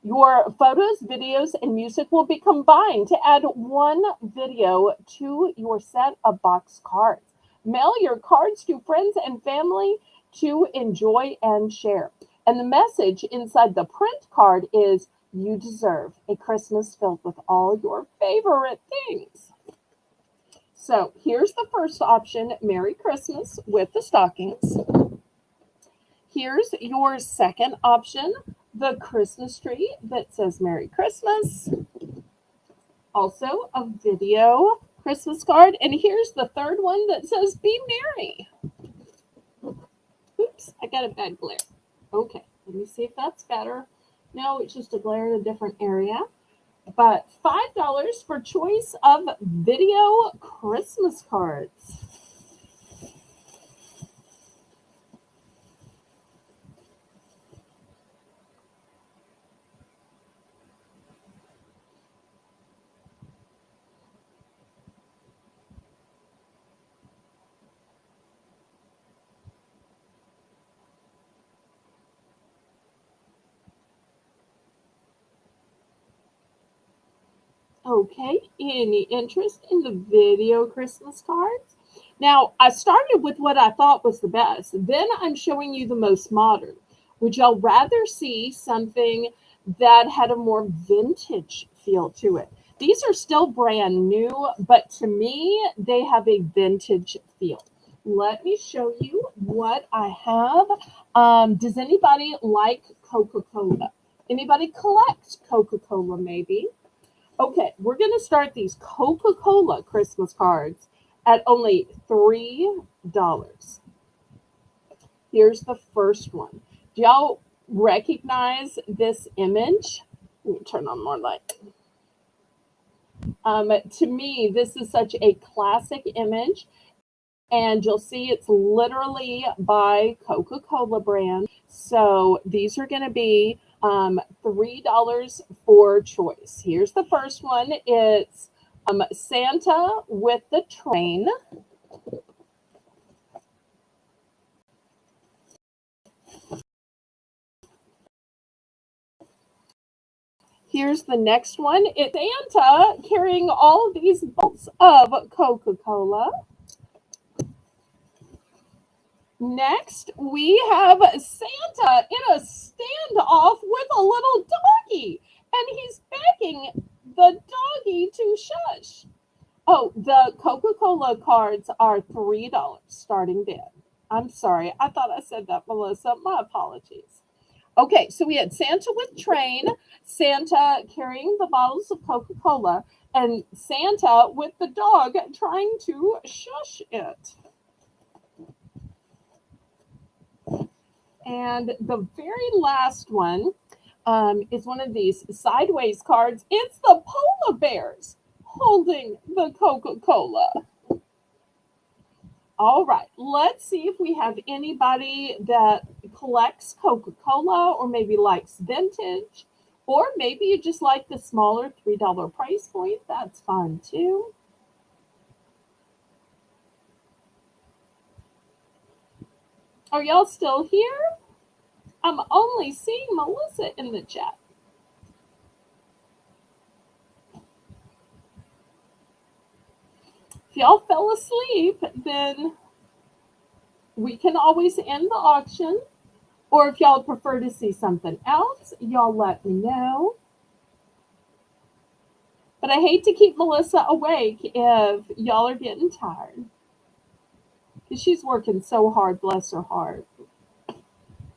Speaker 1: Your photos, videos, and music will be combined to add one video to your set of box cards. Mail your cards to friends and family to enjoy and share. And the message inside the print card is you deserve a Christmas filled with all your favorite things. So here's the first option, Merry Christmas with the stockings. Here's your second option, the Christmas tree that says Merry Christmas. Also a video Christmas card. And here's the third one that says Be Merry. Oops, I got a bad glare. Okay, let me see if that's better. No, it's just a glare in a different area. But $5 for choice of video Christmas cards. Okay, any interest in the video Christmas cards? Now, I started with what I thought was the best. Then I'm showing you the most modern. Would y'all rather see something that had a more vintage feel to it? These are still brand new, but to me, they have a vintage feel. Let me show you what I have. Does anybody like Coca-Cola? Anybody collect Coca-Cola maybe? Okay, we're going to start these Coca-Cola Christmas cards at only $3. Here's the first one. Do y'all recognize this image? Let me turn on more light. To me, this is such a classic image, and you'll see it's literally by Coca-Cola brand. So these are going to be $3 for choice. Here's the first one. It's Santa with the train. Here's the next one. It's Santa carrying all these bottles of Coca-Cola. Next, we have Santa in a standoff with a little doggy, and he's begging the doggy to shush. Oh, the Coca-Cola cards are $3 starting bid. I'm sorry. I thought I said that, Melissa. My apologies. Okay, so we had Santa with train, Santa carrying the bottles of Coca-Cola, and Santa with the dog trying to shush it. And the very last one is one of these sideways cards. It's the polar bears holding the Coca-Cola. All right, let's see if we have anybody that collects Coca-Cola or maybe likes vintage, or maybe you just like the smaller $3 price point. That's fun too. Are y'all still here? I'm only seeing Melissa in the chat. If y'all fell asleep, then we can always end the auction. Or if y'all prefer to see something else, y'all let me know. But I hate to keep Melissa awake if y'all are getting tired. Because she's working so hard, bless her heart.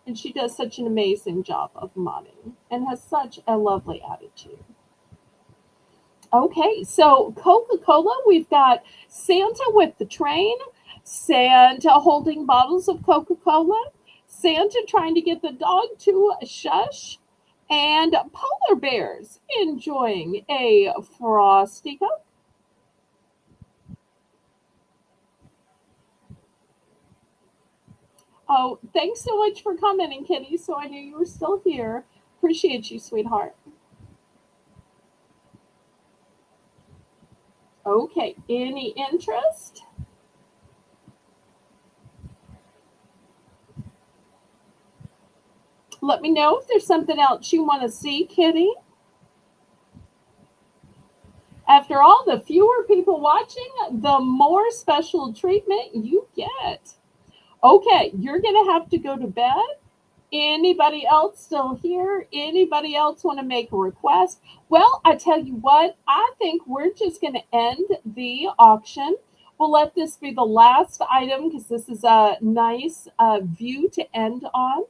Speaker 1: And she does such an amazing job of modding and has such a lovely attitude. Okay, so Coca-Cola, we've got Santa with the train, Santa holding bottles of Coca-Cola, Santa trying to get the dog to shush, and polar bears enjoying a frosty Coke. Oh, thanks so much for commenting, Kitty. So I knew you were still here. Appreciate you, sweetheart. Okay, any interest? Let me know if there's something else you want to see, Kitty. After all, the fewer people watching, the more special treatment you get. Okay, you're going to have to go to bed. Anybody else still here? Anybody else want to make a request? Well, I tell you what, I think we're just going to end the auction. We'll let this be the last item because this is a nice view to end on.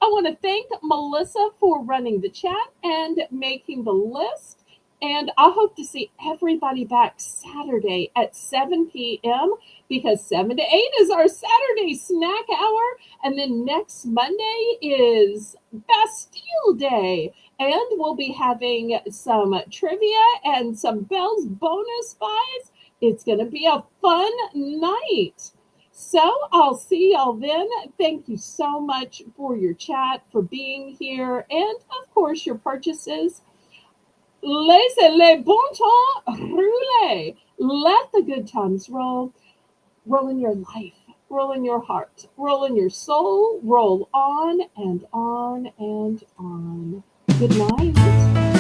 Speaker 1: I want to thank Melissa for running the chat and making the list. And I hope to see everybody back Saturday at 7 p.m. because 7 to 8 is our Saturday snack hour. And then next Monday is Bastile Day. And we'll be having some trivia and some Belle's bonus buys. It's going to be a fun night. So I'll see y'all then. Thank you so much for your chat, for being here, and of course your purchases. Laissez les bon temps rouler. Let the good times roll. Roll in your life, roll in your heart, roll in your soul, roll on and on and on. Good night.